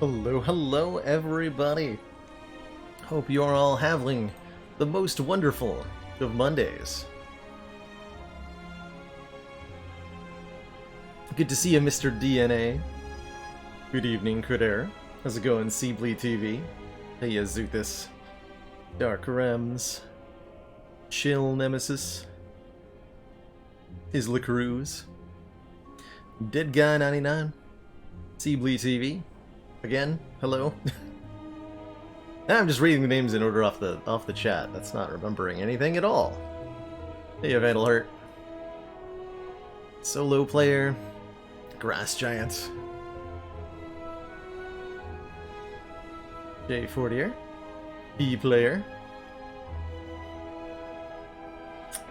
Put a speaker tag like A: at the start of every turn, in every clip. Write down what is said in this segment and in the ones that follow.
A: Hello, hello, everybody. Hope you're all having the most wonderful of Mondays. Good to see you, Mr. DNA. Good evening, Critter. How's it going, Seably TV? Hey, Azuthis. Dark Rems. Chill Nemesis. Isla Cruz. Dead Guy 99. Seably TV. Again, hello. I'm just reading the names in order off the chat. That's not remembering anything at all. Hey, Vandal Hurt. Solo player. Grass Giant. J40er. B player.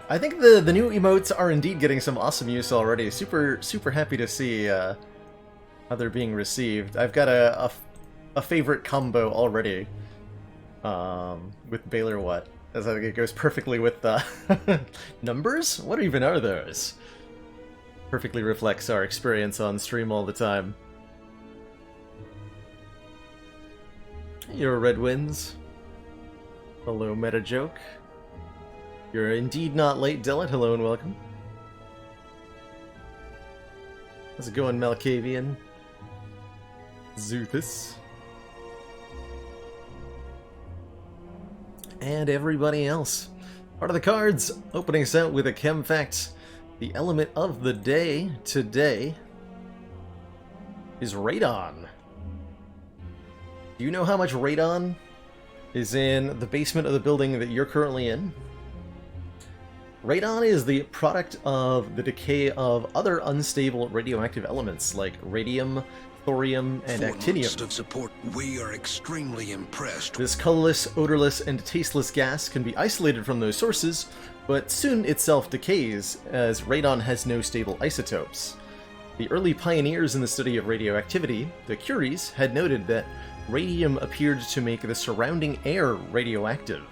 A: I think the new emotes are indeed getting some awesome use already. Super happy to see how they're being received. I've got a favorite combo already with Baylor What, as I think it goes perfectly with the numbers? What even are those? Perfectly reflects our experience on stream all the time. Your Red Winds. Hello, Meta Joke. You're indeed not late, Dillet. Hello and welcome. How's it going, Malkavian? Zuthus. And everybody else. Part of the cards, opening us out with a chem fact. The element of the day today is radon. Do you know how much radon is in the basement of the building that you're currently in? Radon is the product of the decay of other unstable radioactive elements like radium, thorium, and actinium.
B: Of support, we are extremely impressed.
A: This colorless, odorless, and tasteless gas can be isolated from those sources, but soon itself decays, as radon has no stable isotopes. The early pioneers in the study of radioactivity, the Curies, had noted that radium appeared to make the surrounding air radioactive.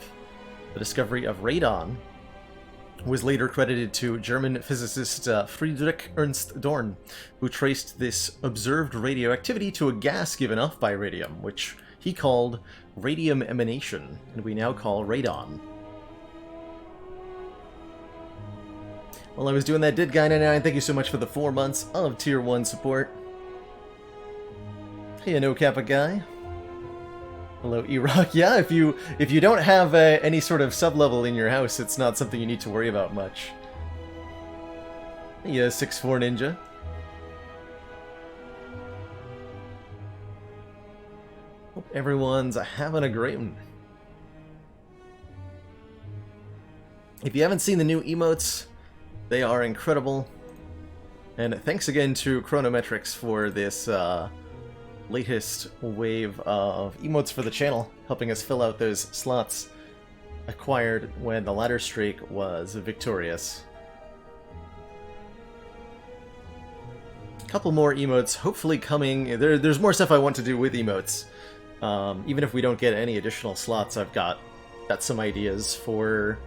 A: The discovery of radon was later credited to German physicist Friedrich Ernst Dorn, who traced this observed radioactivity to a gas given off by radium, which he called radium emanation, and we now call radon. While I was doing that, Did Guy 99, thank you so much for the 4 months of Tier 1 support. Hey, no Kappa Guy. Hello, E-Rock. Yeah, if you don't have any sort of sub-level in your house, it's not something you need to worry about much. Yeah, 6'4" Ninja. Hope everyone's having a great one. If you haven't seen the new emotes, they are incredible. And thanks again to Chronometrics for this latest wave of emotes for the channel, helping us fill out those slots acquired when the ladder streak was victorious. A couple more emotes hopefully coming. There's more stuff I want to do with emotes. Even if we don't get any additional slots, I've got some ideas for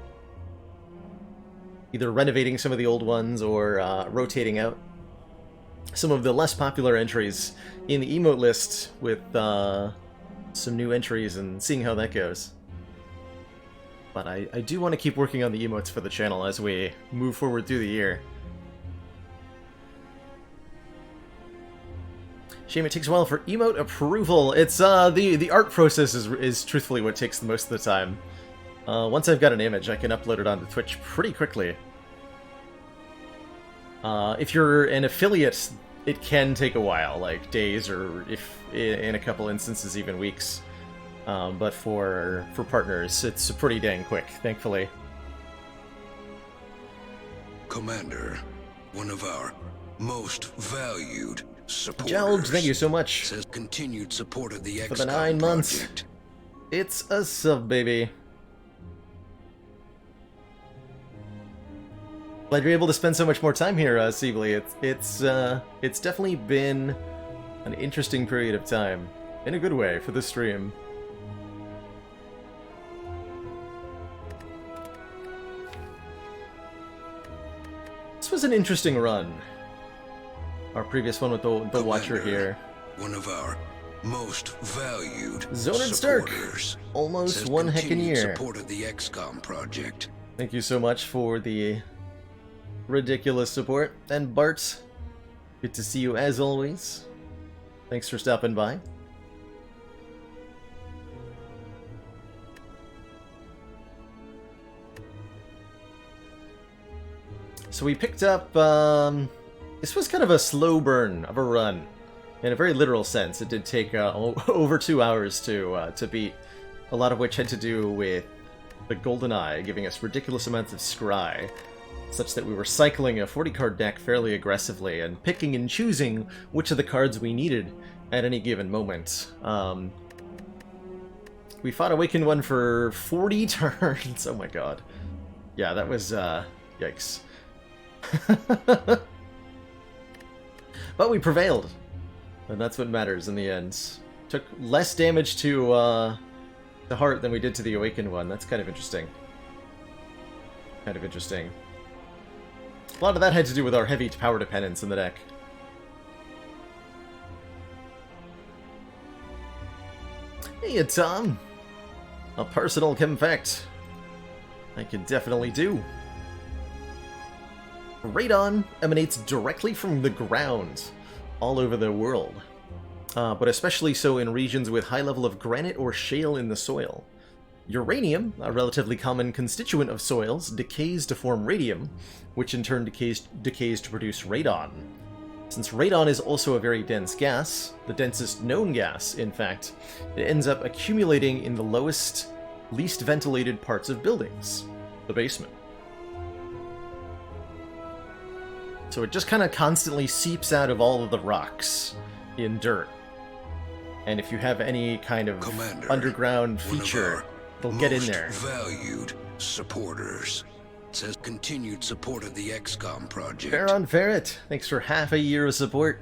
A: either renovating some of the old ones or rotating out some of the less popular entries in the emote list with some new entries and seeing how that goes. But I do want to keep working on the emotes for the channel as we move forward through the year. Shame it takes a while for emote approval. It's the art process is truthfully what takes the most of the time. Once I've got an image, I can upload it onto Twitch pretty quickly. If you're an affiliate, it can take a while, like days, or if in a couple instances even weeks. But for partners, it's pretty dang quick, thankfully.
B: Commander, one of our most valued supporters.
A: Jelge, thank you so much
B: says continued support of the
A: for the 9 months.
B: Project.
A: It's a sub, baby. Glad you're able to spend so much more time here, Seably. It's definitely been an interesting period of time, in a good way, for the stream. This was an interesting run. Our previous one with the Watcher here.
B: One of our most valued
A: Zone and Stark.
B: supporters.
A: Almost
B: Says
A: one heckin'
B: continued
A: year.
B: support of the XCOM project.
A: Thank you so much for the ridiculous support. And Bart, good to see you as always. Thanks for stopping by. So we picked up, this was kind of a slow burn of a run. In a very literal sense, it did take over 2 hours to beat, a lot of which had to do with the Golden Eye giving us ridiculous amounts of scry, such that we were cycling a 40-card deck fairly aggressively and picking and choosing which of the cards we needed at any given moment. We fought Awakened One for 40 turns, oh my god. Yeah, that was, yikes. But we prevailed, and that's what matters in the end. Took less damage to the heart than we did to the Awakened One. That's kind of interesting. Kind of interesting. A lot of that had to do with our heavy power dependence in the deck. Hey, Tom. A personal confect. I can definitely do. Radon emanates directly from the ground all over the world, but especially so in regions with high level of granite or shale in the soil. Uranium, a relatively common constituent of soils, decays to form radium, which in turn decays to produce radon. Since radon is also a very dense gas, the densest known gas, in fact, it ends up accumulating in the lowest, least ventilated parts of buildings, the basement. So it just kind of constantly seeps out of all of the rocks in dirt. And if you have any kind of
B: Commander,
A: underground feature, they'll get in there.
B: Valued supporters. Says continued support of the XCOM project.
A: Baron Ferret, thanks for half a year of support.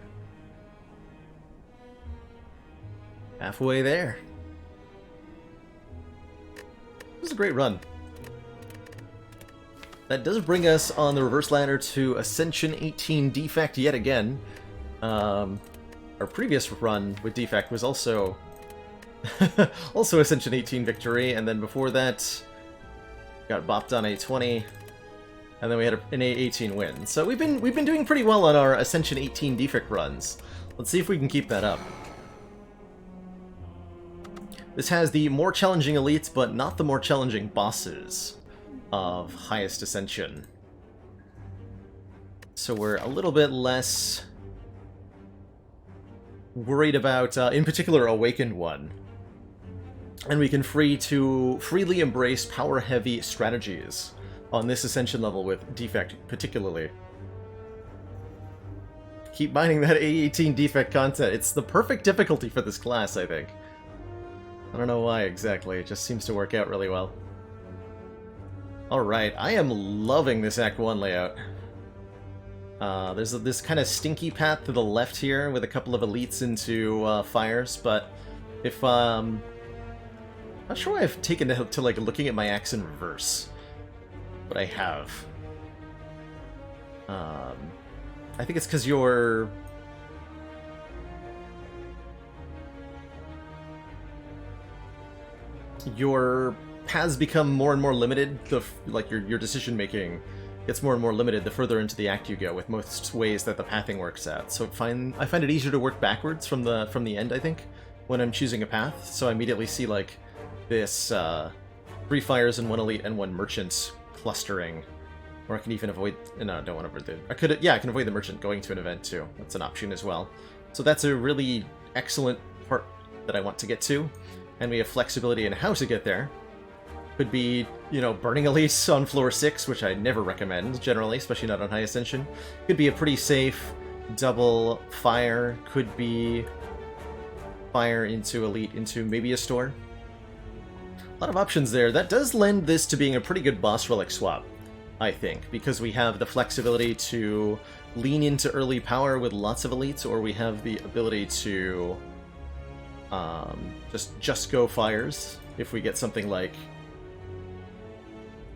A: Halfway there. This is a great run. That does bring us on the reverse ladder to Ascension 18 Defect yet again. Our previous run with Defect was also also Ascension 18 victory, and then before that got bopped on A20, and then we had an A18 win. So we've been doing pretty well on our Ascension 18 Defect runs. Let's see if we can keep that up. This has the more challenging elites, but not the more challenging bosses of highest ascension. So we're a little bit less worried about, in particular, Awakened One. And we can freely embrace power-heavy strategies on this ascension level with Defect particularly. Keep mining that A18 Defect content. It's the perfect difficulty for this class, I think. I don't know why exactly, it just seems to work out really well. Alright, I am loving this Act 1 layout. There's this kind of stinky path to the left here with a couple of elites into fires, but if, not sure why I've taken to like looking at my acts in reverse, but I have. I think it's because your paths become more and more limited. Your decision making gets more and more limited the further into the act you go, with most ways that the pathing works out. So I find it easier to work backwards from the end, I think, when I'm choosing a path. So I immediately see like this 3 fires and 1 elite and 1 merchant clustering, or I can even avoid. No, I don't want to avoid the. I can avoid the merchant going to an event too. That's an option as well. So that's a really excellent part that I want to get to, and we have flexibility in how to get there. Could be, burning elites on floor 6, which I never recommend, generally, especially not on high ascension. Could be a pretty safe double fire. Could be fire into elite into maybe a store. A lot of options there. That does lend this to being a pretty good boss relic swap, I think, because we have the flexibility to lean into early power with lots of elites, or we have the ability to just go fires if we get something like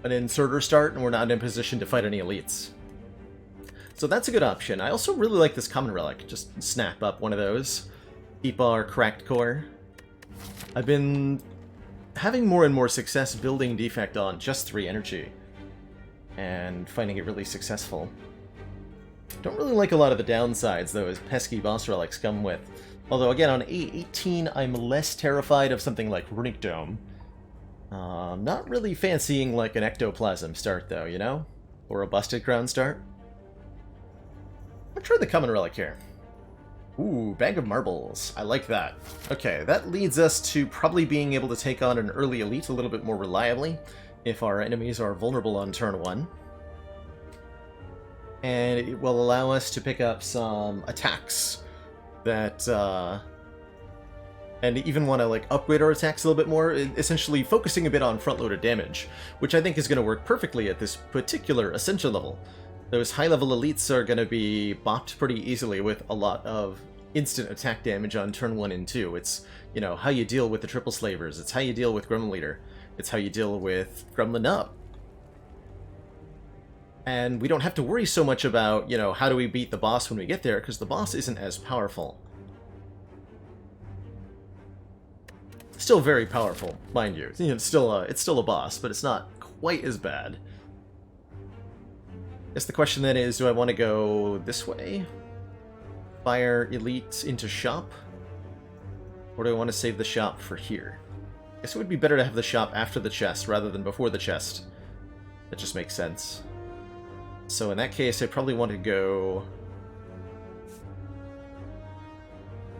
A: an inserter start and we're not in a position to fight any elites. So that's a good option. I also really like this common relic. Just snap up one of those. keep our cracked core. I've been having more and more success building Defect on just 3 energy, and finding it really successful. Don't really like a lot of the downsides, though, as pesky boss relics come with. Although, again, on A18, I'm less terrified of something like Runic Dome. Not really fancying, like, an Ectoplasm start, though, you know? Or a Busted Crown start. Let's try the Common Relic here. Ooh, Bag of Marbles. I like that. Okay, that leads us to probably being able to take on an early elite a little bit more reliably if our enemies are vulnerable on turn 1. And it will allow us to pick up some attacks that, and even want to, like, upgrade our attacks a little bit more, essentially focusing a bit on front-loaded damage, which I think is going to work perfectly at this particular Essential level. Those high-level elites are going to be bopped pretty easily with a lot of instant attack damage on turn 1 and 2. It's, you know, how you deal with the Triple Slavers, it's how you deal with Gremlin Leader, it's how you deal with Gremlin Nub. And we don't have to worry so much about, you know, how do we beat the boss when we get there, because the boss isn't as powerful. Still very powerful, mind you. It's still a boss, but it's not quite as bad. I guess the question then is, do I want to go this way? Fire Elite into shop? Or do I want to save the shop for here? I guess it would be better to have the shop after the chest rather than before the chest. That just makes sense. So in that case, I probably want to go...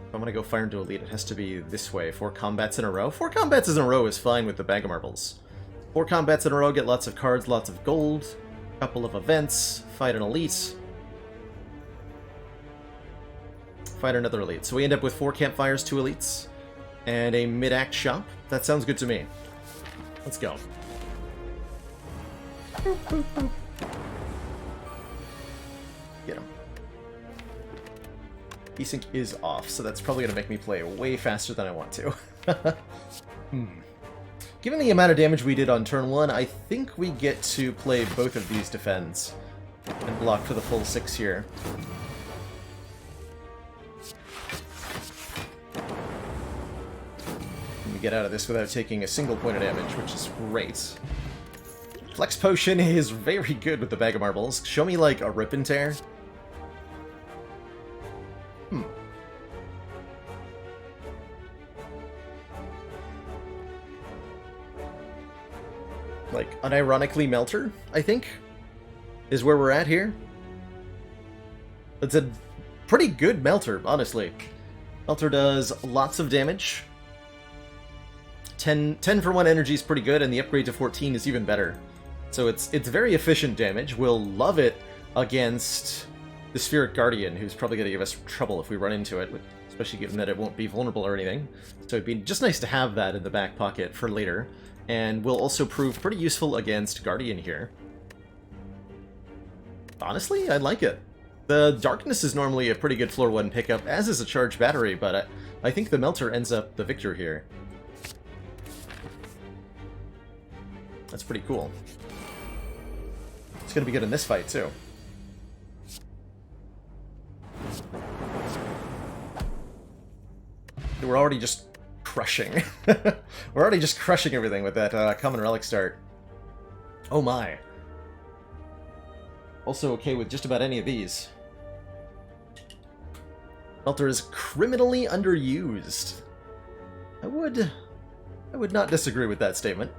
A: If I want to go Fire into Elite, it has to be this way. 4 combats in a row? 4 combats in a row is fine with the Bag of Marbles. 4 combats in a row, get lots of cards, lots of gold, couple of events, fight an elite, fight another elite. So we end up with 4 campfires, 2 elites, and a mid-act shop. That sounds good to me. Let's go. Get him. Desync is off, so that's probably going to make me play way faster than I want to. Given the amount of damage we did on turn 1, I think we get to play both of these defends and block for the full 6 here. And we get out of this without taking a single point of damage, which is great. Flex Potion is very good with the Bag of Marbles. Show me, like, a Rip and Tear. Like, unironically Melter, I think, is where we're at here. It's a pretty good Melter, honestly. Melter does lots of damage. 10 for 1 energy is pretty good, and the upgrade to 14 is even better. So it's very efficient damage. We'll love it against the Spheric Guardian, who's probably going to give us trouble if we run into it, especially given that it won't be vulnerable or anything. So it'd be just nice to have that in the back pocket for later. And will also prove pretty useful against Guardian here. Honestly, I like it. The Darkness is normally a pretty good floor 1 pickup, as is a Charged Battery, but I think the Melter ends up the victor here. That's pretty cool. It's going to be good in this fight, too. We're already just crushing. We're already just crushing everything with that Common Relic start. Oh my. Also okay with just about any of these. Melter is criminally underused. I would not disagree with that statement.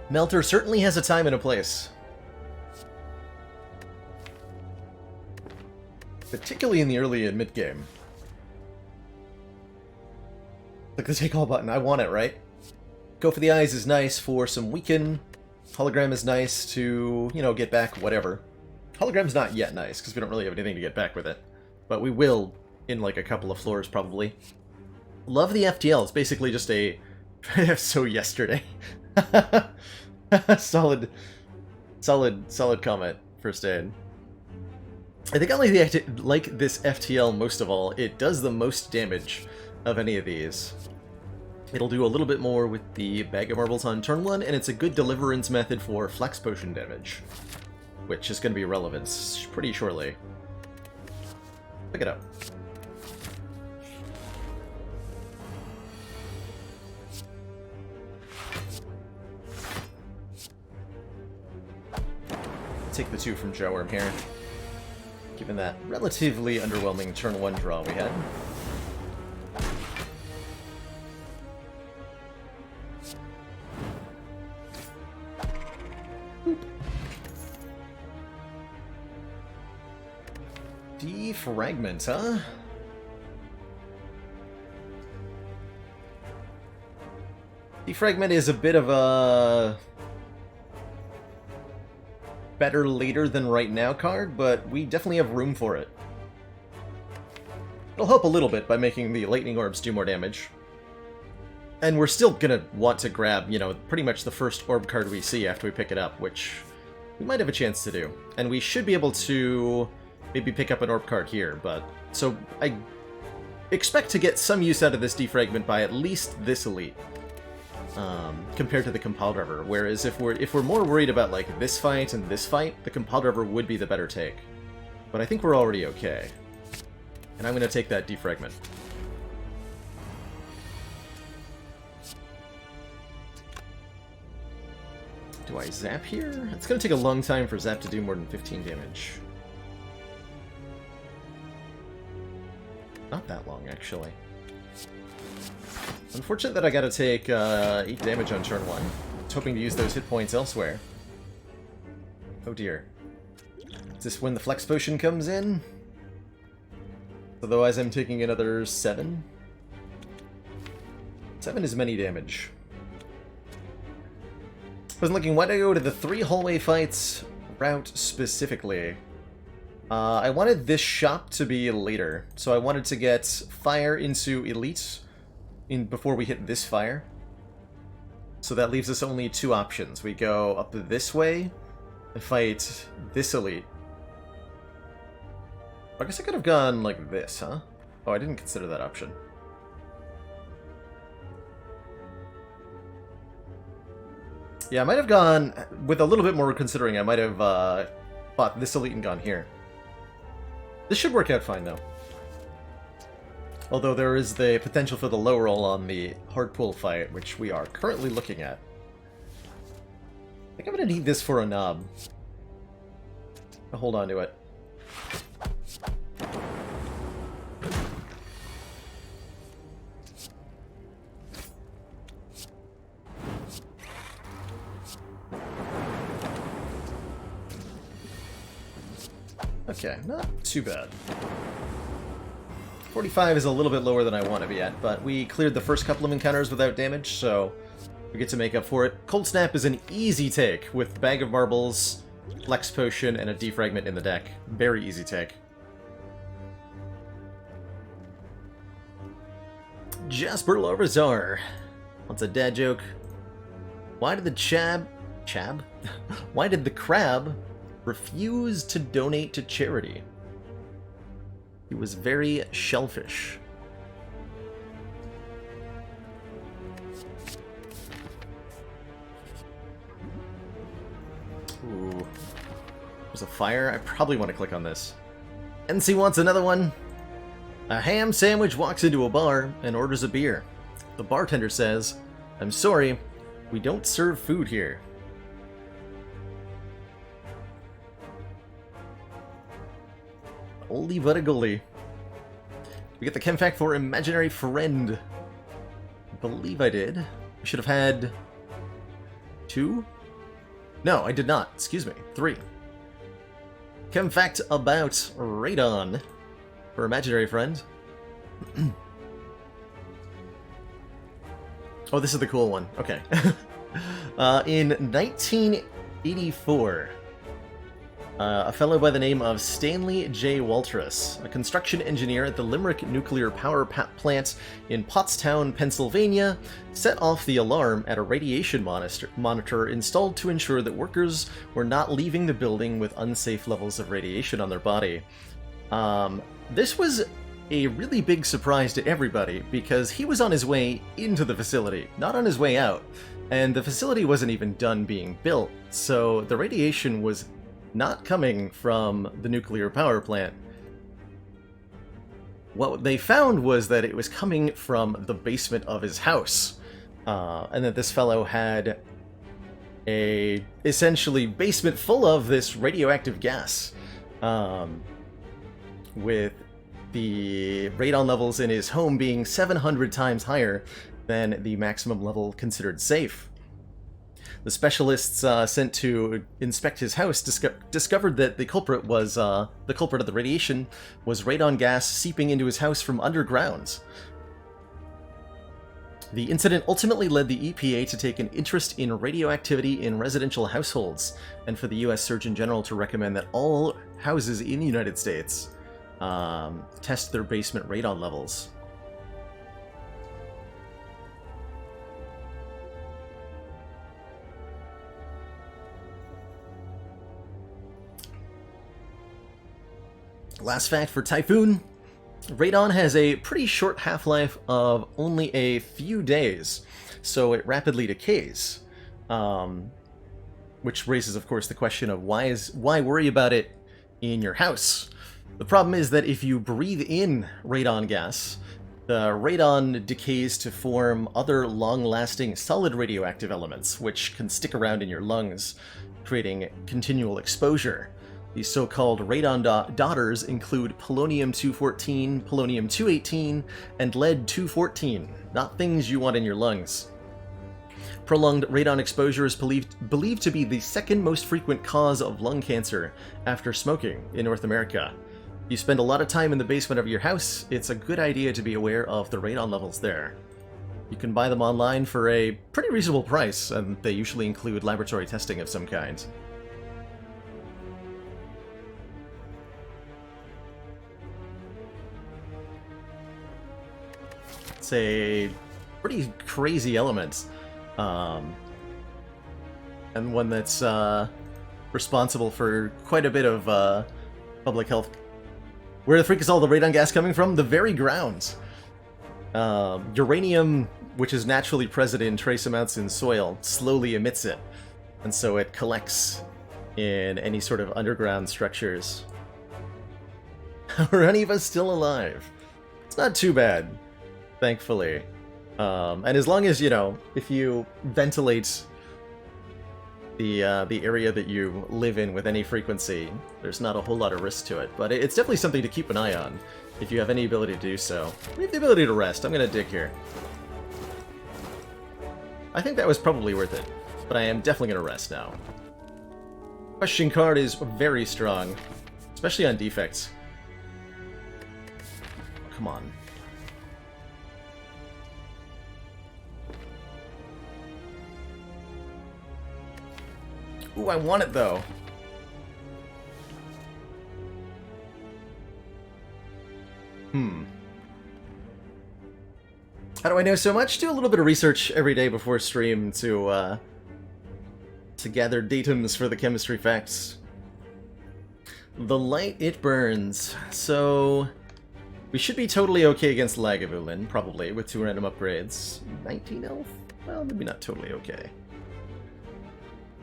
A: Melter certainly has a time and a place. Particularly in the early and mid-game. Like the take all button, I want it, right? Go for the Eyes is nice for some weaken. Hologram is nice to, you know, get back whatever. Hologram's not yet nice, because we don't really have anything to get back with it. But we will in like a couple of floors, probably. Love the FTL, it's basically just a... so yesterday. Solid comment, first aid. I think I like this FTL most of all. It does the most damage of any of these. It'll do a little bit more with the Bag of Marbles on turn 1, and it's a good deliverance method for Flex Potion damage. which is going to be relevant pretty shortly. Pick it up. Take the 2 from Joe here, given that relatively underwhelming turn 1 draw we had. Boop. Defragment, huh? Defragment is a bit of a better later than right now card, but we definitely have room for it. It'll help a little bit by making the lightning orbs do more damage. And we're still gonna want to grab, you know, pretty much the first orb card we see after we pick it up, which we might have a chance to do. And we should be able to maybe pick up an orb card here, but... So I expect to get some use out of this defragment by at least this elite. Compared to the Compile Driver, whereas if we're more worried about like this fight and this fight, the Compile Driver would be the better take. But I think we're already okay. And I'm going to take that defragment. Do I zap here? It's going to take a long time for zap to do more than 15 damage. Not that long, actually. Unfortunate that I gotta take 8 damage on turn 1. I was hoping to use those hit points elsewhere. Oh dear. Is this when the Flex Potion comes in? Otherwise I'm taking another 7. 7 is many damage. Wasn't looking, why did I go to the 3 hallway fights route specifically? I wanted this shop to be later, so I wanted to get fire into elite before we hit this fire. So that leaves us only 2 options. We go up this way and fight this elite. I guess I could have gone like this, huh? Oh, I didn't consider that option. Yeah, I might have gone, with a little bit more considering, I might have fought this elite and gone here. This should work out fine, though. Although there is the potential for the low roll on the hard pull fight, which we are currently looking at. I think I'm going to need this for a knob. I'll hold on to it. Okay, not too bad. 45 is a little bit lower than I want to be at, but we cleared the first couple of encounters without damage, so we get to make up for it. Cold Snap is an easy take with Bag of Marbles, Flex Potion, and a Defragment in the deck. Very easy take. Jasper Larvazar wants a dad joke. Why did the Chab? Why did the crab refuse to donate to charity? He was very shellfish. Ooh. There's a fire. I probably want to click on this. NC wants another one. A ham sandwich walks into a bar and orders a beer. The bartender says, "I'm sorry, we don't serve food here." Oldie but a goalie. We get the chem fact for Imaginary Friend. I believe I did. We should have had 2? No, I did not. Excuse me. 3. Chem fact about Radon for Imaginary Friend. Oh, this is the cool one. Okay. In 1984... a fellow by the name of Stanley J. Waltrus, a construction engineer at the Limerick Nuclear Power Plant in Pottstown, Pennsylvania, set off the alarm at a radiation monitor installed to ensure that workers were not leaving the building with unsafe levels of radiation on their body. This was a really big surprise to everybody because he was on his way into the facility, not on his way out. And the facility wasn't even done being built, so the radiation was not coming from the nuclear power plant. What they found was that it was coming from the basement of his house, and that this fellow had a essentially basement full of this radioactive gas, with the radon levels in his home being 700 times higher than the maximum level considered safe. The specialists sent to inspect his house discovered that the culprit of the radiation was radon gas seeping into his house from underground. The incident ultimately led the EPA to take an interest in radioactivity in residential households, and for the U.S. Surgeon General to recommend that all houses in the United States test their basement radon levels. Last fact for Typhoon. Radon has a pretty short half-life of only a few days, so it rapidly decays. Which raises, of course, the question of why worry about it in your house? The problem is that if you breathe in radon gas, the radon decays to form other long-lasting solid radioactive elements, which can stick around in your lungs, creating continual exposure. These so-called radon daughters include polonium-214, polonium-218, and lead-214, not things you want in your lungs. Prolonged radon exposure is believed to be the second most frequent cause of lung cancer after smoking in North America. If you spend a lot of time in the basement of your house, it's a good idea to be aware of the radon levels there. You can buy them online for a pretty reasonable price, and they usually include laboratory testing of some kind. It's a pretty crazy element, and one that's responsible for quite a bit of public health. Where the freak is all the radon gas coming from? The very ground. Uranium, which is naturally present in trace amounts in soil, slowly emits it, and so it collects in any sort of underground structures. Are any of us still alive? It's not too bad, thankfully. And as long as, if you ventilate the area that you live in with any frequency, there's not a whole lot of risk to it. But it's definitely something to keep an eye on, if you have any ability to do so. We have the ability to rest. I'm going to dig here. I think that was probably worth it, but I am definitely going to rest now. Question card is very strong, especially on defects. Come on. Ooh, I want it, though. How do I know so much? Do a little bit of research every day before stream to gather datums for the chemistry facts. The light, it burns. So we should be totally okay against Lagavulin, probably, with 2 random upgrades. 19 health? Well, maybe not totally okay.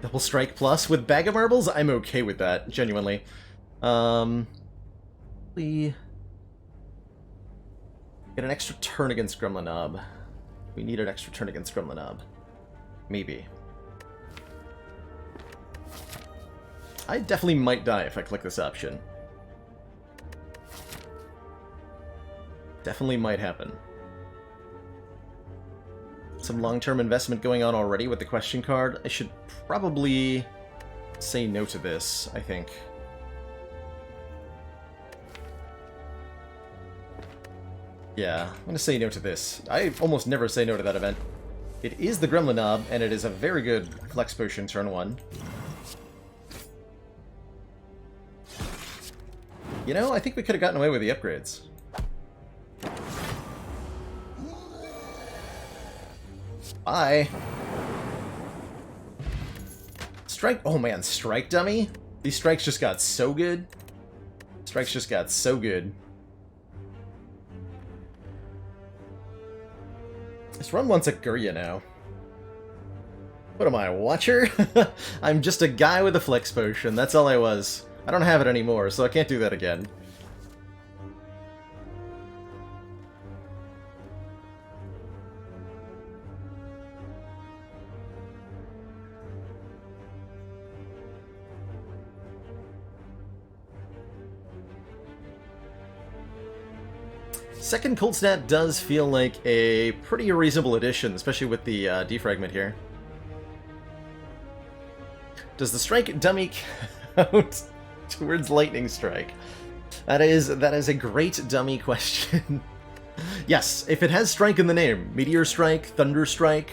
A: Double strike plus with bag of marbles? I'm okay with that, genuinely. We get an extra turn against Gremlinob. We need an extra turn against Gremlinob. Maybe. I definitely might die if I click this option. Definitely might happen. Some long-term investment going on already with the question card. I should probably say no to this, I think. Yeah, I'm gonna say no to this. I almost never say no to that event. It is the Gremlinob, and it is a very good Flex Potion turn 1. I think we could have gotten away with the upgrades. Bye. Strike. Oh man, strike dummy? These strikes just got so good. Strikes just got so good. This run wants a Gurya now. What am I, a watcher? I'm just a guy with a flex potion, that's all I was. I don't have it anymore, so I can't do that again. Second Cold Snap does feel like a pretty reasonable addition, especially with the defragment here. Does the strike dummy count towards Lightning Strike? That is a great dummy question. Yes, if it has strike in the name, Meteor Strike, Thunder Strike,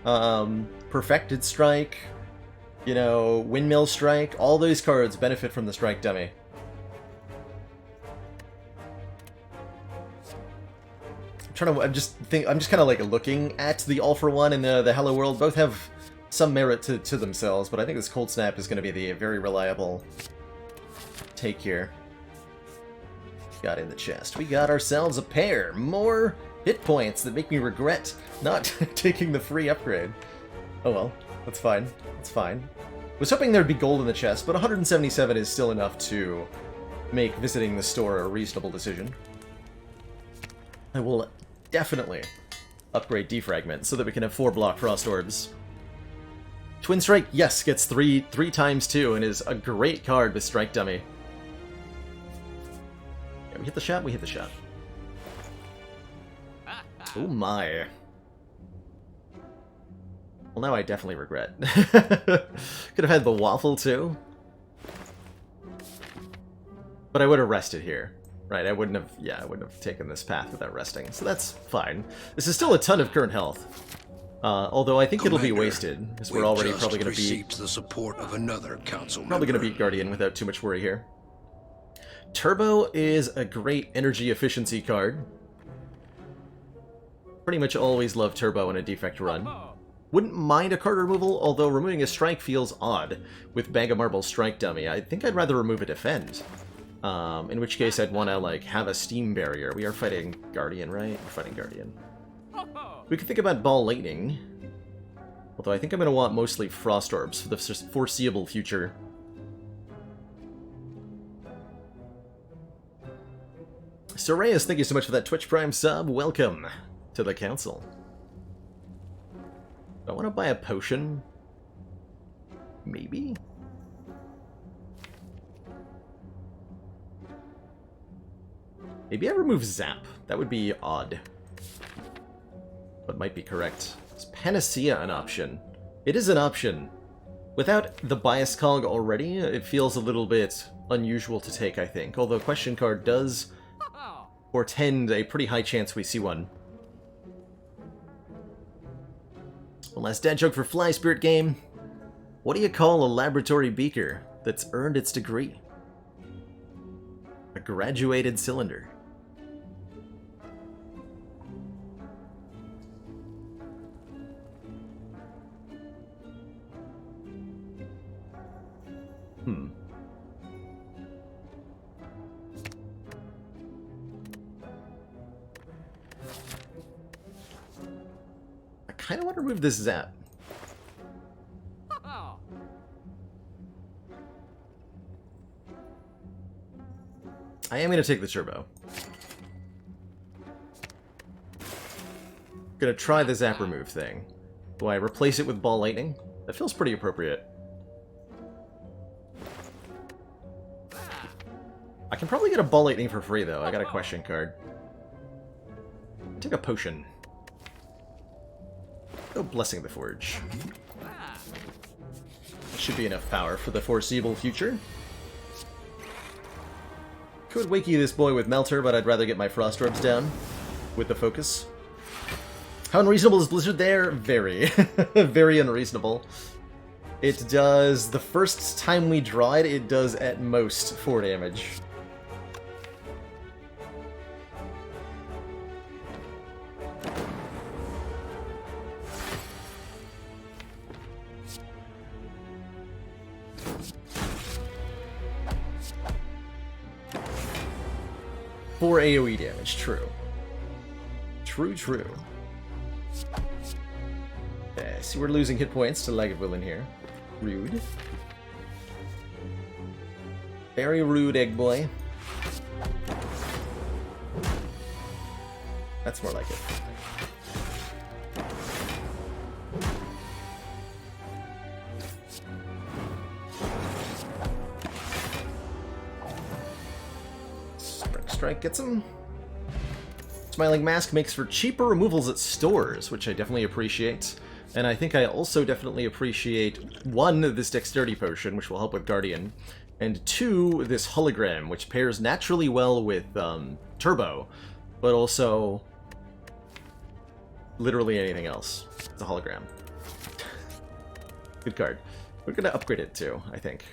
A: Perfected Strike, you know, Windmill Strike, all those cards benefit from the strike dummy. I'm just kind of like looking at the All for One and the Hello World. Both have some merit to themselves, but I think this Cold Snap is going to be the very reliable take here. Got in the chest. We got ourselves a pair. More hit points that make me regret not taking the free upgrade. Oh well, that's fine. That's fine. Was hoping there'd be gold in the chest, but 177 is still enough to make visiting the store a reasonable decision. I will definitely upgrade Defragment so that we can have 4 block Frost Orbs. Twin Strike, yes, gets 3 times 2 and is a great card with Strike Dummy. Yeah, we hit the shot, we hit the shot. Oh my. Well, now I definitely regret. Could have had the waffle too. But I would have rested here. Right, I wouldn't have taken this path without resting, so that's fine. This is still a ton of current health. Although I think it'll be wasted, because we're already probably going to beat
B: the support of another council
A: probably going to beat Guardian without too much worry here. Turbo is a great energy efficiency card. Pretty much always love Turbo in a defect run. Wouldn't mind a card removal, although removing a strike feels odd with Bag of Marble Strike Dummy. I think I'd rather remove a defend. In which case I'd want to, like, have a steam barrier. We are fighting Guardian, right? We're fighting Guardian. We could think about Ball Lightning. Although I think I'm going to want mostly Frost Orbs for the foreseeable future. Sorayas, thank you so much for that Twitch Prime sub. Welcome to the council. Do I want to buy a potion? Maybe? Maybe I remove Zap. That would be odd. But might be correct. Is Panacea an option? It is an option. Without the Bias Cog already, it feels a little bit unusual to take, I think. Although Question Card does portend a pretty high chance we see one. One last dad joke for Fly Spirit game. What do you call a laboratory beaker that's earned its degree? A graduated cylinder. I kind of want to remove this Zap. I am going to take the Turbo. Gonna try the Zap remove thing. Do I replace it with Ball Lightning? That feels pretty appropriate. I can probably get a Ball Lightning for free, though. I got a question card. Take a potion. Go Blessing the Forge. Should be enough power for the foreseeable future. Could wakey this boy with Melter, but I'd rather get my Frost Orbs down with the focus. How unreasonable is Blizzard there? Very. Very unreasonable. It does... The first time we draw it, it does at most 4 damage. For AoE damage, true. True. Okay, see we're losing hit points to Lagavulin here. Rude. Very rude, Egg Boy. That's more like it. Strike gets him. Smiling Mask makes for cheaper removals at stores, which I definitely appreciate. And I think I also definitely appreciate, 1, this Dexterity Potion, which will help with Guardian, and 2, this Hologram, which pairs naturally well with Turbo, but also literally anything else. It's a Hologram. Good card. We're going to upgrade it too, I think.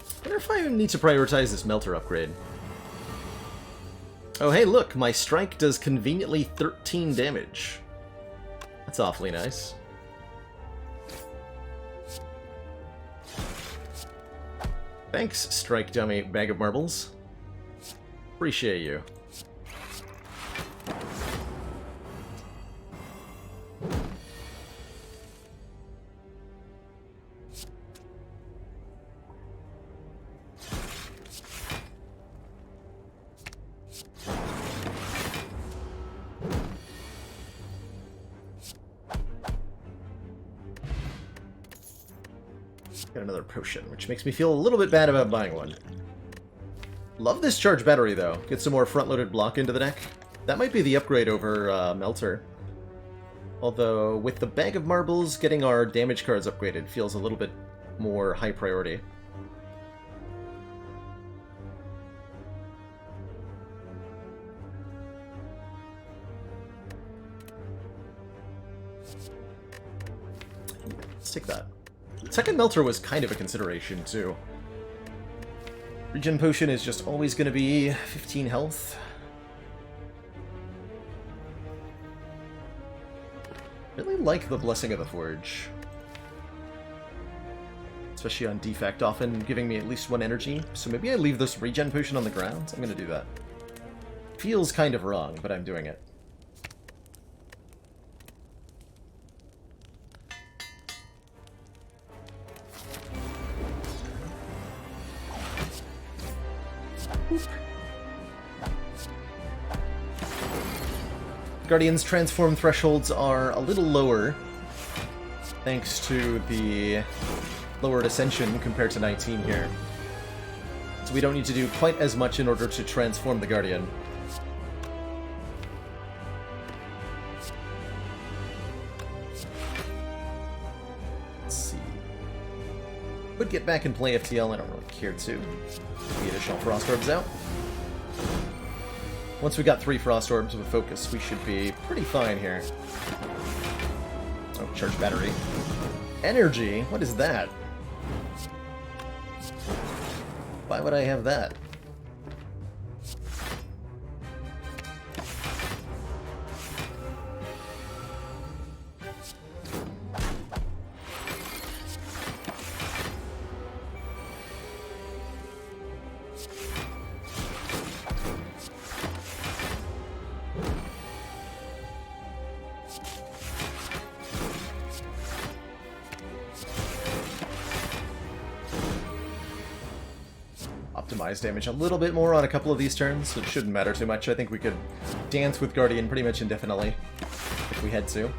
A: I wonder if I need to prioritize this Melter upgrade. Oh, hey, look! My strike does conveniently 13 damage. That's awfully nice. Thanks, Strike Dummy Bag of Marbles. Appreciate you. Got another potion, which makes me feel a little bit bad about buying one. Love this charge battery, though. Get some more front-loaded block into the deck. That might be the upgrade over Melter. Although, with the Bag of Marbles, getting our damage cards upgraded feels a little bit more high priority. Let's take that. Second Melter was kind of a consideration, too. Regen Potion is just always going to be 15 health. Really like the Blessing of the Forge. Especially on defect, often giving me at least 1 energy. So maybe I leave this Regen Potion on the ground? I'm going to do that. Feels kind of wrong, but I'm doing it. Guardian's transform thresholds are a little lower, thanks to the lowered Ascension compared to 19 here. So we don't need to do quite as much in order to transform the Guardian. Let's see. Could get back and play FTL, I don't really care to. The additional Frost Orbs out. Once we got 3 Frost Orbs with Focus, we should be pretty fine here. Oh, Charge Battery. Energy? What is that? Why would I have that? Damage a little bit more on a couple of these turns, so it shouldn't matter too much. I think we could dance with Guardian pretty much indefinitely if we had to.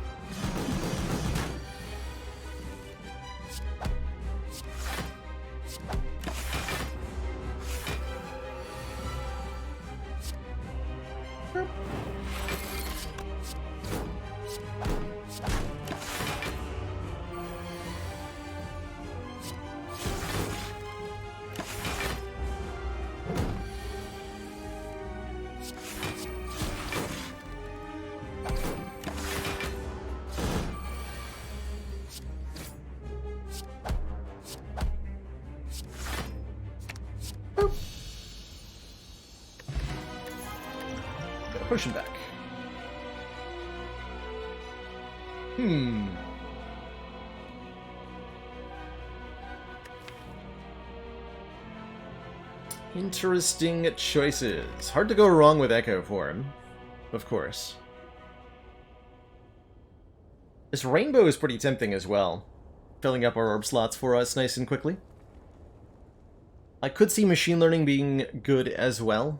A: Potion back. Interesting choices. Hard to go wrong with Echo Form, of course. This rainbow is pretty tempting as well, filling up our orb slots for us nice and quickly. I could see machine learning being good as well,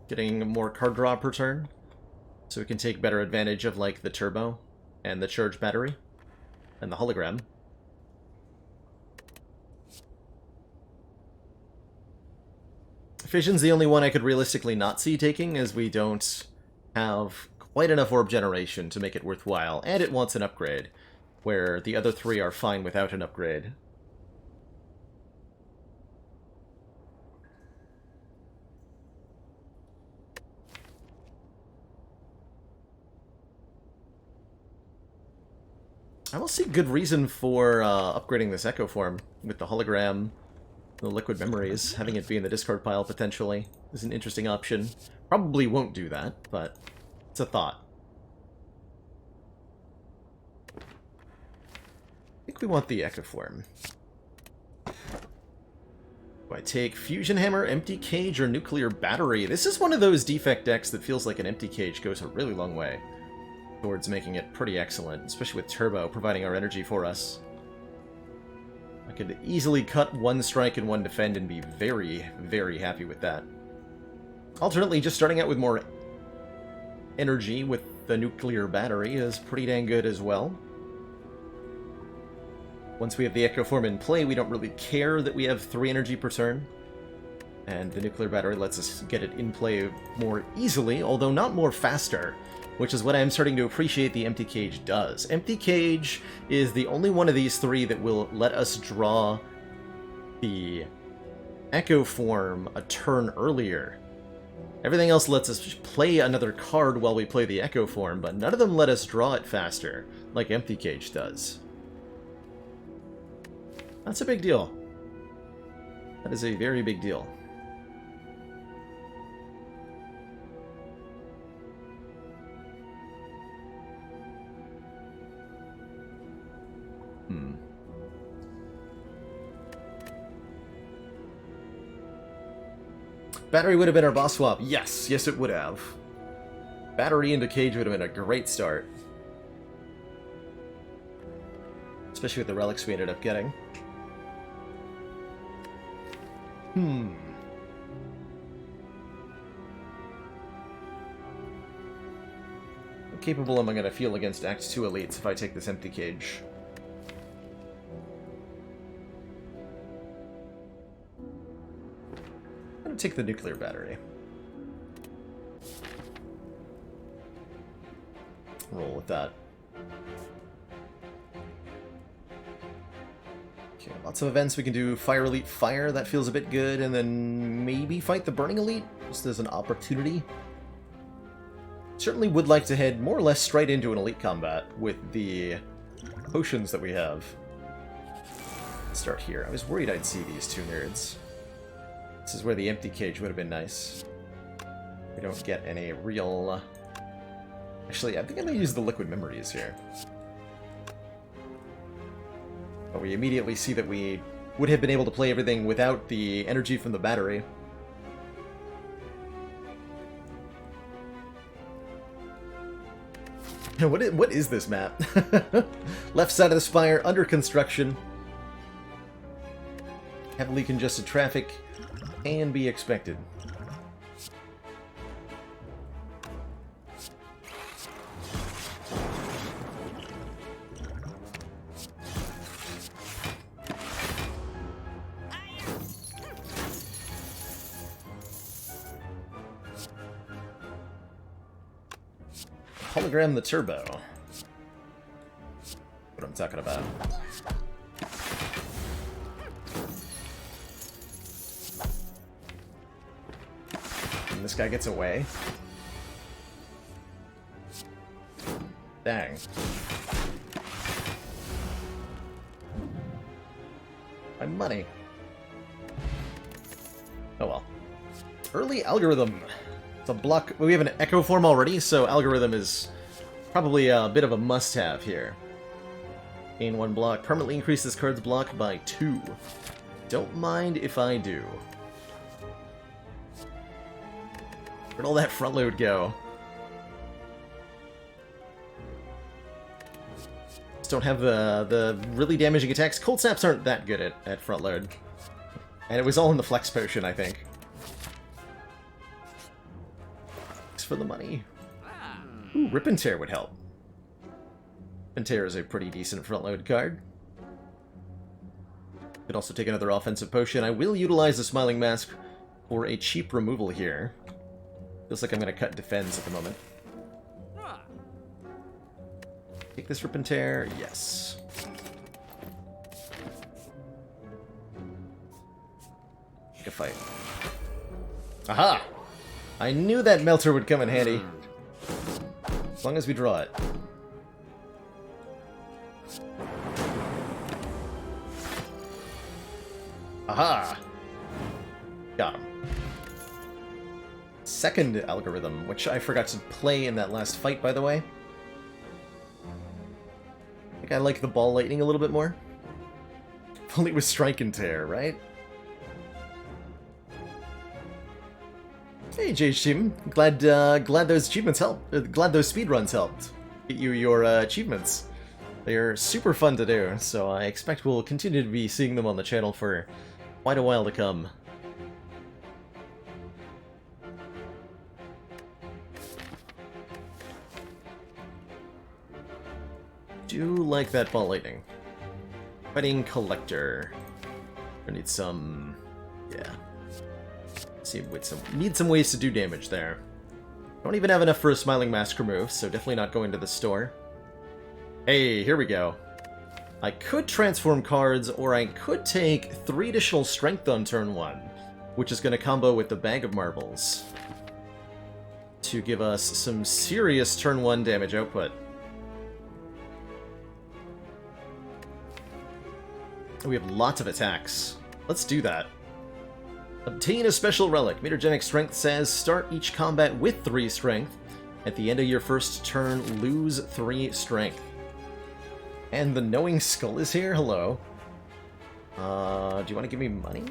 A: getting more card draw per turn, so we can take better advantage of, like, the turbo and the charge battery and the hologram. Fission's the only one I could realistically not see taking, as we don't have quite enough orb generation to make it worthwhile, and it wants an upgrade, where the other three are fine without an upgrade. I will see good reason for upgrading this Echo form with the hologram, the liquid memories. Having it be in the discard pile potentially is an interesting option. Probably won't do that, but it's a thought. I think we want the Echo form. Do I take Fusion Hammer, Empty Cage, or Nuclear Battery? This is one of those defect decks that feels like an Empty Cage goes a really long way towards making it pretty excellent, especially with Turbo providing our energy for us. I could easily cut one strike and one defend and be very, very happy with that. Alternately, just starting out with more energy with the Nuclear Battery is pretty dang good as well. Once we have the Echo form in play, we don't really care that we have 3 energy per turn. And the Nuclear Battery lets us get it in play more easily, although not more faster, which is what I'm starting to appreciate the Empty Cage does. Empty Cage is the only one of these 3 that will let us draw the Echo form a turn earlier. Everything else lets us play another card while we play the Echo form, but none of them let us draw it faster, like Empty Cage does. That's a big deal. That is a very big deal. Battery would have been our boss swap. Yes, yes it would have. Battery into Cage would have been a great start. Especially with the relics we ended up getting. How capable am I going to feel against Act 2 elites if I take this Empty Cage? I'm going to take the Nuclear Battery. Roll with that. Okay, lots of events we can do. Fire Elite Fire, that feels a bit good, and then maybe fight the Burning Elite, just as an opportunity. Certainly would like to head more or less straight into an Elite combat with the potions that we have. Let's start here. I was worried I'd see these 2 nerds. This is where the Empty Cage would have been nice. We don't get any real... Actually, I think I'm going to use the Liquid Memories here. But we immediately see that we would have been able to play everything without the energy from the battery. What is this map? Left side of the Spire, under construction. Heavily congested traffic, can be expected. Hologram the Turbo. What I'm talking about. And this guy gets away. Dang. My money. Oh well. Early Algorithm. It's a block. We have an Echo form already, so Algorithm is probably a bit of a must-have here. Gain 1 block. Permanently increase this card's block by 2. Don't mind if I do. Where'd all that front load go? Just don't have the really damaging attacks. Cold Snaps aren't that good at front load. And it was all in the Flex Potion, I think. Thanks for the money. Ooh, Rip and Tear would help. Rip and Tear is a pretty decent front load card. Could also take another offensive potion. I will utilize the Smiling Mask for a cheap removal here. Feels like I'm going to cut defense at the moment. Take this Rip and Tear. Yes. Take a fight. Aha! I knew that Melter would come in handy. As long as we draw it. Aha! Got him. Second algorithm, which I forgot to play in that last fight, by the way. I think I like the Ball Lightning a little bit more. If only it was Strike and Tear, right? Hey, JH Team. Glad those achievements helped. Glad those speedruns helped get you your achievements. They are super fun to do, so I expect we'll continue to be seeing them on the channel for quite a while to come. Do like that Ball Lightning. Fighting Collector. I need some... yeah. See, need some ways to do damage there. Don't even have enough for a Smiling Mask remove, so definitely not going to the store. Hey, here we go. I could transform cards, or I could take 3 additional strength on turn 1, which is going to combo with the Bag of Marbles to give us some serious turn 1 damage output. We have lots of attacks. Let's do that. Obtain a special relic. Metagenic Strength says start each combat with 3 strength. At the end of your first turn, lose 3 strength. And the Knowing Skull is here? Hello. Do you want to give me money?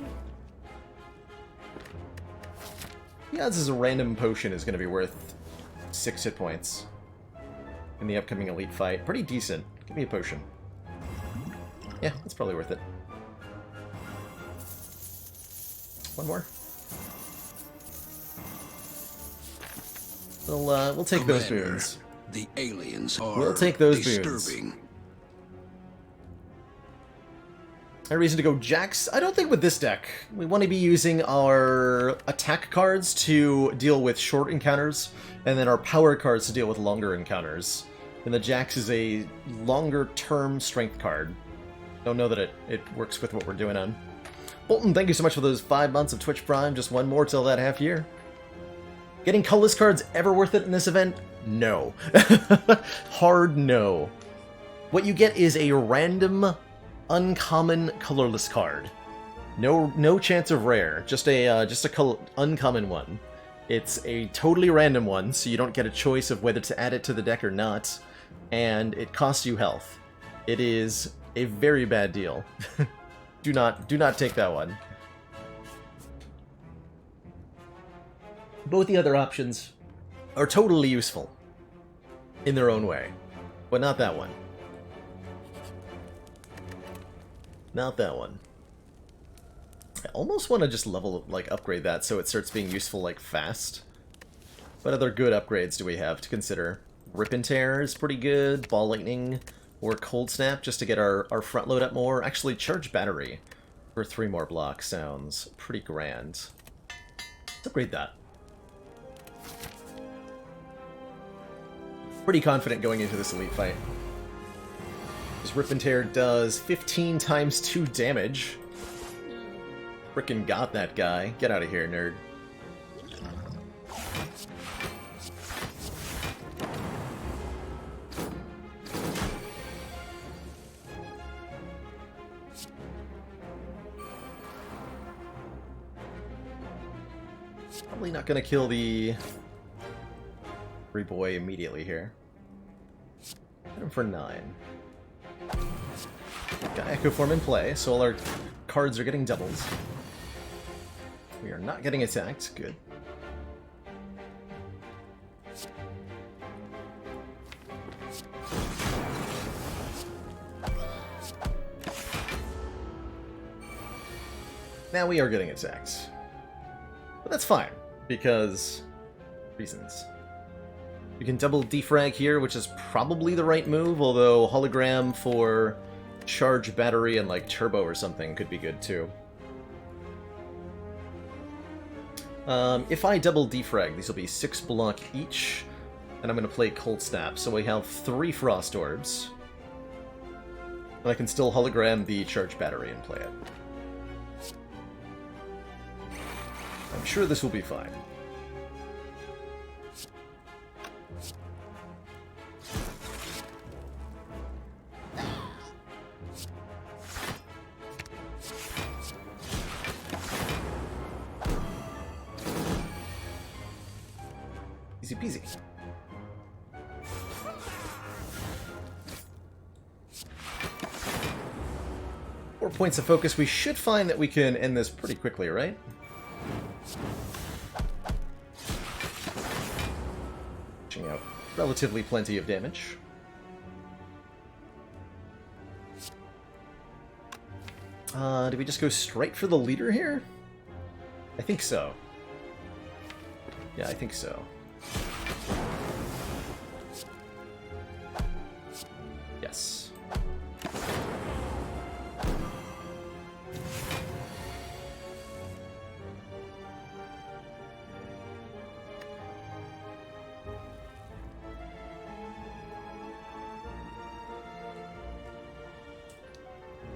A: The odds is a random potion is going to be worth 6 hit points in the upcoming elite fight. Pretty decent. Give me a potion. Yeah, that's probably worth it. One more. We'll take
B: Commander,
A: those boons.
B: The aliens are
A: We'll take those
B: disturbing.
A: boons. Any reason to go Jax? I don't think with this deck. We want to be using our attack cards to deal with short encounters, and then our power cards to deal with longer encounters. And the Jax is a longer-term strength card. Don't know that it works with what we're doing on. Bolton, thank you so much for those 5 months of Twitch Prime. Just one more till that half year. Getting colorless cards ever worth it in this event? No. Hard no. What you get is a random, uncommon colorless card. No chance of rare. Just a uncommon one. It's a totally random one, so you don't get a choice of whether to add it to the deck or not. And it costs you health. It is a very bad deal. Do not take that one. Both the other options are totally useful in their own way, but not that one. Not that one. I almost want to just upgrade that so it starts being useful, fast. What other good upgrades do we have to consider? Rip and Tear is pretty good, Ball Lightning, or Cold Snap just to get our front load up more. Actually, Charge Battery for 3 more blocks sounds pretty grand. Let's upgrade that. Pretty confident going into this elite fight. This Rip and Tear does 15 times 2 damage. Frickin' got that guy. Get out of here, nerd. Probably not gonna kill the free boy immediately here. Hit him for 9. Got Echo Form in play, so all our cards are getting doubled. We are not getting attacked. Good. now we are getting attacked. But that's fine, because... reasons. You can double defrag here, which is probably the right move, although hologram for charge battery and like turbo or something could be good too. If I double defrag, these will be 6 block each, and I'm going to play Cold Snap, so we have 3 Frost Orbs. But I can still hologram the charge battery and play it. I'm sure this will be fine. Easy peasy. Four points of focus. We should find that we can end this pretty quickly, right? Pushing out relatively plenty of damage. Do we just go straight for the leader here? I think so. Yeah, I think so. Yes.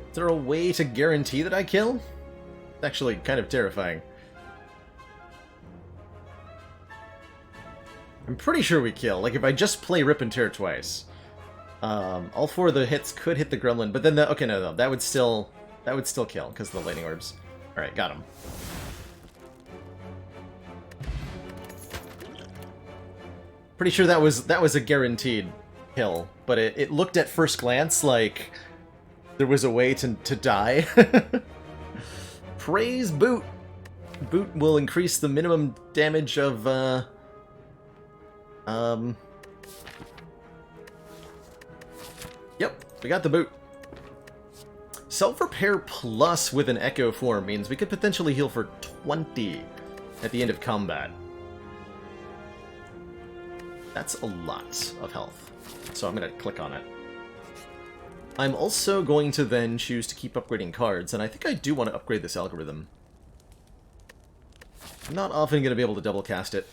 A: Is there a way to guarantee that I kill? It's actually kind of terrifying. I'm pretty sure we kill. Like, if I just play Rip and Tear twice. All 4 of the hits could hit the gremlin, but then the... okay, no, that would still kill, because of the lightning orbs. Alright, got him. Pretty sure that was a guaranteed kill, but it looked at first glance like there was a way to die. Praise Boot! Boot will increase the minimum damage of, Yep, we got the boot. Self-repair plus with an echo form means we could potentially heal for 20 at the end of combat. That's a lot of health, so I'm going to click on it. I'm also going to then choose to keep upgrading cards, and I think I do want to upgrade this algorithm. I'm not often going to be able to double cast it.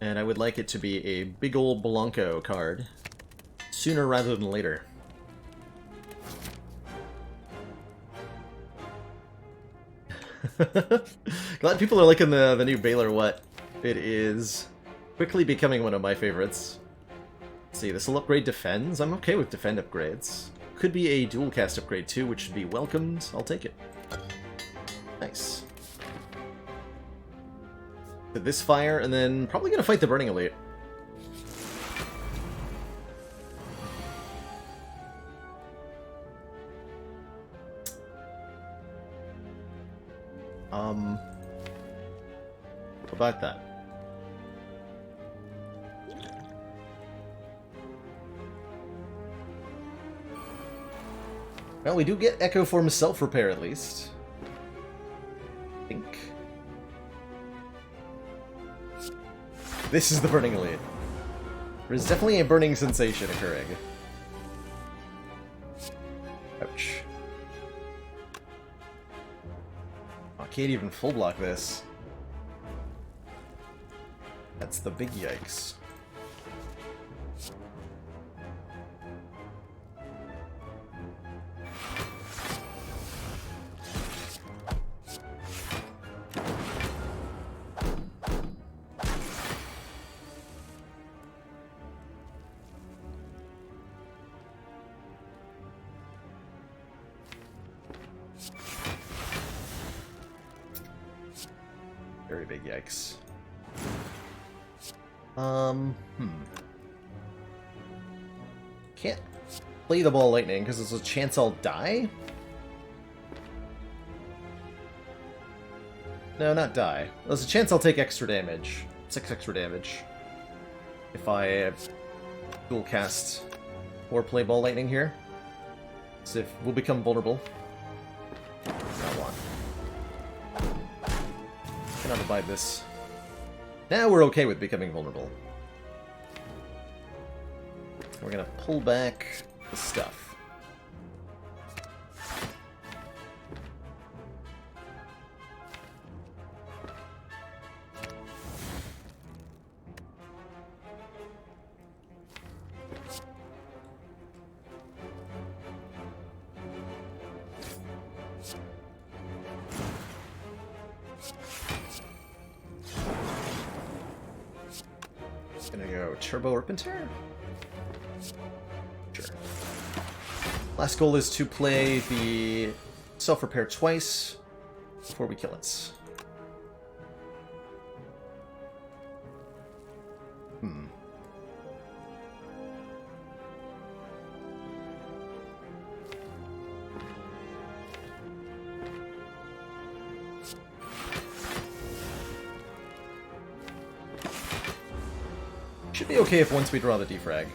A: And I would like it to be a big ol' Blanco card. Sooner rather than later. Glad people are liking the new Baylor What. It is quickly becoming one of my favorites. Let's see, this will upgrade Defends. I'm okay with Defend upgrades. Could be a dual cast upgrade too, which should be welcomed. I'll take it. Nice. Did this fire, and then probably gonna fight the Burning Elite. What about that? Well, we do get Echo Form self-repair at least. I think. This is the Burning Elite. There's definitely a burning sensation occurring. Ouch. I can't even full block this. That's the big yikes. Very big yikes. Can't play the ball lightning because there's a chance I'll die? No, not die. There's a chance I'll take extra damage. 6 extra damage. If I dual cast or play ball lightning here. So if we'll become vulnerable. Cannot abide this. Now we're okay with becoming vulnerable. We're gonna pull back the stuff. Gonna go Turbo Serpentine? Sure. Last goal is to play the self-repair twice before we kill it. Should be okay if once we draw the defrag.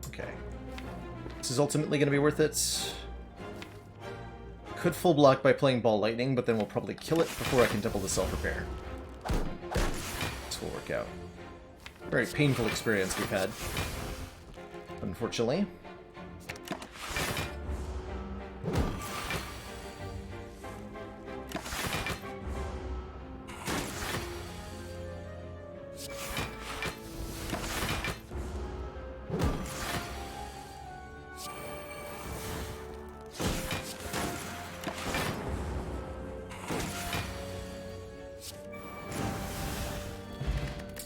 A: Okay. This is ultimately going to be worth it. Could full block by playing Ball Lightning, but then we'll probably kill it before I can double the self-repair. This will work out. Very painful experience we've had, unfortunately.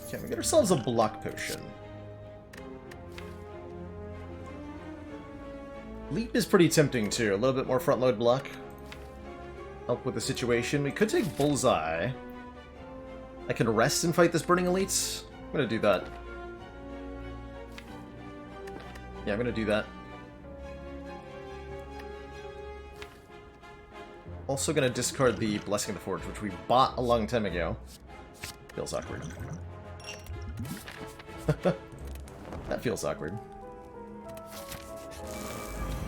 A: Okay, we get ourselves a block potion. Leap is pretty tempting too. A little bit more front load block. Help with the situation. We could take Bullseye. I can rest and fight this Burning Elite. I'm gonna do that. Yeah, I'm gonna do that. Also gonna discard the Blessing of the Forge, which we bought a long time ago. Feels awkward. That feels awkward.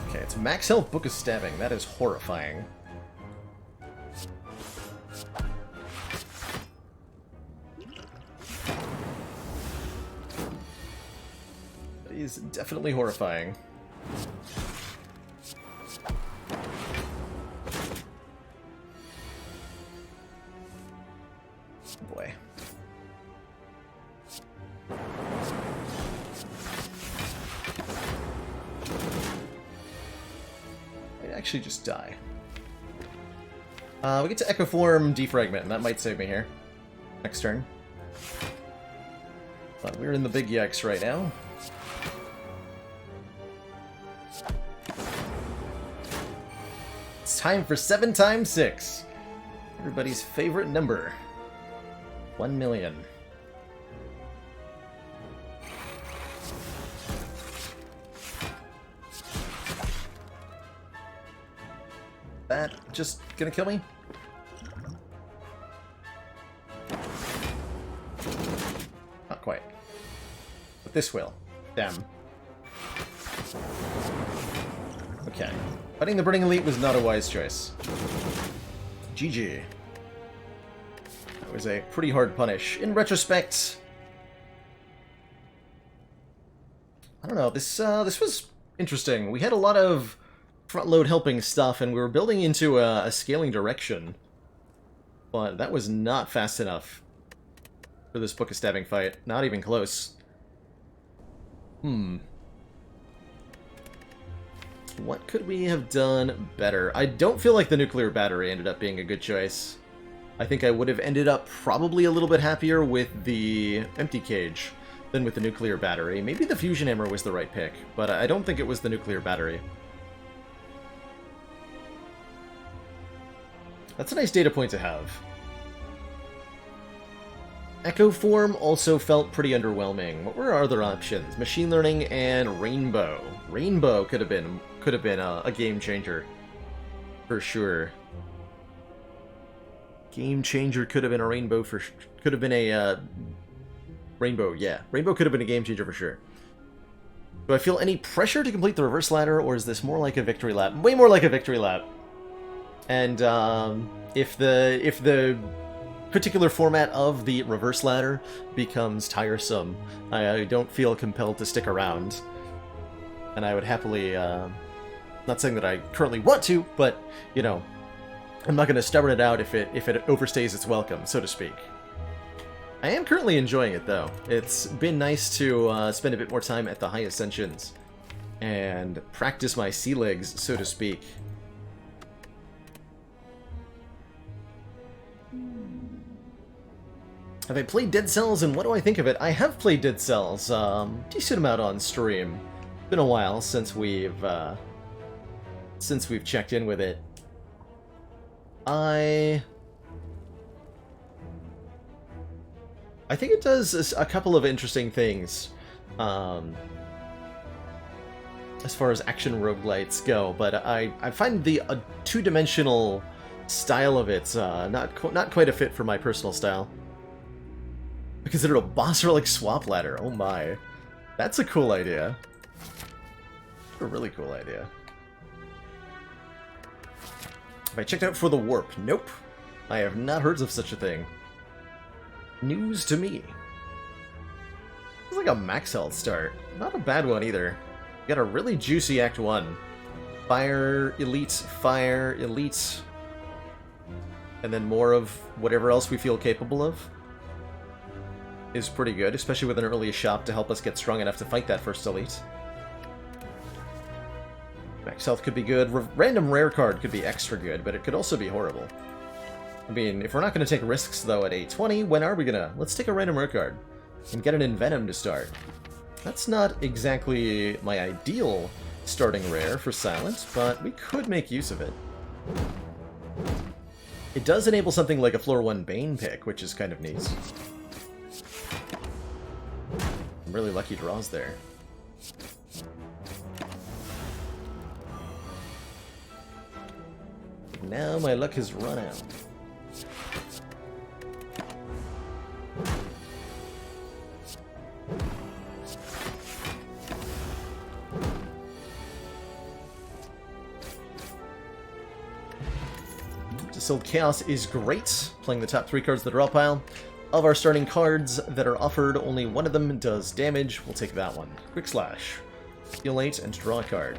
A: Okay, it's max health Book of Stabbing. That is horrifying. That is definitely horrifying. Boy. Actually just die. We get to Echo Form Defragment, and that might save me here. Next turn. But we're in the big yikes right now. It's time for 7 times 6. Everybody's favorite number. 1 million. That just gonna kill me? Not quite. But this will. Damn. Okay. Fighting the Burning Elite was not a wise choice. GG. That was a pretty hard punish. In retrospect, I don't know, this was interesting. We had a lot of front-load helping stuff, and we were building into a scaling direction. But that was not fast enough for this Book of Stabbing fight. Not even close. What could we have done better? I don't feel like the nuclear battery ended up being a good choice. I think I would have ended up probably a little bit happier with the empty cage than with the nuclear battery. Maybe the fusion hammer was the right pick, but I don't think it was the nuclear battery. That's a nice data point to have. Echo Form also felt pretty underwhelming. What were our other options? Machine Learning and Rainbow. Rainbow could have been a game changer, for sure. Game changer could have been a Rainbow for could have been a Rainbow. Yeah, Rainbow could have been a game changer for sure. Do I feel any pressure to complete the reverse ladder, or is this more like a victory lap? Way more like a victory lap. And if the particular format of the reverse ladder becomes tiresome, I don't feel compelled to stick around. And I would happily, not saying that I currently want to, but, you know, I'm not going to stubborn it out if it overstays its welcome, so to speak. I am currently enjoying it, though. It's been nice to spend a bit more time at the high ascensions and practice my sea legs, so to speak. Have I played Dead Cells, and what do I think of it? I have played Dead Cells, decent amount on stream. Been a while since we've checked in with it. I think it does a couple of interesting things, as far as action roguelites go, but I find the two-dimensional style of it not quite a fit for my personal style. I consider it a boss relic swap ladder. Oh my, that's a cool idea. A really cool idea. Have I checked out for the warp? Nope. I have not heard of such a thing. News to me. It's like a max health start. Not a bad one either. Got a really juicy Act 1. Fire, Elite, and then more of whatever else we feel capable of is pretty good, especially with an early shop to help us get strong enough to fight that first Elite. Max health could be good. Random rare card could be extra good, but it could also be horrible. I mean, if we're not going to take risks, though, at 820, when are we going to? Let's take a random rare card and get an Envenom to start. That's not exactly my ideal starting rare for Silent, but we could make use of it. It does enable something like a floor 1 Bane pick, which is kind of neat. Some really lucky draws there. Now my luck has run out. Distilled Chaos is great, playing the top 3 cards of the draw pile. Of our starting cards that are offered, only one of them does damage. We'll take that one. Quick Slash. Heal 8 and draw a card.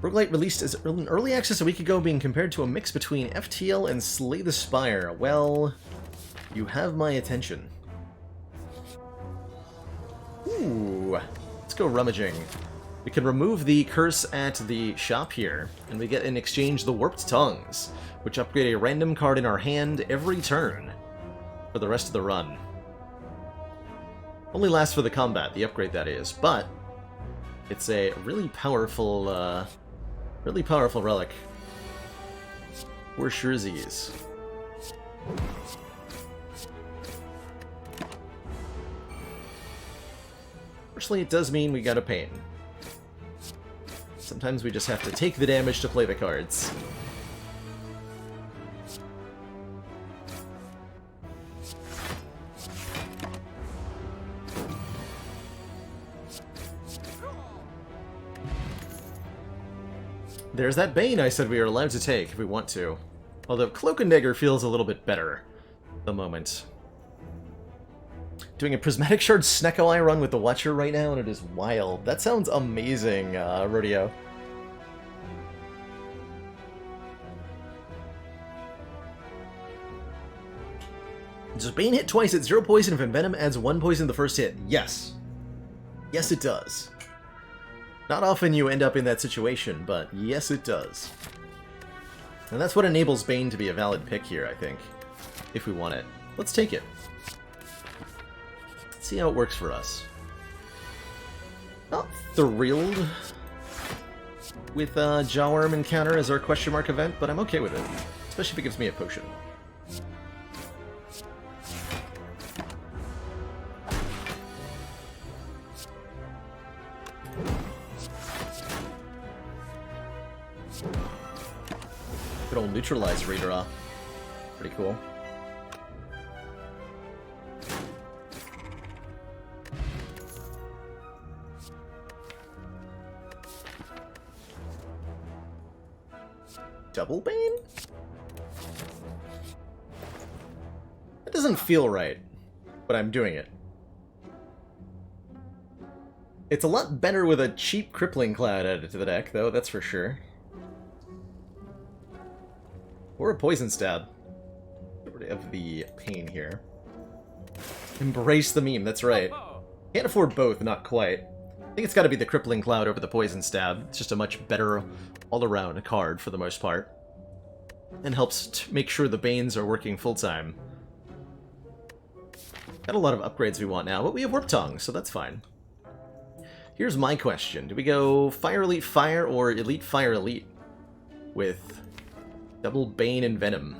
A: Roguelite released as early access a week ago, being compared to a mix between FTL and Slay the Spire. Well, you have my attention. Ooh, let's go rummaging. We can remove the curse at the shop here, and we get in exchange the Warped Tongues, which upgrade a random card in our hand every turn for the rest of the run. Only lasts for the combat, the upgrade that is, but it's a really powerful relic. For surezies. Fortunately, it does mean we got a pain. Sometimes we just have to take the damage to play the cards. There's that Bane I said we are allowed to take if we want to. Although Cloak and Dagger feels a little bit better at the moment. Doing a Prismatic Shard Snecko Eye run with the Watcher right now, and it is wild. That sounds amazing, Rodeo. Does Bane hit twice at 0 poison if Envenom adds 1 poison to the first hit? Yes. Yes, it does. Not often you end up in that situation, but yes, it does. And that's what enables Bane to be a valid pick here, I think. If we want it. Let's take it. Let's see how it works for us. Not thrilled with Jawworm encounter as our question mark event, but I'm okay with it. Especially if it gives me a potion. Good old neutralize redraw. Pretty cool. double Bane? That doesn't feel right, but I'm doing it. It's a lot better with a cheap Crippling Cloud added to the deck, though, that's for sure. Or a Poison Stab. Get rid of the pain here. Embrace the meme, that's right. Can't afford both, not quite. I think it's gotta be the Crippling Cloud over the Poison Stab. It's just a much better all-around card for the most part. And helps to make sure the Banes are working full-time. Got a lot of upgrades we want now, but we have Warp Tongue, so that's fine. Here's my question. Do we go Fire Elite Fire or Elite Fire Elite? With double Bane and Venom.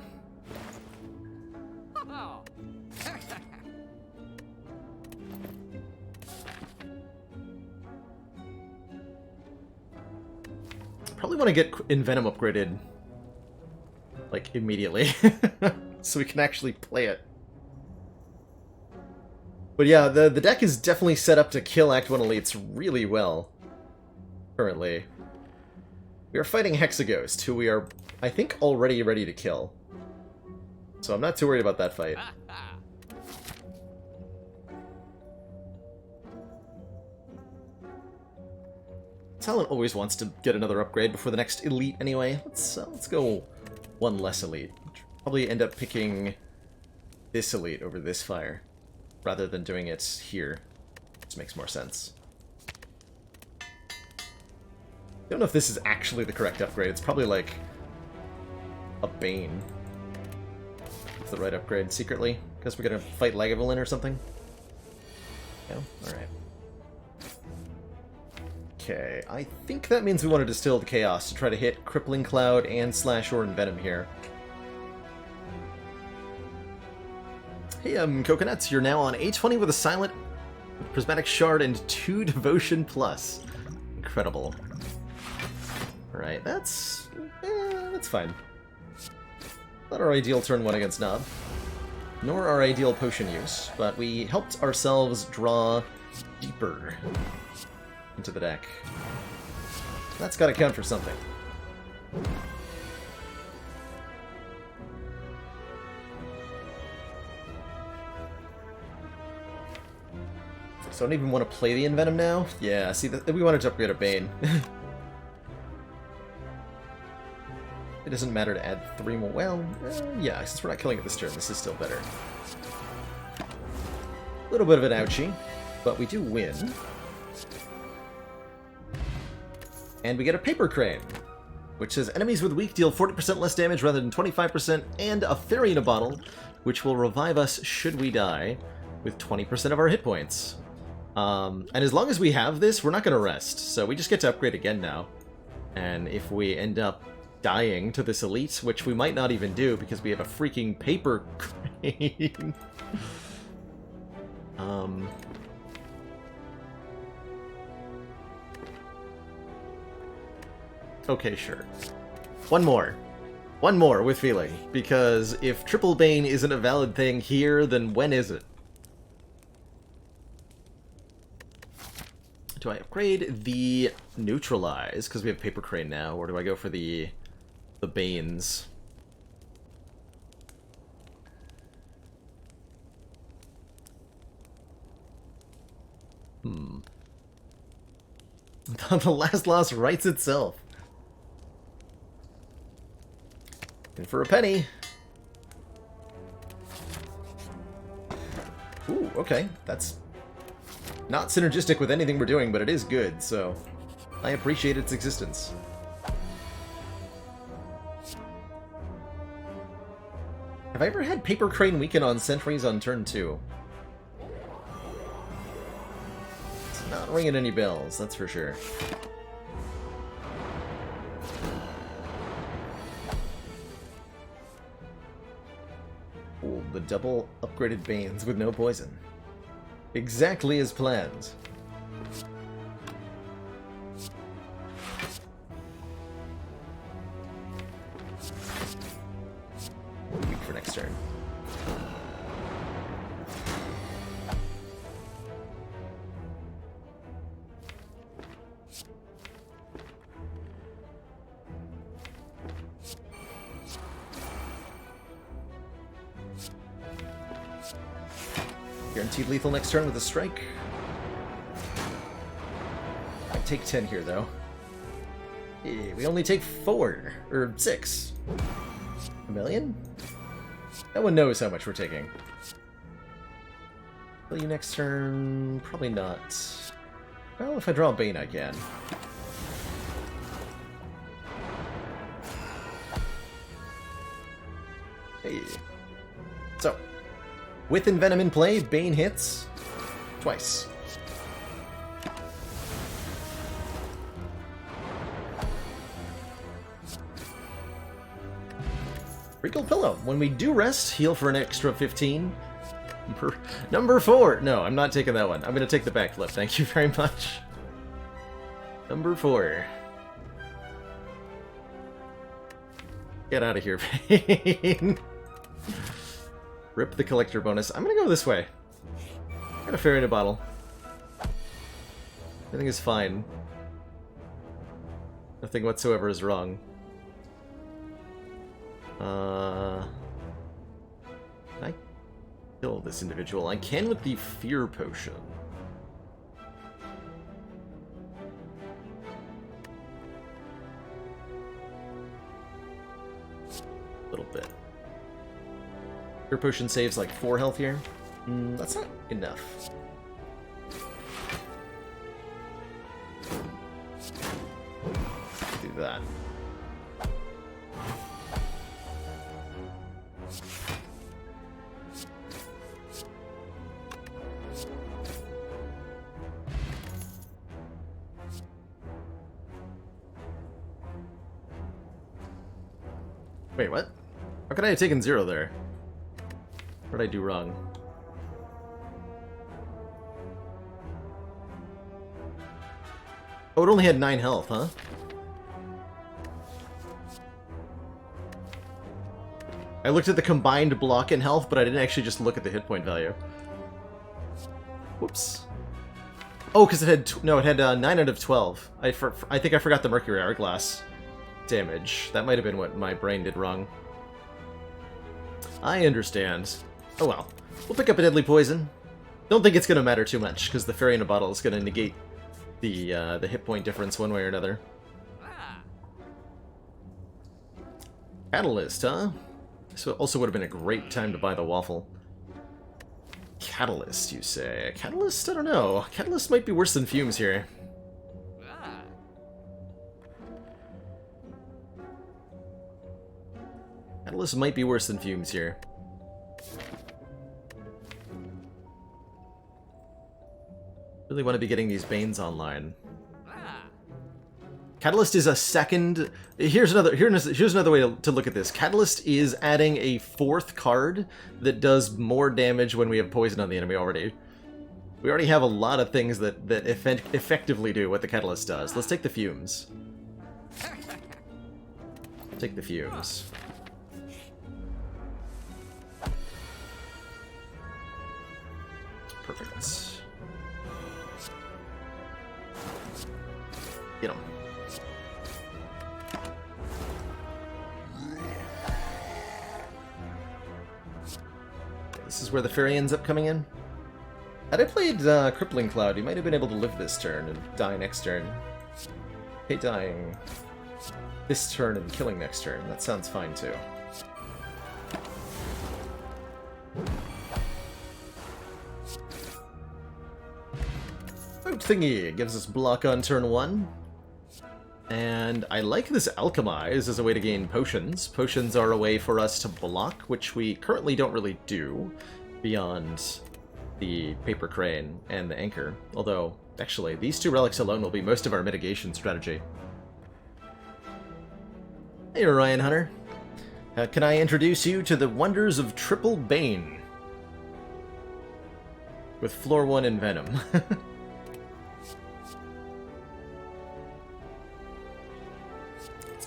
A: Probably want to get Venom upgraded, like, immediately, so we can actually play it. But yeah, the deck is definitely set up to kill Act 1 Elites really well, currently. We are fighting Hexaghost, who we are, I think, already ready to kill. So I'm not too worried about that fight. Talon always wants to get another upgrade before the next Elite anyway. Let's go one less Elite. Probably end up picking this Elite over this Fire, rather than doing it here. This makes more sense. Don't know if this is actually the correct upgrade. It's probably like a Bane. It's the right upgrade secretly. Guess we're gonna fight Lagavulin or something. No? Alright. Okay, I think that means we want to Distilled Chaos to try to hit Crippling Cloud and Slashor and Venom here. Hey, Coconuts, you're now on A20 with a Silent, Prismatic Shard, and 2 Devotion Plus. Incredible. Alright, that's fine. Not our ideal turn 1 against Nob, nor our ideal potion use, but we helped ourselves draw deeper into the deck. That's gotta count for something. So I don't even want to play the Envenom now? Yeah, see, we wanted to upgrade a Bane. It doesn't matter to add 3 more. Well, yeah, since we're not killing it this turn, this is still better. A little bit of an ouchie, but we do win. And we get a Paper Crane, which says enemies with weak deal 40% less damage rather than 25%, and a Fairy in a Bottle, which will revive us should we die, with 20% of our hit points. And as long as we have this, we're not going to rest, so we just get to upgrade again now. And if we end up dying to this Elite, which we might not even do because we have a freaking Paper Crane. Okay, sure. One more with feeling, because if Triple Bane isn't a valid thing here, then when is it? Do I upgrade the Neutralize, because we have Paper Crane now, or do I go for the Banes? The last loss writes itself. And for a penny. Ooh, okay. That's not synergistic with anything we're doing, but it is good, so I appreciate its existence. Have I ever had Paper Crane weaken on sentries on turn 2? It's not ringing any bells, that's for sure. Ooh, the double upgraded Banes with no poison. Exactly as planned. Weak for next turn. Guaranteed lethal next turn with a strike. I take 10 here, though. Yeah, we only take 4, or 6. A million? No one knows how much we're taking. Kill you next turn? Probably not. Well, if I draw a Bane, I can. Hey. So, with Envenom in play, Bane hits twice. Regal Pillow. When we do rest, heal for an extra 15. Number 4. No, I'm not taking that one. I'm going to take the backflip. Thank you very much. Number 4. Get out of here, Bane. Rip the collector bonus. I'm going to go this way. Got a fairy in a bottle. Everything is fine. Nothing whatsoever is wrong. Can I kill this individual? I can with the Fear Potion. A little bit. Fear Potion saves like 4 health here. That's not enough. Do that. Wait, what? How could I have taken 0 there? What did I do wrong? Oh, it only had 9 health, huh? I looked at the combined block and health, but I didn't actually just look at the hit point value. Whoops. Oh, because it had... no, it had 9 out of 12. I think I forgot the Mercury Hourglass damage. That might have been what my brain did wrong. I understand. Oh well. We'll pick up a Deadly Poison. Don't think it's going to matter too much, because the Fairy in a Bottle is going to negate the hit point difference one way or another. Catalyst, huh? This also would have been a great time to buy the waffle. Catalyst, you say? Catalyst? I don't know. Catalyst might be worse than Fumes here. Catalyst might be worse than Fumes here. Really want to be getting these Banes online. Catalyst is a second... Here's another way to look at this. Catalyst is adding a 4th card that does more damage when we have poison on the enemy already. We already have a lot of things that effectively do what the Catalyst does. Let's take the Fumes. Take the Fumes. Perfect. Get him. This is where the Fairy ends up coming in. Had I played Crippling Cloud, you might have been able to live this turn and die next turn. Okay, dying this turn and killing next turn. That sounds fine too. Boat thingy gives us block on turn 1. And I like this Alchemize as a way to gain potions. Potions are a way for us to block, which we currently don't really do beyond the Paper Crane and the Anchor. Although, actually, these 2 relics alone will be most of our mitigation strategy. Hey, Orion Hunter. Can I introduce you to the wonders of Triple Bane? With Floor 1 and Venom.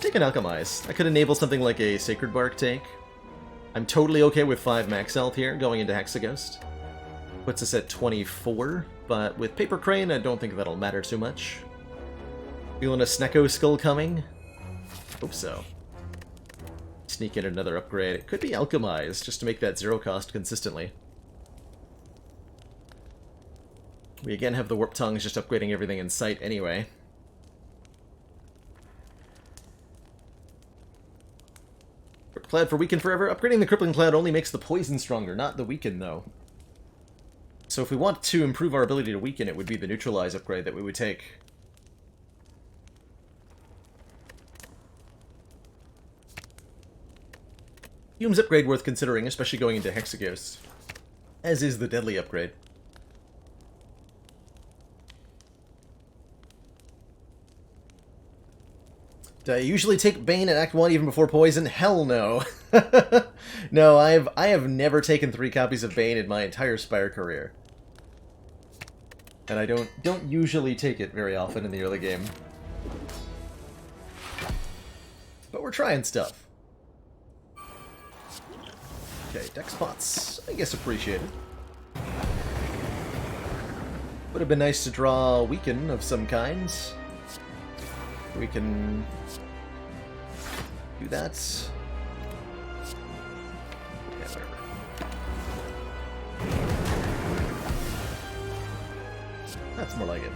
A: Take an Alchemize. I could enable something like a Sacred Bark take. I'm totally okay with 5 max health here, going into Hexaghost. Puts us at 24, but with Paper Crane, I don't think that'll matter too much. Feeling a Snecko Skull coming? Hope so. Sneak in another upgrade. It could be Alchemize, just to make that 0 cost consistently. We again have the Warp Tongues just upgrading everything in sight anyway. Cloud for Weaken Forever. Upgrading the Crippling Cloud only makes the poison stronger, not the weaken, though. So if we want to improve our ability to weaken, it would be the Neutralize upgrade that we would take. Hume's upgrade worth considering, especially going into Hexaghost. As is the Deadly upgrade. Do I usually take Bane at Act 1 even before Poison? Hell no. No, I have never taken 3 copies of Bane in my entire Spire career. And I don't usually take it very often in the early game. But we're trying stuff. Okay, deck spots, I guess appreciated. Would have been nice to draw a Weaken of some kind. We can do that. Yeah, whatever. That's more like it.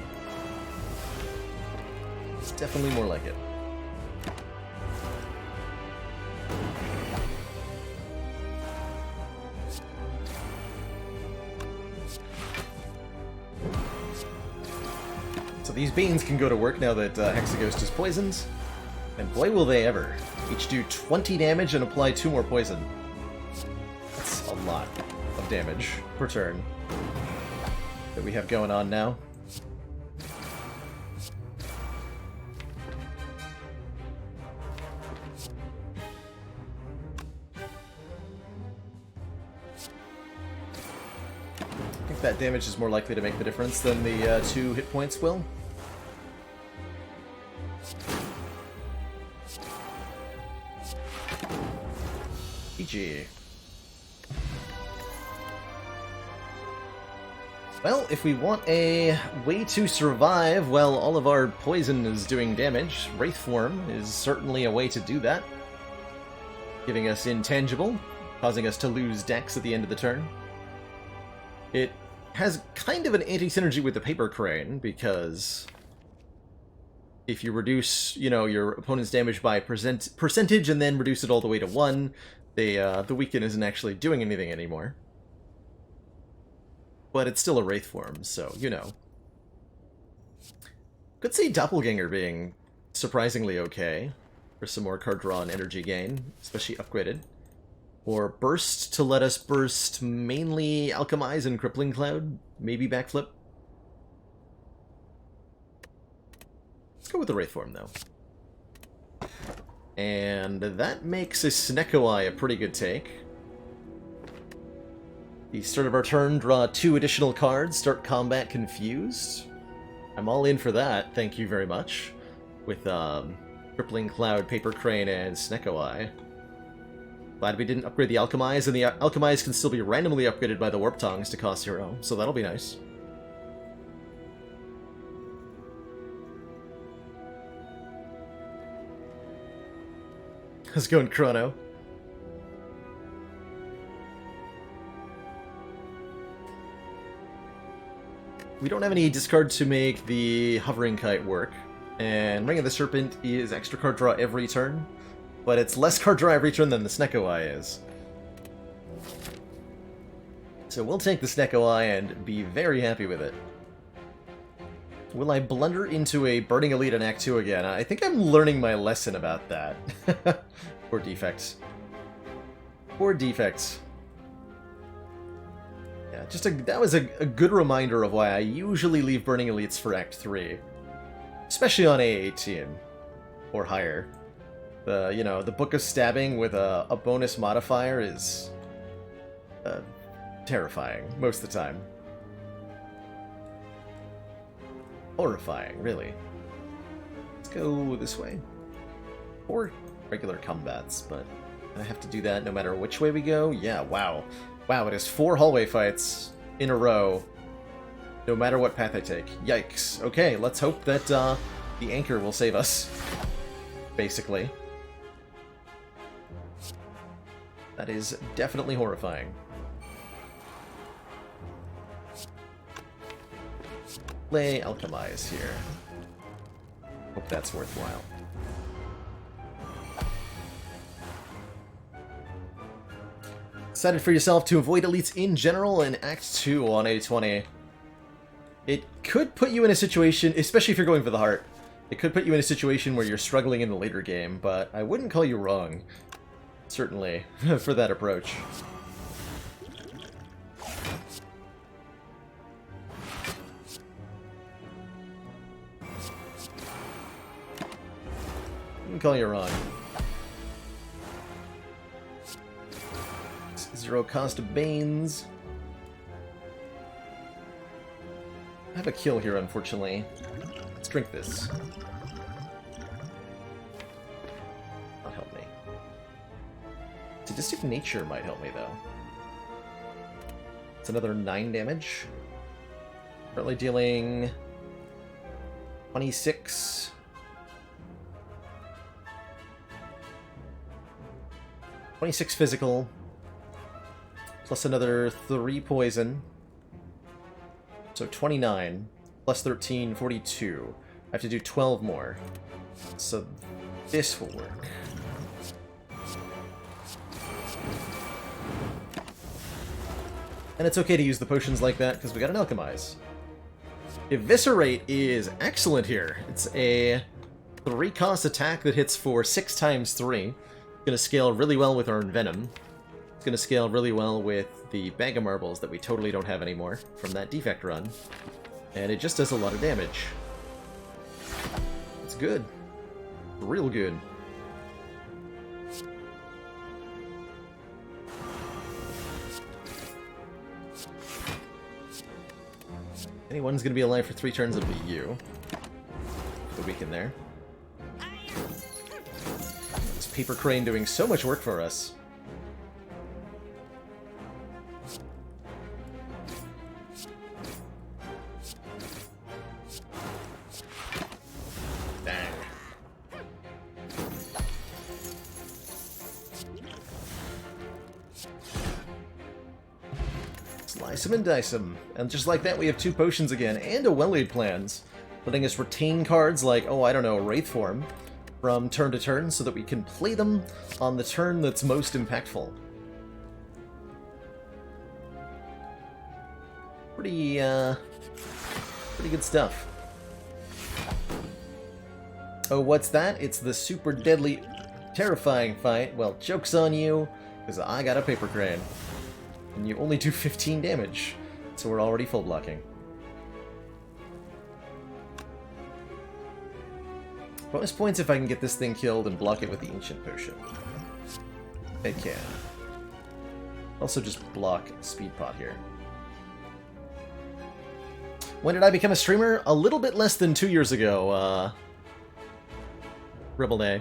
A: It's definitely more like it. So these beans can go to work now that Hexaghost is poisoned. And boy will they ever. Each do 20 damage and apply 2 more poison. That's a lot of damage per turn that we have going on now. I think that damage is more likely to make the difference than the 2 hit points will. GG. Well, if we want a way to survive while all of our poison is doing damage, Wraith Form is certainly a way to do that. Giving us Intangible, causing us to lose Dex at the end of the turn. It has kind of an anti-synergy with the Paper Crane, because if you reduce, you know, your opponent's damage by percentage and then reduce it all the way to 1, the Weaken isn't actually doing anything anymore. But it's still a Wraith form, so, you know. Could see Doppelganger being surprisingly okay for some more card draw and energy gain, especially upgraded. Or Burst to let us burst mainly Alchemize and Crippling Cloud, maybe Backflip. Let's go with the Wraith form, though. And that makes a Snecko-Eye a pretty good take. The start of our turn, draw 2 additional cards, start combat confused. I'm all in for that, thank you very much. With Crippling Cloud, Paper Crane, and Snecko-Eye. Glad we didn't upgrade the Alchemize, and the Alchemize can still be randomly upgraded by the Warp Tongues to cost 0, so that'll be nice. How's it going, Chrono? We don't have any discard to make the Hovering Kite work, and Ring of the Serpent is extra card draw every turn, but it's less card draw every turn than the Snecko-Eye is. So we'll take the Snecko-Eye and be very happy with it. Will I blunder into a Burning Elite in Act 2 again? I think I'm learning my lesson about that. Poor defects. Poor defects. Yeah, that was a good reminder of why I usually leave Burning Elites for Act 3. Especially on A18. Or higher. The Book of Stabbing with a bonus modifier is terrifying most of the time. Horrifying, really. Let's go this way. 4 regular combats, but I have to do that no matter which way we go? Yeah, wow. Wow, it is 4 hallway fights in a row, no matter what path I take. Yikes. Okay, let's hope that the anchor will save us, basically. That is definitely horrifying. play Alchemize here. Hope that's worthwhile. Decided for yourself to avoid elites in general in Act 2 on A20. It could put you in a situation, especially if you're going for the heart, it could put you in a situation where you're struggling in the later game, but I wouldn't call you wrong, certainly, for that approach. Wouldn't call you wrong. Zero cost of Banes. I have a kill here, unfortunately. Let's drink this. Not help me. Sadistic Nature might help me, though. It's another 9 damage. Currently dealing 26. Physical. Plus another 3 poison. So 29. Plus 13, 42. I have to do 12 more. So this will work. And it's okay to use the potions like that, because we got an Alchemize. Eviscerate is excellent here. It's a 3-cost attack that hits for 6 times 3. It's going to scale really well with our Venom. It's going to scale really well with the Bag of Marbles that we totally don't have anymore from that defect run. And it just does a lot of damage. It's good. Real good. Anyone's going to be alive for 3 turns, it'll be you. The weaken there. This Paper Crane doing so much work for us. Dang. Slice 'em and dice 'em. And just like that, we have 2 potions again, and a well-laid plans, letting us retain cards like, oh, I don't know, Wraith Form, from turn to turn, so that we can play them on the turn that's most impactful. Pretty good stuff. Oh, what's that? It's the super deadly, terrifying fight. Well, joke's on you, because I got a Paper Crane. And you only do 15 damage, so we're already full blocking. Bonus points if I can get this thing killed and block it with the Ancient Potion. I can. Also just block Speed Pot here. When did I become a streamer? A little bit less than 2 years ago, Rebel Day.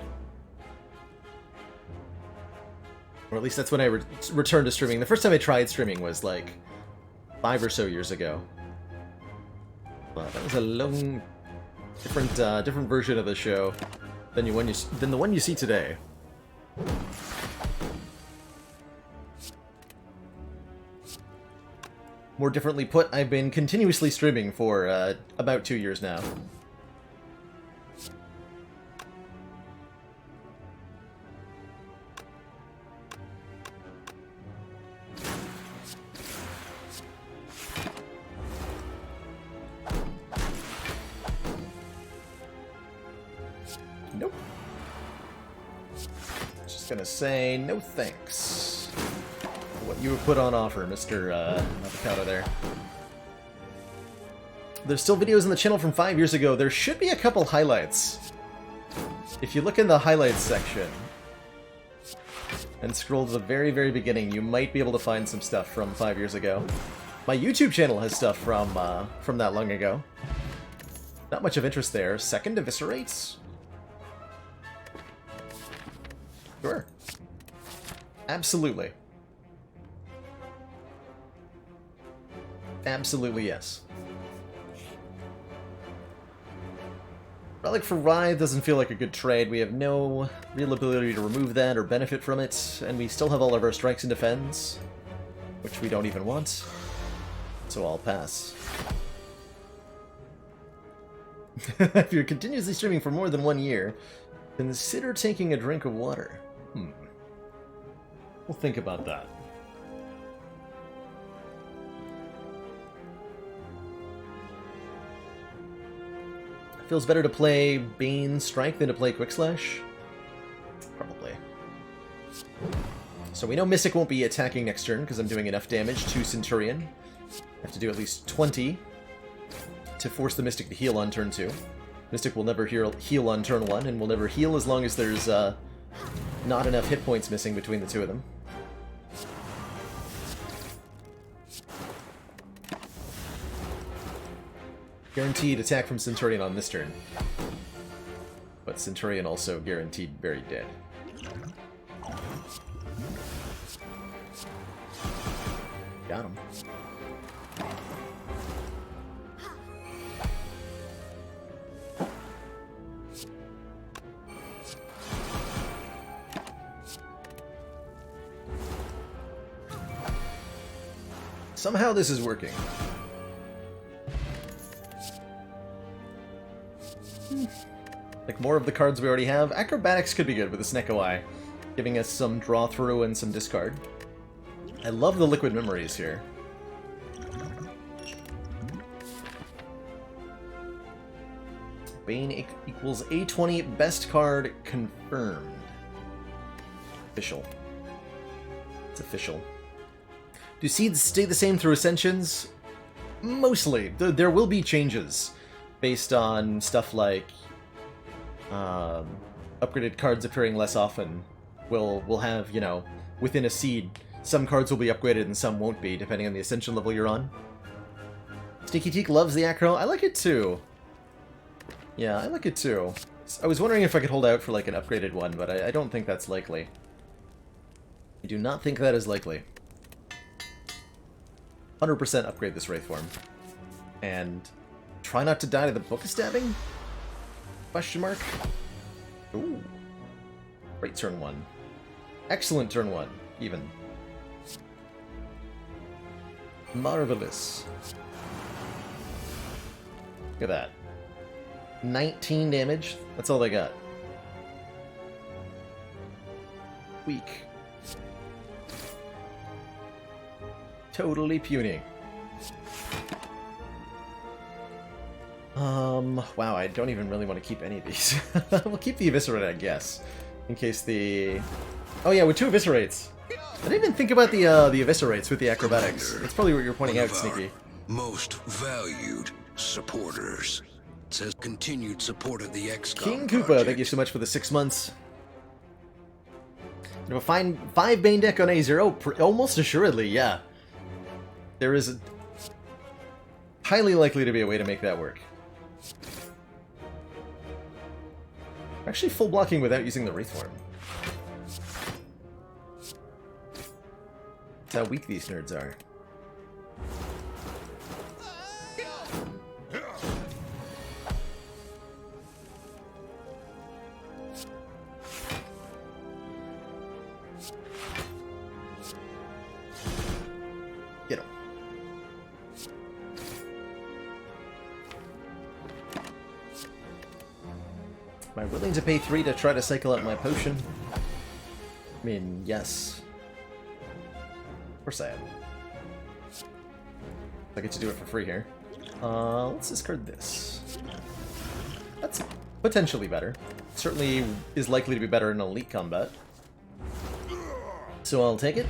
A: Or at least that's when I returned to streaming. The first time I tried streaming was like 5 or so years ago. But that was a long, different version of the show than the one you see today. More differently put, I've been continuously streaming for about 2 years now. Nope. Just gonna say no thanks for what you have put on offer, Mr. Avocado there. There's still videos on the channel from 5 years ago. There should be a couple highlights. If you look in the highlights section and scroll to the very, very beginning, you might be able to find some stuff from 5 years ago. My YouTube channel has stuff from that long ago. Not much of interest there. Second Eviscerates? Sure. Absolutely. Absolutely, yes. Relic for Writhe doesn't feel like a good trade. We have no real ability to remove that or benefit from it, and we still have all of our strikes and defends, which we don't even want, so I'll pass. If you're continuously streaming for more than 1 year, consider taking a drink of water. We'll think about that. Feels better to play Bane Strike than to play Quick Slash? Probably. So we know Mystic won't be attacking next turn because I'm doing enough damage to Centurion. I have to do at least 20 to force the Mystic to heal on turn 2. Mystic will never heal on turn 1 and will never heal as long as there's not enough hit points missing between the two of them. Guaranteed attack from Centurion on this turn. But Centurion also guaranteed very dead. Got him. Somehow this is working. Like more of the cards we already have. Acrobatics could be good with the Snecko Eye, giving us some draw through and some discard. I love the liquid memories here. Bane equals A20, best card confirmed. Official. It's official. Do seeds stay the same through Ascensions? Mostly. There will be changes based on stuff like upgraded cards appearing less often. We'll have, you know, within a seed, some cards will be upgraded and some won't be, depending on the Ascension level you're on. Sneaky Teak loves the Acro. I like it too. Yeah, I like it too. I was wondering if I could hold out for like an upgraded one, but I don't think that's likely. I do not think that is likely. 100% upgrade this Wraith form. And try not to die to the Book of Stabbing? Question mark? Ooh. Great turn 1. Excellent turn 1, even. Marvelous. Look at that. 19 damage. That's all they got. Weak. Totally puny. Wow, I don't even really want to keep any of these. We'll keep the Eviscerate, I guess. In case the... Oh yeah, with 2 Eviscerates. I didn't even think about the Eviscerates with the Acrobatics. That's probably what you're pointing out, Sneaky.
B: Most valued supporters. It says continued support of the XCOM
A: King Koopa,
B: project.
A: thank you so much for the 6 months. You have a fine 5 Bane deck on A0? Almost assuredly, yeah. There is highly likely to be a way to make that work. Actually full blocking without using the Wraith form. That's how weak these nerds are. Get him. Am I willing to pay 3 to try to cycle out my potion? I mean, yes. Of course I am. I get to do it for free here. Let's discard this. That's potentially better. Certainly is likely to be better in elite combat. So I'll take it.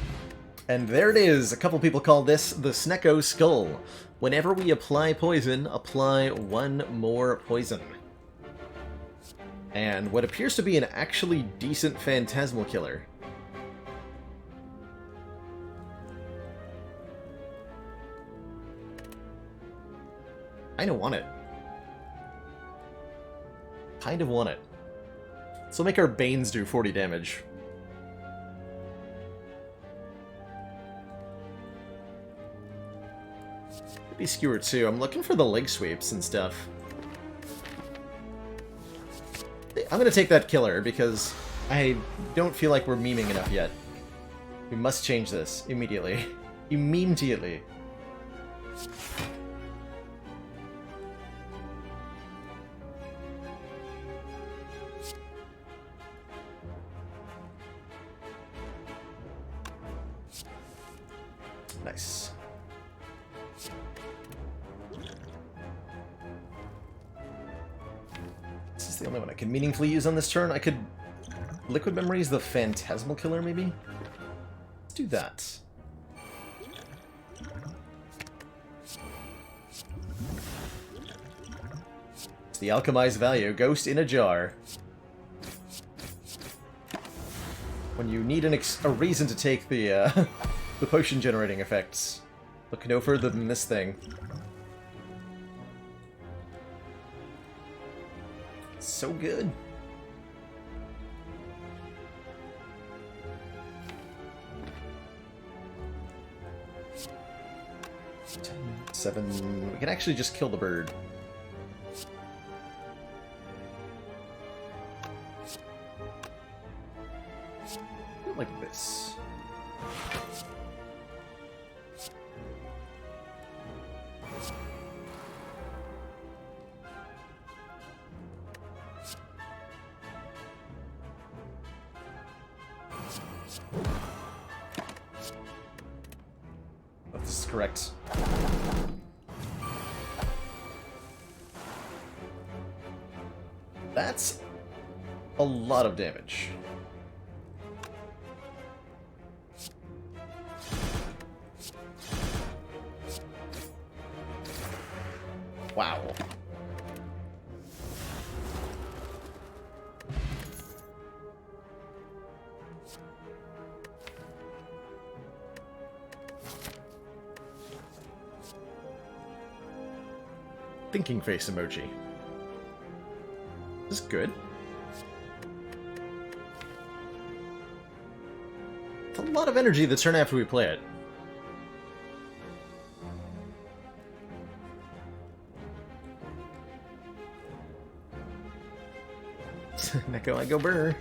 A: And there it is! A couple people call this the Snecko Skull. Whenever we apply poison, apply 1 more poison. And what appears to be an actually decent Phantasmal Killer. Kinda want it. Kind of want it. So make our Banes do 40 damage. Could be Skewer too. I'm looking for the leg sweeps and stuff. I'm gonna take that killer because I don't feel like we're memeing enough yet. We must change this immediately. Immediately. Nice. This is the only one I can meaningfully use on this turn. I could... Liquid Memory is the Phantasmal Killer, maybe? Let's do that. It's the Alchemized Value. Ghost in a jar. When you need a reason to take the, the potion generating effects. Look no further than this thing. So good. 10, 7... We can actually just kill the bird. Like this. This is correct. That's a lot of damage. Wow. Thinking face emoji. This is good. It's a lot of energy the turn after we play it. Neko, I go burr.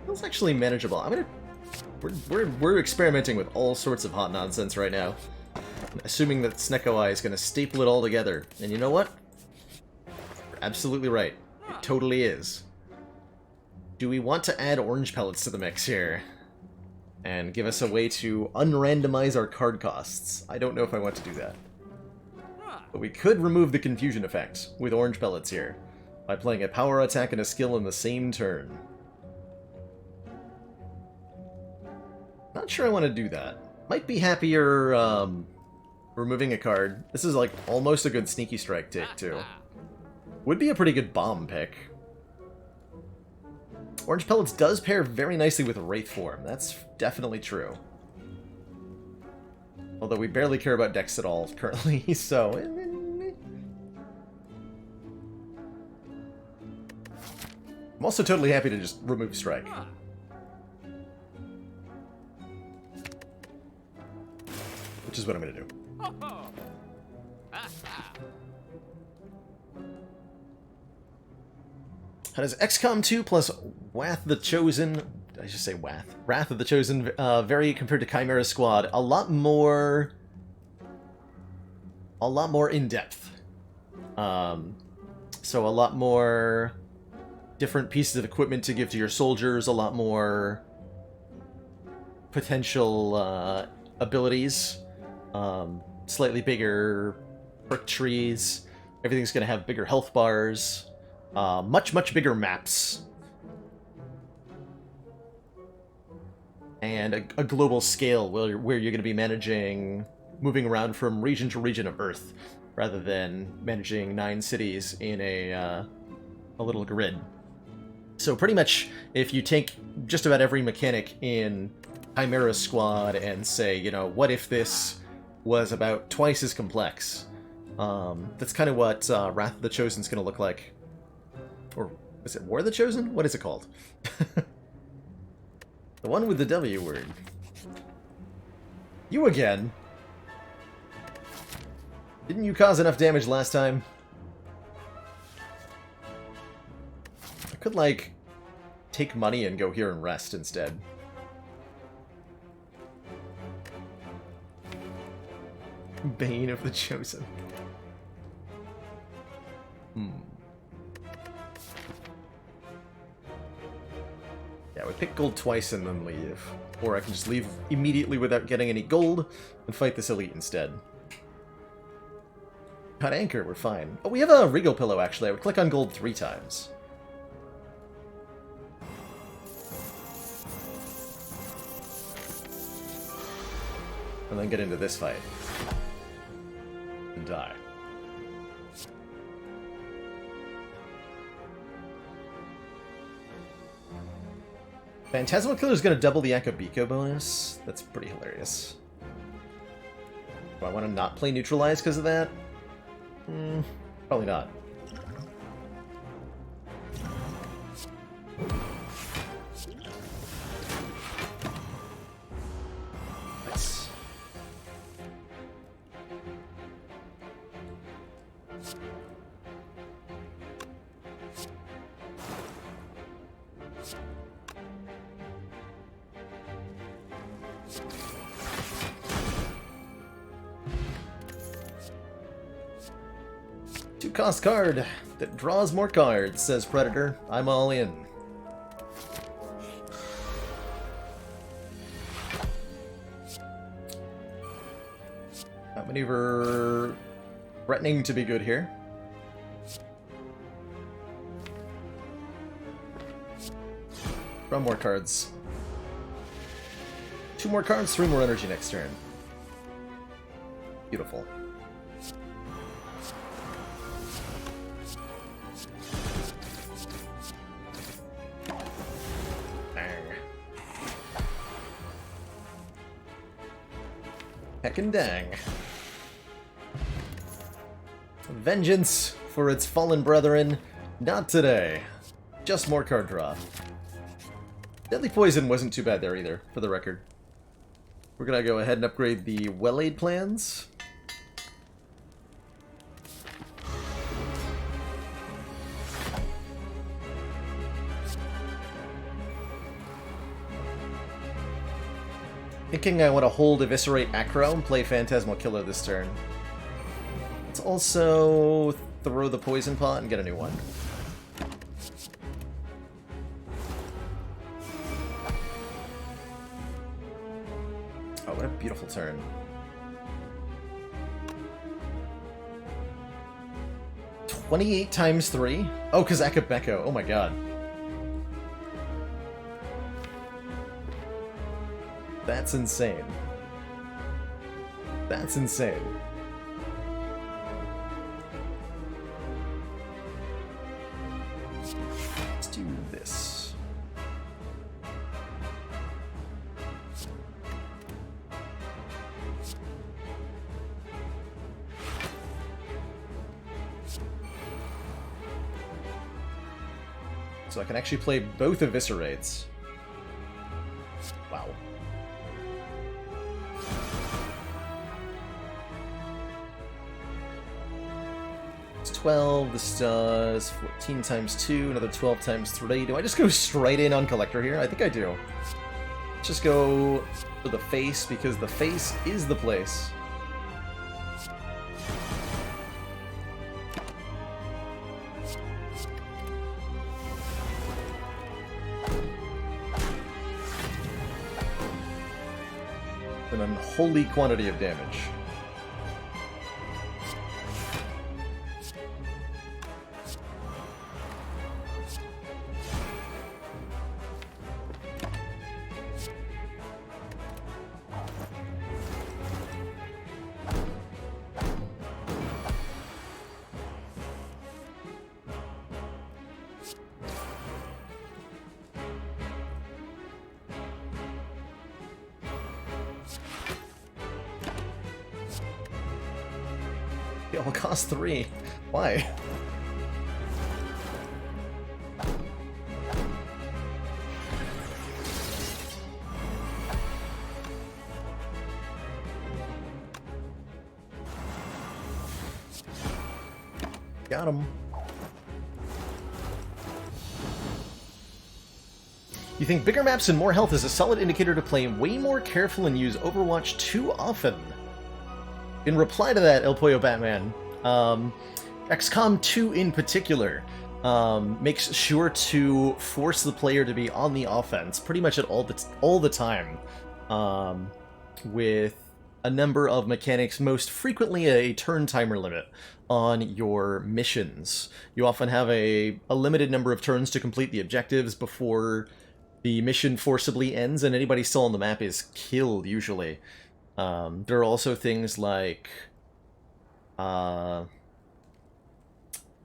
A: That's actually manageable. I'm gonna... We're experimenting with all sorts of hot nonsense right now. Assuming that Sneko Eye is gonna staple it all together. And you know what? You're absolutely right. It totally is. Do we want to add orange pellets to the mix here? And give us a way to unrandomize our card costs? I don't know if I want to do that. But we could remove the confusion effect with orange pellets here. By playing a power attack and a skill in the same turn. Not sure I want to do that. Might be happier, removing a card. This is, like, almost a good sneaky strike take, too. Would be a pretty good bomb pick. Orange Pellets does pair very nicely with Wraith Form. That's definitely true. Although we barely care about decks at all, currently, so... I'm also totally happy to just remove Strike. Which is what I'm going to do. How does XCOM 2 plus Wrath the Chosen... I should say Wrath of the Chosen vary compared to Chimera Squad? A lot more in-depth. So a lot more... different pieces of equipment to give to your soldiers, a lot more potential abilities, slightly bigger perk trees, everything's going to have bigger health bars, much bigger maps, and a global scale where you're going to be managing, moving around from region to region of Earth, rather than managing 9 cities in a little grid. So pretty much, if you take just about every mechanic in Chimera Squad and say, you know, what if this was about twice as complex? That's kind of what Wrath of the Chosen is going to look like. Or is it War of the Chosen? What is it called? The one with the W word. You again? Didn't you cause enough damage last time? I could, like, take money and go here and rest instead. Bane of the Chosen. Yeah, we pick gold twice and then leave. Or I can just leave immediately without getting any gold and fight this elite instead. Got anchor, we're fine. Oh, we have a Regal Pillow, actually. I would click on gold 3 times. And then get into this fight. And die. Phantasmal Killer is going to double the Akabiko bonus. That's pretty hilarious. Do I want to not play Neutralize because of that? Probably not. Nice. Two-cost card that draws more cards, says Predator. I'm all in. Outmaneuver threatening to be good here. Draw more cards. 2 more cards, 3 more energy next turn. Beautiful. Heckin' dang. Vengeance for its fallen brethren. Not today. Just more card draw. Deadly Poison wasn't too bad there either, for the record. We're gonna go ahead and upgrade the Well-Aid plans. Thinking I want to hold Eviscerate Acro and play Phantasmal Killer this turn. Let's also throw the Poison Pot and get a new one. Oh, what a beautiful turn. $28 times 3? Oh, because Akabeko. Oh my god. That's insane. That's insane. Let's do this. So I can actually play both Eviscerates. Wow. 12, this does 14 times 2, another 12 times 3. Do I just go straight in on Collector here? I think I do. Let's just go for the face, because the face is the place. An unholy quantity of damage. It will cost 3. Why? Got him. You think bigger maps and more health is a solid indicator to play way more careful and use Overwatch too often? In reply to that, El Pollo Batman, XCOM 2 in particular, makes sure to force the player to be on the offense pretty much at all the time, with a number of mechanics, most frequently a turn timer limit on your missions. You often have a limited number of turns to complete the objectives before the mission forcibly ends, and anybody still on the map is killed, usually. There are also things like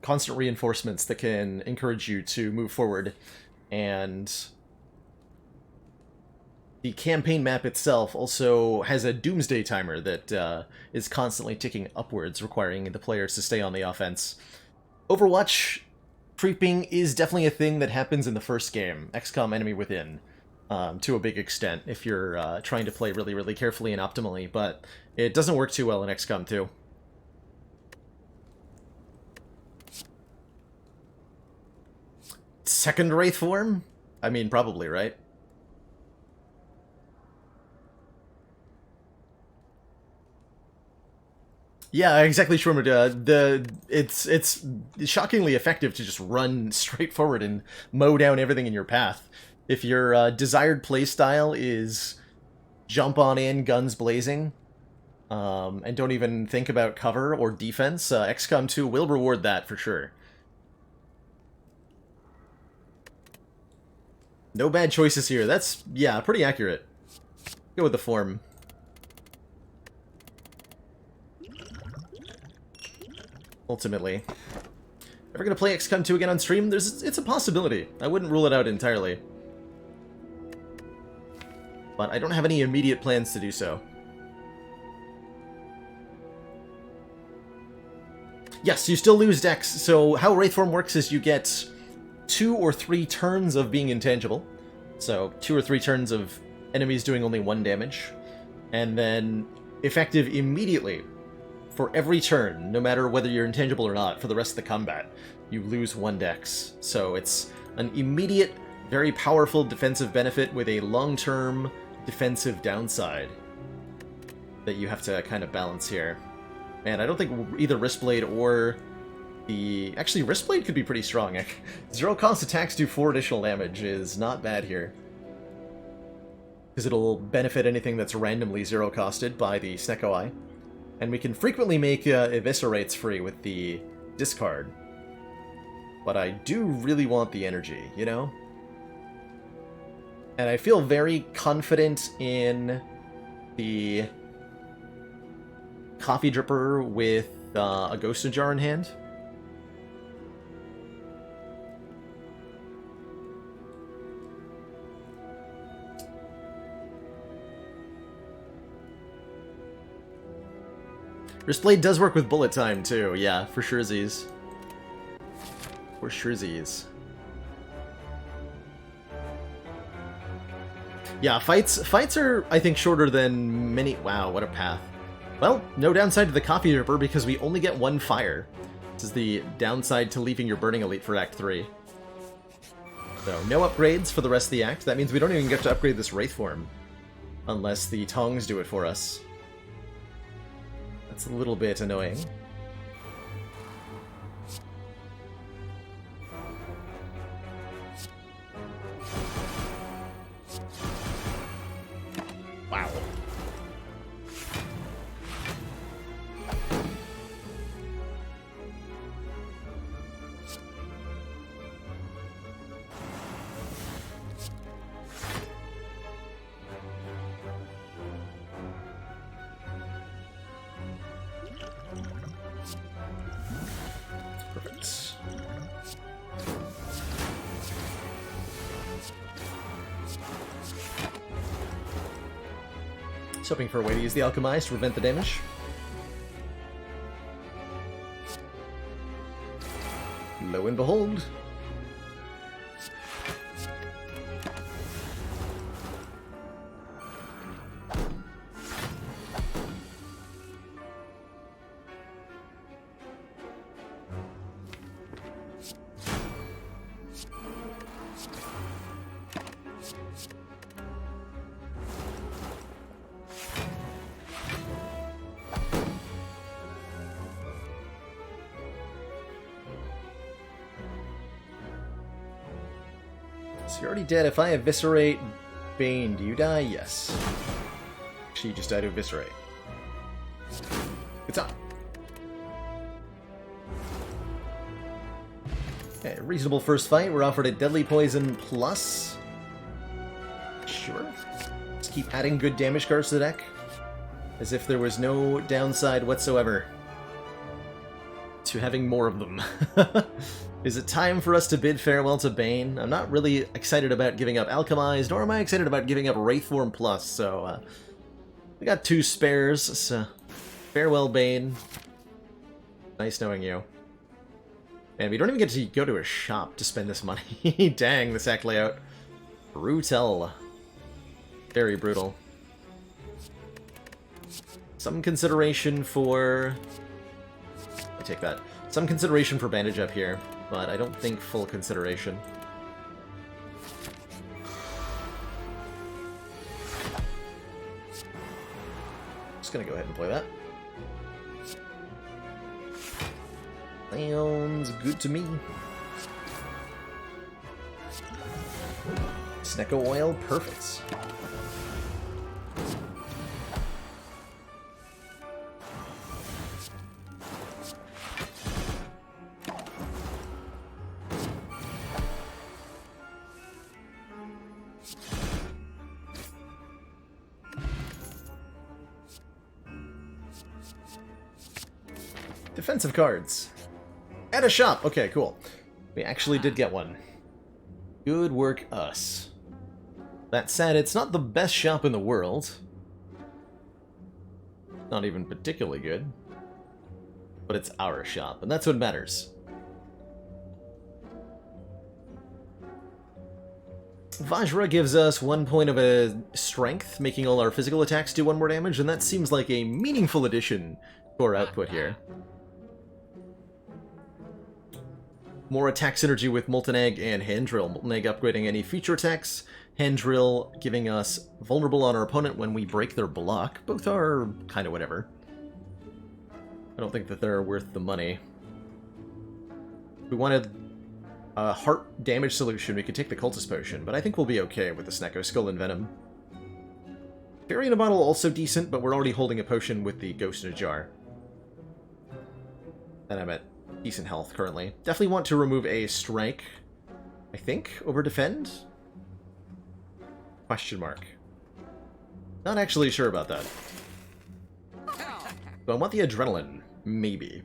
A: constant reinforcements that can encourage you to move forward, and the campaign map itself also has a doomsday timer that is constantly ticking upwards, requiring the players to stay on the offense. Overwatch creeping is definitely a thing that happens in the first game, XCOM Enemy Within, to a big extent, if you're trying to play really, really carefully and optimally, but it doesn't work too well in XCOM 2. Second Wraith form? I mean, probably, right? Yeah, exactly, Shroomerd. It's shockingly effective to just run straight forward and mow down everything in your path. If your desired playstyle is jump on in, guns blazing, and don't even think about cover or defense, XCOM 2 will reward that for sure. No bad choices here. That's, yeah, pretty accurate. Go with the form. Ultimately. Ever gonna play XCOM 2 again on stream? It's a possibility. I wouldn't rule it out entirely. But I don't have any immediate plans to do so. Yes, you still lose dex, so how Wraithform works is you get 2 or 3 turns of being intangible. So 2 or 3 turns of enemies doing only 1 damage. And then effective immediately for every turn, no matter whether you're intangible or not, for the rest of the combat, you lose 1 dex. So it's an immediate, very powerful defensive benefit with a long-term defensive downside that you have to kind of balance here. Man, I don't think either Wristblade or the... Actually, Wristblade could be pretty strong. 0 cost attacks do 4 additional damage is not bad here, because it'll benefit anything that's randomly 0 costed by the Snecko Eye. And we can frequently make Eviscerates free with the discard. But I do really want the energy, you know? And I feel very confident in the Coffee Dripper with a Ghost Jar in hand. Wristblade does work with bullet time, too. Yeah, for surezies. For surezies. Yeah, fights are, I think, shorter than many... Wow, what a path. Well, no downside to the Coffee Dripper because we only get 1 fire. This is the downside to leaving your Burning Elite for Act 3. So, no upgrades for the rest of the act. That means we don't even get to upgrade this Wraith form. Unless the Tongs do it for us. That's a little bit annoying. Wow. Perfect. Just hoping for a way to use the Alchemize to prevent the damage. Lo and behold. you're already dead. If I eviscerate Bane, do you die? Yes. She just died to eviscerate. It's on. Okay, reasonable first fight. We're offered a deadly poison plus. Sure. Let's keep adding good damage cards to the deck. As if there was no downside whatsoever to having more of them. Is it time for us to bid farewell to Bane? I'm not really excited about giving up Alchemized, nor am I excited about giving up Wraithform Plus, so we got 2 spares, so farewell Bane. Nice knowing you. And we don't even get to go to a shop to spend this money. Dang, the sack layout. Brutal. Very brutal. Some consideration for... I take that. Some consideration for bandage up here, but I don't think full consideration. Just gonna go ahead and play that. Sounds good to me. Snecko oil, perfect. Defensive cards. At a shop! Okay, cool. We actually did get one. Good work, us. That said, it's not the best shop in the world. Not even particularly good. But it's our shop, and that's what matters. Vajra gives us 1 point of a strength, making all our physical attacks do 1 more damage, and that seems like a meaningful addition to our output here. More attack synergy with Molten Egg and Hand Drill. Molten Egg upgrading any future attacks. Hand Drill giving us vulnerable on our opponent when we break their block. Both are kind of whatever. I don't think that they're worth the money. If we wanted a heart damage solution, we could take the Cultist Potion, but I think we'll be okay with the Snecko Skull and Venom. Fairy in a Bottle also decent, but we're already holding a potion with the Ghost in a Jar. And I'm at decent health currently. Definitely want to remove a Strike, I think, over Defend? Question mark. Not actually sure about that. But I want the Adrenaline. Maybe.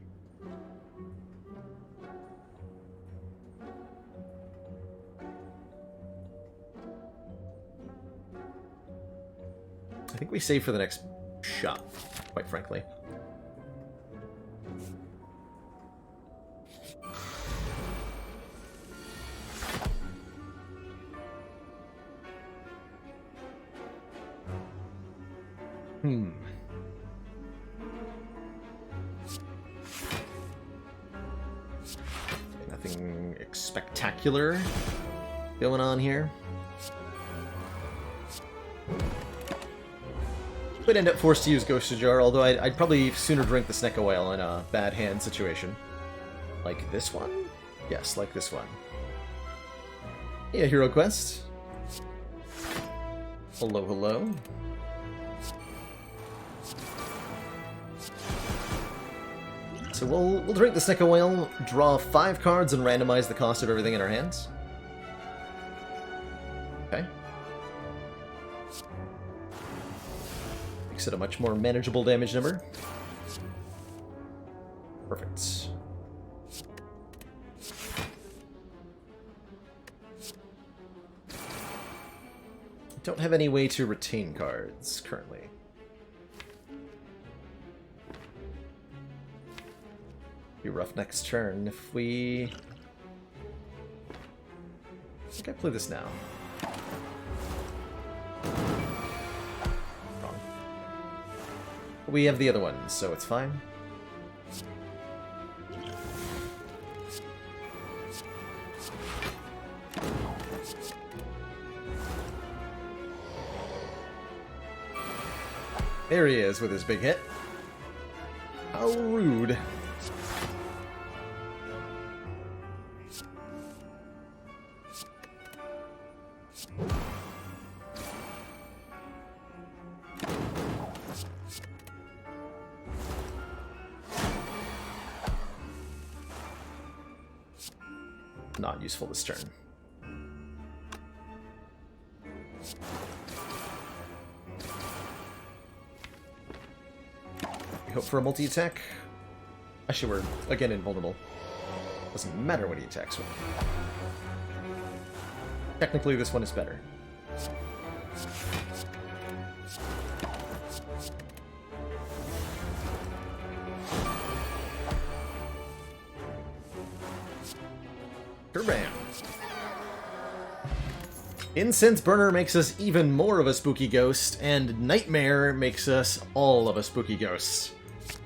A: I think we save for the next shop, quite frankly. Nothing spectacular going on here. Would end up forced to use Ghost of Jar, although I'd probably sooner drink the Snecko Oil in a bad hand situation. Like this one? Yes, like this one. Yeah, Hero Quest. Hello, hello. So we'll drink the Snecko Oil, draw 5 cards, and randomize the cost of everything in our hands. Okay. Makes it a much more manageable damage number. Perfect. Don't have any way to retain cards currently. Be rough next turn if we... I think I play this now. Wrong. We have the other one, so it's fine. There he is with his big hit. How rude. Not useful this turn. We hope for a multi-attack. Actually, we're again invulnerable. Doesn't matter what he attacks with. Technically, this one is better. Bam. Incense Burner makes us even more of a spooky ghost, and Nightmare makes us all of a spooky ghost,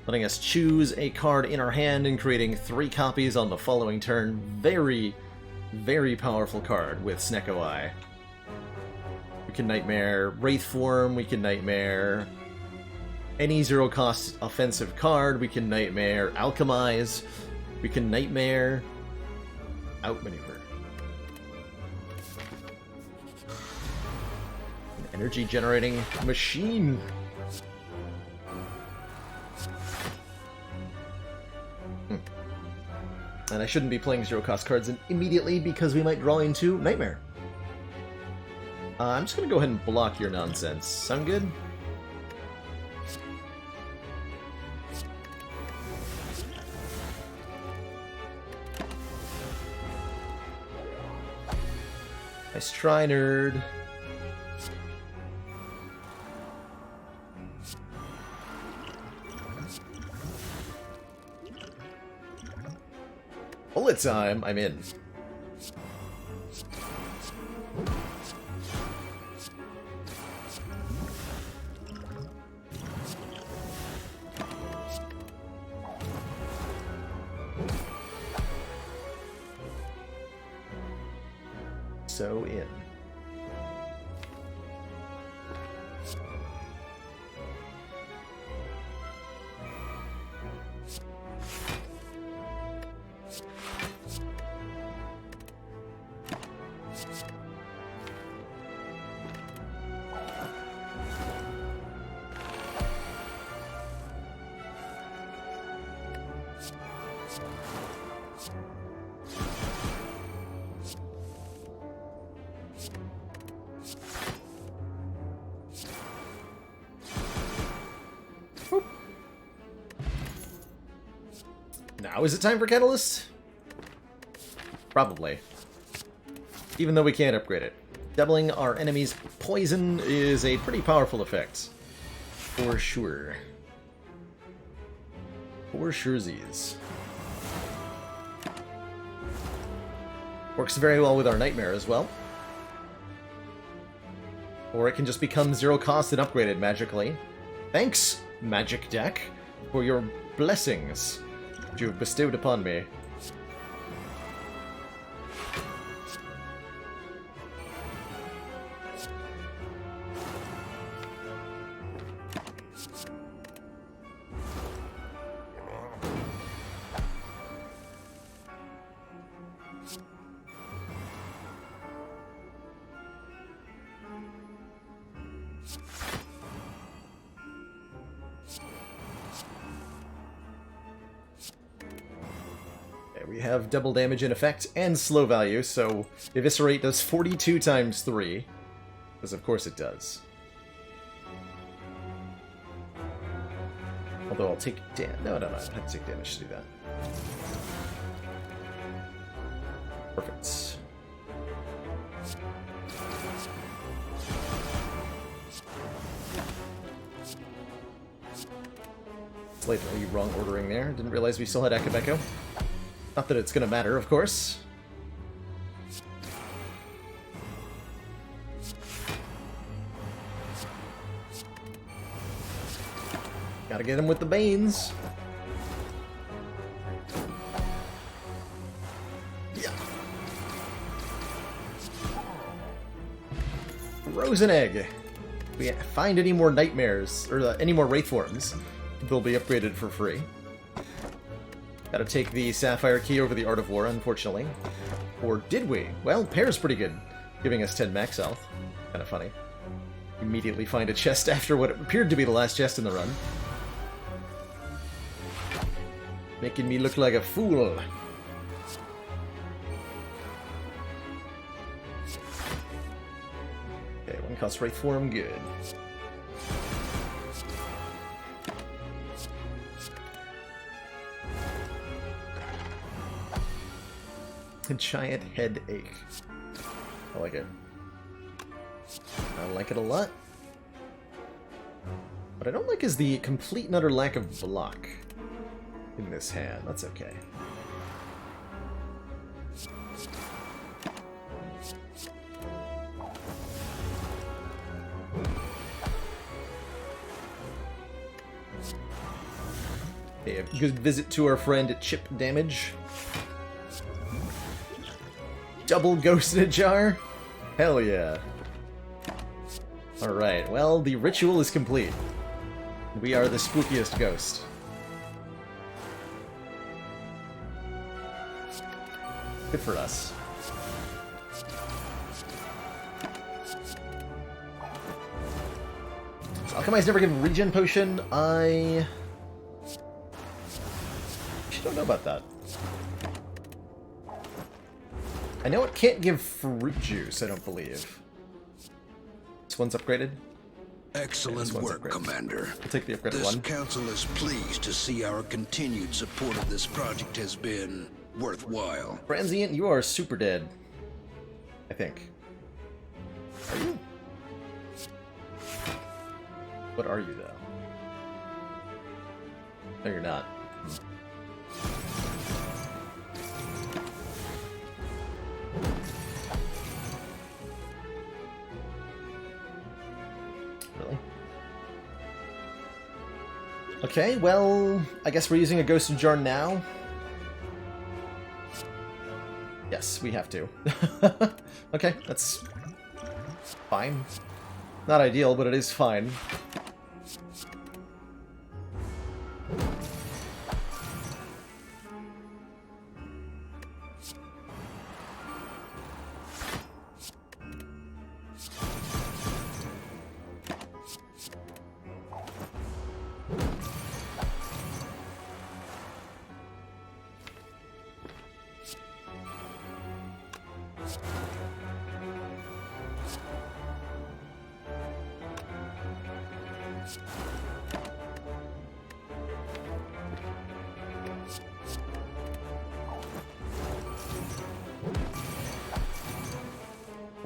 A: letting us choose a card in our hand and creating 3 copies on the following turn. Very, very powerful card with Snecko Eye. We can Nightmare Wraith Form, we can Nightmare any 0-cost offensive card, we can Nightmare Alchemize, we can Nightmare Outmaneuver. An energy generating machine. And I shouldn't be playing 0-cost cards immediately because we might draw into Nightmare. I'm just going to go ahead and block your nonsense. Sound good? Nice try, nerd. Bullet time! I'm in. So in. Now is it time for Catalyst? Probably. Even though we can't upgrade it. Doubling our enemy's poison is a pretty powerful effect. For sure. For surezies. Works very well with our Nightmare as well. Or it can just become 0-cost and upgraded magically. Thanks, Magic Deck, for your blessings that you have bestowed upon me. We have double damage in effect and slow value, so Eviscerate does 42 times 3. Because of course it does. Although I'll take damage. No, I have to take damage to do that. Perfect. Slightly wrong ordering there. Didn't realize we still had Akabeko. Not that it's gonna matter, of course. Gotta get him with the Banes. Yeah. Frozen Egg. If we find any more Nightmares, or any more Wraith Forms, they'll be upgraded for free. Gotta take the Sapphire Key over the Art of War, unfortunately. Or did we? Well, Pair's pretty good. giving us 10 max health. Kind of funny. Immediately find a chest after what appeared to be the last chest in the run. Making me look like a fool. Okay, one cost Wraith form, good. A giant headache. I like it. I like it a lot. What I don't like is the complete and utter lack of block in this hand. That's okay. Okay, a good visit to our friend Chip Damage. Double ghost in a jar? Hell yeah. Alright, well, the ritual is complete. We are the spookiest ghost. Good for us. Alchemize never give regen potion. I actually don't know about that. I know it can't give fruit juice, I don't believe. This one's upgraded?
B: Excellent work, upgraded. Commander.
A: I'll take the upgraded one.
B: This council is pleased to see our continued support of this project has been worthwhile.
A: Transient, you are super dead. I think. Are you? What are you, though? No, you're not. Really? Okay, well, I guess we're using a Ghost in Jar now. Yes, we have to. Okay, that's fine. Not ideal, but it is fine.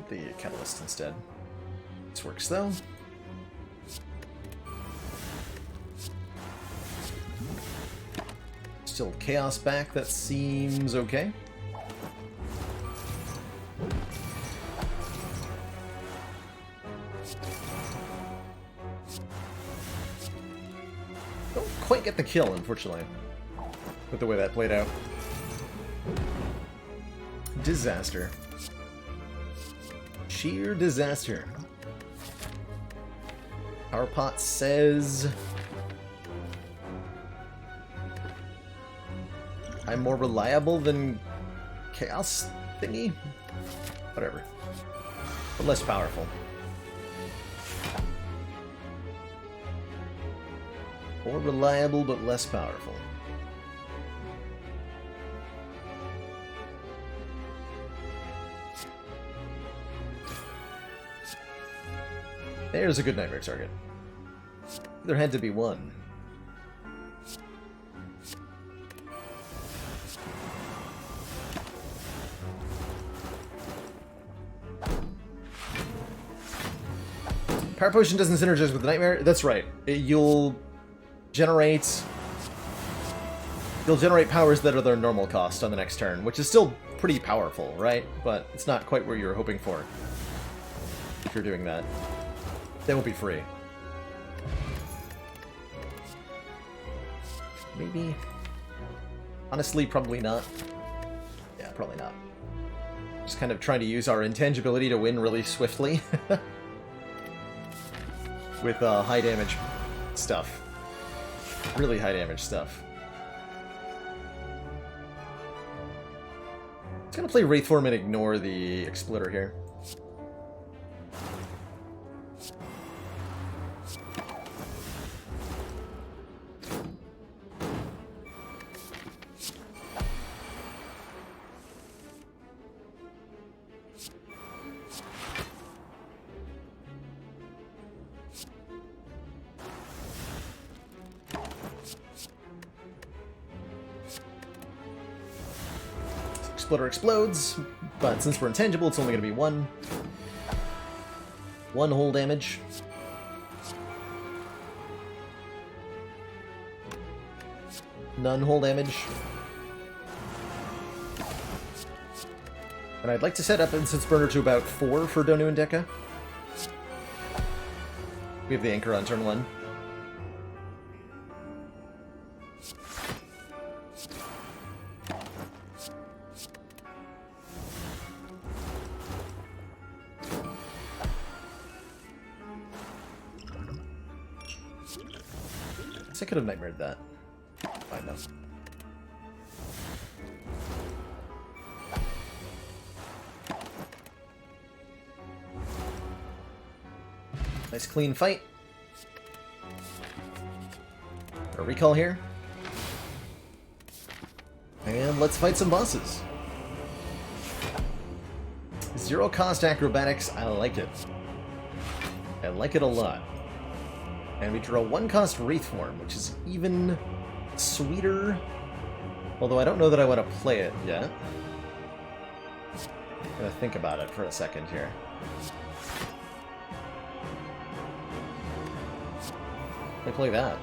A: The catalyst instead. This works though. Still chaos back, that seems okay. Don't quite get the kill, unfortunately, with the way that played out. Disaster. Sheer disaster. Our pot says I'm more reliable than Chaos thingy? Whatever. But less powerful. More reliable, but less powerful. There's a good nightmare target. There had to be one. Power Potion doesn't synergize with the Nightmare? That's right. You'll generate powers that are their normal cost on the next turn, which is still pretty powerful, right? But it's not quite where you were hoping for if you're doing that. They won't be free. Maybe? Honestly, probably not. Yeah, probably not. Just kind of trying to use our intangibility to win really swiftly. With high damage stuff. Really high damage stuff. I'm gonna play Wraith Form and ignore the Exploder here. Exploder explodes, but since we're intangible, it's only going to be one. One whole damage. None whole damage. And I'd like to set up Instance Burner to about 4 for Donu and Deka. We have the Anchor on turn 1. I could have nightmared that. Fine, no. Nice clean fight. A recall here. And let's fight some bosses. Zero cost acrobatics, I like it. I like it a lot. And we draw 1 cost Wraith Form, which is even sweeter. Although I don't know that I want to play it yet. I'm gonna think about it for a second here. I play that.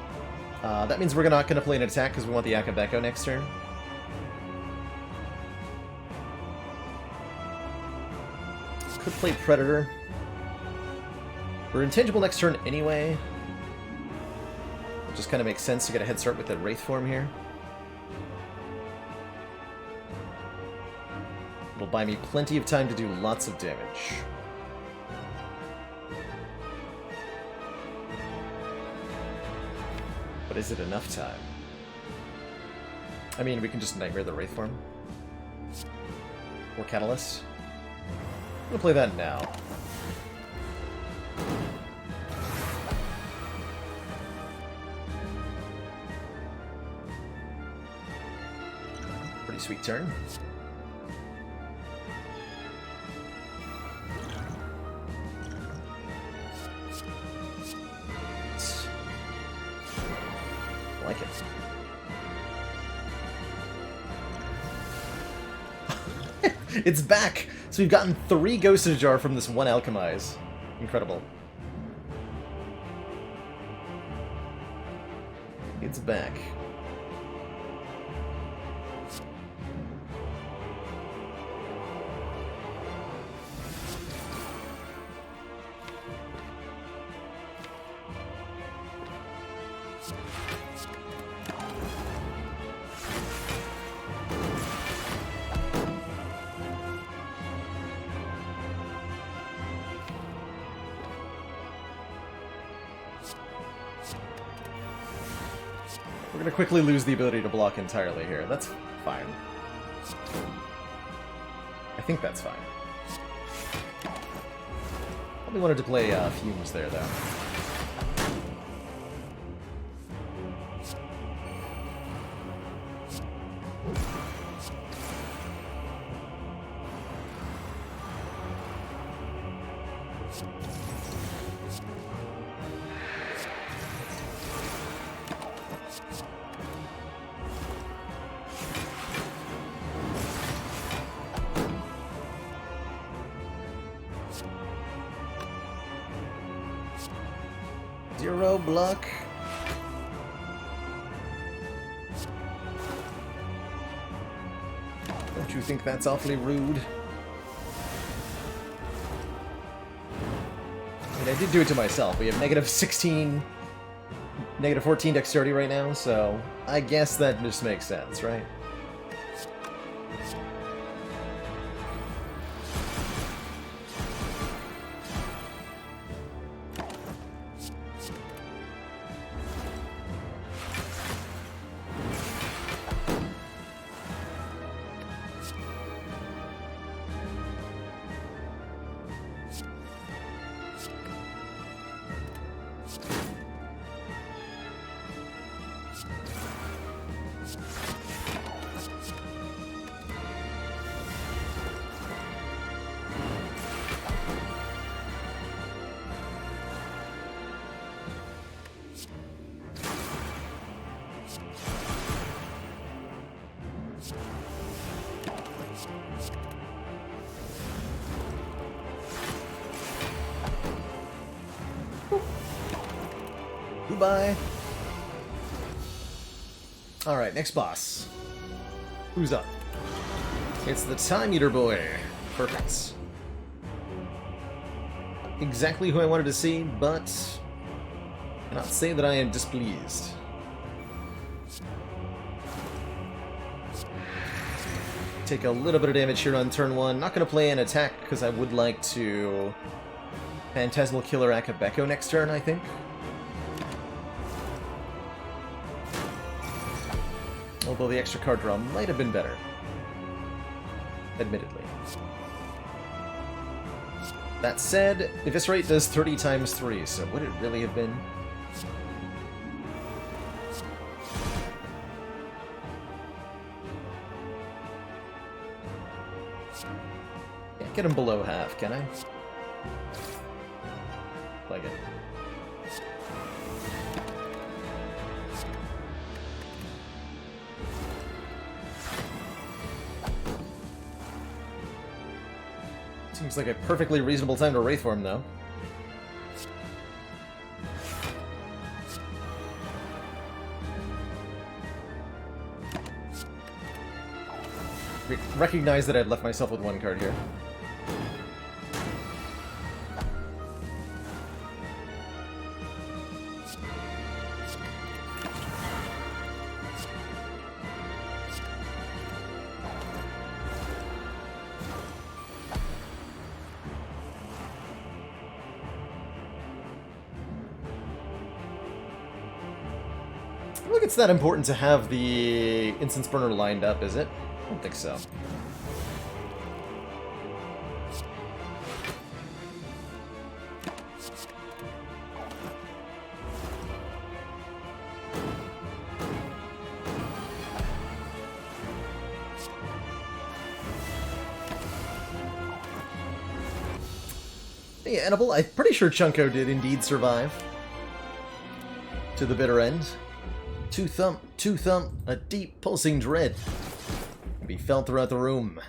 A: That means we're not gonna play an attack because we want the Akabeko next turn. Could play Predator. We're intangible next turn anyway. It just kind of makes sense to get a head start with the Wraith form here. It'll buy me plenty of time to do lots of damage. But is it enough time? I mean, we can just Nightmare the Wraith form. Or Catalyst. I'm gonna play that now. Pretty sweet turn. I like it. It's back! So we've gotten 3 Ghost in a Jar from this 1 Alchemize. Incredible. It's back. We're gonna quickly lose the ability to block entirely here. That's fine. I think that's fine. Probably wanted to play Fumes there, though. Zero block. Don't you think that's awfully rude? I mean, I did do it to myself. We have negative 16, negative 14 dexterity right now, so I guess that just makes sense, right? Goodbye. Alright, next boss. Who's up? It's the Time Eater boy. Perfect. Exactly who I wanted to see, but I cannot say that I am displeased. Take a little bit of damage here on turn 1. Not going to play an attack because I would like to Phantasmal Killer Akabeko next turn, I think. Although the extra card draw might have been better. Admittedly. That said, Eviscerate does 30 times 3, so would it really have been? Can't get him below half, can I? Like it. Seems like a perfectly reasonable time to Wraith Form, though. Recognize that I'd left myself with one card here. I don't think it's that important to have the Instance Burner lined up, is it? I don't think so. Hey, Edible, I'm pretty sure Chunko did indeed survive to the bitter end. Two thump, a deep pulsing dread can be felt throughout the room.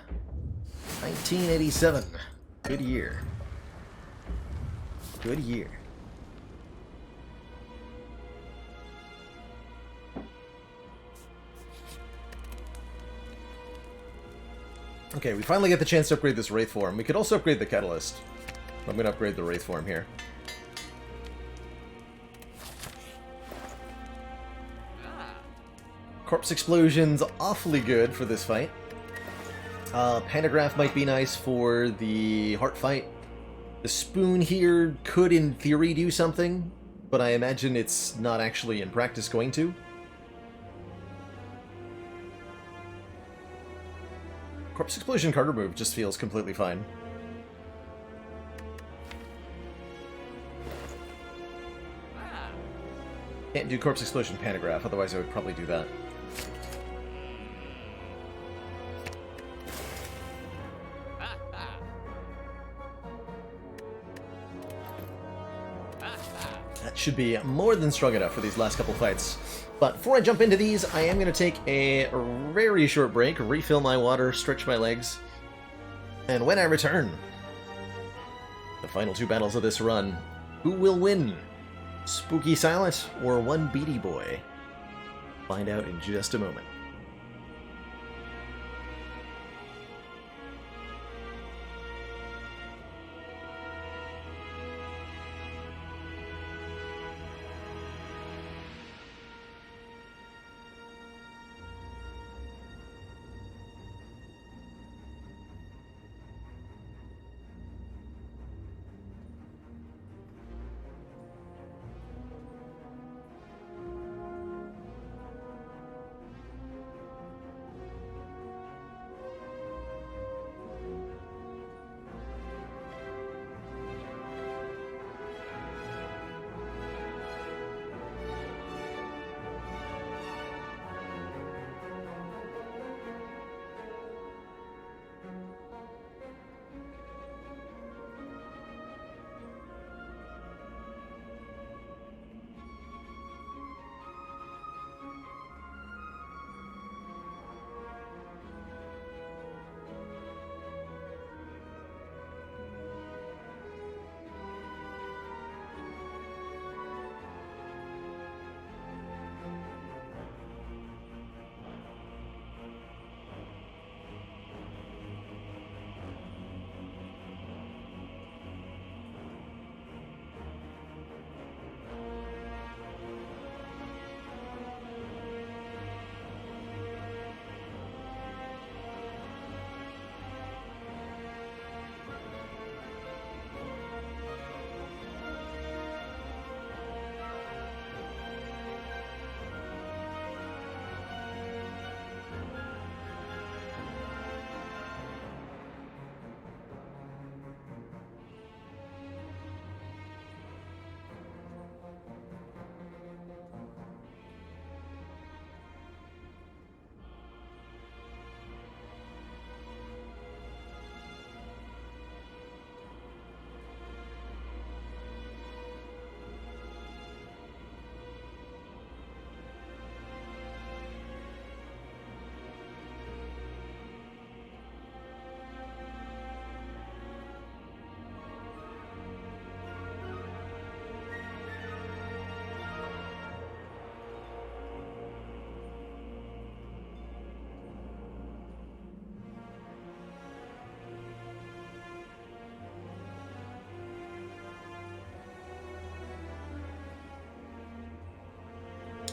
A: 1987. Good year. Good year. Okay, we finally get the chance to upgrade this Wraith Form. We could also upgrade the Catalyst. I'm going to upgrade the Wraith Form here. Corpse Explosion's awfully good for this fight. Pantograph might be nice for the Heart fight. The Spoon here could, in theory, do something, but I imagine it's not actually in practice going to. Corpse Explosion card remove just feels completely fine. Can't do Corpse Explosion Pantograph, otherwise I would probably do that. That should be more than strong enough for these last couple fights. But before I jump into these, I am going to take a very short break, refill my water, stretch my legs, and when I return, the final two battles of this run, who will win? Spooky Silent or one Beady Boy? Find out in just a moment.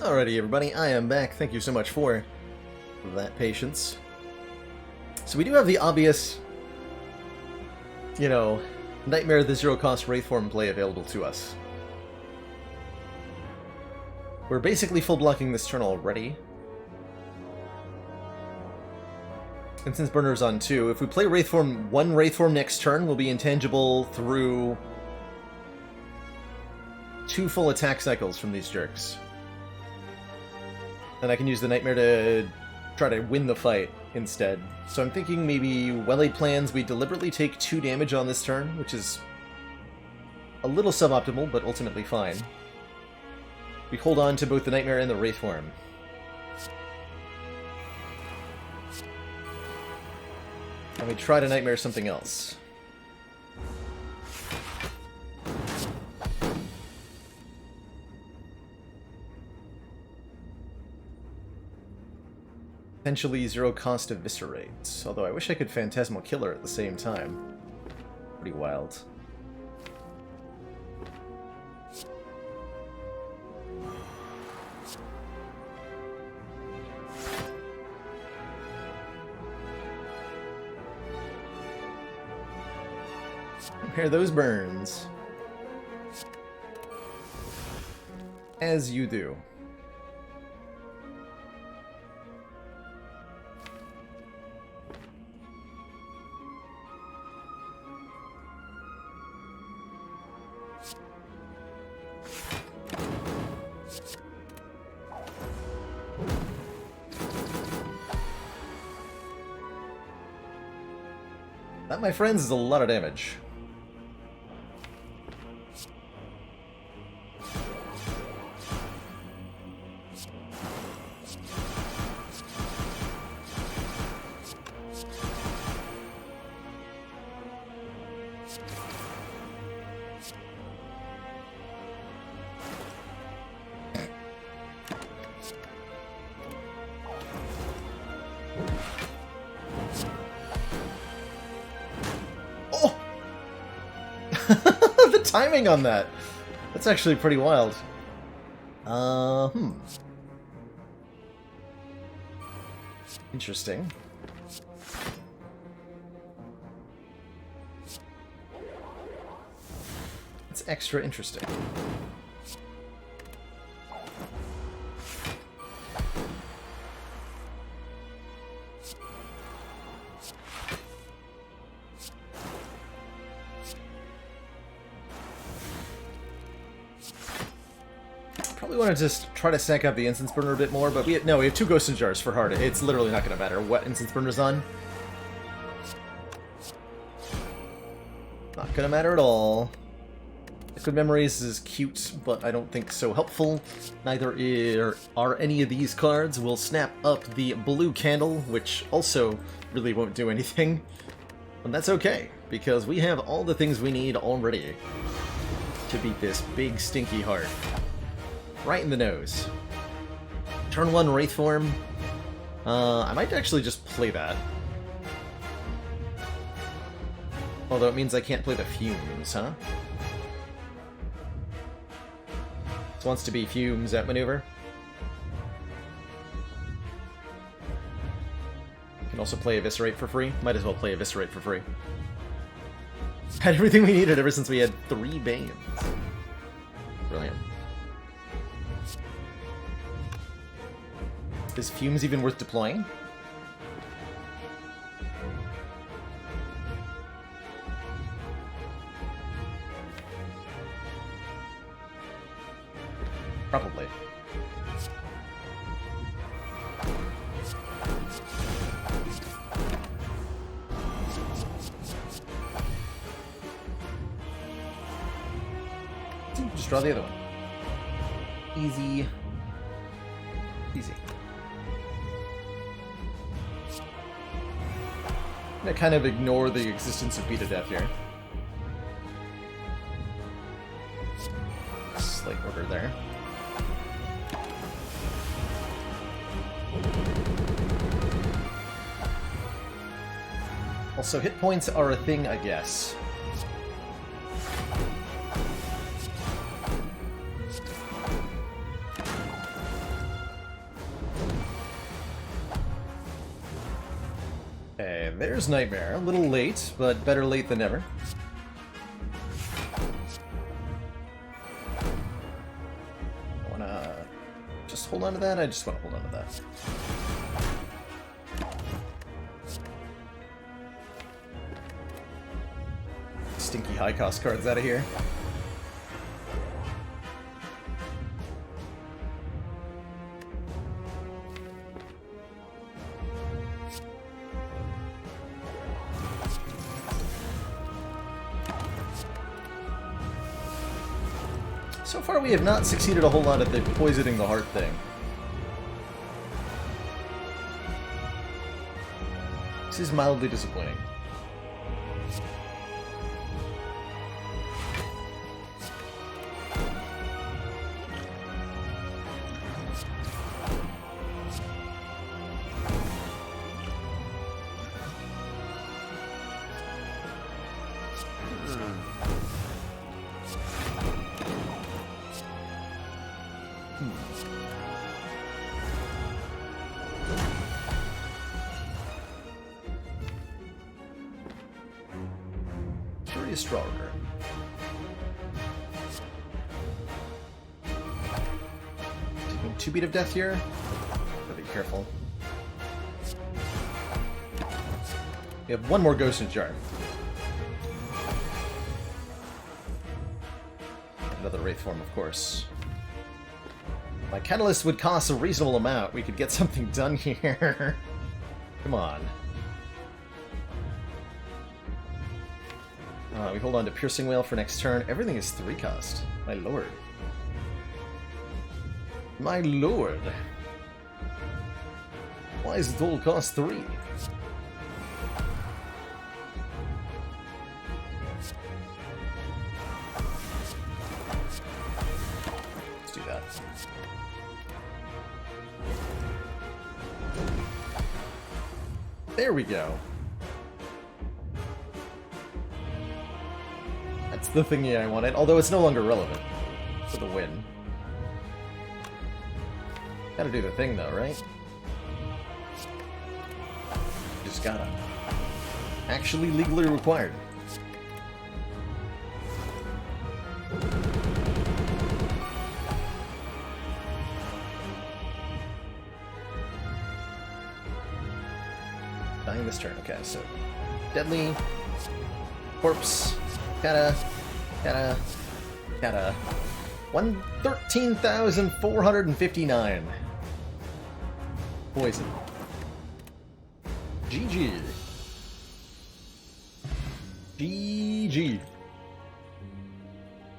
A: Alrighty, everybody, I am back. Thank you so much for that patience. So we do have the obvious, you know, Nightmare the zero-cost Wraithform play available to us. We're basically full-blocking this turn already. And since Burner's on 2, if we play Wraithform, one Wraithform next turn, we'll be intangible through 2 full attack cycles from these jerks. And I can use the Nightmare to try to win the fight instead. So I'm thinking maybe well-laid plans, we deliberately take 2 damage on this turn, which is a little suboptimal, but ultimately fine. We hold on to both the Nightmare and the Wraithform. And we try to Nightmare something else. Potentially zero-cost Eviscerate, although I wish I could Phantasmal Killer at the same time. Pretty wild. Compare those burns. As you do. That, my friends, is a lot of damage. The timing on that! That's actually pretty wild. Interesting. It's extra interesting. Probably want to just try to stack up the Instance Burner a bit more, but we have 2 Ghost in Jars for hard. It's literally not going to matter what Instance Burner's on. Not going to matter at all. Liquid Memories is cute, but I don't think so helpful. Neither are any of these cards. We'll snap up the Blue Candle, which also really won't do anything. And that's okay, because we have all the things we need already to beat this big stinky heart. Right in the nose. Turn 1 Wraithform. I might actually just play that. Although it means I can't play the Fumes, huh? This wants to be Fumes at maneuver. Can also play Eviscerate for free. Might as well play Eviscerate for free. Had everything we needed ever since we had 3 Banes. Brilliant. Is Fumes even worth deploying? Probably. Just draw the other one. Easy. Easy. I'm gonna kind of ignore the existence of Beat to Death here. Slight order there. Also, hit points are a thing, I guess. Okay, there's Nightmare. A little late, but better late than never. I wanna just hold on to that? I just want to hold on to that. Stinky high-cost cards out of here. So far we have not succeeded a whole lot at the poisoning the heart thing. This is mildly disappointing. Curious Stronger. Taking 2 beat of death here. Gotta be careful. We have 1 more Ghost in Jar. Another Wraith form, of course. My Catalyst would cost a reasonable amount. We could get something done here. Come on. We hold on to Piercing Wail for next turn. Everything is 3 cost. My lord. My lord. Why is it all cost 3? Let's do that. There we go. That's the thingy I wanted, although it's no longer relevant for the win. Gotta do the thing though, right? Just gotta. Actually legally required. Dying this turn, okay, so Deadly, Corpse, gotta 13,459 poison. GG. GG.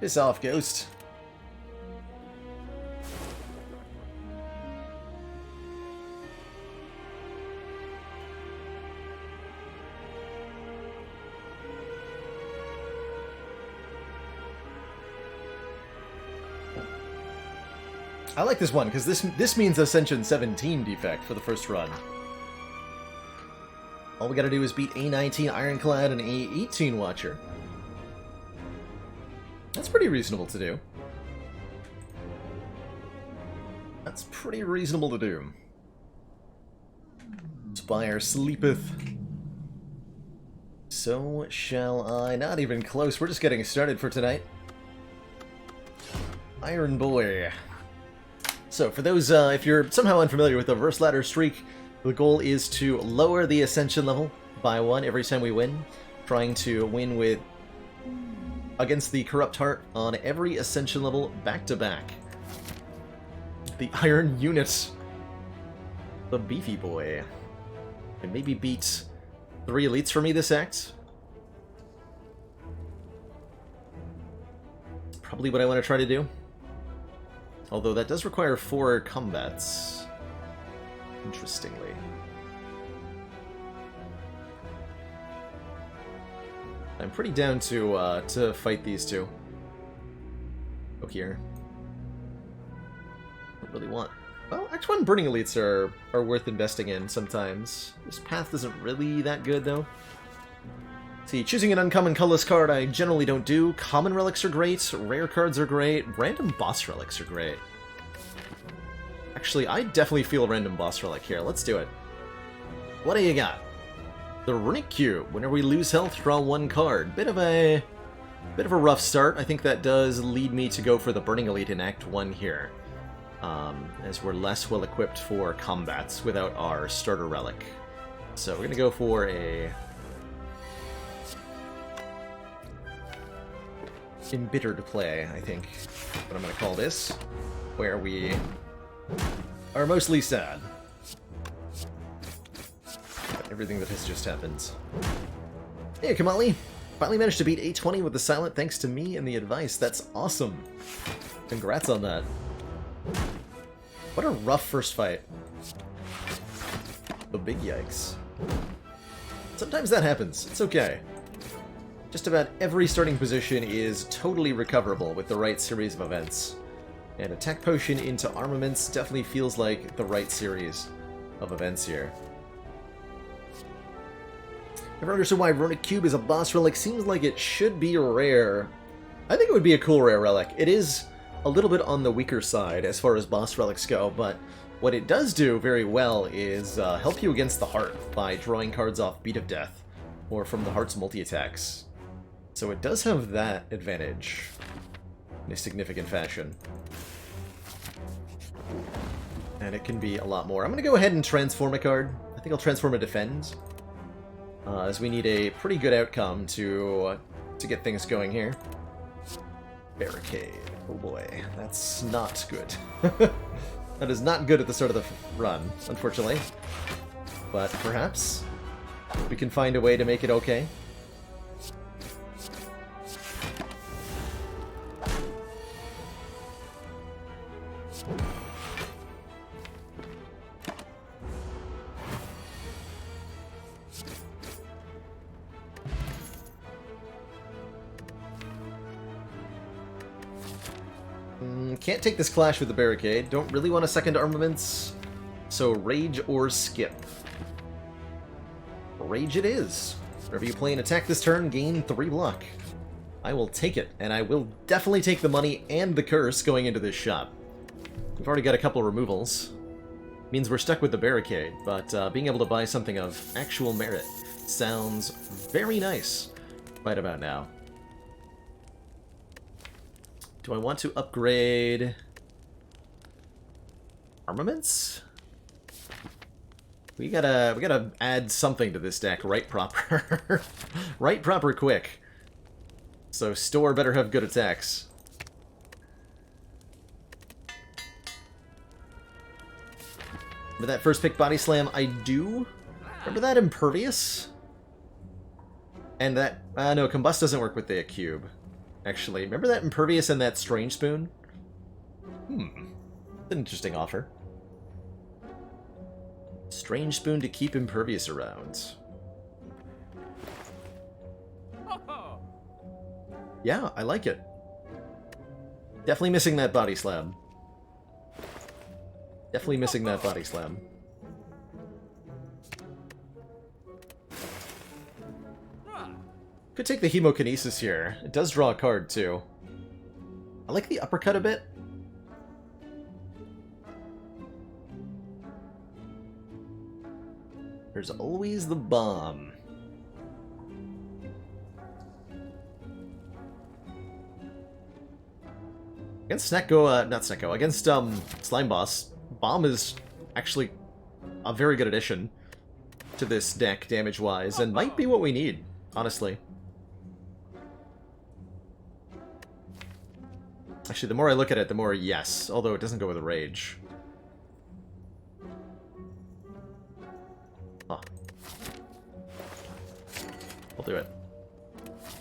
A: Piss off, Ghost. I like this one, because this means Ascension 17 defect for the first run. All we gotta do is beat A19 Ironclad and A18 Watcher. That's pretty reasonable to do. That's pretty reasonable to do. Spire sleepeth. So shall I. Not even close, we're just getting started for tonight. Iron Boy. So, for those, if you're somehow unfamiliar with the Reverse Ladder Streak, the goal is to lower the Ascension level by 1 every time we win, trying to win with against the Corrupt Heart on every Ascension level back-to-back. The Iron Unit. The Beefy Boy. And maybe beat 3 elites for me this act. Probably what I want to try to do. Although that does require 4 combats. Interestingly. I'm pretty down to fight these two. Go here. Don't really want. Well, actually, one Burning Elites are worth investing in sometimes. This path isn't really that good though. See, choosing an uncommon colorless card I generally don't do. Common relics are great, rare cards are great, random boss relics are great. Actually, I definitely feel a random boss relic here. Let's do it. What do you got? The Runic Cube. Whenever we lose health, draw one card. Bit of a rough start. I think that does lead me to go for the Burning Elite in Act 1 here, as we're less well equipped for combats without our starter relic. So we're gonna go for a embittered play, I think, what I'm gonna call this, where we are mostly sad about everything that has just happened. Hey, Kamali! Finally managed to beat 820 with the silent thanks to me and the advice. That's awesome. Congrats on that. What a rough first fight. The big yikes. Sometimes that happens. It's okay. Just about every starting position is totally recoverable with the right series of events. And Attack Potion into Armaments definitely feels like the right series of events here. Never understood why Runic Cube is a boss relic. Seems like it should be rare. I think it would be a cool rare relic. It is a little bit on the weaker side as far as boss relics go, but what it does do very well is help you against the heart by drawing cards off Beat of Death or from the heart's multi-attacks. So it does have that advantage in a significant fashion. And it can be a lot more. I'm going to go ahead and transform a card. I think I'll transform a Defend, as we need a pretty good outcome to get things going here. Barricade. Oh boy, that's not good. That is not good at the start of the run, unfortunately. But perhaps we can find a way to make it okay. Can't take this clash with the barricade. Don't really want a second armaments. So rage or skip. Rage it is. Whenever you play an attack this turn, gain 3 luck. I will take it, and I will definitely take the money and the curse going into this shop. We've already got a couple of removals. Means we're stuck with the barricade, but being able to buy something of actual merit sounds very nice right about now. Do I want to upgrade armaments? We gotta add something to this deck right proper. Right proper quick. So store better have good attacks. Remember that first pick Body Slam? I do. Remember that Impervious? And that... no, Combust doesn't work with the cube. Actually, remember that Impervious and that Strange Spoon? It's an interesting offer. Strange Spoon to keep Impervious around. Yeah, I like it. Definitely missing that Body Slam. Definitely missing that Body Slam. Could take the Hemokinesis here. It does draw a card, too. I like the Uppercut a bit. There's always the Bomb. Against Snecko, not Snecko, against Slime Boss, Bomb is actually a very good addition to this deck damage-wise, and might be what we need, honestly. Actually, the more I look at it, the more yes, although it doesn't go with a Rage. Huh. We'll do it.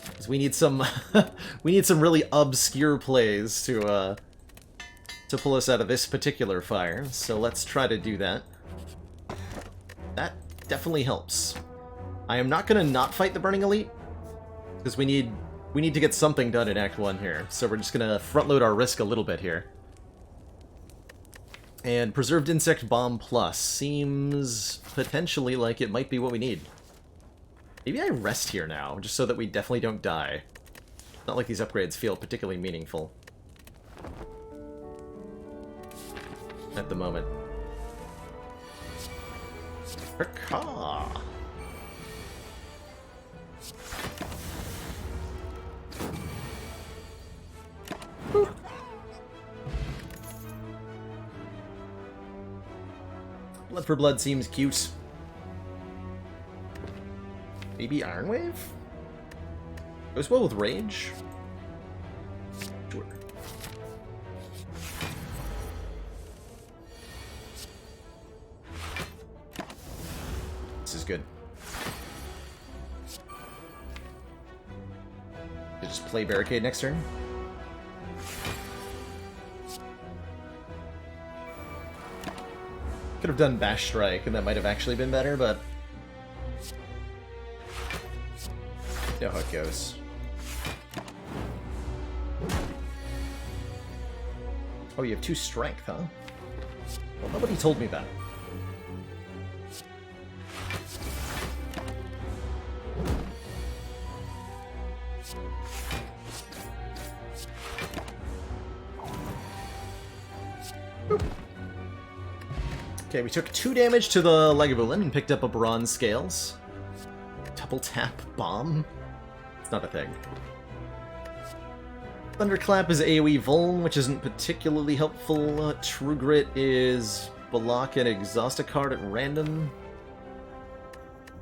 A: Because we need some we need some really obscure plays to pull us out of this particular fire, so let's try to do that. That definitely helps. I am not gonna not fight the Burning Elite, because we need to get something done in Act 1 here, so we're just gonna front-load our risk a little bit here. And Preserved Insect Bomb Plus seems potentially like it might be what we need. Maybe I rest here now, just so that we definitely don't die. Not like these upgrades feel particularly meaningful at the moment. Blood for Blood seems cute. Maybe Iron Wave? Goes well with Rage. Sure. This is good. Just play Barricade next turn. Could have done Bash Strike, and that might have actually been better, but... you know how it goes. Oh, you have 2 strength, huh? Well, nobody told me that. Okay, we took 2 damage to the Lagavulin and picked up a Bronze Scales. Double tap bomb? It's not a thing. Thunderclap is AoE Vuln, which isn't particularly helpful. True Grit is block and exhaust a card at random.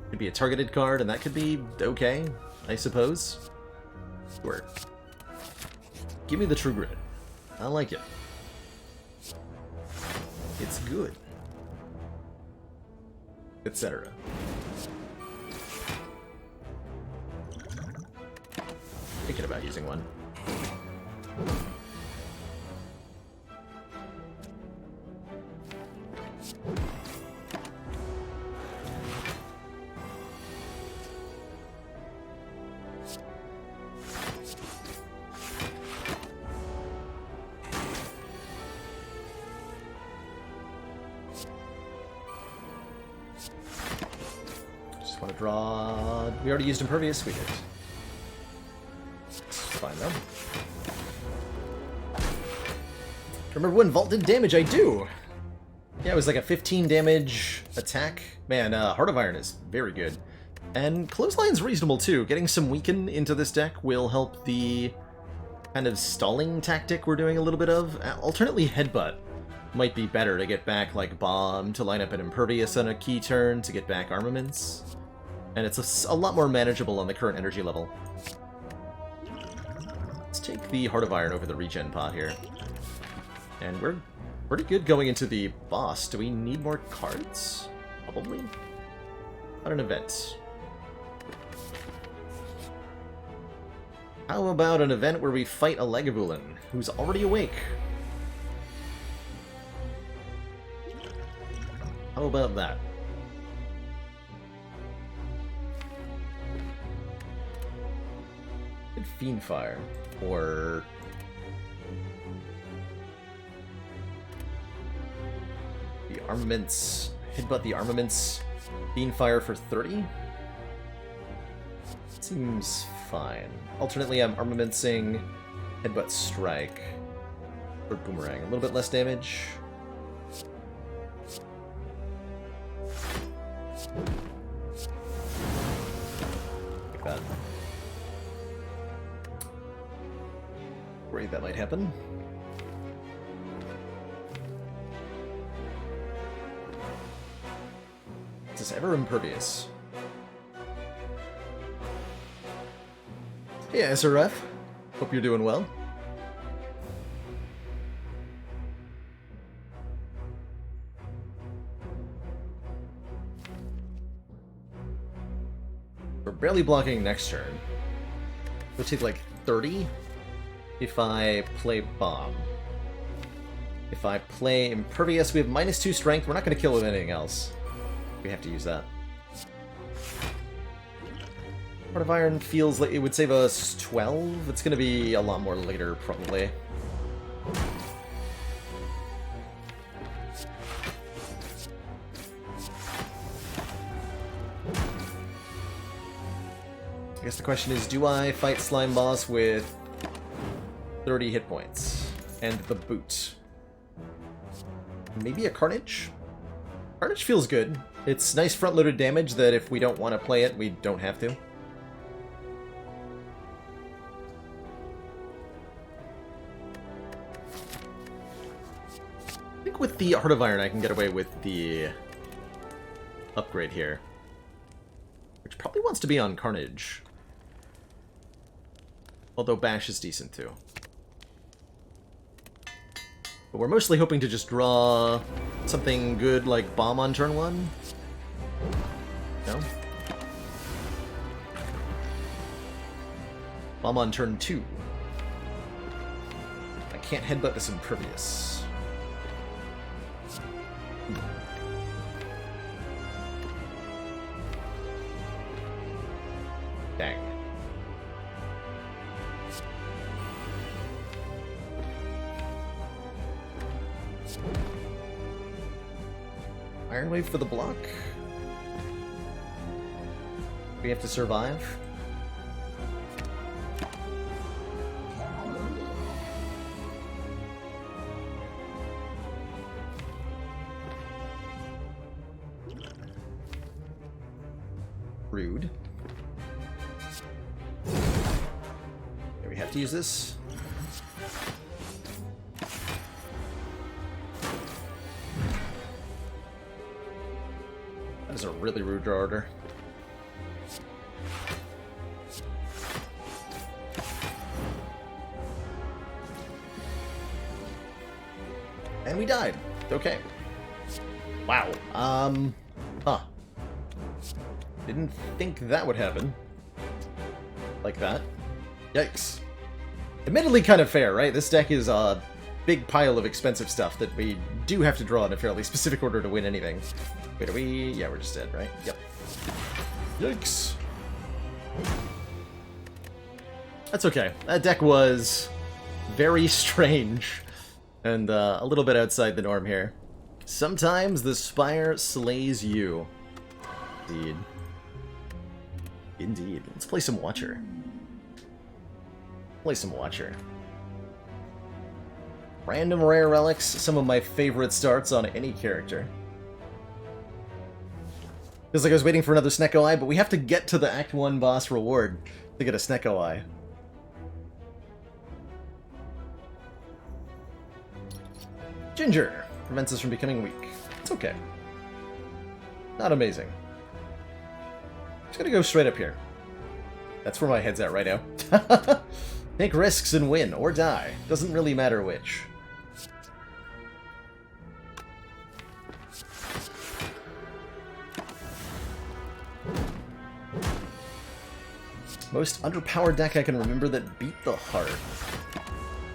A: Could be a targeted card, and that could be okay, I suppose. Sure. Give me the True Grit. I like it. It's good. Etc. Thinking about using one. Just want to draw... we already used Impervious, we did. It's fine though. Remember when Vault did damage? I do! Yeah, it was like a 15 damage attack. Man, Heart of Iron is very good. And Clothesline's reasonable too. Getting some Weaken into this deck will help the kind of stalling tactic we're doing a little bit of. Alternately, Headbutt might be better to get back like Bomb, to line up an Impervious on a key turn, to get back Armaments. And it's a lot more manageable on the current energy level. Let's take the Heart of Iron over the regen pot here. And we're pretty good going into the boss. Do we need more cards? Probably. Not an event. How about an event where we fight a Lagavulin, who's already awake? How about that? Fiendfire, or... the Armaments... Headbutt the Armaments, Fiendfire for 30? Seems fine. Alternately, I'm Armamentsing Headbutt Strike, or Boomerang. A little bit less damage. Like that. Worried that might happen. Is this ever Impervious? Hey, SRF. Hope you're doing well. We're barely blocking next turn. We'll take like 30 if I play Bomb. If I play Impervious, we have -2 strength. We're not going to kill with anything else. We have to use that. Heart of Iron feels like it would save us 12. It's going to be a lot more later, probably. I guess the question is, do I fight Slime Boss with 30 hit points and the boot? Maybe a Carnage? Carnage feels good. It's nice front-loaded damage that if we don't want to play it, we don't have to. think with the Heart of Iron I can get away with the upgrade here. Which probably wants to be on Carnage. Although Bash is decent too. But we're mostly hoping to just draw something good like Bomb on turn 1. No? Bomb on turn 2. I can't headbutt this Impervious. Dang. Iron Wave for the block? We have to survive? Rude. Okay, we have to use this. That is a really rude draw order. And we died. Okay. Wow. Huh. Didn't think that would happen. Like that. Yikes. Admittedly kind of fair, right? This deck is a big pile of expensive stuff that we do have to draw in a fairly specific order to win anything. Wait, are we... Yeah, we're just dead, right? Yep. Yikes. That's okay. That deck was very strange and a little bit outside the norm here. Sometimes the Spire slays you. Indeed. Indeed. Let's play some Watcher. Play some Watcher. Random rare relics, some of my favorite starts on any character. Feels like I was waiting for another Snecko Eye, but we have to get to the Act 1 boss reward to get a Snecko Eye. Ginger. Prevents us from becoming weak. It's okay. Not amazing. Just gonna go straight up here. That's where my head's at right now. Take risks and win, or die. Doesn't really matter which. Most underpowered deck I can remember that beat the heart.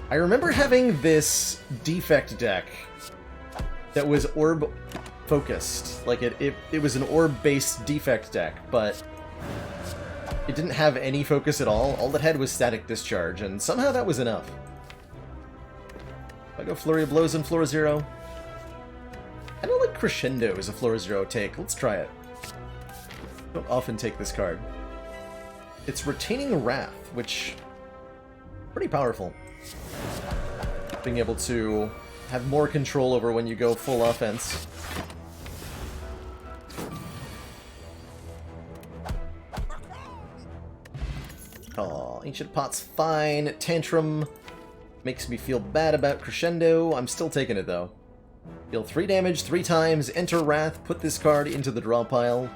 A: I remember having this defect deck that was orb focused. Like it was an orb-based defect deck, but it didn't have any focus at all. All it had was static discharge, and somehow that was enough. If I go Flurry of Blows on floor 0. I don't like Crescendo as a floor 0 take. Let's try it. Don't often take this card. It's Retaining Wrath, which pretty powerful. Being able to have more control over when you go full offense. Aw, Ancient Pot's fine. Tantrum makes me feel bad about Crescendo. I'm still taking it, though. Deal 3 damage 3 times, enter Wrath, put this card into the draw pile.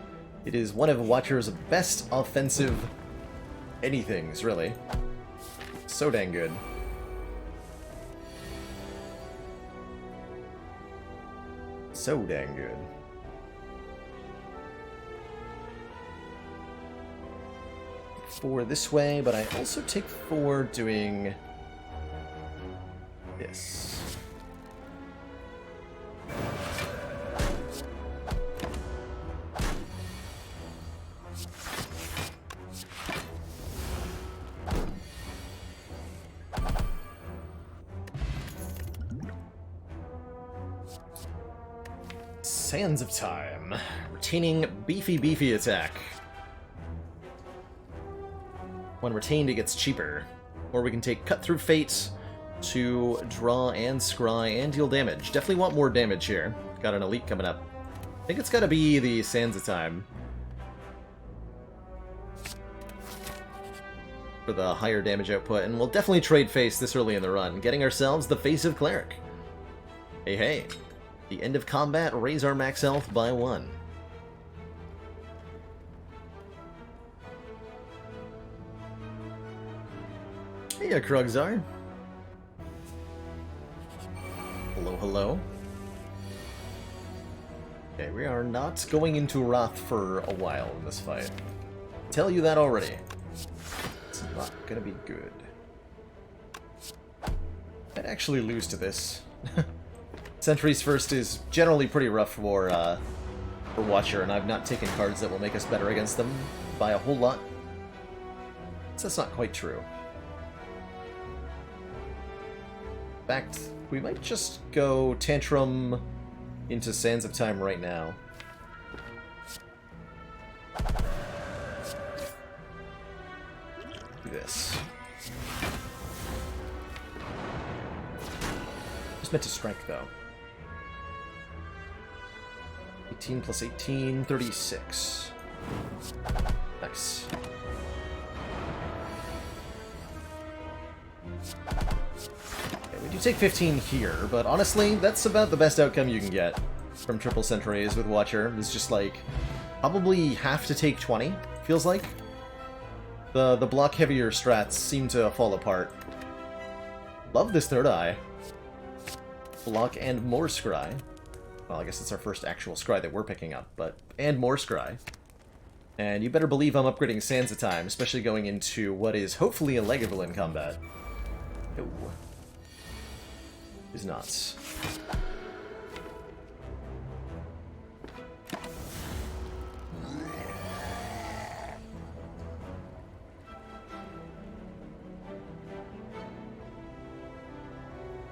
A: It is one of Watcher's best offensive anythings, really. So dang good. So dang good. Take 4 this way, but I also take 4 doing this. Sands of Time. Retaining beefy attack. When retained, it gets cheaper. Or we can take Cut Through Fate to draw and scry and deal damage. Definitely want more damage here. Got an elite coming up. I think it's gotta be the Sands of Time. For the higher damage output, and we'll definitely trade face this early in the run, getting ourselves the Face of Cleric. Hey, hey. The end of combat, raise our max health by 1. Hey, Krugzar. Hello, hello. Okay, we are not going into Wrath for a while in this fight. Tell you that already. It's not gonna be good. I'd actually lose to this. Sentry's First is generally pretty rough for Watcher, and I've not taken cards that will make us better against them by a whole lot. So that's not quite true. In fact, we might just go Tantrum into Sands of Time right now. Do this. Just meant to strike, though. 18 plus 18, 36. Nice. Okay, we do take 15 here, but honestly, that's about the best outcome you can get from triple Sentries with Watcher. It's just like, probably have to take 20, feels like. The block heavier strats seem to fall apart. Love this third eye. Block and more scry. Well, I guess it's our first actual scry that we're picking up, but... and more scry. And you better believe I'm upgrading Sands of Time, especially going into what is hopefully a Legavelin combat. No. Is not. This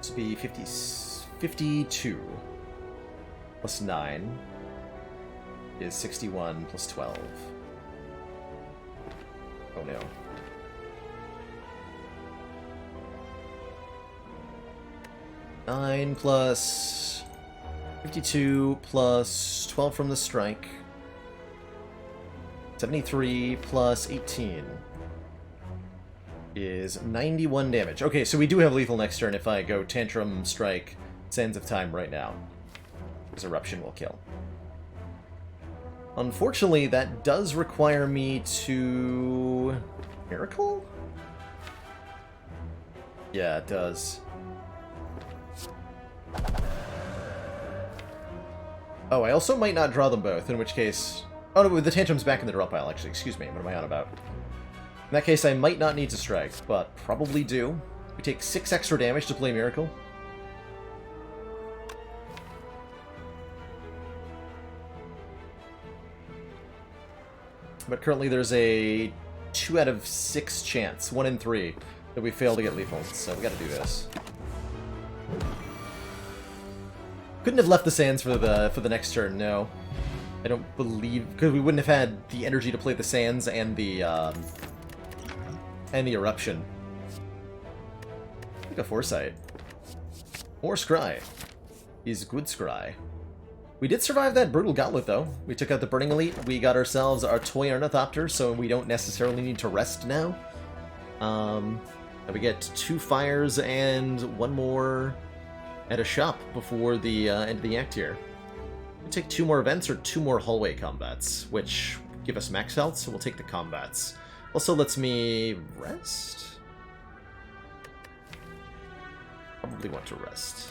A: would be 52 plus 9 is 61 plus 12. Oh no. Nine plus 52 plus 12 from the strike. 73 plus 18 is 91 damage. Okay, so we do have lethal next turn if I go Tantrum, Strike, Sands of Time right now. Because Eruption will kill. Unfortunately, that does require me to... Miracle? Yeah, it does. Oh, I also might not draw them both, in which case... Oh, no, the Tantrum's back in the draw pile, actually. Excuse me, what am I on about? In that case, I might not need to strike, but probably do. We take 6 extra damage to play Miracle. But currently there's a 2 out of 6 chance, 1 in 3, that we fail to get lethal, so we gotta do this. Couldn't have left the Sands for the next turn, no. I don't believe... because we wouldn't have had the energy to play the Sands and the Eruption. Like a Foresight. More Scry is good Scry. We did survive that Brutal Gauntlet, though. We took out the Burning Elite. We got ourselves our Toy Ornithopter, so we don't necessarily need to rest now. And we get 2 fires and 1 more at a shop before the end of the act here. We take 2 more events or 2 more hallway combats, which give us max health, so we'll take the combats. Also lets me rest? Probably want to rest.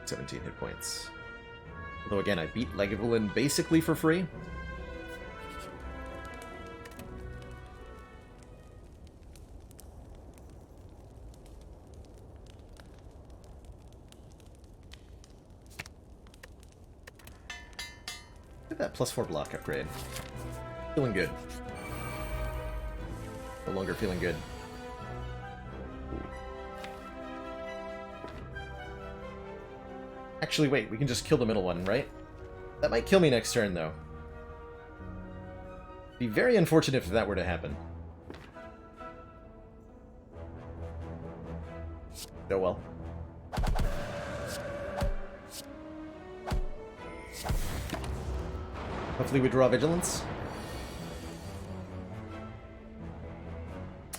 A: 17 hit points. Although again, I beat Legavelin basically for free. Get that +4 block upgrade. Feeling good. No longer feeling good. Actually, wait, we can just kill the middle one, right? That might kill me next turn, though. Be very unfortunate if that were to happen. Oh well. Hopefully we draw Vigilance.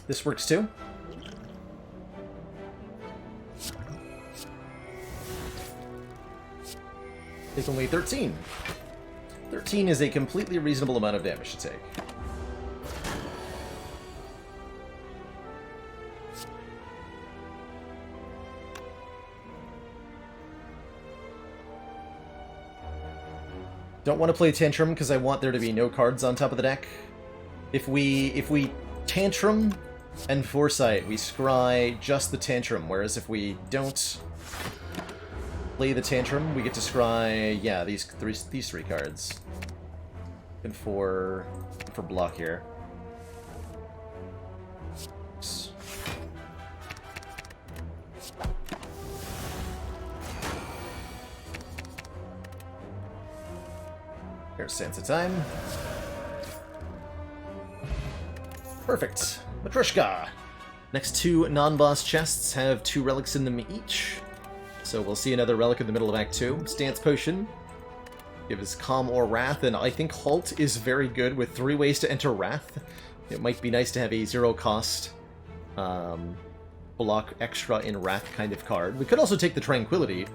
A: This works too. Take only 13. 13 is a completely reasonable amount of damage to take. Don't want to play Tantrum because I want there to be no cards on top of the deck. If we Tantrum and Foresight, we scry just the Tantrum, whereas if we don't play the Tantrum, we get to scry, yeah, these three cards. And for block here. Oops. Here's Sands of Time. Perfect. Matryoshka! Next two non-boss chests have 2 relics in them each. So we'll see another relic in the middle of Act 2. Stance Potion. Gives Calm or Wrath, and I think Halt is very good with 3 ways to enter Wrath. It might be nice to have a 0-cost block extra in Wrath kind of card. We could also take the Tranquility,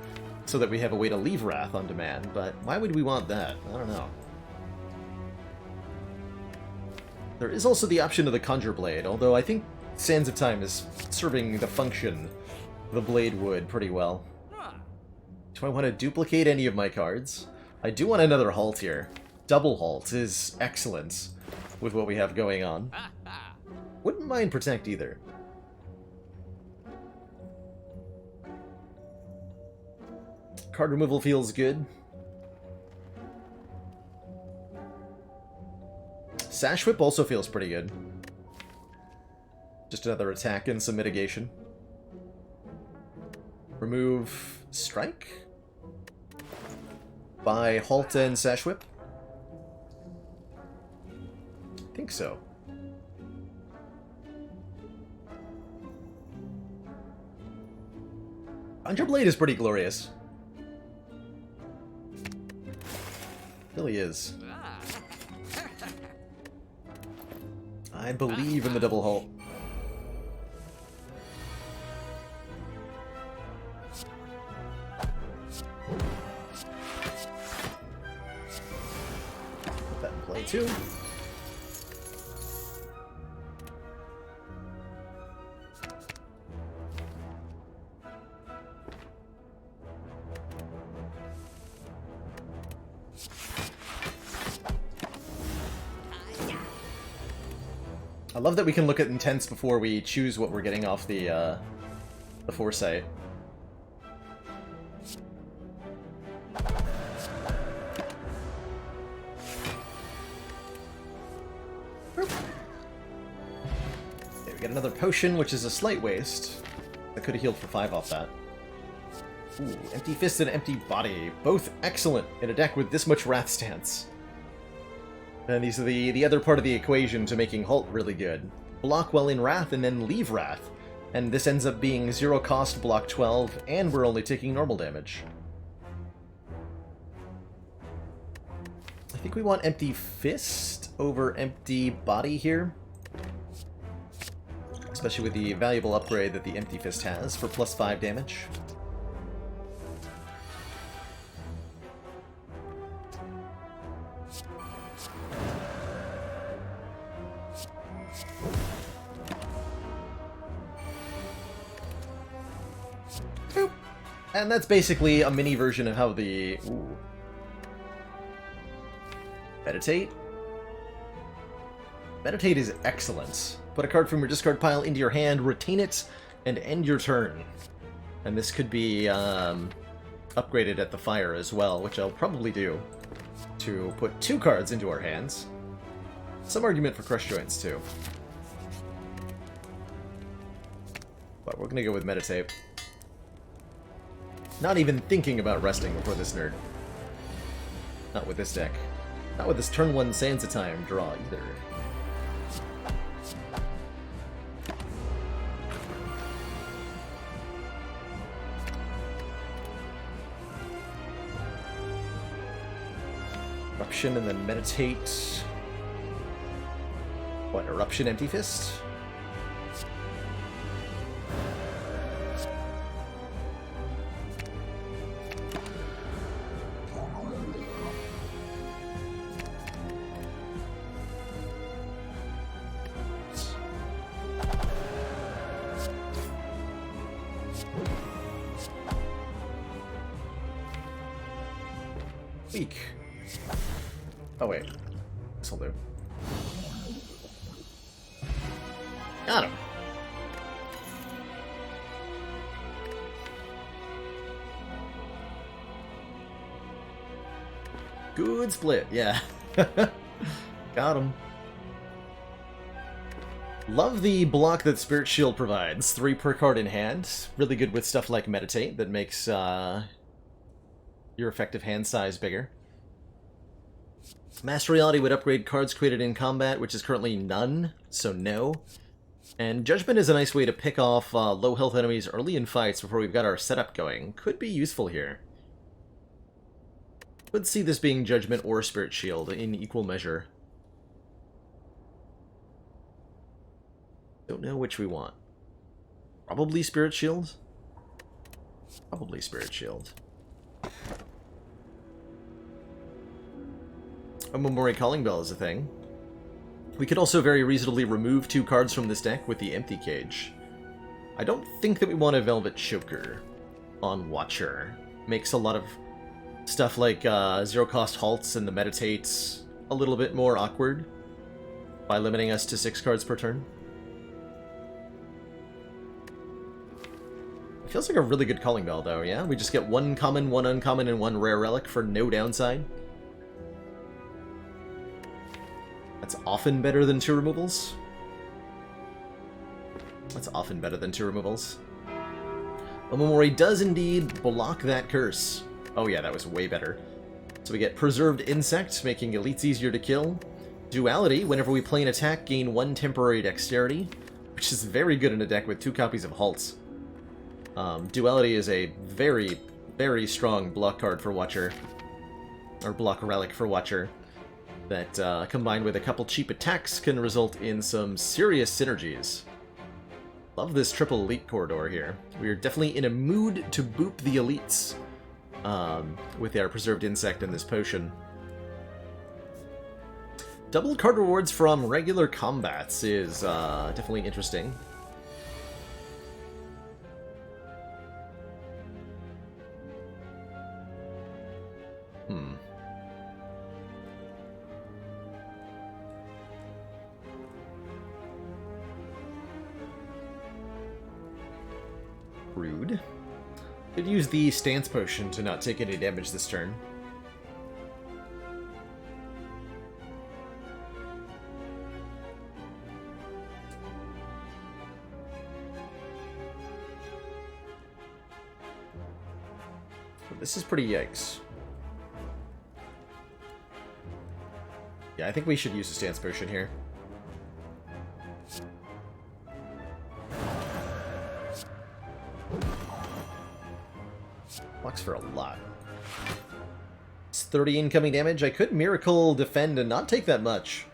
A: so that we have a way to leave Wrath on demand, but why would we want that? I don't know. There is also the option of the Conjure Blade, although I think Sands of Time is serving the function the blade would pretty well. Do I want to duplicate any of my cards? I do want another Halt here. Double Halt is excellent with what we have going on. Wouldn't mind Protect either. Card removal feels good. Sash Whip also feels pretty good. Just another attack and some mitigation. Remove Strike? By Halt and Sash Whip? I think so. Conjure Blade is pretty glorious. Really is. I believe in the double Halt. Put that in play too. I love that we can look at intents before we choose what we're getting off the Foresight. Okay, we get another potion, which is a slight waste. I could have healed for 5 off that. Ooh, Empty Fist and Empty Body. Both excellent in a deck with this much Wrath stance. And these are the other part of the equation to making Halt really good. Block well in Wrath and then leave Wrath. And this ends up being 0 cost block 12, and we're only taking normal damage. I think we want Empty Fist over Empty Body here. Especially with the valuable upgrade that the Empty Fist has for +5 damage. And that's basically a mini version of how the... Ooh. Meditate? Meditate is excellent. Put a card from your discard pile into your hand, retain it, and end your turn. And this could be upgraded at the fire as well, which I'll probably do, to put 2 cards into our hands. Some argument for Crush Joints, too. But we're gonna go with Meditate. Not even thinking about resting before this nerd. Not with this deck. Not with this turn 1 Sands of Time draw either. Eruption and then Meditate. What, Eruption, Empty Fist? Eek. Oh wait. This'll do. Got him. Good split, yeah. Got him. Love the block that Spirit Shield provides. 3 per card in hand. Really good with stuff like Meditate that makes your effective hand size bigger. Master Reality would upgrade cards created in combat, which is currently none, so no. And Judgment is a nice way to pick off low health enemies early in fights before we've got our setup going. Could be useful here. Could see this being Judgment or Spirit Shield in equal measure. Don't know which we want. Probably Spirit Shield? Probably Spirit Shield. A Memori Calling Bell is a thing. We could also very reasonably remove 2 cards from this deck with the Empty Cage. I don't think that we want a Velvet Choker on Watcher. Makes a lot of stuff like zero-cost halts and the Meditates a little bit more awkward by limiting us to 6 cards per turn. It feels like a really good Calling Bell, though, yeah? We just get 1 common, 1 uncommon, and 1 rare relic for no downside. That's often better than 2 removals. That's often better than 2 removals. Omamori does indeed block that curse. Oh yeah, that was way better. So we get Preserved Insect, making elites easier to kill. Duality, whenever we play an attack, gain 1 temporary dexterity, which is very good in a deck with 2 copies of halts. Duality is a very, very strong block card for Watcher. Or block relic for Watcher. That, combined with a couple cheap attacks, can result in some serious synergies. Love this triple elite corridor here. We are definitely in a mood to boop the elites with our Preserved Insect and this potion. Double card rewards from regular combats is definitely interesting. Rude. Could use the Stance Potion to not take any damage this turn. But this is pretty yikes. Yeah, I think we should use the Stance Potion here. Blocks for a lot. It's 30 incoming damage. I could Miracle Defend and not take that much.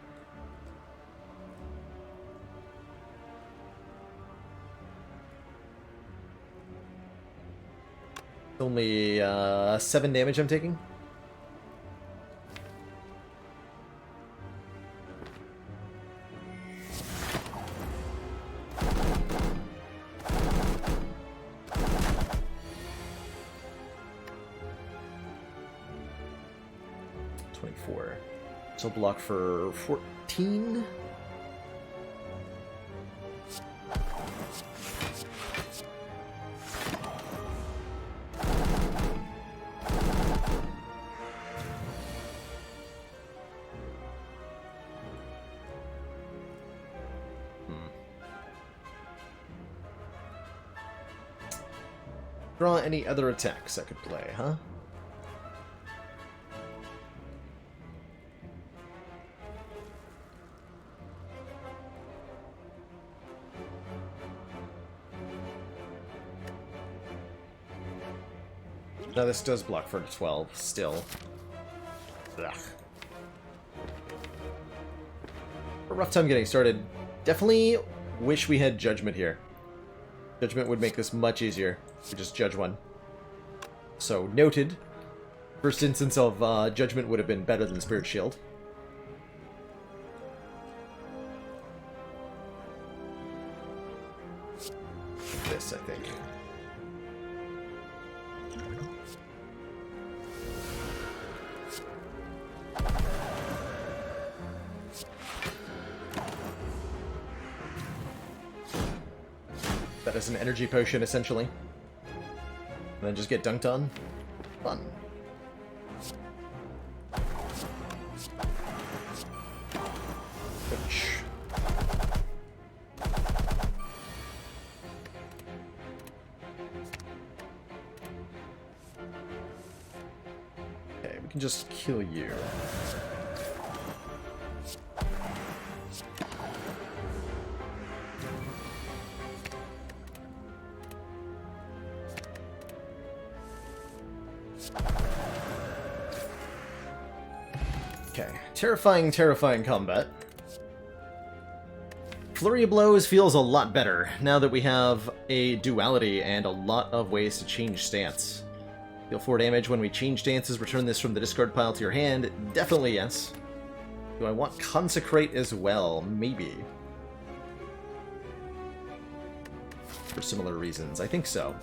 A: Only 7 damage I'm taking. So block for 14. Draw any other attacks I could play, huh? Now this does block for 12, still. Ugh. A rough time getting started. Definitely wish we had Judgment here. Judgment would make this much easier. We just judge one. So, noted. First instance of Judgment would have been better than Spirit Shield. This, I think. That is an energy potion, essentially. And then just get dunked on. Fun. Ouch. Okay, we can just kill you. Okay, terrifying combat. Flurry of Blows feels a lot better now that we have a duality and a lot of ways to change stance. Deal 4 damage when we change stances, return this from the discard pile to your hand. Definitely yes. Do I want Consecrate as well? Maybe. For similar reasons. I think so.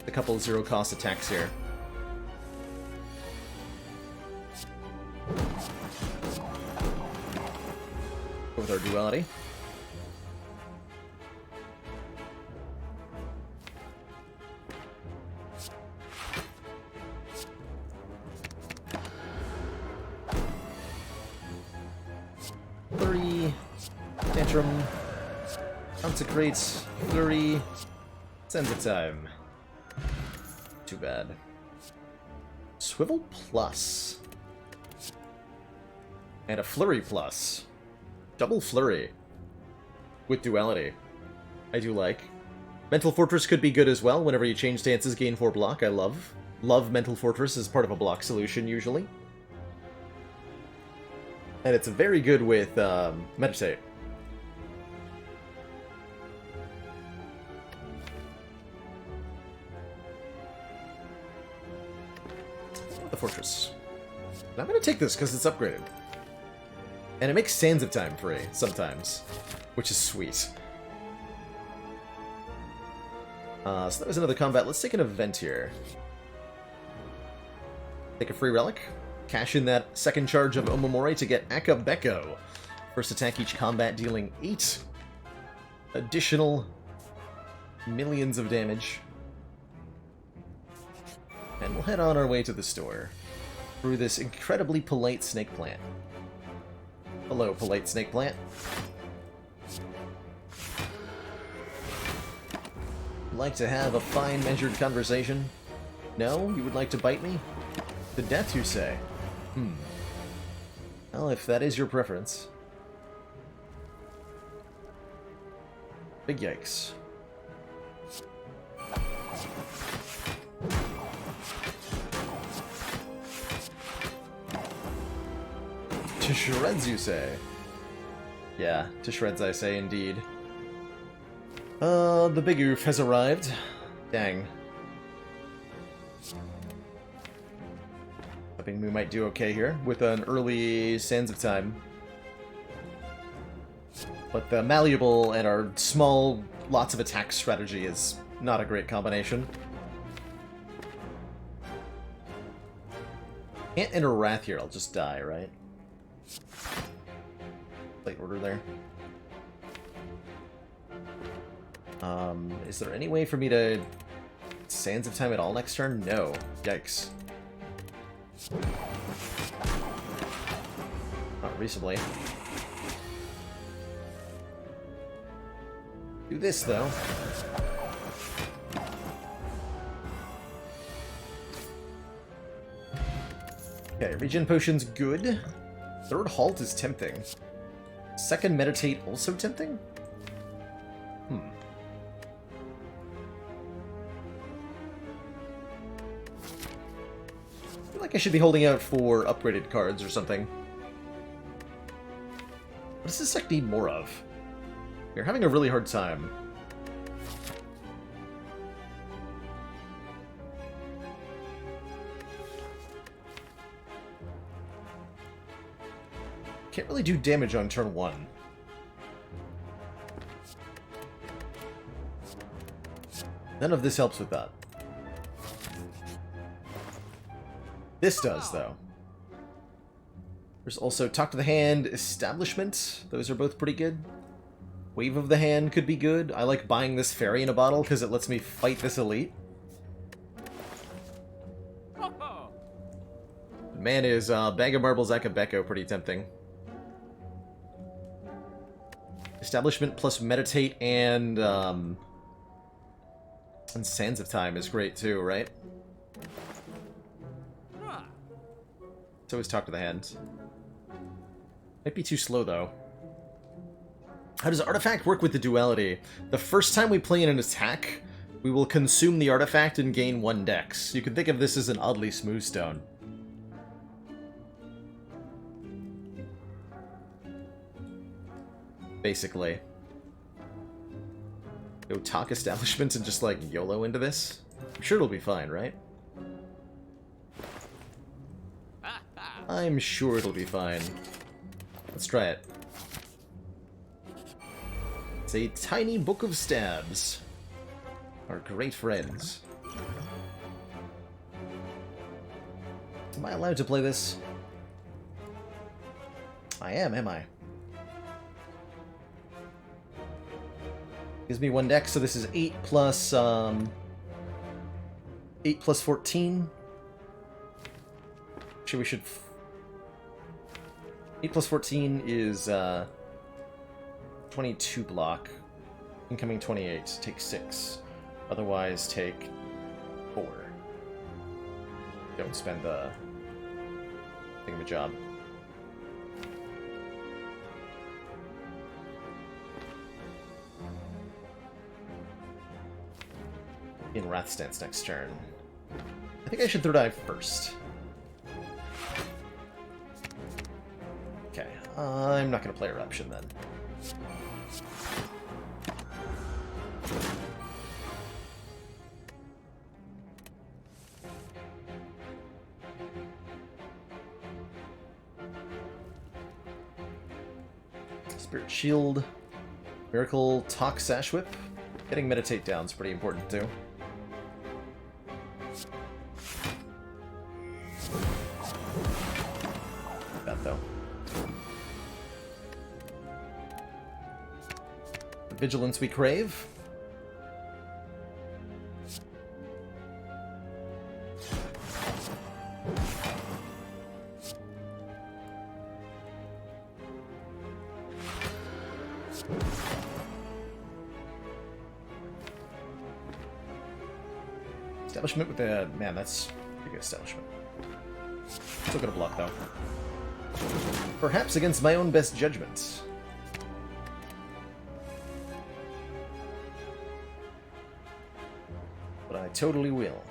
A: A couple zero-cost attacks here. With our duality. Flurry, Tantrum, Consecrates, Flurry, Sense of Time. Too bad. Swivel Plus. And a Flurry Plus. Double Flurry. With duality. I do like. Mental Fortress could be good as well. Whenever you change stances, gain 4 block. I love. Love Mental Fortress as part of a block solution, usually. And it's very good with Meditate. The Fortress. And I'm going to take this because it's upgraded. And it makes Sands of Time free, sometimes. Which is sweet. So that was another combat. Let's take an event here. Take a free relic. Cash in that second charge of Omamori to get Akabeko. First attack each combat dealing 8 additional millions of damage. And we'll head on our way to the store. Through this incredibly polite snake plant. Hello, polite snake plant. Would like to have a fine, measured conversation? No? You would like to bite me? To death, you say? Well, if that is your preference. Big yikes. To shreds, you say? Yeah, to shreds I say indeed. The big oof has arrived. Dang. Hoping we might do okay here with an early Sands of Time. But the malleable and our small, lots of attack strategy is not a great combination. Can't enter Wrath here, I'll just die, right? Late order there. Is there any way for me to Sands of Time at all next turn? No. Yikes. Not recently. Do this, though. Okay, regen potion's good. Third halt is tempting. Second meditate also tempting? I feel like I should be holding out for upgraded cards or something. What does this deck need more of? You're having a really hard time. Can't really do damage on turn 1. None of this helps with that. This does, though. There's also Talk to the Hand, Establishment. Those are both pretty good. Wave of the Hand could be good. I like buying this fairy in a bottle because it lets me fight this elite. Man, is Bag of Marbles Akabeko pretty tempting. Establishment plus Meditate and Sands of Time is great too, right? Let's always talk to the hand. Might be too slow, though. How does Artifact work with the duality? The first time we play in an attack, we will consume the artifact and gain 1 dex. You can think of this as an oddly smooth stone. Basically. Go talk establishments and just, like, YOLO into this? I'm sure it'll be fine, right? I'm sure it'll be fine. Let's try it. It's a tiny book of stabs. Our great friends. Am I allowed to play this? I am I? Gives me 1 dex, so this is 8 plus 14. Actually, we should... 8 plus 14 is 22 block. Incoming 28. Take 6. Otherwise, take 4. Don't spend the thingamajig. In Wrath Stance next turn. I think I should throw dive first. Okay, I'm not going to play Eruption then. Spirit Shield, Miracle, Talk, Sash Whip. Getting Meditate down is pretty important too. That though. Vigilance we crave. Establishment with a... Man, that's a good establishment. Still gonna block, though. Perhaps against my own best judgment. But I totally will.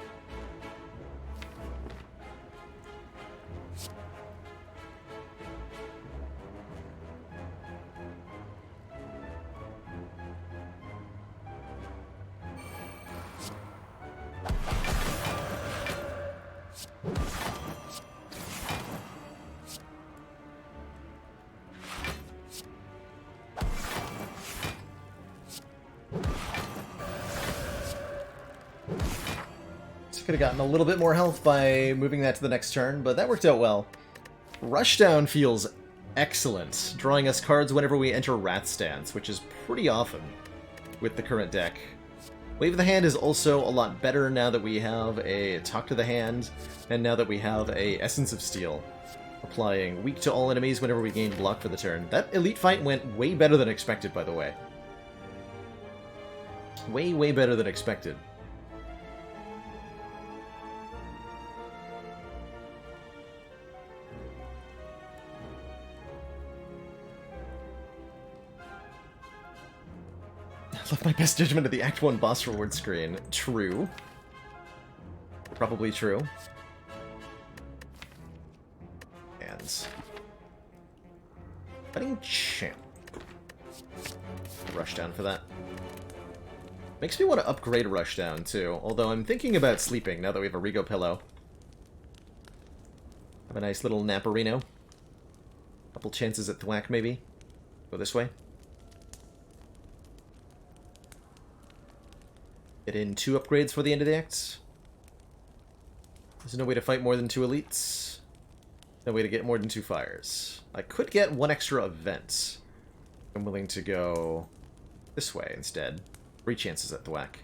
A: Could have gotten a little bit more health by moving that to the next turn, but that worked out well. Rushdown feels excellent, drawing us cards whenever we enter Wrath Stance, which is pretty often with the current deck. Wave of the Hand is also a lot better now that we have a Talk to the Hand, and now that we have a Essence of Steel, applying weak to all enemies whenever we gain block for the turn. That elite fight went way better than expected, by the way. Way better than expected. I love my best judgment at the Act 1 boss reward screen. True. Probably true. And... Fighting Champ. Rushdown for that. Makes me want to upgrade Rushdown, too. Although I'm thinking about sleeping now that we have a Rigo pillow. Have a nice little Naparino. Couple chances at Thwack, maybe. Go this way. Get in 2 upgrades for the end of the act. There's no way to fight more than 2 elites. No way to get more than 2 fires. I could get 1 extra event. I'm willing to go this way instead. 3 chances at thwack.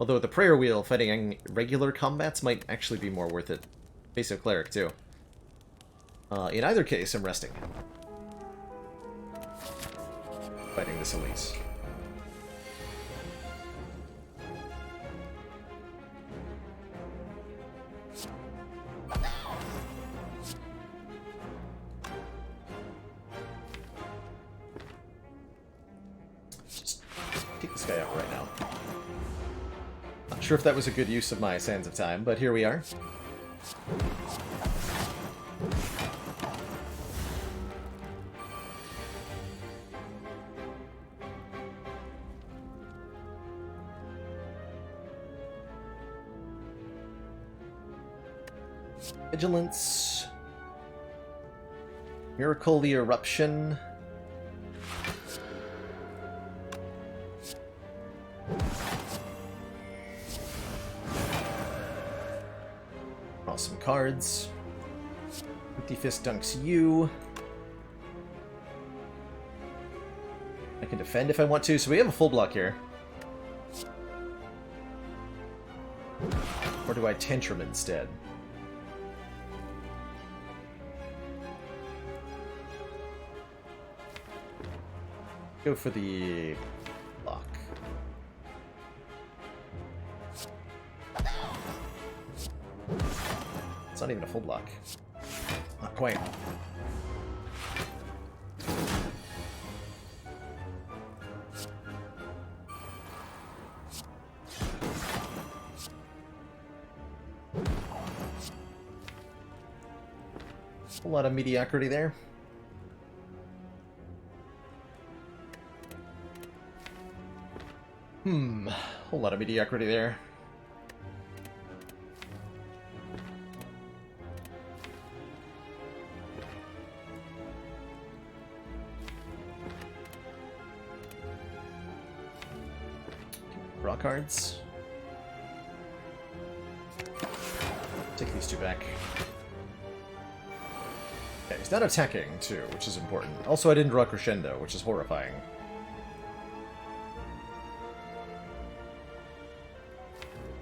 A: Although the prayer wheel fighting regular combats might actually be more worth it. Face of cleric too. In either case, I'm resting. Fighting this Elise. Just take this guy out right now. Not sure if that was a good use of my Sands of Time, but here we are. Vigilance. Miracle the Eruption. Awesome cards. Empty Fist dunks you. I can defend if I want to, so we have a full block here. Or do I Tantrum instead? Go for the block. It's not even a full block. Not quite. A lot of mediocrity there. Whole lot of mediocrity there. Draw cards. Take these 2 back. Okay, he's not attacking, too, which is important. Also, I didn't draw Crescendo, which is horrifying.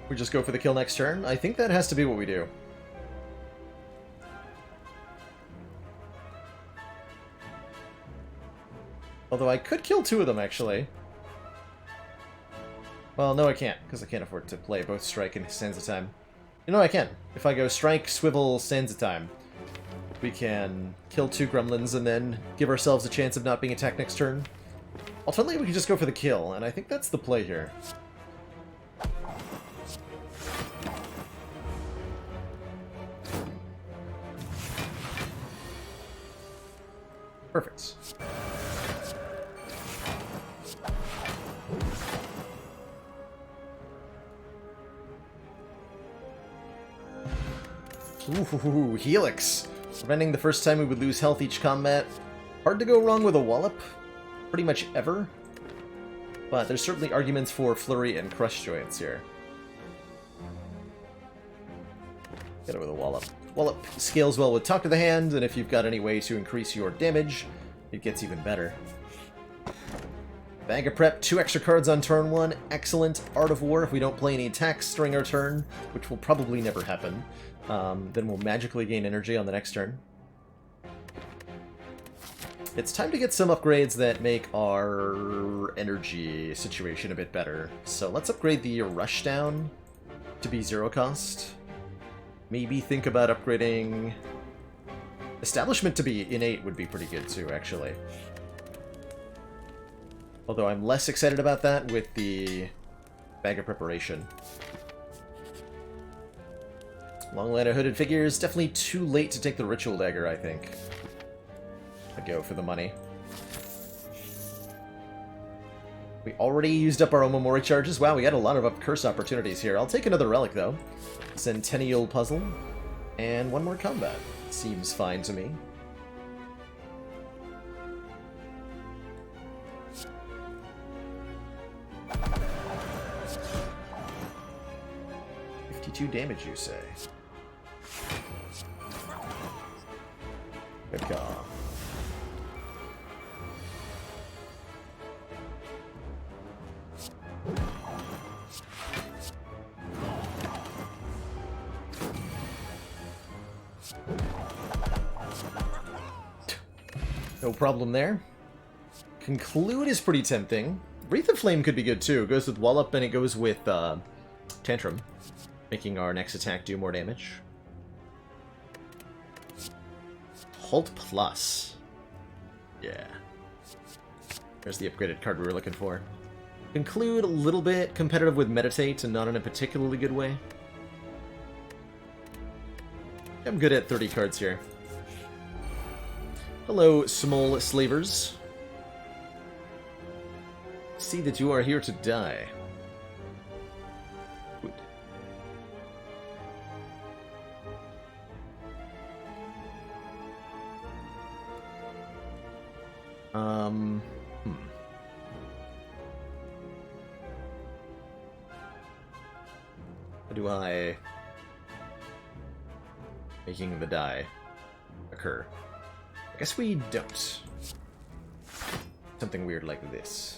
A: We just go for the kill next turn? I think that has to be what we do. Although I could kill 2 of them, actually. Well, no I can't, because I can't afford to play both Strike and Sands of Time. You know I can. If I go Strike, Swivel, Sands of Time, we can kill 2 gremlins and then give ourselves a chance of not being attacked next turn. Alternatively, we can just go for the kill, and I think that's the play here. Perfect. Ooh, Helix. Preventing the first time we would lose health each combat. Hard to go wrong with a Wallop. Pretty much ever. But there's certainly arguments for Flurry and Crush Joints here. Get it with a Wallop. Wallop scales well with Talk to the Hand, and if you've got any way to increase your damage, it gets even better. Bag of Prep, 2 extra cards on turn 1. Excellent. Art of War, if we don't play any attacks during our turn, which will probably never happen, then we'll magically gain energy on the next turn. It's time to get some upgrades that make our energy situation a bit better. So let's upgrade the Rushdown to be 0 cost. Maybe think about upgrading Establishment to be innate would be pretty good too, actually. Although I'm less excited about that with the Bag of Preparation. Long line of hooded figures. Definitely too late to take the Ritual Dagger, I think. I go for the money. We already used up our Omamori charges. Wow, we got a lot of curse opportunities here. I'll take another relic, though. Centennial Puzzle. And 1 more combat. Seems fine to me. Damage, you say? Good call. No problem there. Conclude is pretty tempting. Wreath of Flame could be good too. It goes with Wallop and it goes with Tantrum, making our next attack do more damage. Halt Plus. Yeah. There's the upgraded card we were looking for. Conclude a little bit competitive with Meditate and not in a particularly good way. I'm good at 30 cards here. Hello, small slavers. See that you are here to die. Good. How do I... making the die occur? I guess we don't. Something weird like this.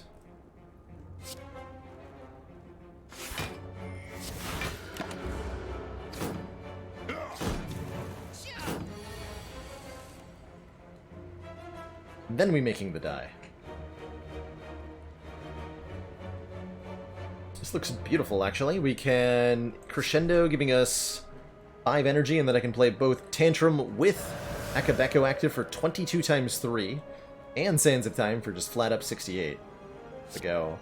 A: Then we making the die. This looks beautiful, actually. We can Crescendo, giving us 5 energy, and then I can play both Tantrum with Akabeko active for 22 times 3, and Sands of Time for just flat up 68. To go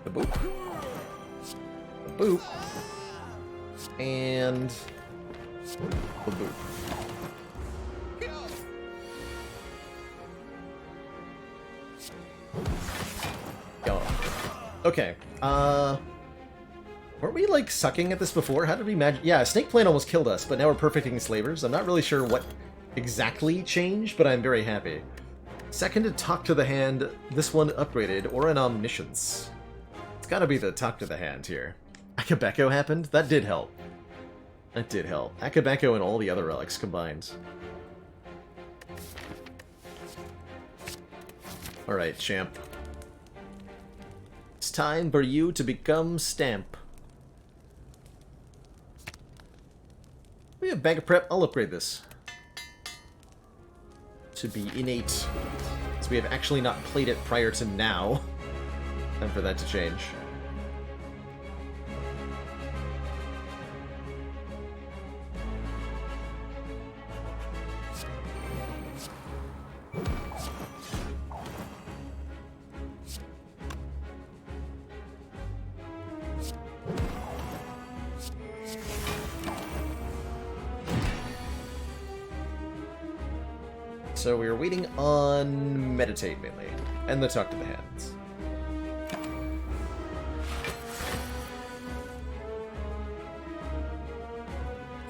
A: the boop, the boop, and the boop. Okay, weren't we, like, sucking at this before? How did we manage? Yeah, Snake Plant almost killed us, but now we're perfecting Slavers. I'm not really sure what exactly changed, but I'm very happy. Second to Talk to the Hand, this one upgraded, or an Omniscience. It's gotta be the Talk to the Hand here. Akabeko happened? That did help. That did help. Akabeko and all the other relics combined. Alright, champ. It's time for you to become Stamp. We have Bag of Prep. I'll upgrade this to be innate, so we have actually not played it prior to now. Time for that to change. So we are waiting on Meditate mainly, and the Talk to the Hands.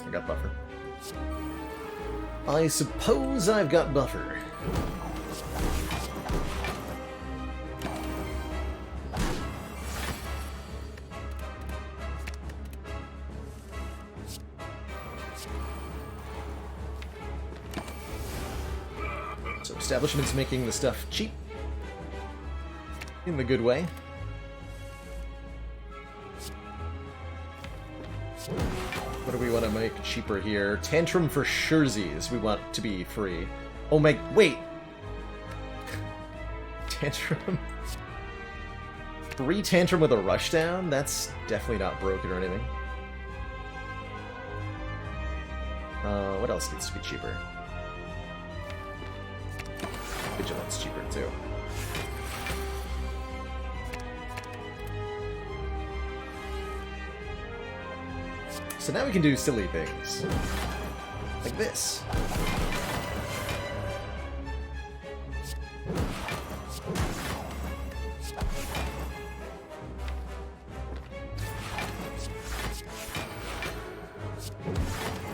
A: I got buffer. I suppose I've got buffer. Establishment's making the stuff cheap. In the good way. What do we want to make cheaper here? Tantrum for Scherzies. We want to be free. Oh my... Wait! Tantrum? 3 Tantrum with a rushdown? That's definitely not broken or anything. What else needs to be cheaper? Vigilance cheaper too. So now we can do silly things. Like this.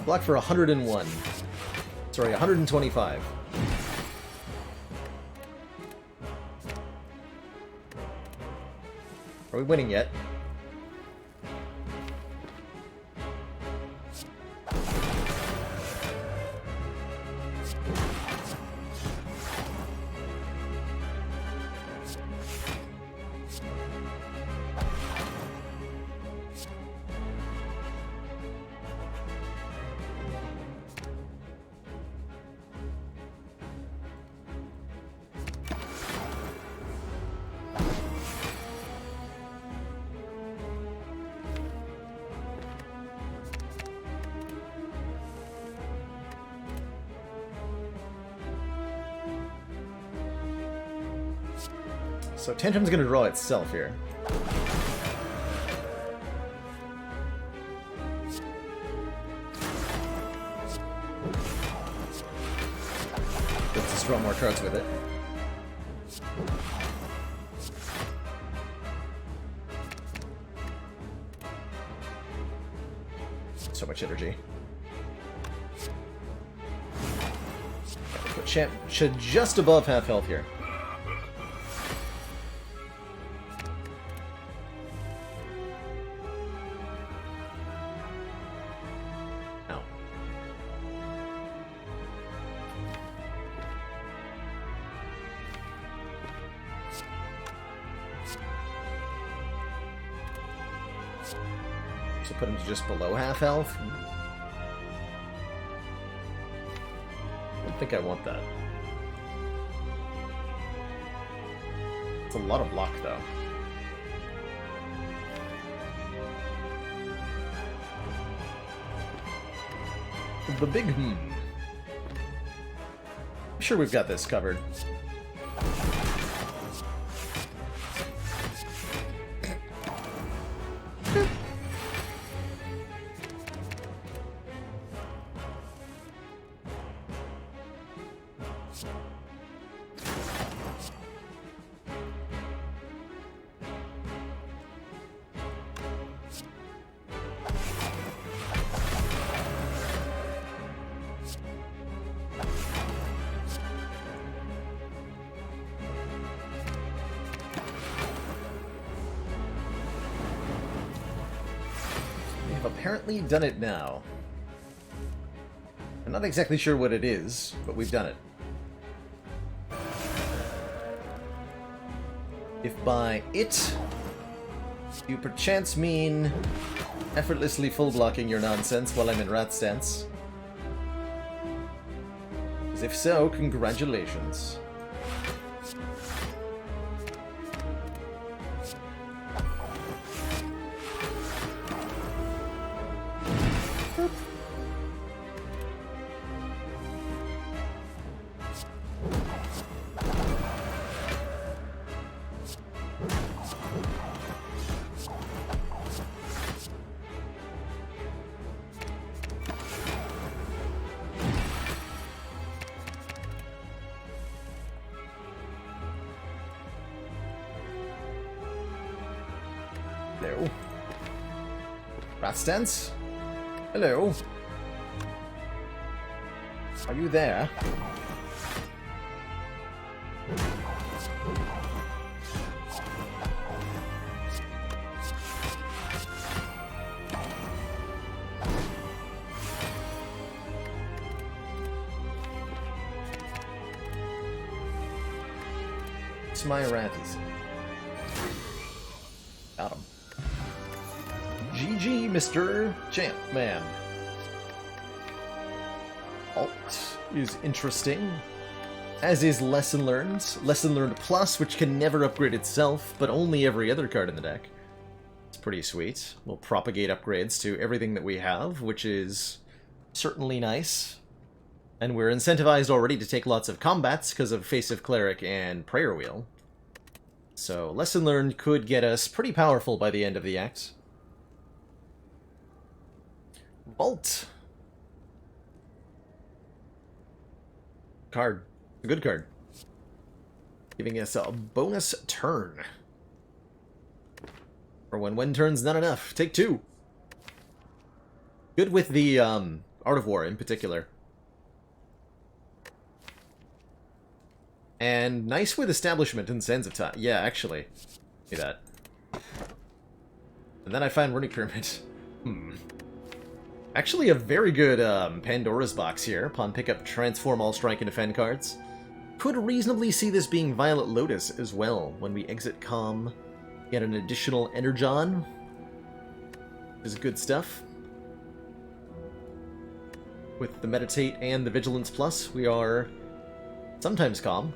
A: Block for 101. Sorry, 125. Are we winning yet? So Tantrum's gonna draw itself here. Let's just draw more cards with it. So much energy. Put Champ should just above half health here. No. So put him to just below half health. I don't think I want that. It's a lot of luck, though. The big I'm sure we've got this covered. Apparently done it now. I'm not exactly sure what it is, but we've done it. If by it you perchance mean effortlessly full blocking your nonsense while I'm in rat stance, as if so, congratulations. Hello. Rat stance? Hello. Are you there? It's my ratties. Got him. GG, Mr. Champ Man. Alt is interesting, as is Lesson Learned. Lesson Learned Plus, which can never upgrade itself, but only every other card in the deck. It's pretty sweet. We'll propagate upgrades to everything that we have, which is certainly nice. And we're incentivized already to take lots of combats because of Face of Cleric and Prayer Wheel. So Lesson Learned could get us pretty powerful by the end of the act. Vault. Card. A good card. Giving us a bonus turn. Or when turn's not enough. Take two. Good with the Art of War in particular. And nice with Establishment and Sands of Time. Yeah, actually. See that. And then I find Runic Pyramid. Actually a very good Pandora's Box here. Upon pickup, transform all strike and defend cards. Could reasonably see this being Violet Lotus as well. When we exit Calm, get an additional Energon. Is good stuff. With the Meditate and the Vigilance Plus, we are sometimes calm.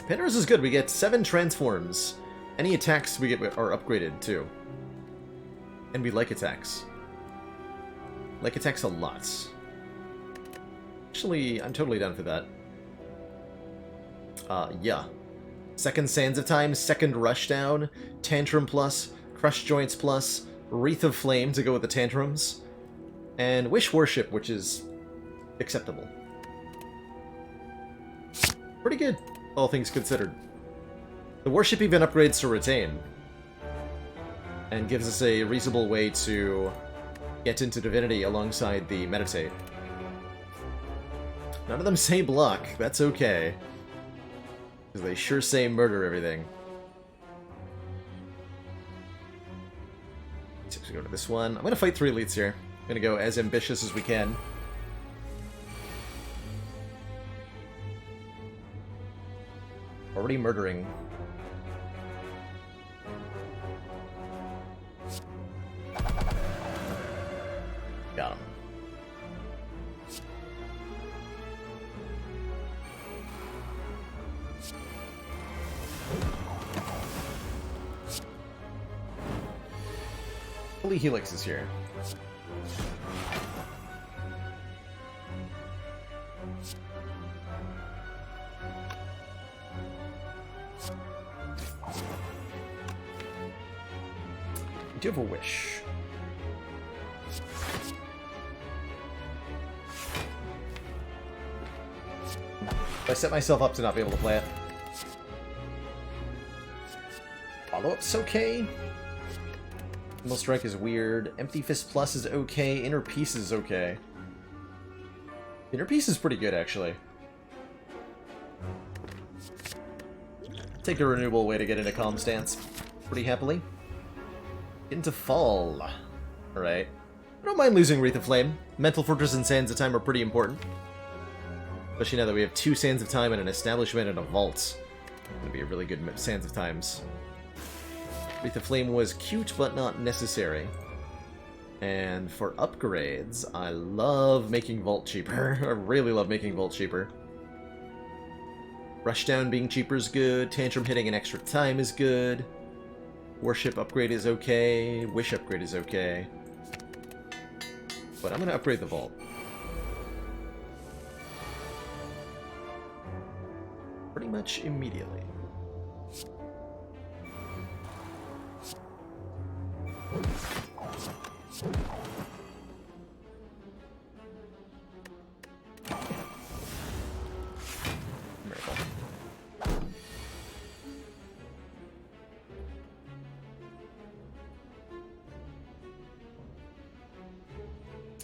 A: Pandora's is good. We get 7 transforms. Any attacks we get are upgraded, too. And we like attacks. Like, attacks a lot. Actually, I'm totally down for that. Yeah. Second Sands of Time, second Rushdown, Tantrum plus, Crush Joints plus, Wreath of Flame to go with the Tantrums, and Wish Worship, which is acceptable. Pretty good, all things considered. The Worship even upgrades to Retain, and gives us a reasonable way to get into Divinity alongside the Meditate. None of them say block, that's okay. Because they sure say murder everything. So we go to this one. I'm going to fight 3 elites here. I'm going to go as ambitious as we can. Already murdering. Got him. Holy Helix is here. I do have a wish. I set myself up to not be able to play it. Follow-up's okay. Inner Strike is weird. Empty Fist Plus is okay. Inner Peace is okay. Inner Peace is pretty good, actually. Take a renewable way to get into Calm Stance pretty happily. Into Fall. Alright. I don't mind losing Wreath of Flame. Mental Fortress and Sands of Time are pretty important. Especially now that we have 2 Sands of Time and an Establishment and a Vault. It's gonna be a really good Sands of Times. Wreath of Flame was cute, but not necessary. And for upgrades, I love making Vault cheaper. I really love making Vault cheaper. Rushdown being cheaper is good. Tantrum hitting an extra time is good. Worship upgrade is okay. Wish upgrade is okay. But I'm going to upgrade the Vault. Pretty much immediately. Miracle.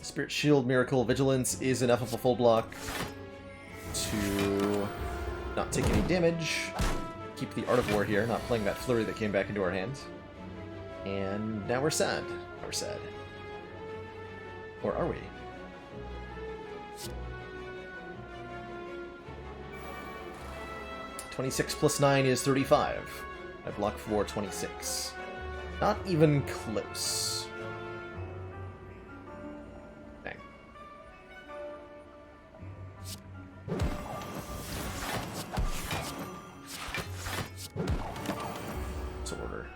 A: Spirit Shield, Miracle, Vigilance is enough of a full block to not take any damage. Keep the Art of War here, not playing that flurry that came back into our hands. And now we're sad. We're sad. Or are we? (26 plus 9 is 35. I block for 26. Not even close. Dang. What's order?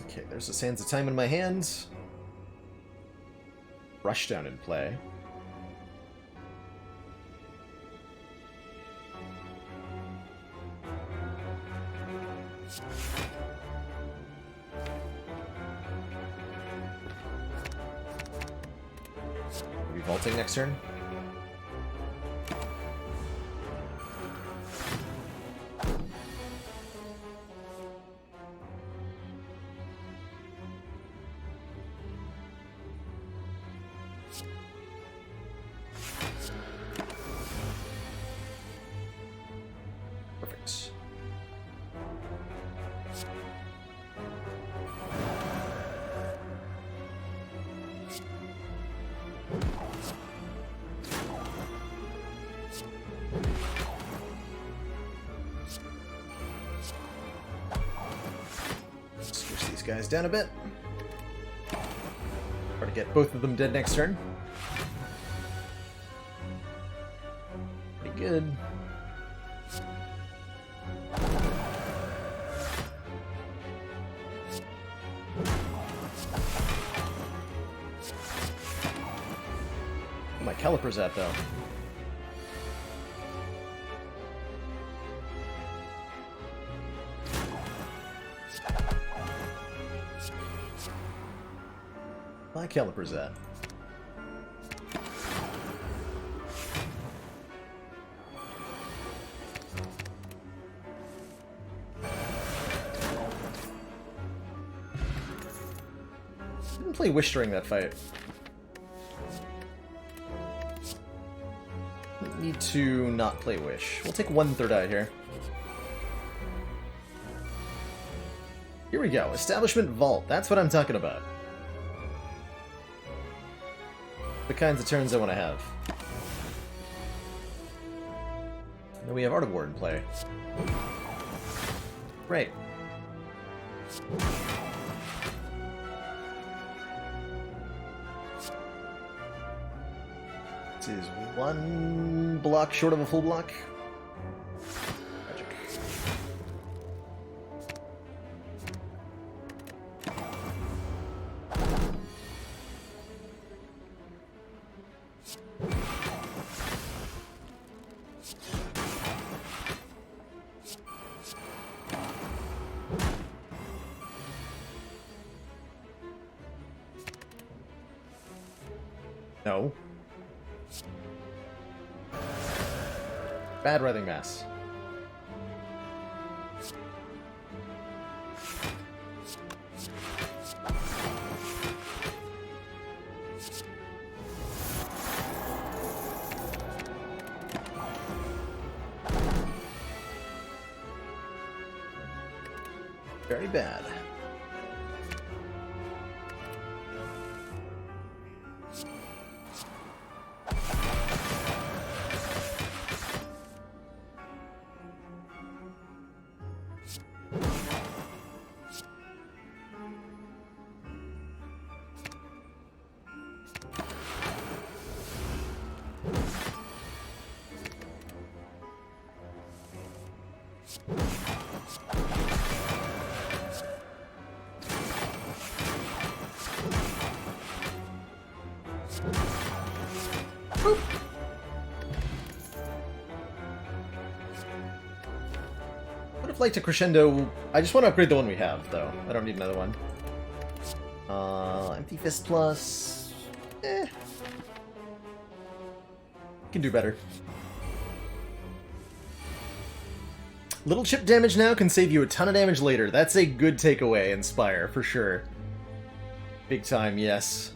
A: Okay, there's a Sands of Time in my hands. Rushdown in play. Are we vaulting next turn? Perfect. Let's push these guys down a bit. Try to get both of them dead next turn. Pretty good. My caliper's at, though. My caliper's at. Didn't play Wish during that fight. Need to not play Wish. We'll take 1 third eye here. Here we go. Establishment Vault. That's what I'm talking about. The kinds of turns I want to have. Then we have Art of War in play. Right. This is 1 block short of a full block. Magic. No. Bad Writhing Mass. Very bad. Would have liked a crescendo. I just want to upgrade the one we have, though. I don't need another one. Empty Fist Plus. Can do better. Little chip damage now can save you a ton of damage later. That's a good takeaway in Spire, for sure. Big time, yes.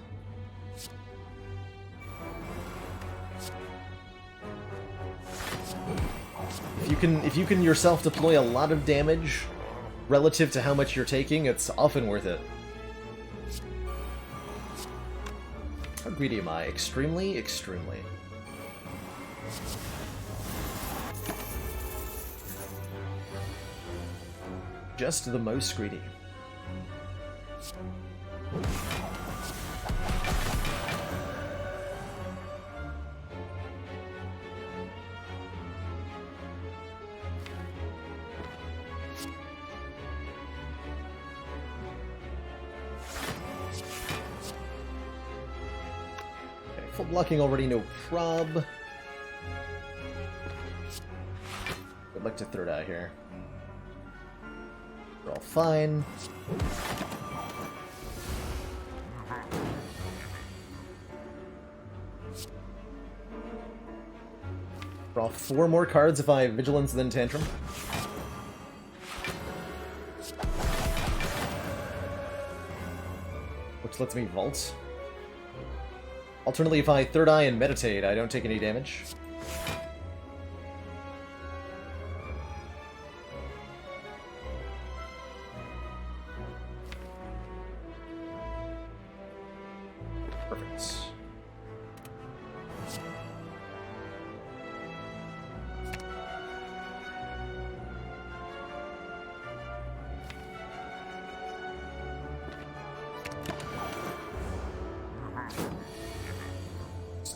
A: If you can yourself deploy a lot of damage relative to how much you're taking, it's often worth it. How greedy am I? Extremely, extremely. Just the most greedy. Full blocking already, no prob. Would like to third eye here. We're all fine. Draw 4 more cards if I have Vigilance, then Tantrum. Which lets me vault. Alternately, if I third eye and meditate, I don't take any damage. Perfect.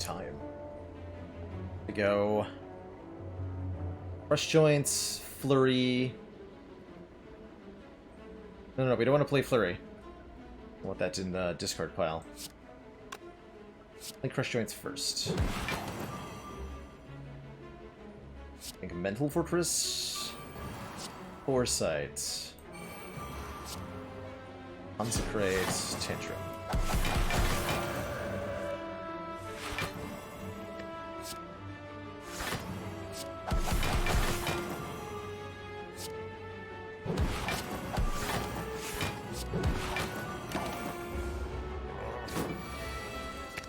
A: Time to go. Crush Joints, Flurry. No, we don't want to play Flurry. I want that in the discard pile. And Crush Joints first. I think Mental Fortress. Foresight. Consecrate. Tantrum.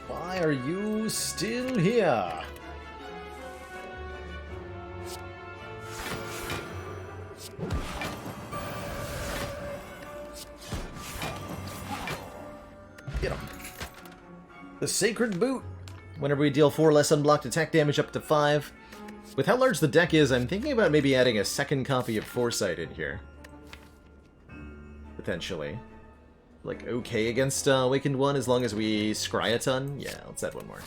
A: Why are you still here? Get him. The Sacred Boot. Whenever we deal 4 less unblocked attack damage up to 5. With how large the deck is, I'm thinking about maybe adding a second copy of Foresight in here. Potentially. Like, okay against Awakened 1 as long as we scry a ton? Yeah, let's add one more.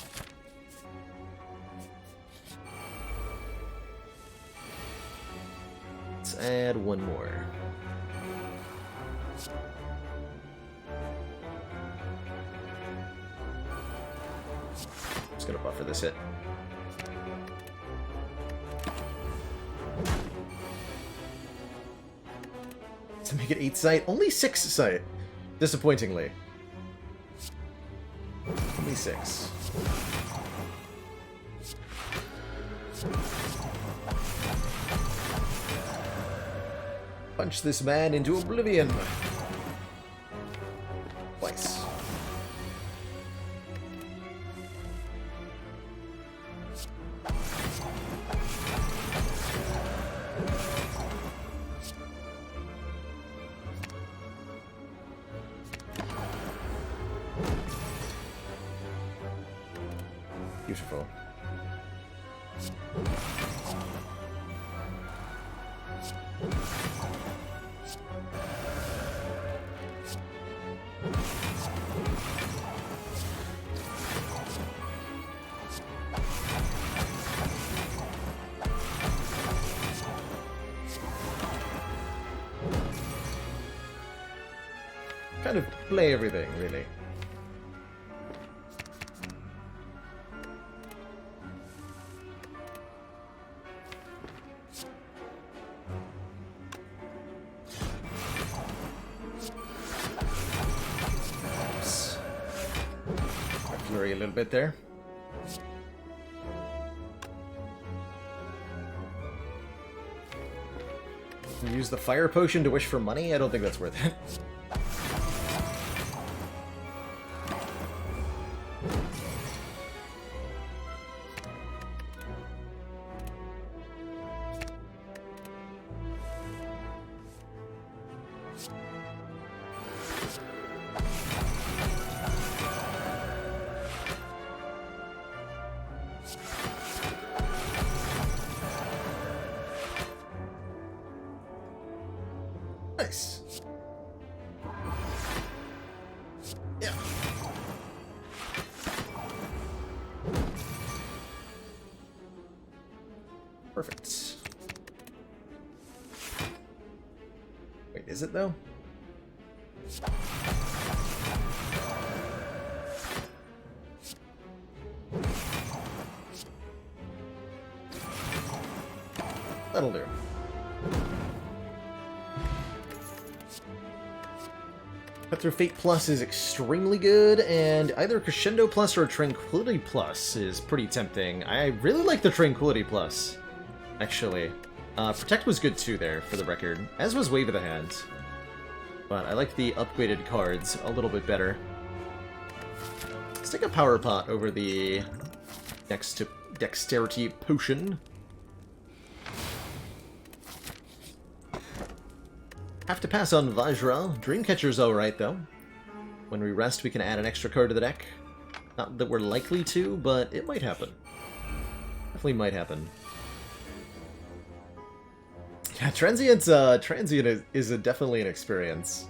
A: Let's add one more. Just gonna buffer this hit. To make it 8 sight? Only 6 sight! Disappointingly. Only 6. Punch this man into oblivion. Twice. Beautiful. Kind of play everything, really. Flurry a little bit there. Use the fire potion to wish for money? I don't think that's worth it. Nice. Yeah. Perfect. Wait, is it though? That'll do. Cut Through Fate Plus is extremely good, and either Crescendo Plus or Tranquility Plus is pretty tempting. I really like the Tranquility Plus, actually. Protect was good too there, for the record, as was Wave of the Hand. But I like the upgraded cards a little bit better. Let's take a Power Pot over the next to Dexterity Potion. Have to pass on Vajra. Dreamcatcher's alright, though. When we rest, we can add an extra card to the deck. Not that we're likely to, but it might happen. Definitely might happen. Yeah, Transient is definitely an experience.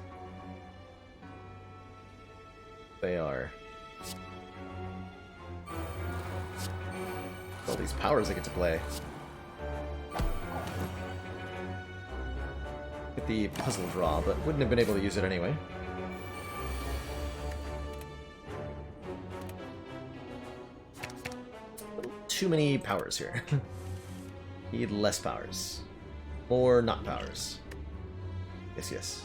A: They are. All these powers I get to play. Get the puzzle draw, but wouldn't have been able to use it anyway. too many powers here. Need less powers. More not powers. Yes, yes.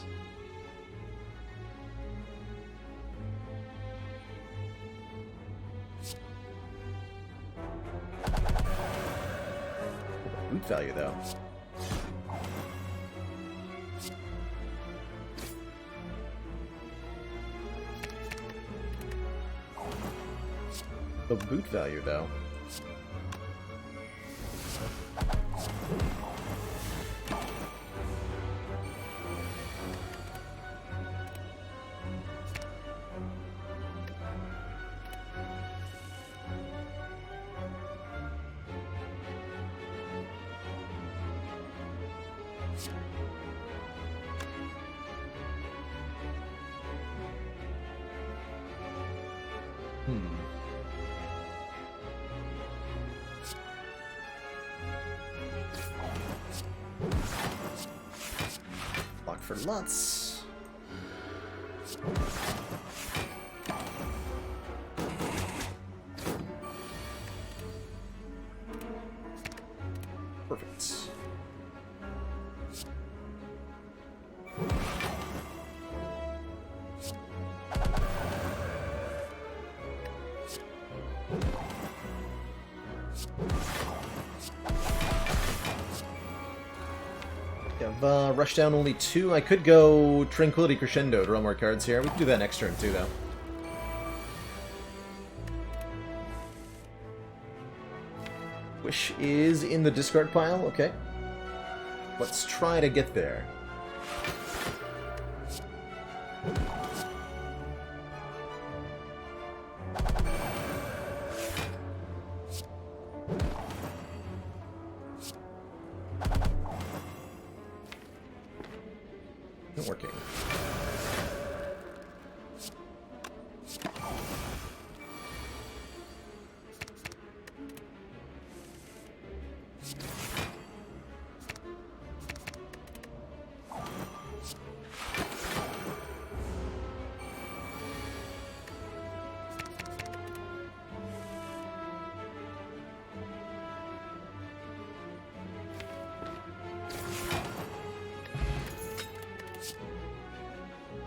A: Boot value, though. The boot value, though. Block for lots. Perfect. I've rushed down only 2. I could go Tranquility Crescendo to run more cards here. We can do that next turn too, though. Wish is in the discard pile. Okay. Let's try to get there. Not working.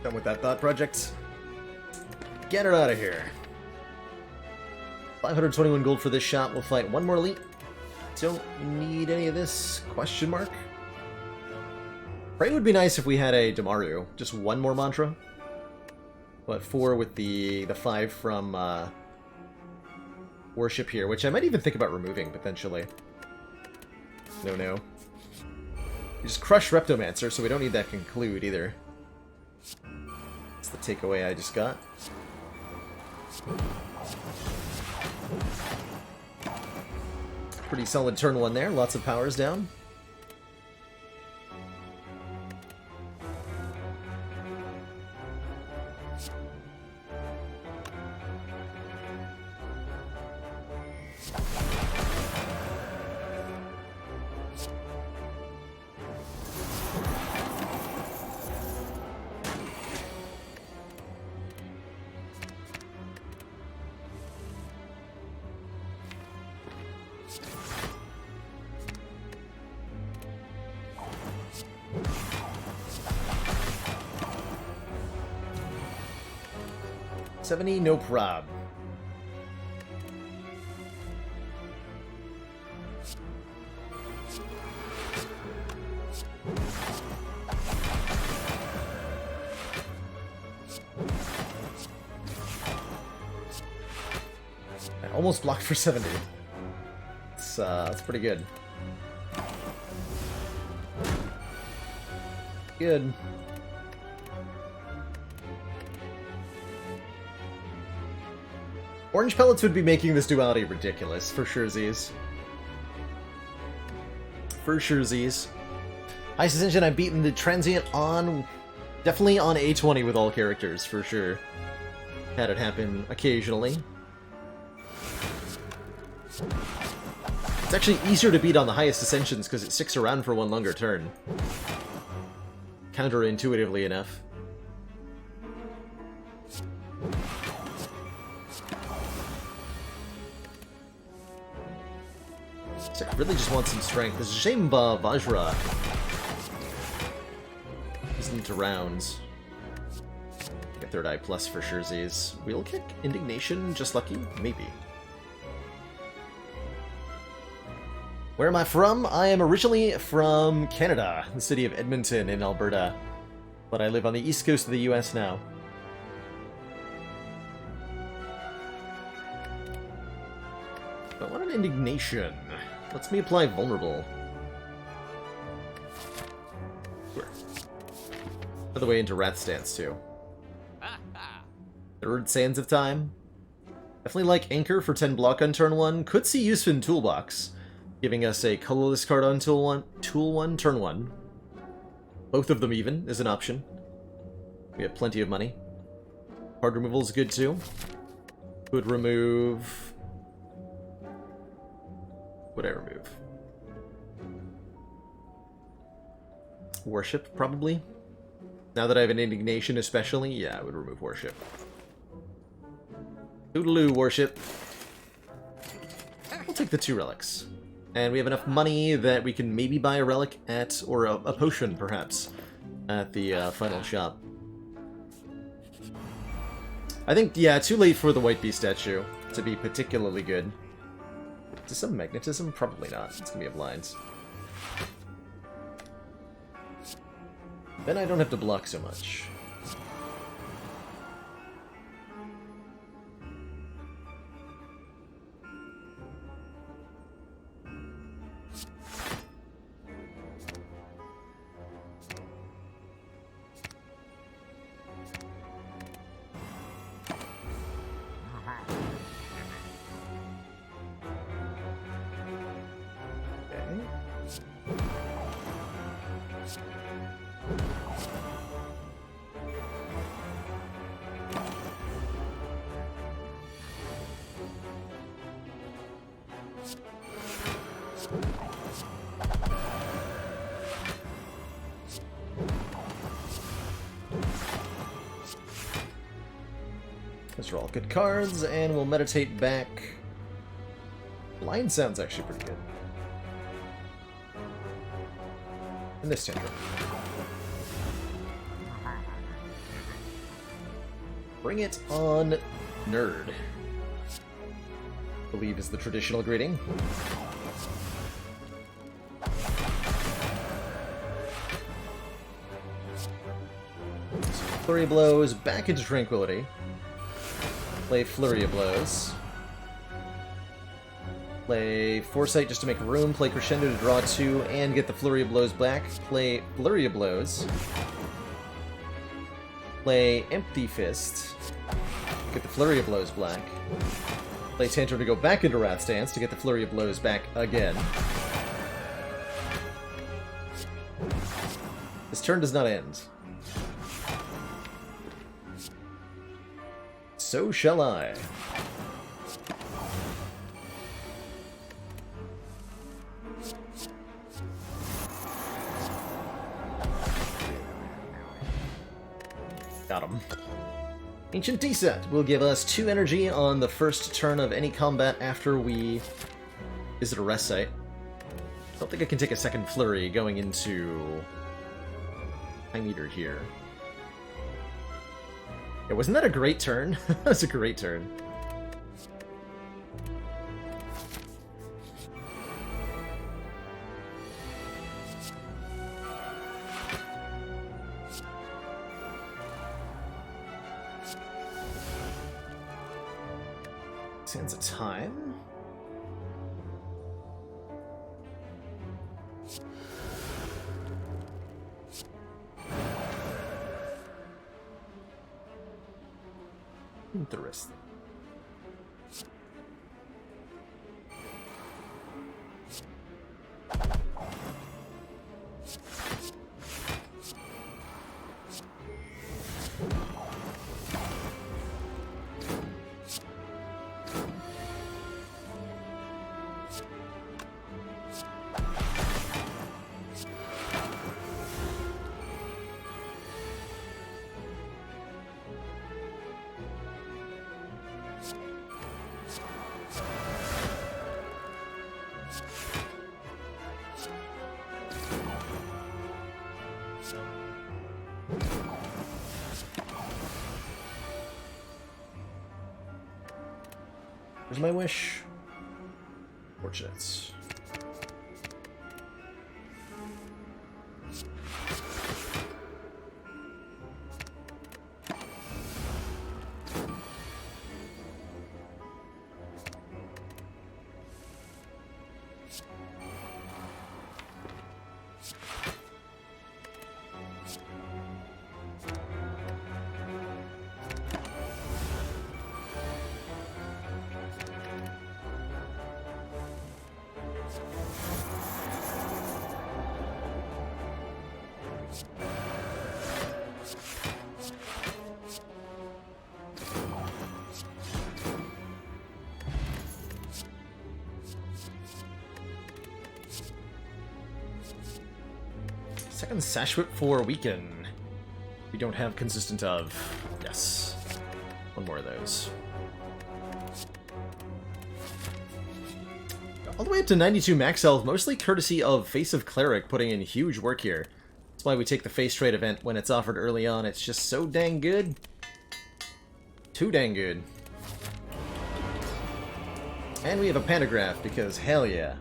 A: Done with that thought project. Get her out of here. 521 gold for this shot. We'll fight one more elite. Don't need any of this? Question mark. Pray would be nice if we had a Demaru. Just one more mantra. But 4 with the 5 from worship here, which I might even think about removing potentially. No. We just crush Reptomancer, so we don't need that conclude either. That's the takeaway I just got. Pretty solid turn 1 there. Lots of powers down. $70, no prob. I almost blocked for 70. That's pretty good. Good. Orange pellets would be making this duality ridiculous, for sure, Z's. For sure, Z's. Ice Ascension, I've beaten the Transient on... definitely on A20 with all characters, for sure. Had it happen occasionally. It's actually easier to beat on the highest Ascensions because it sticks around for one longer turn. Counterintuitively enough. So I really just want some strength. This Shemba Vajra isn't around. Get third eye plus for Sherzies. Wheel kick? Indignation? Just lucky? Maybe. Where am I from? I am originally from Canada, the city of Edmonton in Alberta. But I live on the east coast of the US now. But what an indignation. Lets me apply vulnerable. Sure. By the way, into Wrath Stance too. Third Sands of Time. Definitely like Anchor for 10 block on turn 1. Could see use in Toolbox, giving us a colorless card on tool 1, turn 1. Both of them even is an option. We have plenty of money. Card removal is good too. Could remove... What would I remove? Worship, probably. Now that I have an Indignation especially, yeah, I would remove Worship. Toodaloo, Worship. We'll take the 2 relics. And we have enough money that we can maybe buy a relic at, or a potion, perhaps, at the final shop. I think, yeah, too late for the White Beast statue to be particularly good. Is this some magnetism? Probably not. It's gonna be a blinds. Then I don't have to block so much. Those are all good cards, and we'll meditate back. Blind sounds actually pretty good. And this tantrum. Bring it on, nerd. I believe is the traditional greeting. Flurry of Blows back into Tranquility. Play Flurry of Blows. Play Foresight just to make room. Play Crescendo to draw 2 and get the Flurry of Blows back. Play Flurry of Blows. Play Empty Fist. Get the Flurry of Blows back. Play Tantrum to go back into Wrath Stance to get the Flurry of Blows back again. This turn does not end. So shall I. Got him. Ancient Descent will give us 2 energy on the first turn of any combat after we visit a rest site. I don't think I can take a second flurry going into High Meter here. Yeah, wasn't that a great turn? That was a great turn. Sands of Time. Interesting. Where's my wish? Fortunate. Second Sashwhip for weaken. We don't have consistent of. Yes. One more of those. All the way up to 92 max health, mostly courtesy of Face of Cleric putting in huge work here. That's why we take the Face Trade event when it's offered early on. It's just so dang good. Too dang good. And we have a Pantograph, because hell yeah.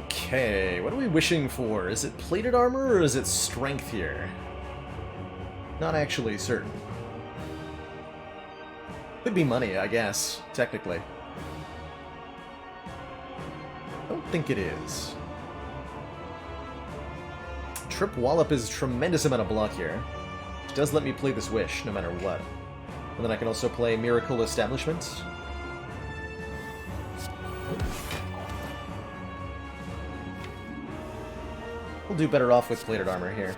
A: Okay, what are we wishing for? Is it plated armor or is it strength here? Not actually certain. Could be money, I guess, technically. Don't think it is. Trip Wallop is a tremendous amount of block here, which does let me play this wish no matter what. And then I can also play Miracle Establishment. We'll do better off with plated armor here.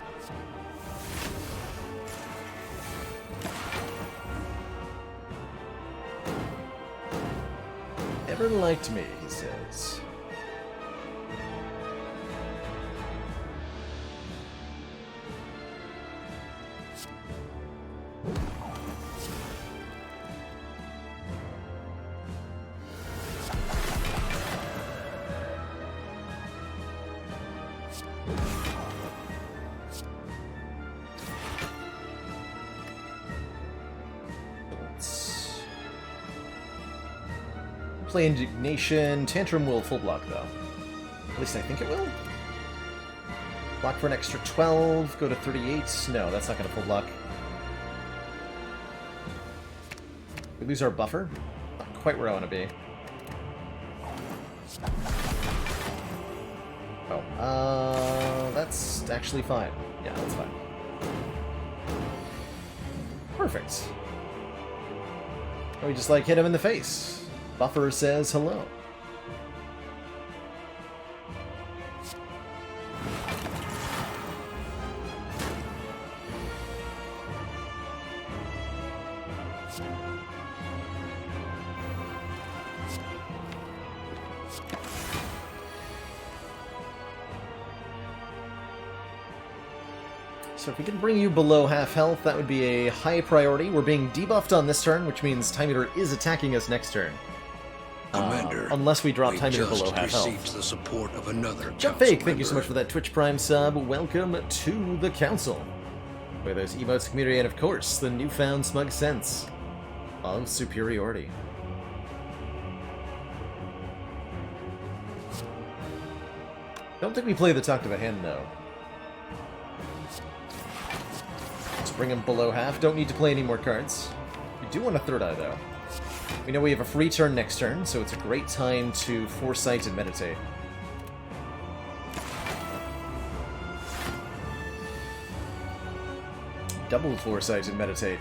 A: Never liked me, he says. Play Indignation. Tantrum will full block, though. At least I think it will. Block for an extra 12. Go to 38. No, that's not going to full block. We lose our buffer. Not quite where I want to be. Oh, that's actually fine. Yeah, that's fine. Perfect. We just, like, hit him in the face. Buffer says hello. So if we can bring you below half health, that would be a high priority. We're being debuffed on this turn, which means Time Eater is attacking us next turn. Unless we drop Time Eater below half health.
B: The support of another
A: Jump Fake, thank you so much for that Twitch Prime sub. Welcome to the Council. Where there's emotes, community, and of course, the newfound smug sense of superiority. Don't think we play the Talk to the Hand, though. Let's bring him below half. Don't need to play any more cards. We do want a Third Eye, though. We know we have a free turn next turn, so it's a great time to Foresight and Meditate. Double Foresight and Meditate.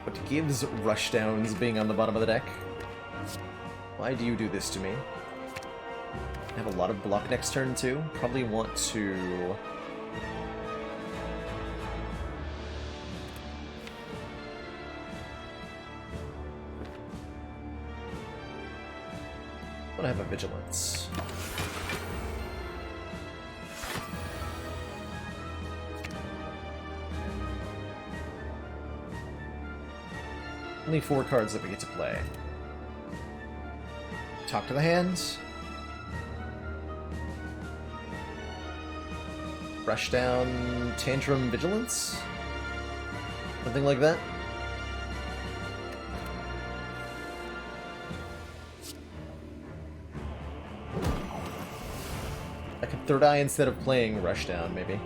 A: What gives Rushdowns being on the bottom of the deck? Why do you do this to me? I have a lot of block next turn, too. Probably want to... I have a Vigilance. Only 4 cards that we get to play. Talk to the Hands. Rush down, Tantrum, Vigilance? Something like that? I could Third Eye instead of playing Rush down, maybe.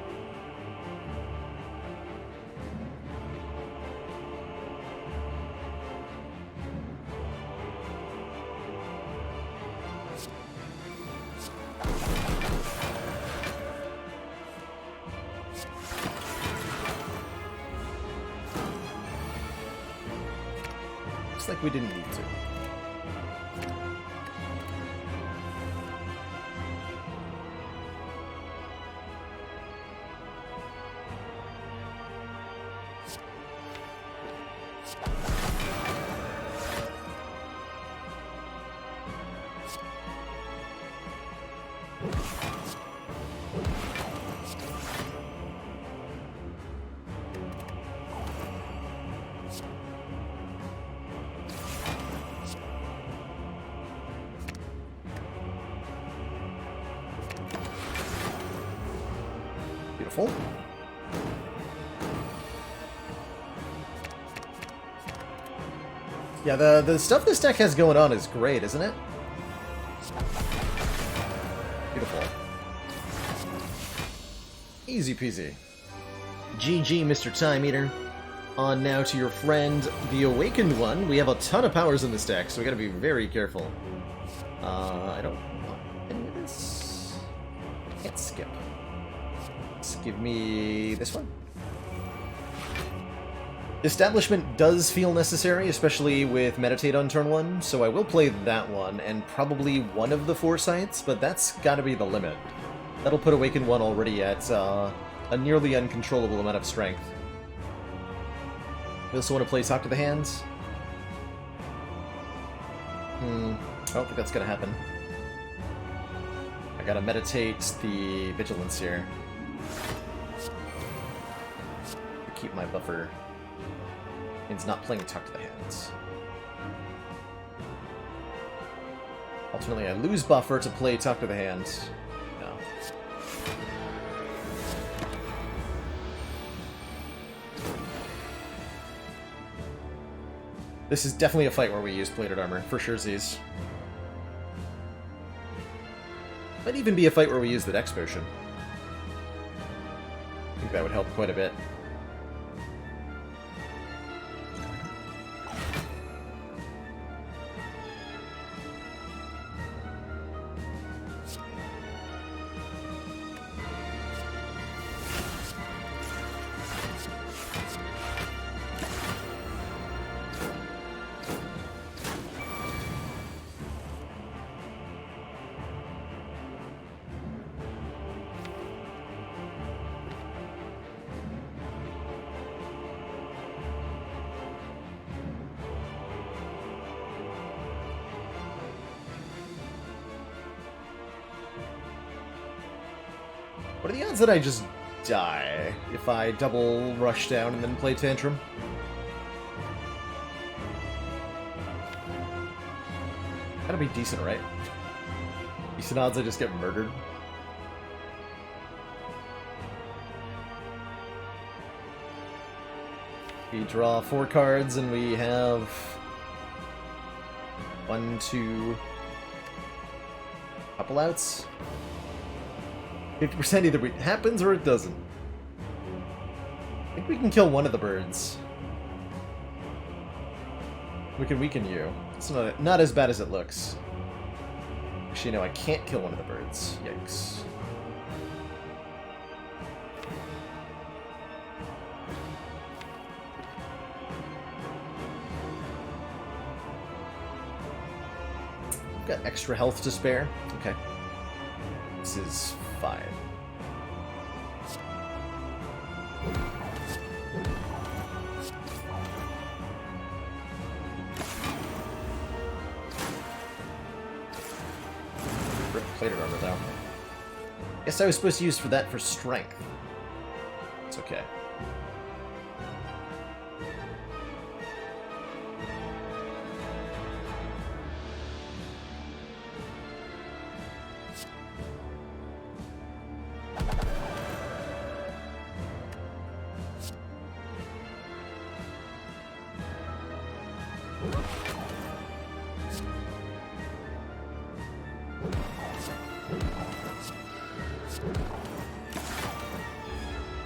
A: Like we didn't need to. Beautiful. Yeah, the stuff this deck has going on is great, isn't it? Beautiful. Easy peasy. GG, Mr. Time Eater. On now to your friend, the Awakened One. We have a ton of powers in this deck, so we gotta be very careful. I don't want any of this. Can't skip. Give me this one. Establishment does feel necessary, especially with Meditate on turn 1, so I will play that one, and probably one of the Foresights, but that's gotta be the limit. That'll put Awakened 1 already at a nearly uncontrollable amount of strength. We also want to play Talk to the Hands. I don't think that's gonna happen. I gotta meditate the Vigilance here. Keep my buffer. Means not playing Talk to the Hands. Ultimately, I lose buffer to play Talk to the Hands. No. This is definitely a fight where we use Plated Armor, for sure, Z's. Might even be a fight where we use the Dex Potion. I think that would help quite a bit. What are the odds that I just die if I double rush down and then play Tantrum? Gotta be decent, right? Decent odds I just get murdered. We draw 4 cards and we have 1, 2, couple outs. 50% either it happens or it doesn't. I think we can kill one of the birds. We can weaken you. It's not as bad as it looks. Actually, no, I can't kill one of the birds. Yikes. I've got extra health to spare. Okay. This is fine. Rip Plated Armor though. Guess I was supposed to use for that for strength. It's okay.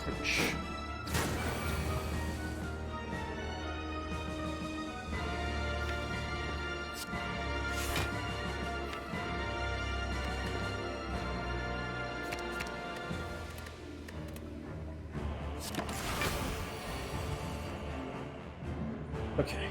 A: Ouch. Okay.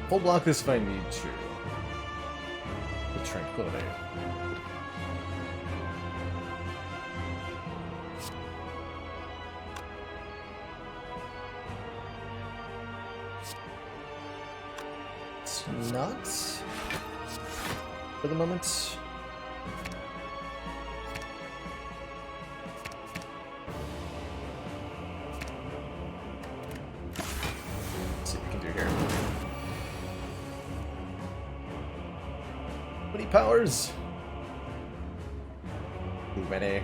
A: Full block this if I need to. With tranquility. It's not for the moment. Let's see what we can do here. Many powers. Too many.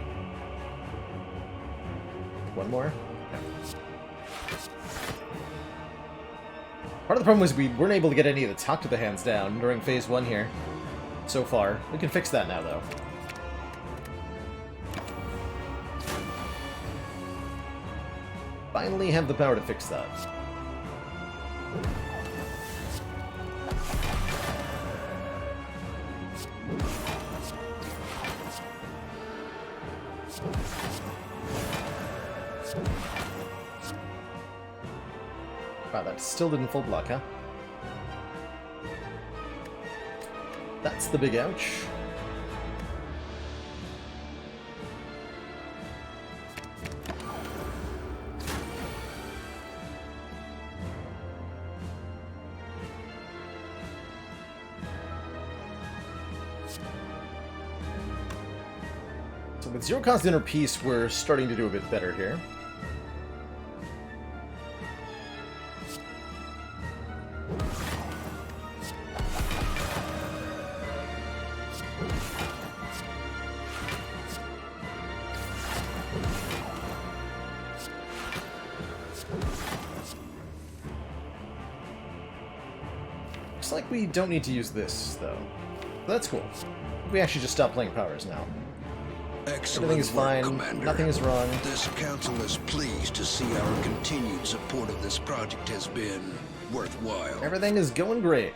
A: One more. Okay. Part of the problem was we weren't able to get any of the talk to the hands down during phase 1 here. So far. We can fix that now, though. Finally have the power to fix that. Wow, that still didn't full block, huh? That's the big ouch. So with zero cost inner peace, we're starting to do a bit better here. Looks like we don't need to use this, though. That's cool. We actually just stopped playing powers now.
B: Excellent
A: Everything is fine.
B: work, Commander.
A: Nothing is wrong.
B: This council is pleased to see our continued support of this project has been worthwhile.
A: Everything is going great.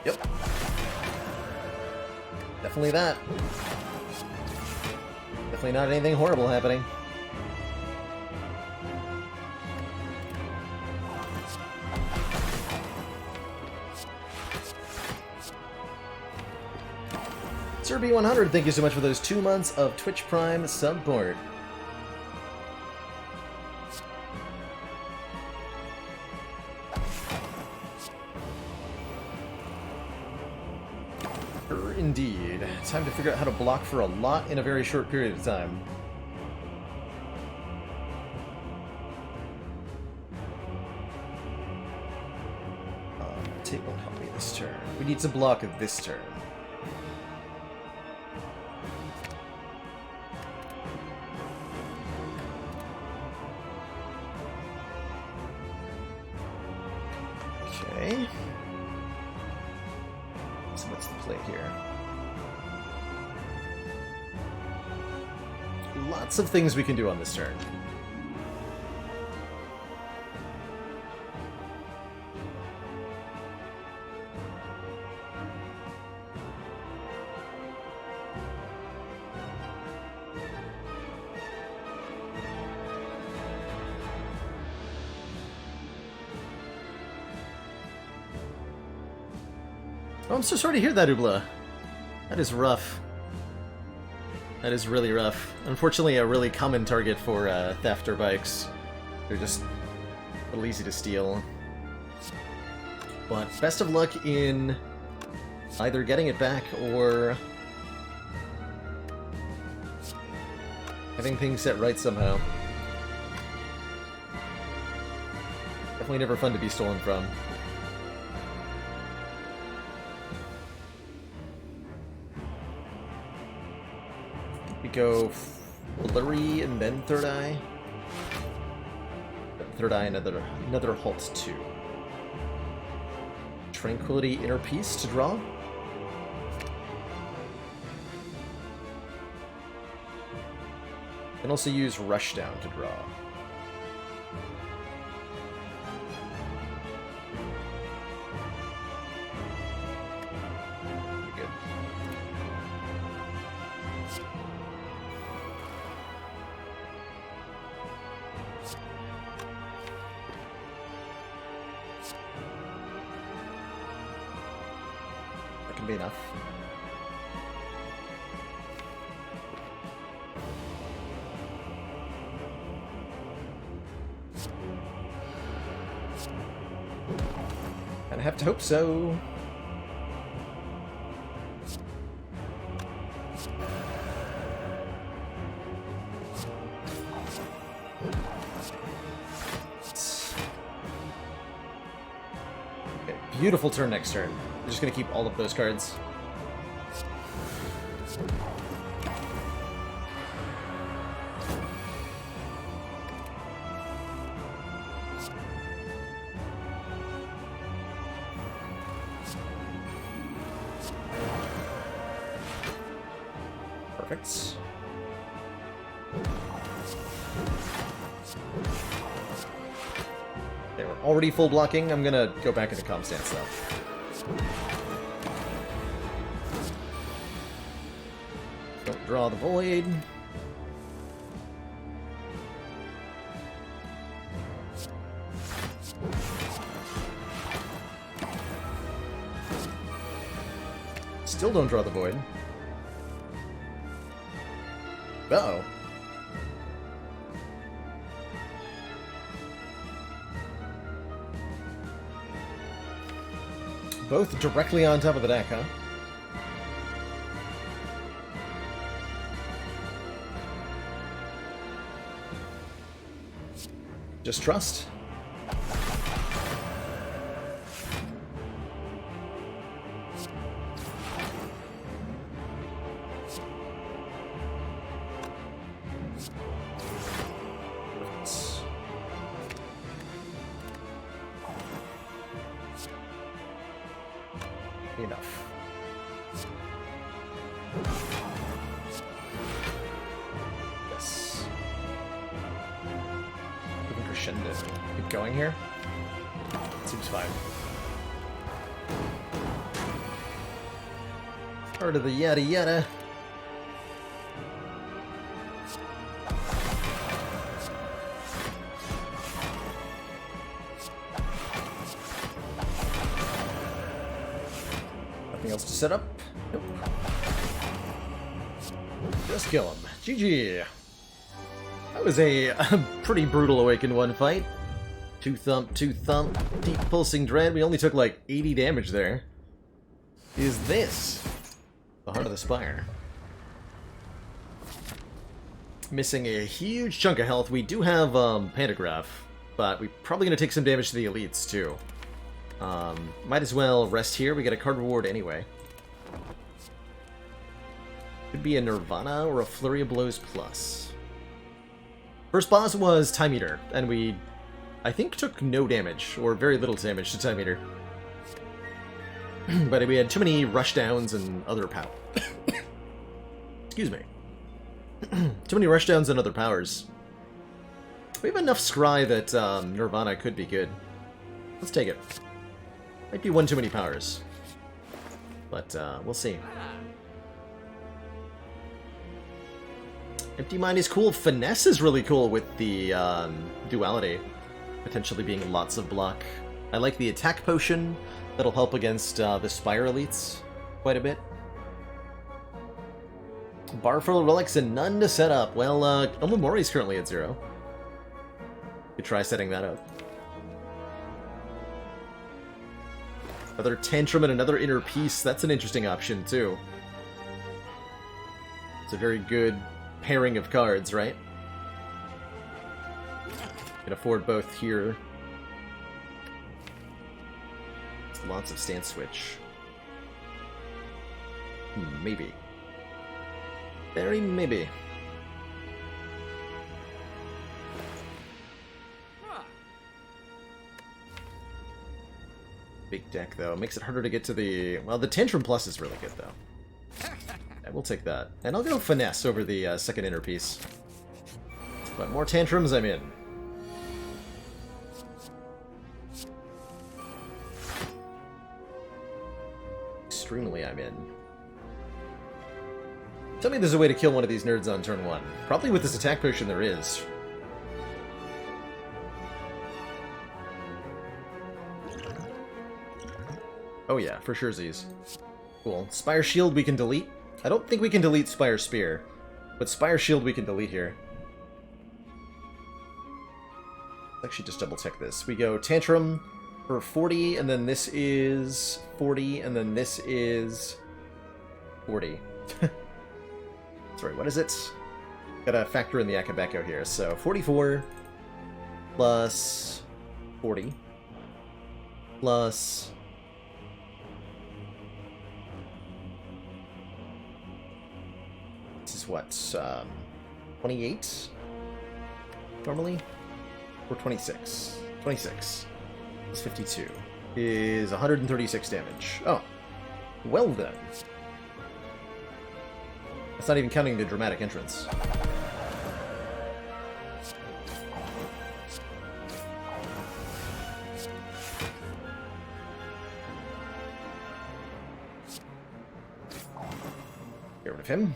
A: Yep. Definitely that. Definitely not anything horrible happening. Sir B100, thank you so much for those 2 months of Twitch Prime support. Indeed. Time to figure out how to block for a lot in a very short period of time. Tape won't help me this turn. We need to block this turn. Okay. So what's the play here? Lots of things we can do on this turn. Oh, I'm so sorry to hear that, Ubla. That is rough. That is really rough. Unfortunately, a really common target for theft or bikes. They're just a little easy to steal. But best of luck in either getting it back or having things set right somehow. Definitely never fun to be stolen from. go Flurry and then Third Eye. Third Eye, another Halt 2. Tranquility, Inner Peace to draw. Can also use Rushdown to draw. Pretty good. That can be enough. And I have to hope so. Okay, beautiful turn next turn. We're just gonna keep all of those cards. Perfect. They were already full blocking. I'm gonna go back into calm stance though. Don't draw the void. Still don't draw the void. Uh-oh. Both directly on top of the deck, huh? Just trust. Enough. Yes. Even crescendo. Keep going here. Seems fine. Part of the yada yada. Nothing else to set up? Nope. Just kill him. GG. That was a pretty brutal Awakened 1 fight. 2 thump, 2 thump, deep pulsing dread. We only took like 80 damage there. Is this the Heart of the Spire? Missing a huge chunk of health. We do have Pantograph, but we're probably going to take some damage to the elites too. Might as well rest here. We get a card reward anyway. Could be a Nirvana or a Flurry of Blows Plus. First boss was Time Eater, and we, I think, took no damage, or very little damage to Time Eater. But we had too many rushdowns and other power. Excuse me. Too many rushdowns and other powers. We have enough scry that Nirvana could be good. Let's take it. Might be one too many powers. But we'll see. Empty Mind is cool. Finesse is really cool with the duality. Potentially being lots of block. I like the attack potion. That'll help against the Spire elites quite a bit. Barful Relics and none to set up. Well, Omamori's currently at 0. Could try setting that up. Another Tantrum and another Inner Peace. That's an interesting option, too. It's a very good pairing of cards, right? Can afford both here. It's lots of stance switch. Maybe. Very maybe. Big deck, though. Makes it harder to get to the... Well, the Tantrum Plus is really good, though. I will take that. And I'll go Finesse over the second inner piece. But more Tantrums, I'm in. Extremely, I'm in. Tell me there's a way to kill one of these nerds on turn 1. Probably with this attack potion there is. Oh yeah, for sure Z's. Cool. Spire Shield we can delete. I don't think we can delete Spire Spear, but Spire Shield we can delete here. Let's actually just double check this. We go Tantrum for 40, and then this is 40, and then this is 40. Sorry, what is it? Gotta factor in the Akabeko here. So 44 plus 40 plus... This is what, 28? Normally? Or 26? 26 plus 52 is 136 damage. Oh. Well then. That's not even counting the dramatic entrance. Get rid of him.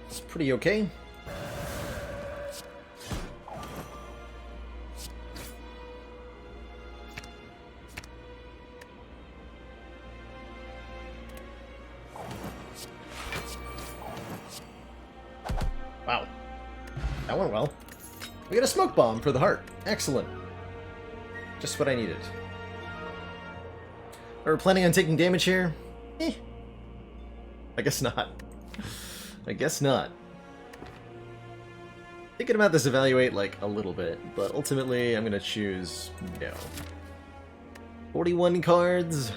A: It's pretty okay. Wow. That went well. We got a smoke bomb for the heart. Excellent. Just what I needed. Are we planning on taking damage here? Eh. I guess not. I guess not. Thinking about this evaluate like a little bit, but ultimately I'm gonna choose no. 41 cards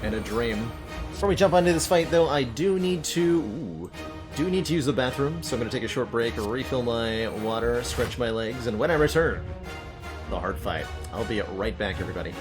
A: and a dream. Before we jump onto this fight though, I do need to use the bathroom, so I'm gonna take a short break, refill my water, stretch my legs, and when I return, the hard fight. I'll be right back, everybody.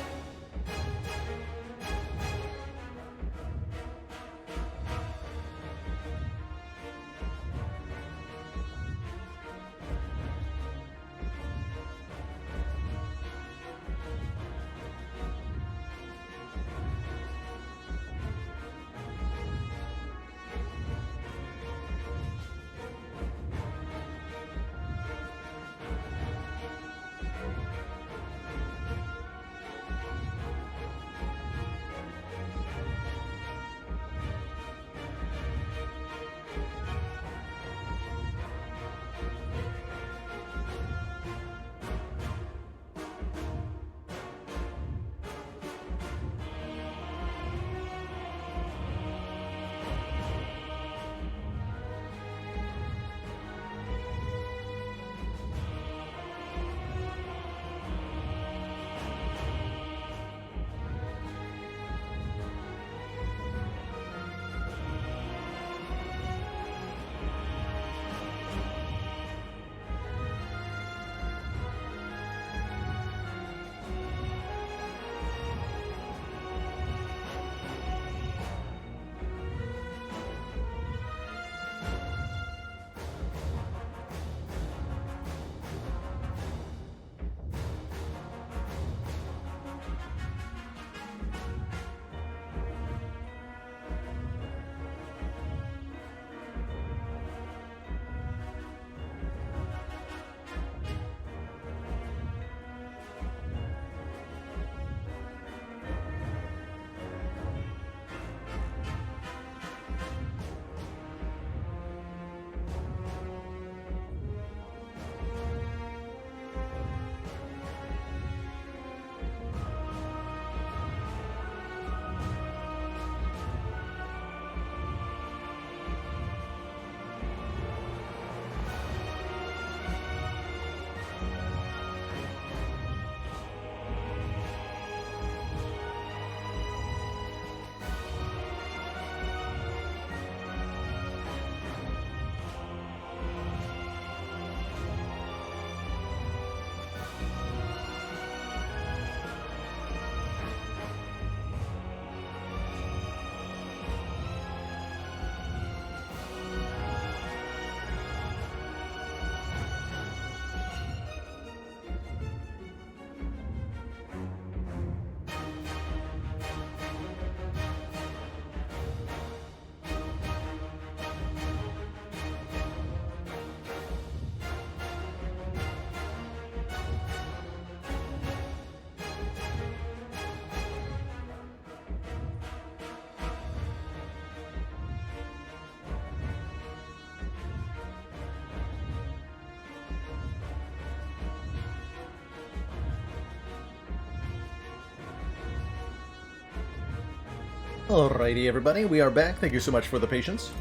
A: Alrighty, everybody, we are back. Thank you so much for the patience.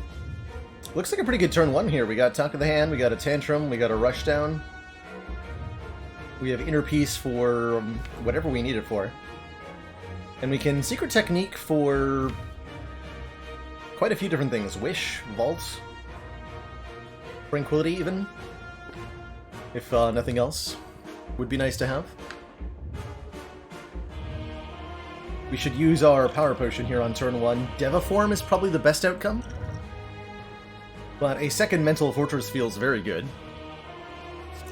A: Looks like a pretty good turn one here. We got Talk of the Hand, we got a Tantrum, we got a Rushdown. We have Inner Peace for whatever we need it for. And we can Secret Technique for quite a few different things. Wish, Vault, Tranquility even, if nothing else. Would be nice to have. We should use our Power Potion here on turn 1. Devaform is probably the best outcome. But a second Mental Fortress feels very good.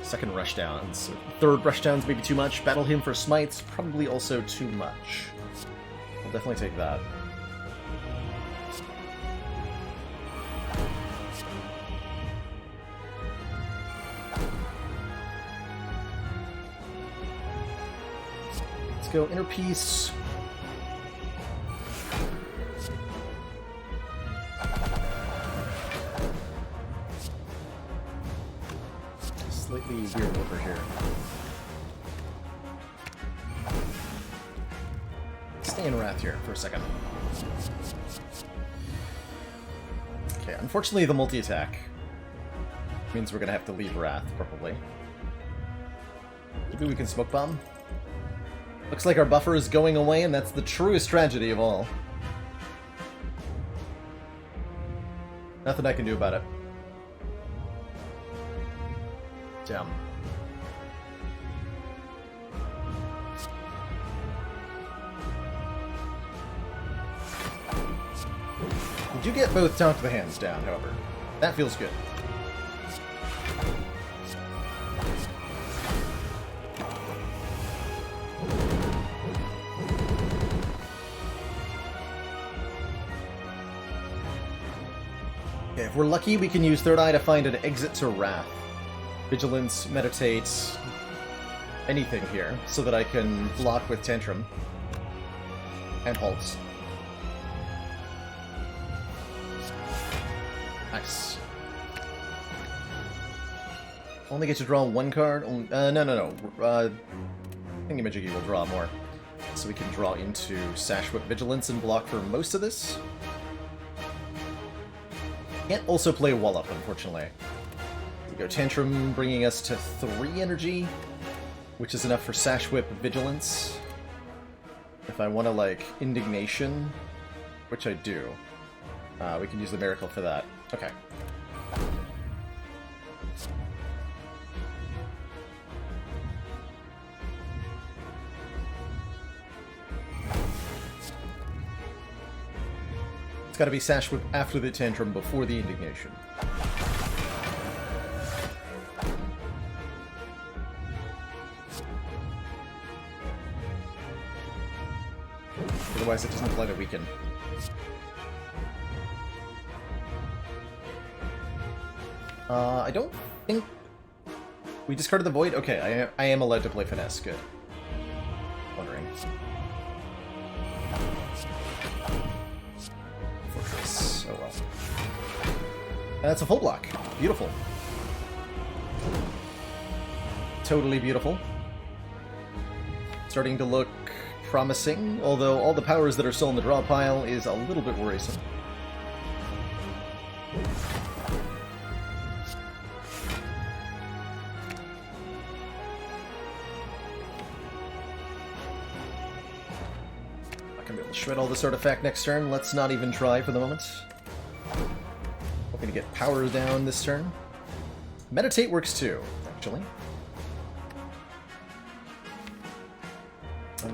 A: Second Rushdowns. Third Rushdowns maybe too much. Battle Hymn for Smites, probably also too much. I'll definitely take that. Let's go Inner Peace. Slightly weird over here. Stay in Wrath here for a second. Okay, unfortunately the multi-attack means we're gonna have to leave Wrath, probably. Maybe we can Smoke Bomb? Looks like our buffer is going away, and that's the truest tragedy of all. Nothing I can do about it. Damn. We do get both Talk to the Hands down, however. That feels good. Okay, if we're lucky, we can use Third Eye to find an exit to Wrath. Vigilance, Meditate, anything here, so that I can block with Tantrum. And Halts. Nice. Only get to draw one card? No. Thingamajiggy will draw more. So we can draw into Sash Whip Vigilance and block for most of this. Can't also play Wallop, unfortunately. We go Tantrum, bringing us to 3 energy, which is enough for Sash Whip Vigilance. If I want to, like, Indignation, which I do, we can use the Miracle for that. Okay. It's gotta be Sash Whip after the Tantrum, before the Indignation. Otherwise it doesn't apply to weaken. I don't think... We discarded the Void? Okay, I am allowed to play Finesse. Good. Wondering. Fortress. Oh well. That's a full block. Beautiful. Totally beautiful. Starting to look promising, although all the powers that are still in the draw pile is a little bit worrisome. Not gonna be able to shred all this artifact next turn. Let's not even try for the moment. Hoping to get power down this turn. Meditate works too, actually.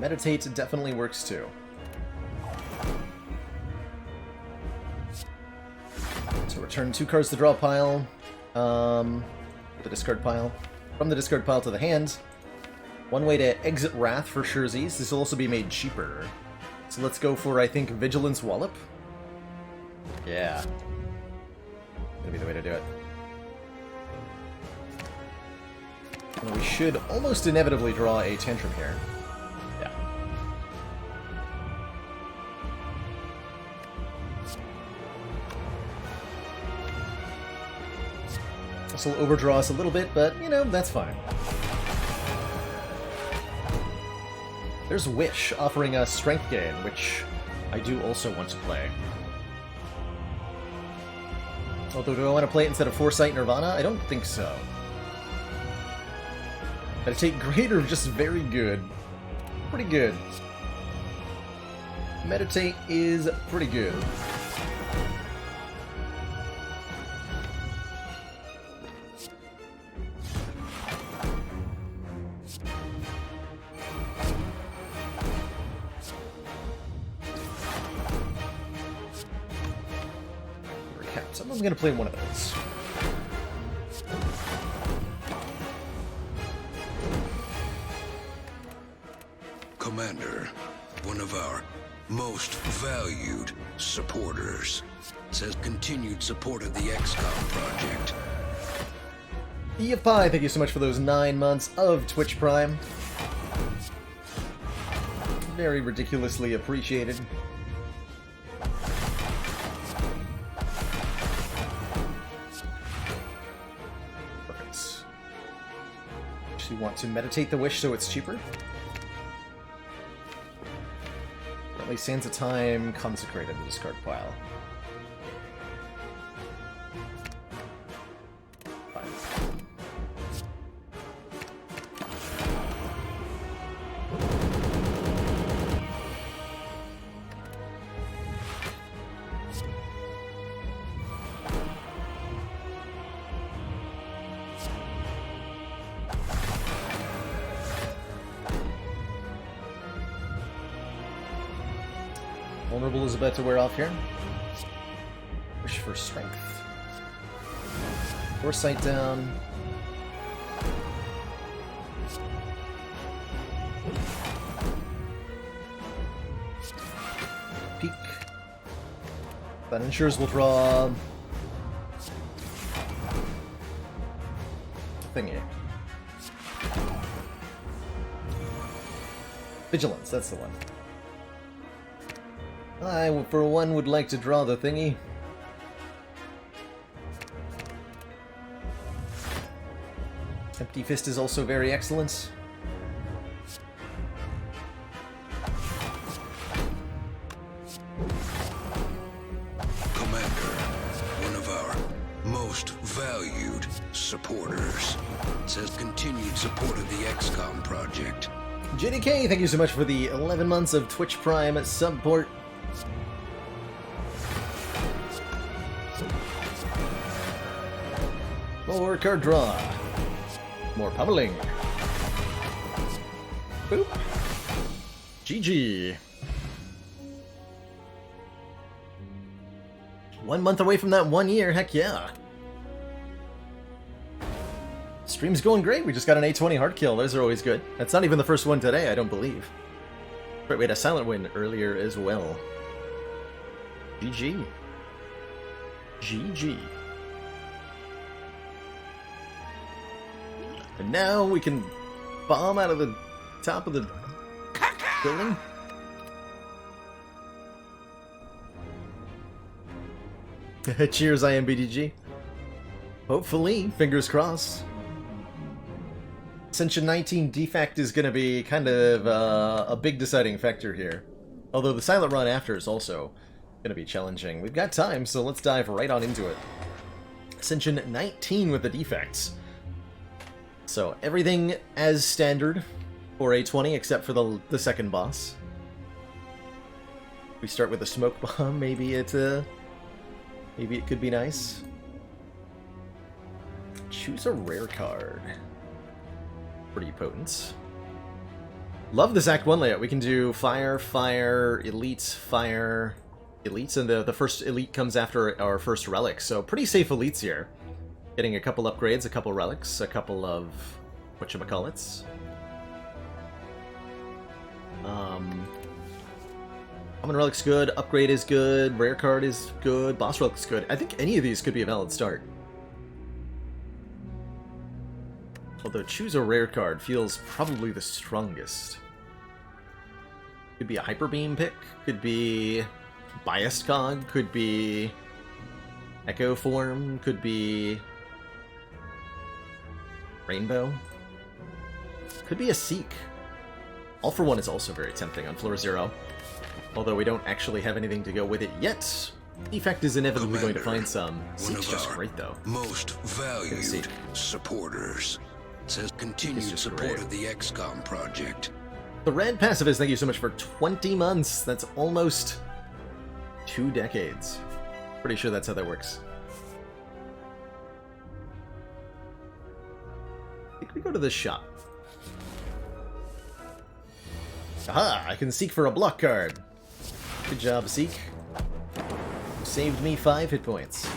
A: Meditate definitely works too. So return 2 cards to the draw pile. The discard pile. From the discard pile to the hand. One way to exit Wrath for Sherzies. This will also be made cheaper. So let's go for, I think, Vigilance Wallop. Yeah. Gonna be the way to do it. And we should almost inevitably draw a Tantrum here. This will overdraw us a little bit, but, you know, that's fine. There's Wish, offering us Strength Gain, which I do also want to play. Although, do I want to play it instead of Foresight Nirvana? I don't think so. Meditate great or just very good? Pretty good. Meditate is pretty good. Someone's gonna play one of those.
B: Commander, one of our most valued supporters, says continued support of the XCOM project.
A: EFI, thank you so much for those 9 months of Twitch Prime. Very ridiculously appreciated. Perfect. Actually want to meditate the wish so it's cheaper. Currently Sands of Time consecrated the discard pile. Vulnerable is about to wear off here. Wish for strength. Foresight down. Peak. That ensures we'll draw thingy. Vigilance, that's the one. I, for one, would like to draw the thingy. Empty Fist is also very excellent.
B: Commander, one of our most valued supporters, says continued support of the XCOM project.
A: JDK, thank you so much for the 11 months of Twitch Prime support. More card draw. More pummeling. Boop. GG. 1 month away from that 1 year, heck yeah. Stream's going great, we just got an A20 hard kill, those are always good. That's not even the first one today, I don't believe. Right, we had a silent win earlier as well. GG. GG. And now we can bomb out of the top of the building. Cheers, IMBDG. Hopefully, fingers crossed. Ascension 19 defect is going to be kind of a big deciding factor here. Although the silent run after is also going to be challenging. We've got time, so let's dive right on into it. Ascension 19 with the defects. So everything as standard for A20 except for the second boss. We start with a smoke bomb, maybe it could be nice. Choose a rare card. Pretty potent. Love this Act 1 layout. We can do fire, fire, elites, fire, elites, and the first elite comes after our first relic, so pretty safe elites here. Getting a couple upgrades, a couple relics, a couple of whatchamacallits. Common relic's good, upgrade is good, rare card is good, boss relic's good. I think any of these could be a valid start. Although choose a rare card feels probably the strongest. Could be a Hyper Beam pick, could be Biased Cog, could be Echo Form, could be Rainbow, could be a Seek. All for One is also very tempting on floor 0. Although we don't actually have anything to go with it yet. Defect is inevitably going to find some.
B: One
A: Seek's
B: of
A: just
B: our
A: great, though.
B: most valued supporters. It says continued
A: just
B: support
A: great.
B: of the XCOM project.
A: The Red Pacifist, thank you so much for 20 months. That's almost 2 decades. Pretty sure that's how that works. I think we go to this shop. Aha! I can seek for a block card. Good job, Seek. Saved me 5 hit points.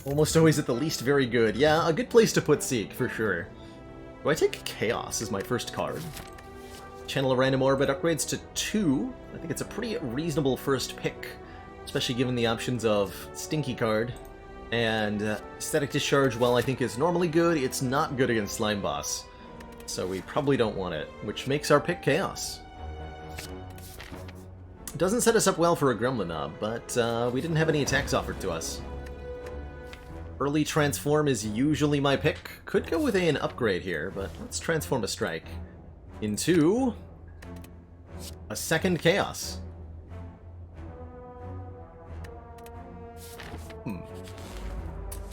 A: Almost always at the least very good. Yeah, a good place to put Seek, for sure. Do I take Chaos as my first card? Channel a random orb, it upgrades to 2. I think it's a pretty reasonable first pick, especially given the options of Stinky card. And Static Discharge, while I think is normally good, it's not good against Slime Boss. So we probably don't want it, which makes our pick Chaos. Doesn't set us up well for a Gremlin Knob, but we didn't have any attacks offered to us. Early Transform is usually my pick. Could go with an upgrade here, but let's transform a Strike into a second Chaos.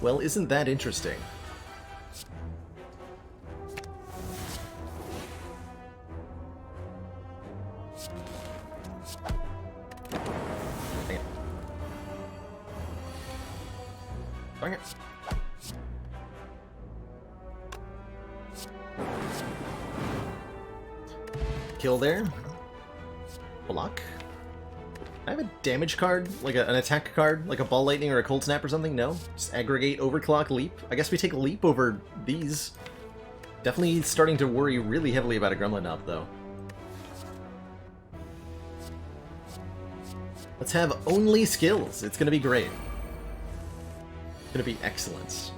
A: Well, isn't that interesting? Dang it. Dang it. Kill there. Block. I have a damage card, like an attack card, like a Ball Lightning or a Cold Snap or something? No? Just aggregate, overclock, leap. I guess we take leap over these. Definitely starting to worry really heavily about a Gremlin Knob, though. Let's have only skills. It's gonna be great. It's gonna be excellent.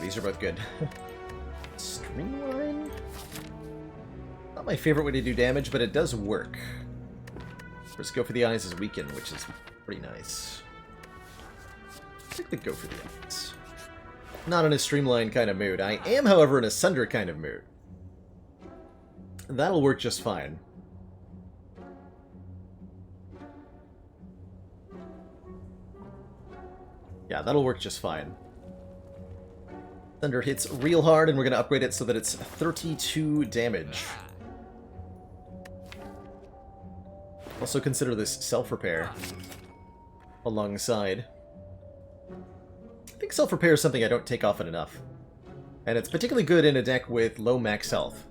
A: These are both good. Streamline? Not my favorite way to do damage, but it does work. First go for the eyes is weaken, which is pretty nice. I think they go for the eyes. Not in a streamline kind of mood. I am, however, in a sunder kind of mood. That'll work just fine. Yeah, that'll work just fine. Thunder hits real hard, and we're going to upgrade it so that it's 32 damage. Also consider this self-repair alongside. I think self-repair is something I don't take often enough. And it's particularly good in a deck with low max health,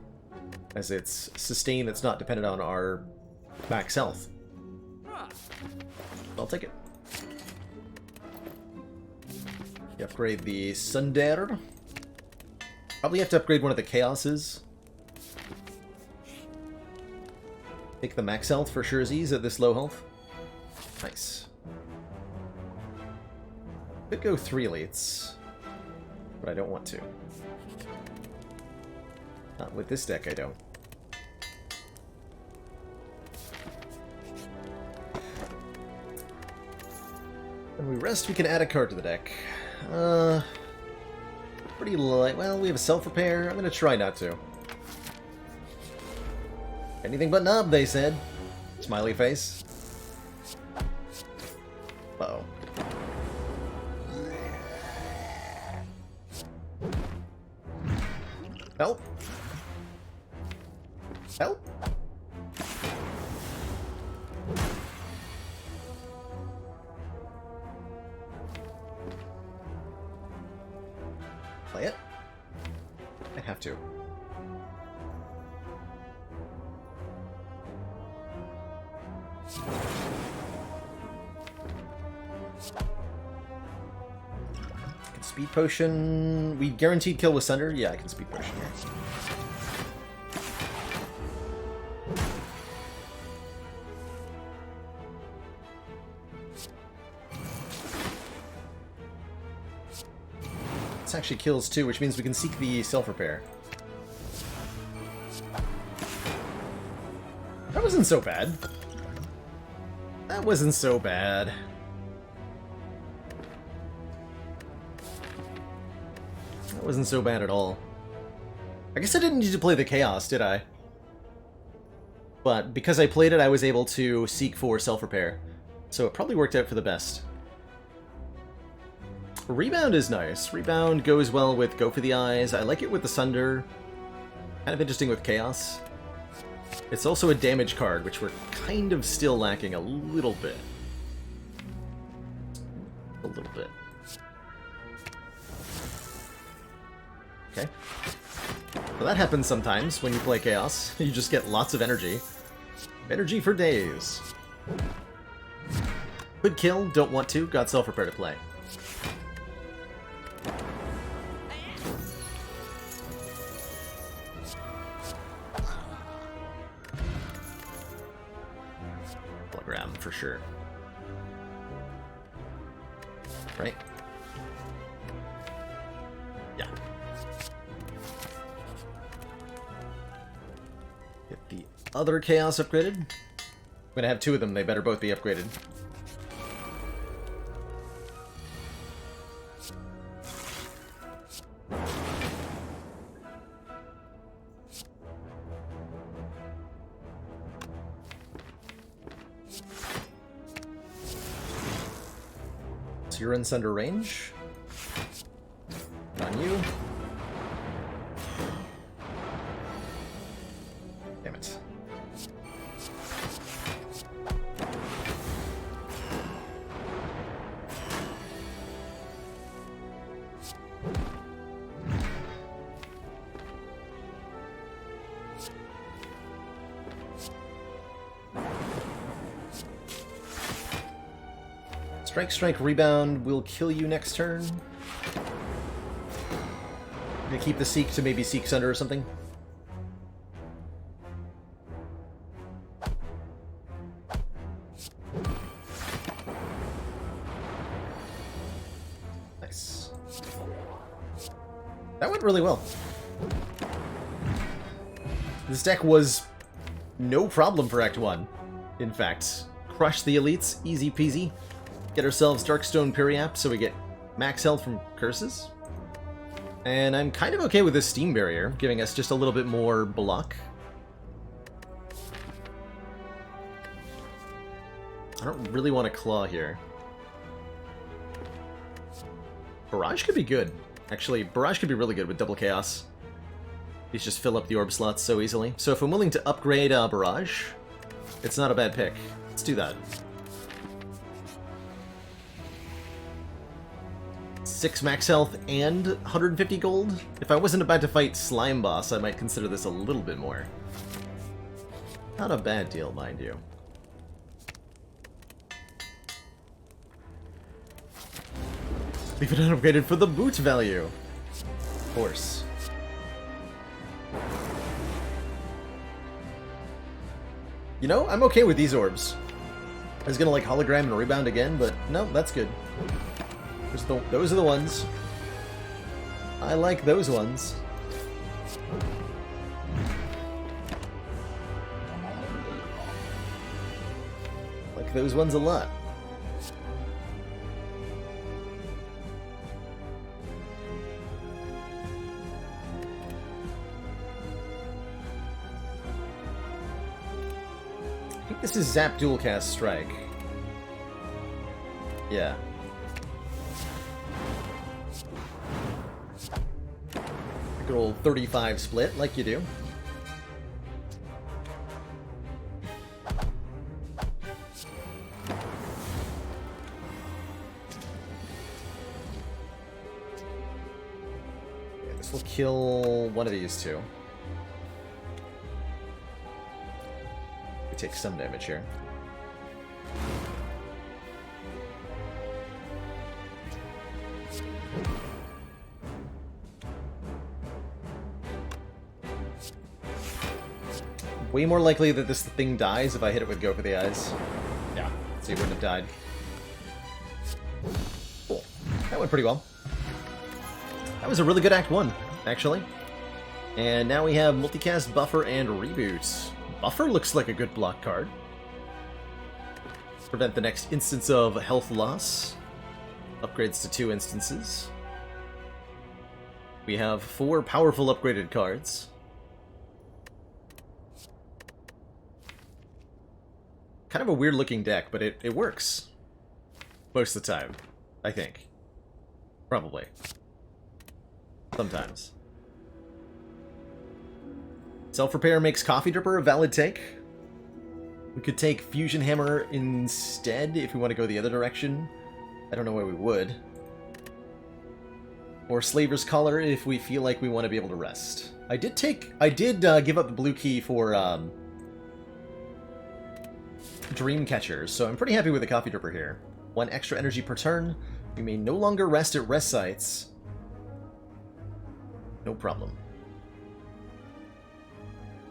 A: as it's sustain that's not dependent on our max health. I'll take it. You upgrade the Sunder. Probably have to upgrade one of the Chaoses. Take the max health for surezies at this low health. Nice. Could go 3 elites, but I don't want to. Not with this deck, I don't. When we rest, we can add a card to the deck. Pretty light. Well, we have a self-repair. I'm gonna try not to. Anything but knob, they said. Smiley face. Uh-oh. Help! Help! Play it? I have to. I can speed potion. We guaranteed kill with Sunder? Yeah, I can speed potion here. actually kills too, which means we can seek the self-repair. That wasn't so bad. That wasn't so bad. That wasn't so bad at all. I guess I didn't need to play the Chaos, did I? But because I played it, I was able to seek for self-repair. So it probably worked out for the best. Rebound is nice. Rebound goes well with Go for the Eyes. I like it with the Sunder. Kind of interesting with Chaos. It's also a damage card, which we're kind of still lacking a little bit. A little bit. Okay. Well, that happens sometimes when you play Chaos. You just get lots of energy. Energy for days. Could kill, don't want to, got self-repair to play. Hologram, for sure. Right? Yeah. Get the other Chaos upgraded. I'm gonna have two of them, they better both be upgraded. So you're in Sunder range. On you. Damn it. Strike, strike, rebound will kill you next turn. Gonna keep the Seek to maybe Seek Sunder or something. Nice. That went really well. This deck was no problem for Act 1. In fact, crush the elites, easy peasy. Get ourselves Darkstone Periap so we get max health from curses. And I'm kind of okay with this Steam Barrier, giving us just a little bit more block. I don't really want to claw here. Barrage could be good. Actually, Barrage could be really good with double Chaos. These just fill up the orb slots so easily. So if I'm willing to upgrade Barrage, it's not a bad pick. Let's do that. 6 max health and 150 gold? If I wasn't about to fight Slime Boss, I might consider this a little bit more. Not a bad deal, mind you. Leave it unupgraded for the boot value. Of course. You know, I'm okay with these orbs. I was gonna like hologram and rebound again, but no, that's good. Those are the ones. I like those ones. Like those ones a lot. I think this is Zap Dualcast Strike. Yeah. Good old 35 split, like you do. Yeah, this will kill one of these two. We take some damage here. Way more likely that this thing dies if I hit it with Go for the Eyes. Yeah, so it wouldn't have died. Cool. That went pretty well. That That was a really good Act 1, actually. And now we have Multicast, Buffer, and Reboot. Buffer looks like a good block card. Prevent the next instance of health loss. Upgrades to 2 instances. We have 4 powerful upgraded cards. Kind of a weird looking deck, but it works. Most of the time, I think. Probably. Sometimes. Self-repair makes Coffee Dripper a valid take. We could take Fusion Hammer instead if we want to go the other direction. I don't know why we would. Or Slaver's Collar if we feel like we want to be able to rest. I did give up the blue key for Dreamcatcher, so I'm pretty happy with the Coffee Dripper here. 1 extra energy per turn. We may no longer rest at rest sites. No problem.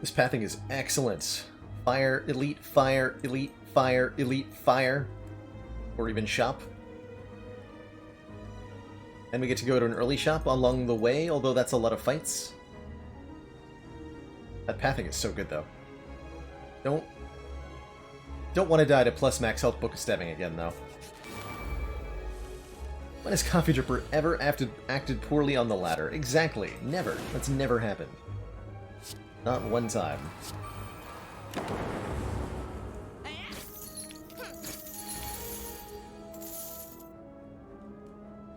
A: This pathing is excellent. Fire, elite, fire, elite, fire, elite, fire. Or even shop. And we get to go to an early shop along the way, although that's a lot of fights. That pathing is so good, though. Don't want to die to plus max health Book of Stabbing again, though. When has Coffee Dripper ever acted poorly on the ladder? Exactly. Never. That's never happened. Not one time.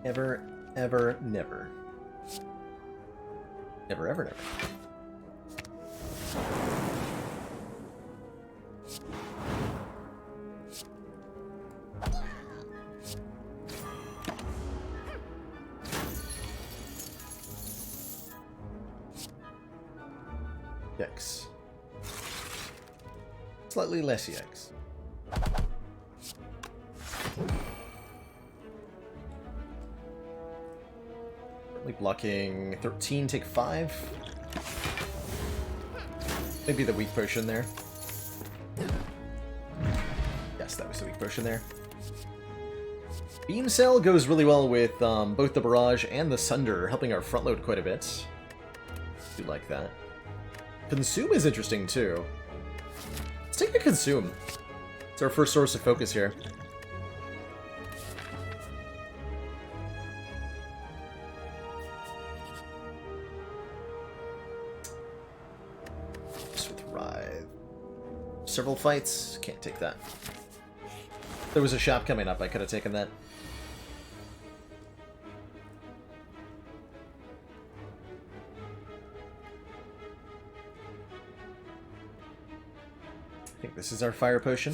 A: Ever, ever, never. Never, ever, never. X. Slightly less EX. Currently blocking 13, take 5. Maybe the weak potion there. Yes, that was the weak potion there. Beam Cell goes really well with both the Barrage and the Sunder, helping our front load quite a bit. Do like that. Consume is interesting, too. Let's take a Consume. It's our first source of focus here. Just with Writhe. Several fights. Can't take that. If there was a shop coming up, I could have taken that. I think this is our fire potion.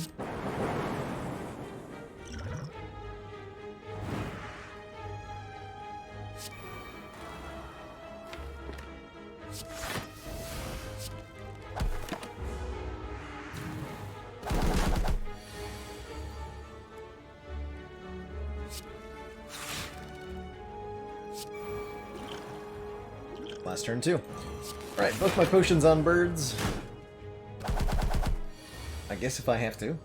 A: Last turn too. Alright, both my potions on birds. I guess if I have to.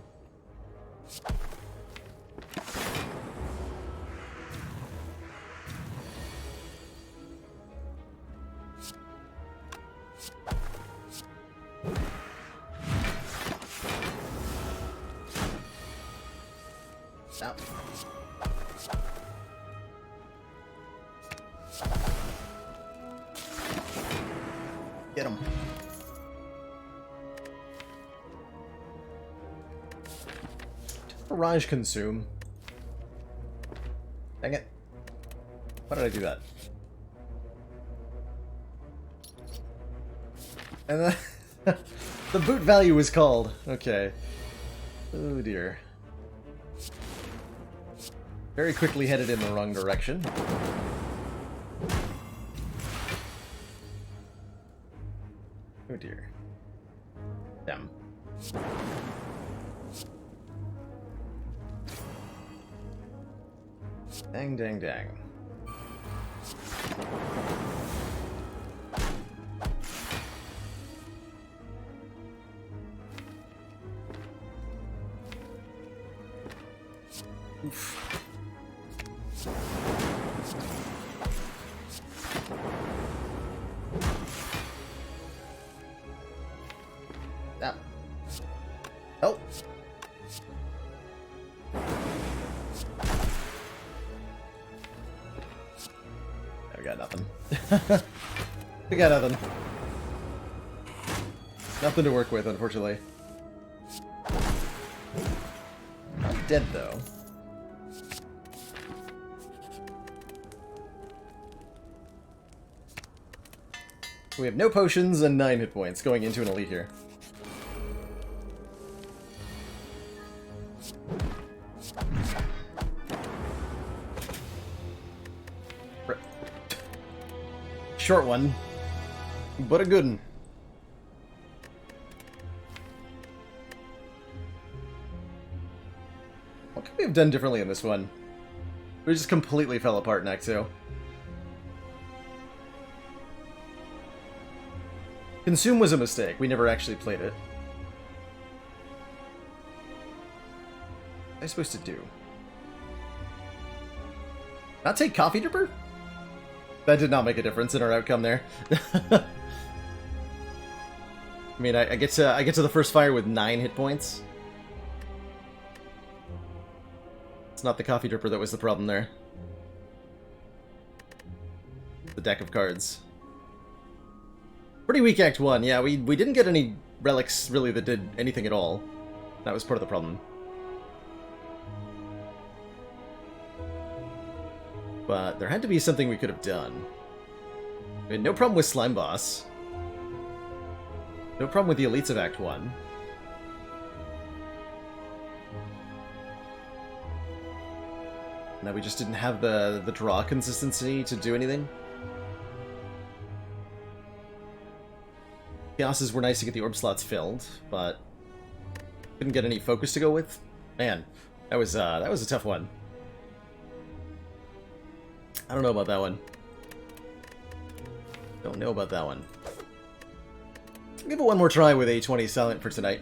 A: Stop. Get him. Barrage Consume. Dang it. Why did I do that? And then the boot value was called. Okay. Oh dear. Very quickly headed in the wrong direction. Oh dear. Damn. Dang, dang, dang. Oof. We got nothing. Nothing to work with, unfortunately. Not dead, though. We have no potions and 9 hit points going into an elite here. Short one, but a good one. What could we have done differently in this one? We just completely fell apart in Act 2. Consume was a mistake. We never actually played it. What am I supposed to do? Not take Coffee Dripper? That did not make a difference in our outcome there. I mean, I get to the first fire with 9 hit points. It's not the Coffee Dripper that was the problem there. The deck of cards. Pretty weak Act 1, yeah, we didn't get any relics, really, that did anything at all. That was part of the problem. But there had to be something we could have done. I mean, no problem with Slime Boss. No problem with the elites of Act 1. Now we just didn't have the draw consistency to do anything. Chaoses were nice to get the orb slots filled, but couldn't get any focus to go with. Man, that was a tough one. I don't know about that one. Don't know about that one. I'll give it one more try with A20 Silent for tonight.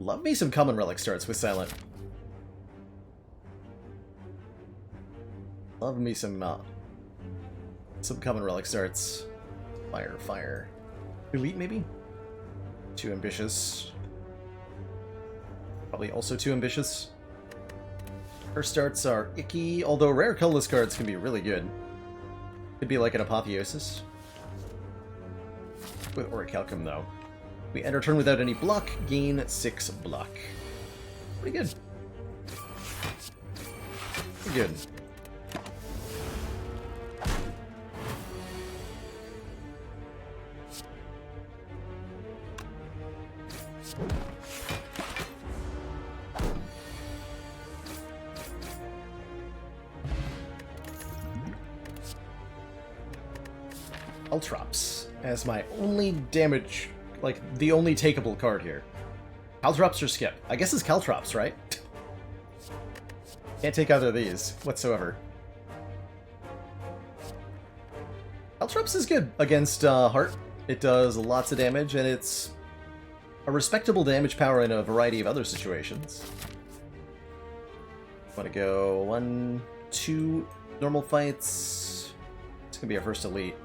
A: Love me some common relic starts with Silent. Love me some common relic starts. Fire, fire. Elite, maybe? Too ambitious. Probably also too ambitious. Her starts are icky, although rare colorless cards can be really good. Could be like an Apotheosis. With Orichalcum, though. We end our turn without any block, gain 6 block. Pretty good. Pretty good. Caltrops as my only damage, like, the only takeable card here. Caltrops or skip? I guess it's Caltrops, right? Can't take either of these whatsoever. Caltrops is good against Heart. It does lots of damage, and it's a respectable damage power in a variety of other situations. Want to go 1, 2 normal fights. It's gonna be our first elite.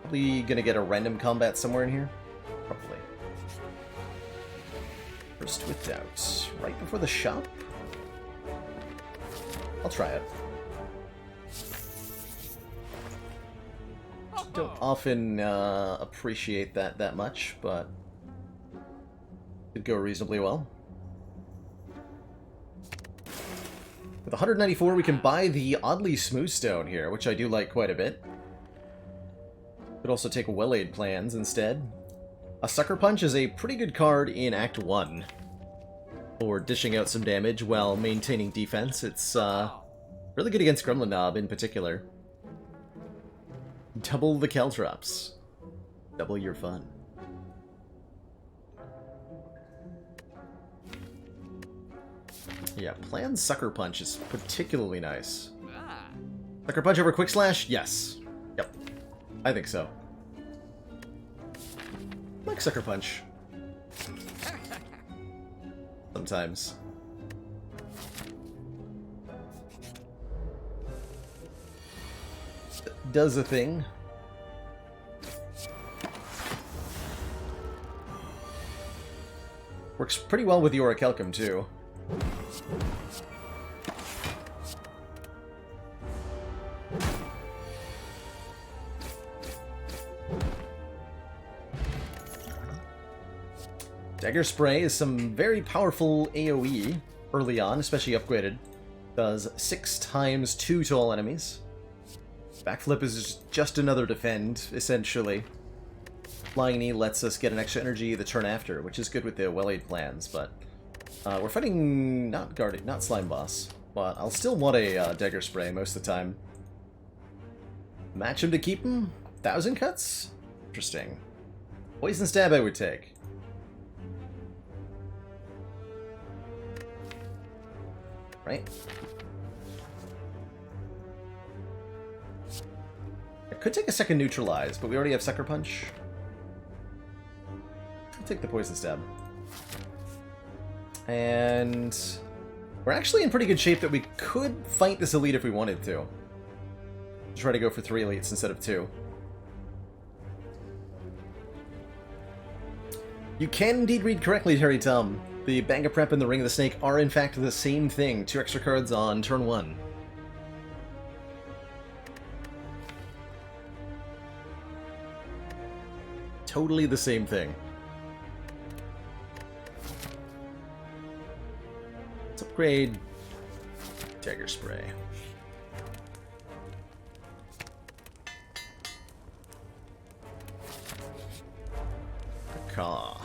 A: Probably gonna get a random combat somewhere in here. Probably. First with doubt. Right before the shop? I'll try it. Don't often appreciate that much, but could go reasonably well. With 194, we can buy the oddly smooth stone here, which I do like quite a bit. Could also take well-laid plans instead. A Sucker Punch is a pretty good card in Act 1. For dishing out some damage while maintaining defense. It's really good against Gremlin Knob in particular. Double the Caltrops. Double your fun. Yeah, planned Sucker Punch is particularly nice. Sucker Punch over Quick Slash? Yes. Yep. I think so. I like Sucker Punch. Sometimes. Does a thing. Works pretty well with the Orichalcum, too. Dagger Spray is some very powerful AoE early on, especially upgraded. Does 6 times 2 to all enemies. Backflip is just another defend, essentially. Flying Knee lets us get an extra energy the turn after, which is good with the well-aid plans, but we're fighting not Slime Boss, but I'll still want a Dagger Spray most of the time. Match him to keep him? 1,000 cuts? Interesting. Poison Stab I would take. Right? I could take a second Neutralize, but we already have Sucker Punch. I'll take the Poison Stab. And we're actually in pretty good shape that we could fight this elite if we wanted to. Try to go for 3 elites instead of 2. You can indeed read correctly, Harry Tom. The Bang of Prep and the Ring of the Snake are in fact the same thing. 2 extra cards on turn 1. Totally the same thing. Let's upgrade Dagger Spray. Caw.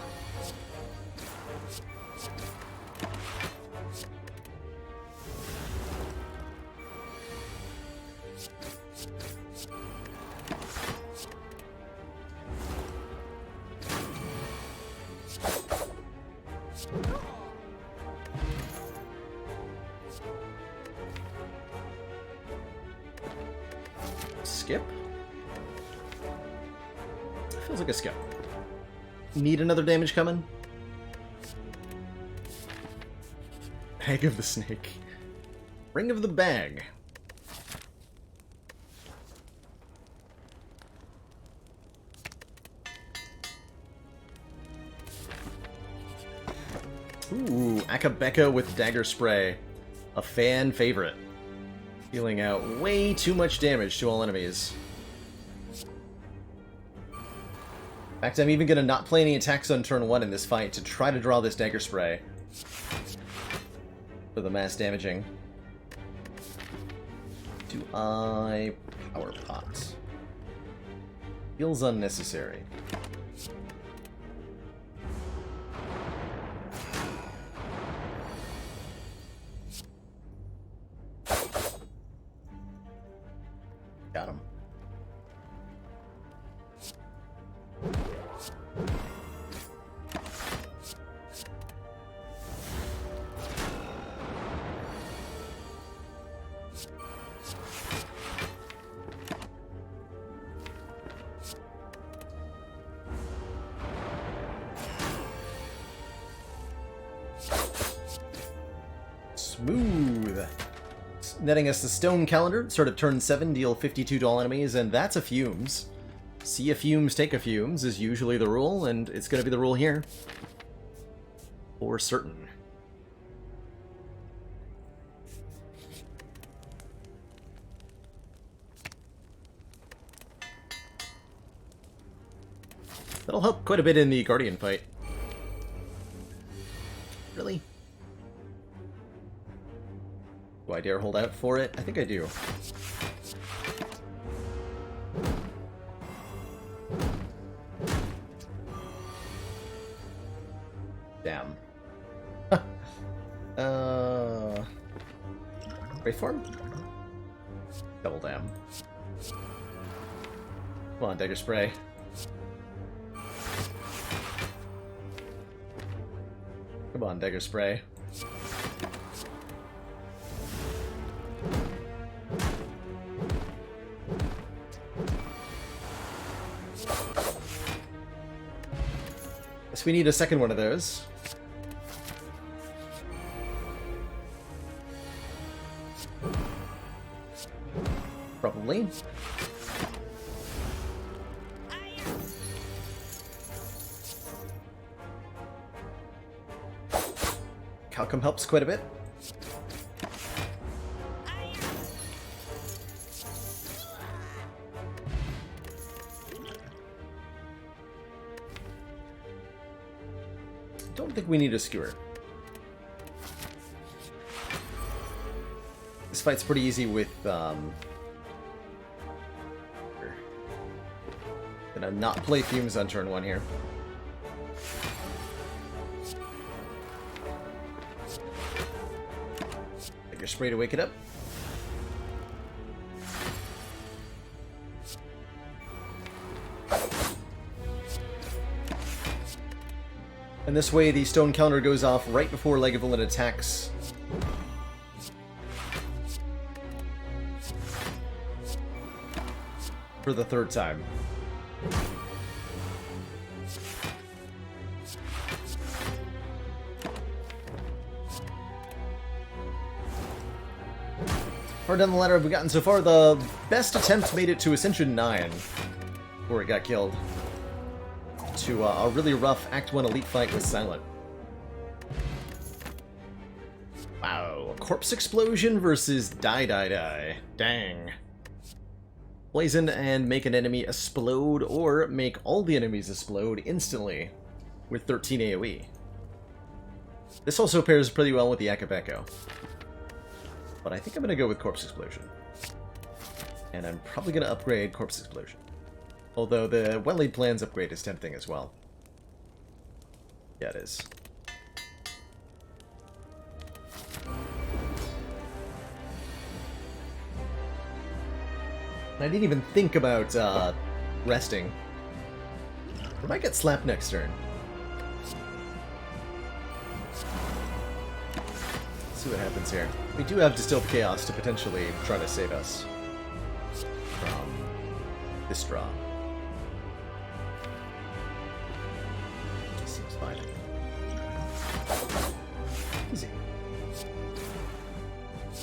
A: Skip? Feels like a skip. Need another damage coming? Bag of the Snake. Ring of the Bag. Ooh, Akabeka with Dagger Spray. A fan favorite. Dealing out way too much damage to all enemies. In fact, I'm even going to not play any attacks on turn 1 in this fight to try to draw this Dagger Spray. For the mass damaging. Do I Power Pot? Feels unnecessary. Got him. Smooth. Netting us the Stone Calendar. Start at turn 7, deal 52 to all enemies, and that's a Fumes. See a Fumes, take a Fumes is usually the rule, and it's going to be the rule here. For certain. That'll help quite a bit in the Guardian fight. Really? Do I dare hold out for it? I think I do. Damn. Wraithform? Double damn. Come on, Dagger Spray. Come on, Dagger Spray. Guess we need a second one of those. Probably. Calcum helps quite a bit. don't think we need a skewer. This fight's pretty easy with, gonna not play Fumes on turn 1 here. Take your spray to wake it up. And this way, the stone counter goes off right before Lagavulin attacks. For the 3rd time. Far down the ladder have we gotten so far? The best attempt made it to Ascension 9 before it got killed. To a really rough Act 1 elite fight with Silent. Wow, a corpse explosion versus die. Dang. Blazon and make an enemy explode, or make all the enemies explode instantly with 13 AoE. This also pairs pretty well with the Akabeko. But I think I'm going to go with Corpse Explosion. And I'm probably going to upgrade Corpse Explosion. Although the Well-Laid Plans upgrade is tempting as well. Yeah, it is. I didn't even think about resting. I might get slapped next turn. Let's see what happens here. We do have Distilled Chaos to potentially try to save us from this draw. This seems fine. Easy.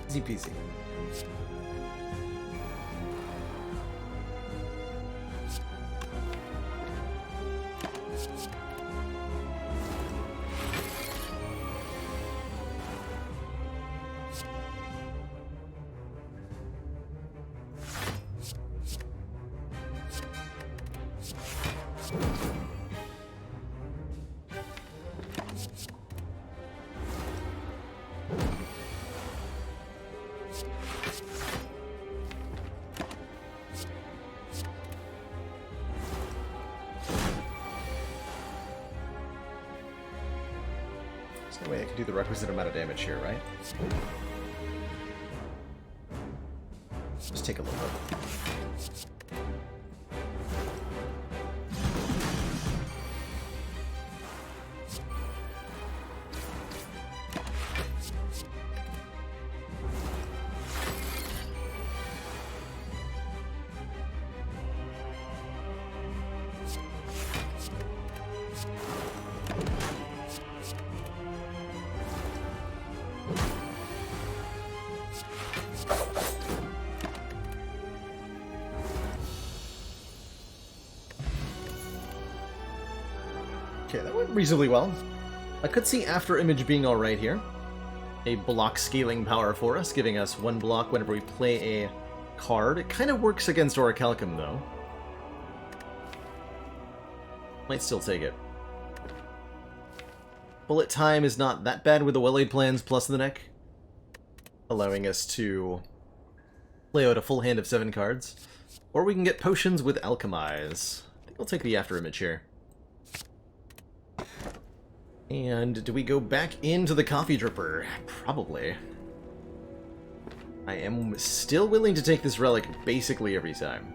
A: Easy peasy. There's no way I can do the requisite amount of damage here, right? Just take a look. Okay, that went reasonably well. I could see After Image being alright here. A block scaling power for us, giving us 1 block whenever we play a card. It kind of works against Orichalcum, though. Might still take it. Bullet time is not that bad with the Well-Laid Plans plus the deck, allowing us to play out a full hand of 7 cards. Or we can get potions with Alchemize. I think I'll take the After Image here. And do we go back into the Coffee Dripper? Probably. I am still willing to take this relic basically every time.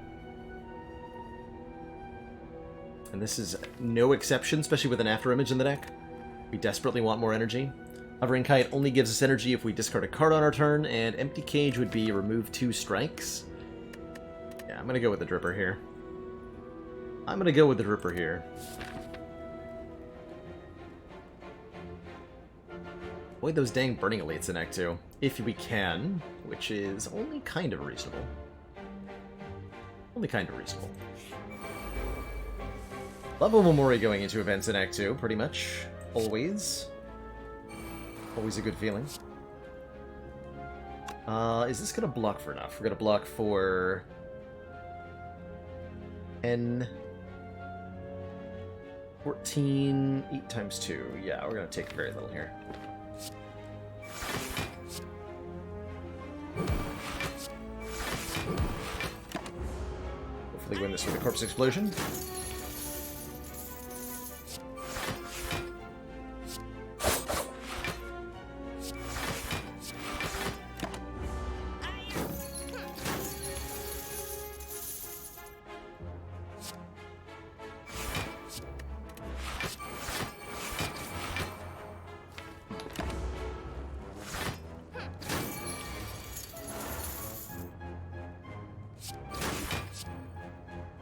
A: And this is no exception, especially with an After Image in the deck. We desperately want more energy. Hovering Kite only gives us energy if we discard a card on our turn, and Empty Cage would be remove 2 strikes. Yeah, I'm gonna go with the Dripper here. Avoid those dang Burning Elites in Act 2, if we can, which is only kind of reasonable. Love Omamori going into events in Act 2, pretty much. Always. Always a good feeling. Is this gonna block for enough? We're gonna block for... N... 14, 8 times 2. Yeah, we're going to take very little here. Hopefully win this with a corpse explosion.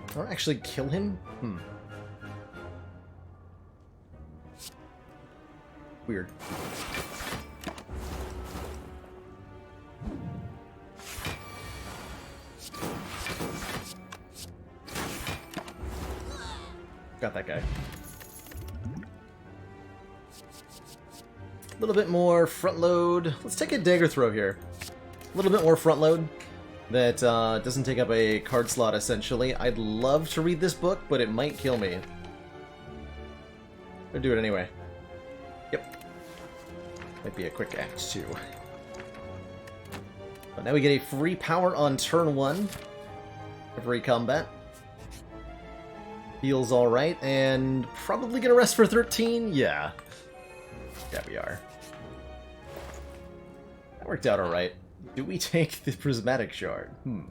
A: I don't actually kill him? Weird. Got that guy. A little bit more front load. Let's take a dagger throw here. A little bit more front load. That doesn't take up a card slot, essentially. I'd love to read this book, but it might kill me. I'll do it anyway. Yep. Might be a quick act, too. But now we get a free power on turn 1. Every combat. Feels alright, and probably gonna rest for 13? Yeah. Yeah, we are. That worked out alright. Do we take the prismatic shard? I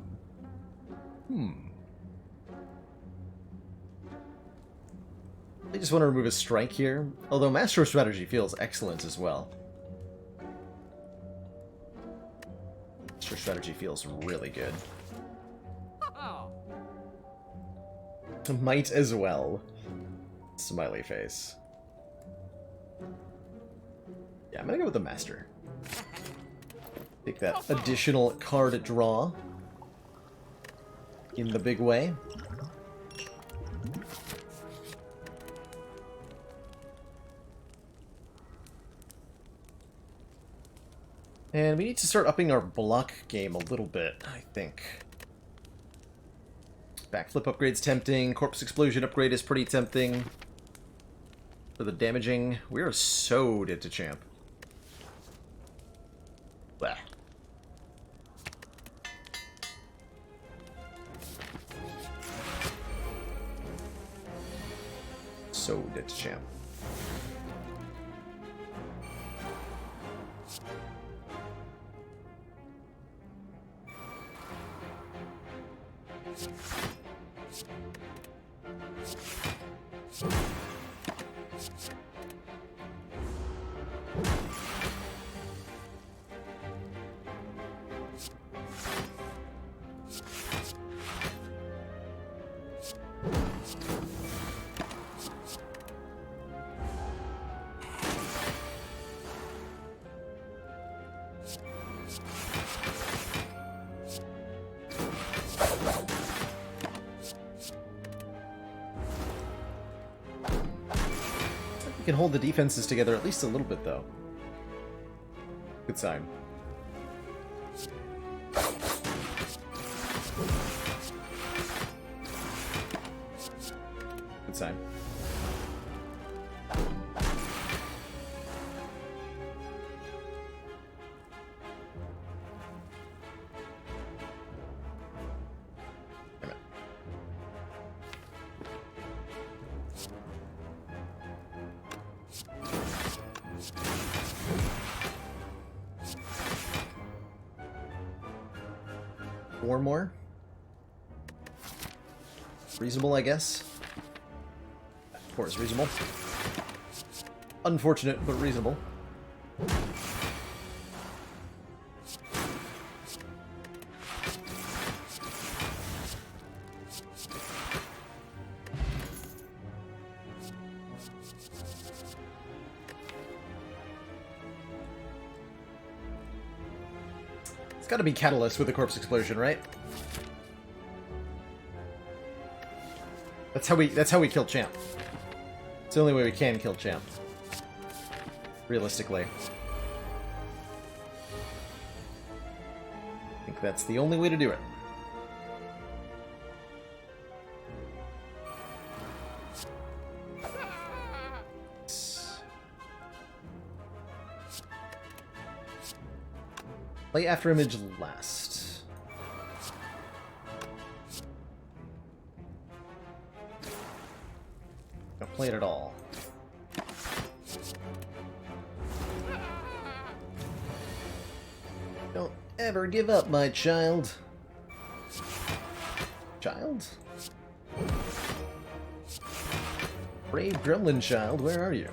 A: just want to remove a strike here, although Master of Strategy feels excellent as well. Master of Strategy feels really good. Might as well. Smiley face. Yeah, I'm gonna go with the Master. Take that additional card draw in the big way. And we need to start upping our block game a little bit, I think. Backflip upgrade's tempting. Corpse Explosion upgrade is pretty tempting. For the damaging, we are so dead to champ. Blah. So dead to champ. We can hold the defenses together at least a little bit, though. Good sign. Good sign. Four more. Reasonable, I guess. 4 is reasonable. Unfortunate, but reasonable. It's gotta be Catalyst with the Corpse Explosion, right? That's how we kill Champ. It's the only way we can kill Champ. Realistically. I think that's the only way to do it. Play After Image last. Don't play it at all. Don't ever give up, my child. Child? Brave gremlin child, where are you?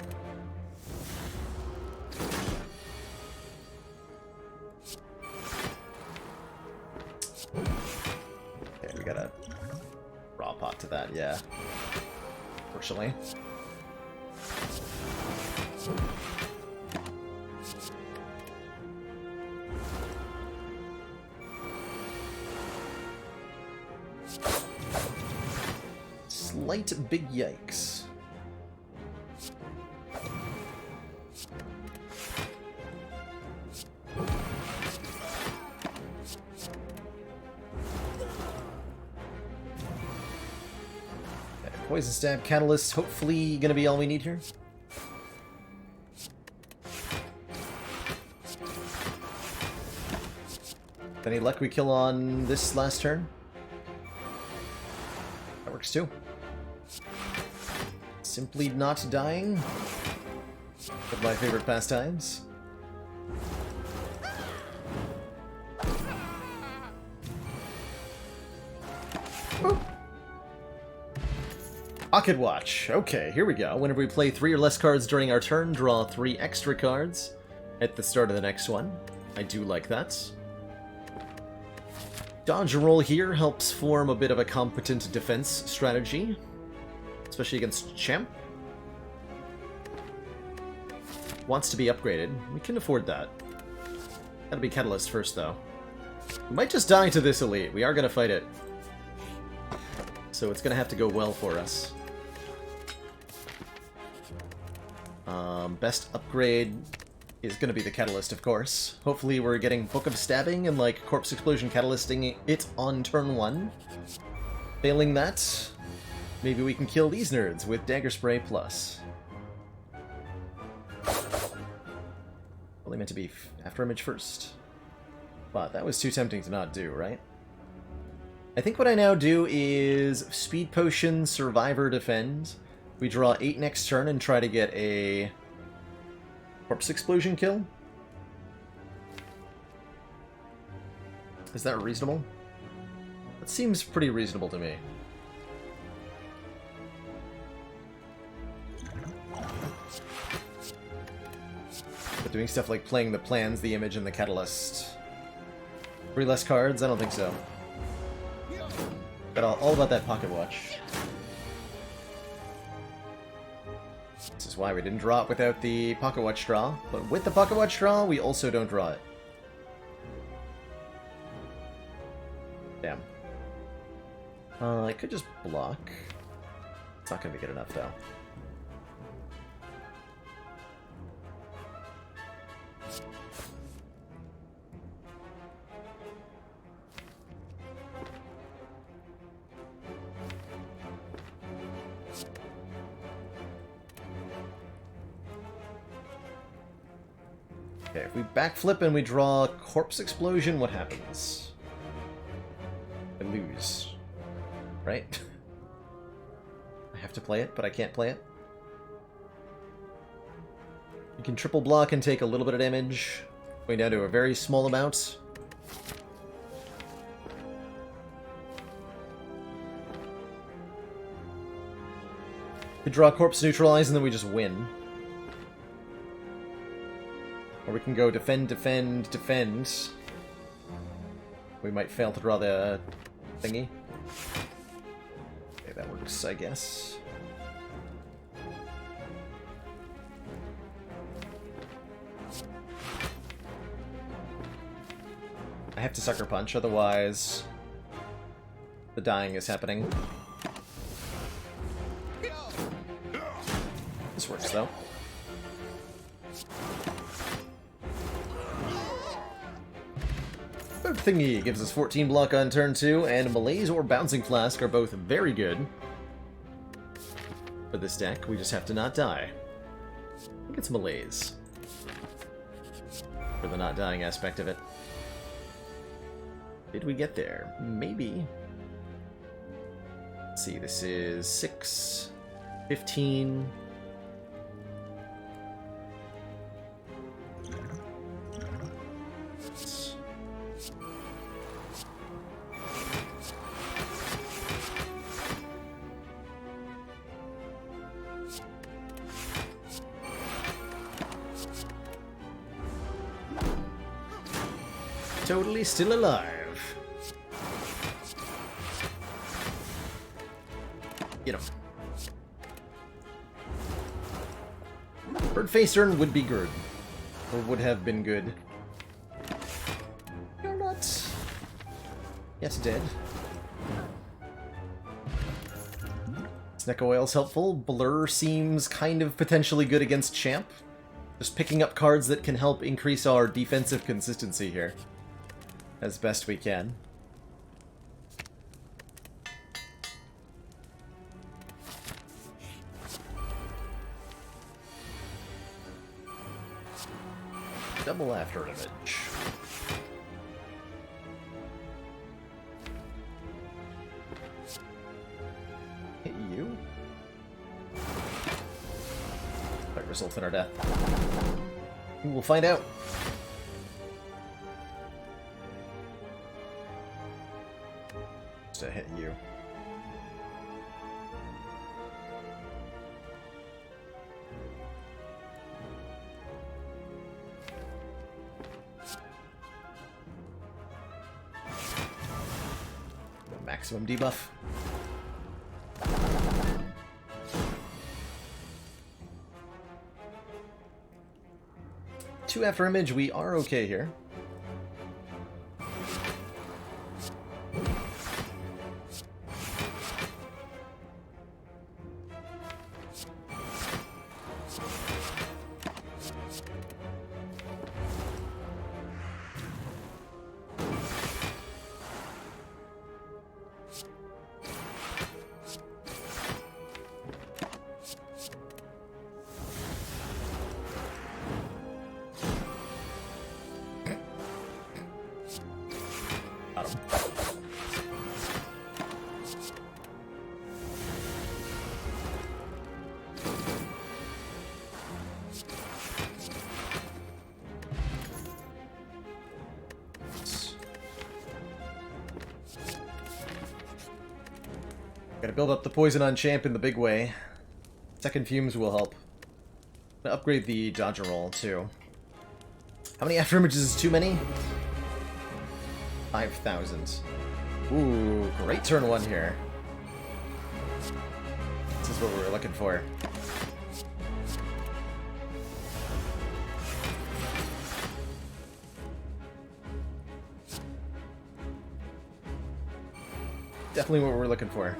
A: Okay, we got a raw pot to that, yeah. Fortunately. Slight big yikes. Poison Stab Catalyst, hopefully gonna be all we need here. With any luck we kill on this last turn. That works too. Simply not dying. One of my favorite pastimes. Pocket Watch. Okay, here we go. Whenever we play 3 or less cards during our turn, draw 3 extra cards at the start of the next one. I do like that. Dodge and roll here helps form a bit of a competent defense strategy, especially against Champ. Wants to be upgraded. We can afford that. Gotta be Catalyst first, though. We might just die to this Elite. We are gonna fight it. So it's gonna have to go well for us. Best upgrade is gonna be the Catalyst, of course. Hopefully we're getting Book of Stabbing and, like, Corpse Explosion Catalysting it on turn 1. Failing that, maybe we can kill these nerds with Dagger Spray Plus. Only meant to be After Image first. But that was too tempting to not do, right? I think what I now do is Speed Potion, Survivor, Defend. We draw 8 next turn and try to get a Corpse Explosion kill. Is that reasonable? That seems pretty reasonable to me. But doing stuff like playing the plans, the image, and the catalyst. 3 less cards? I don't think so. But all about that Pocket Watch. This is why we didn't draw it without the Pocket Watch draw. But with the Pocket Watch draw, we also don't draw it. Damn. I could just block. It's not going to be good enough, though. Okay, if we backflip and we draw Corpse Explosion, what happens? I lose. Right? I have to play it, but I can't play it. You can triple block and take a little bit of damage, going down to a very small amount. We draw Corpse Neutralize and then we just win. Or we can go defend, defend, defend. We might fail to draw the thingy. Okay, that works, I guess. I have to Sucker Punch, otherwise the dying is happening. This works, though. Thingy gives us 14 block on turn 2, and Malaise or Bouncing Flask are both very good for this deck. We just have to not die. I think it's Malaise for the not dying aspect of it. Did we get there? Maybe. Let's see, this is 6, 15... Totally still alive. Get him. Bird face urn would be good. Or would have been good. You're not yet dead. Snecko oil's helpful. Blur seems kind of potentially good against Champ. Just picking up cards that can help increase our defensive consistency here. As best we can. Double after image. Hit you? Might result in our death. We'll find out. To hit you. Maximum debuff. Two after image, we are okay here. Gotta build up the poison on Champ in the big way. Second fumes will help. Gonna upgrade the dodger roll too. How many after images is too many? 5,000. Ooh, great turn one here. This is what we were looking for. Definitely what we're looking for.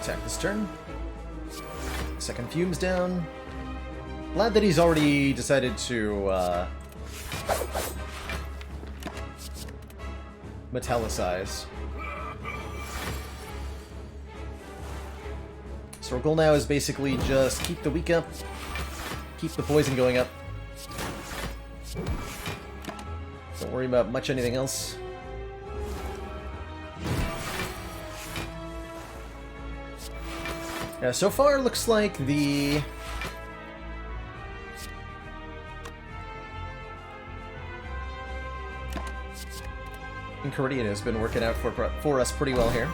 A: Attack this turn. Second fume's down. Glad that he's already decided to metallicize. So our goal now is basically just keep the weak up, keep the poison going up. Don't worry about much anything else. Yeah, so far looks like the Enchiridion has been working out for us pretty well here.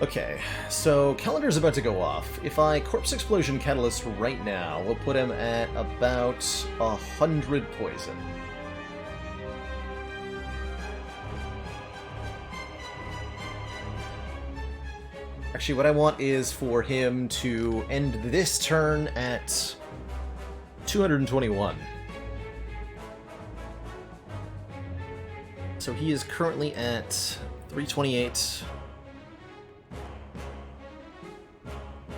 A: Okay, so Calendar's about to go off. If I Corpse Explosion Catalyst right now, we'll put him at about 100 poison. Actually, what I want is for him to end this turn at 221. So he is currently at 328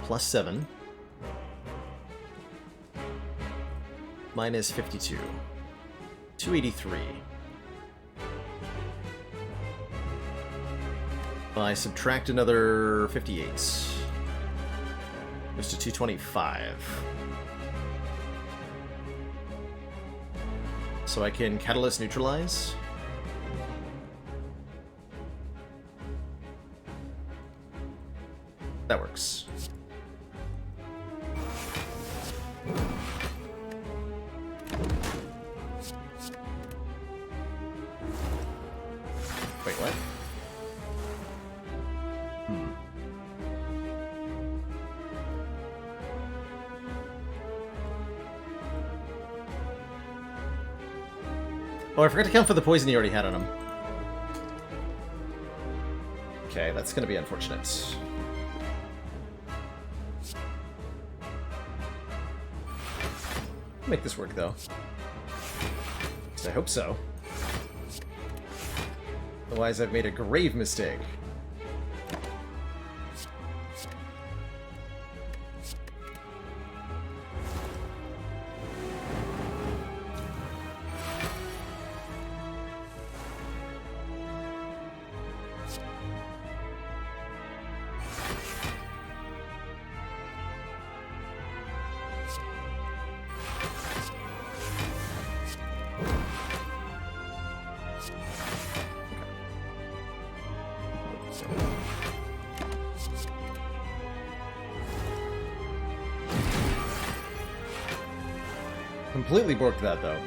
A: plus 7. Minus 52. 283. I subtract another 58. Goes to 225. So I can Catalyst Neutralize. That works. Wait, what? Oh, I forgot to count for the poison he already had on him. Okay, that's gonna be unfortunate. Make this work, though. I hope so. Otherwise, I've made a grave mistake. Completely borked that, though.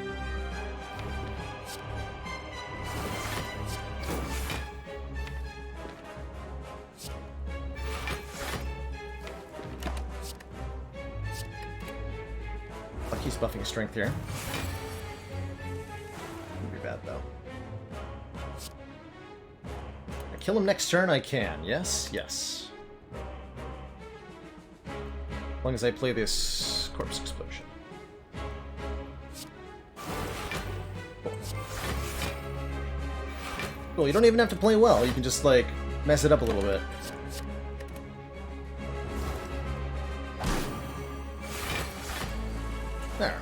A: Like he's buffing strength here. Wouldn't be bad, though. I kill him next turn, I can. Yes? Yes. As long as I play this Corpse Explosion. Cool, you don't even have to play well, you can just, like, mess it up a little bit. There.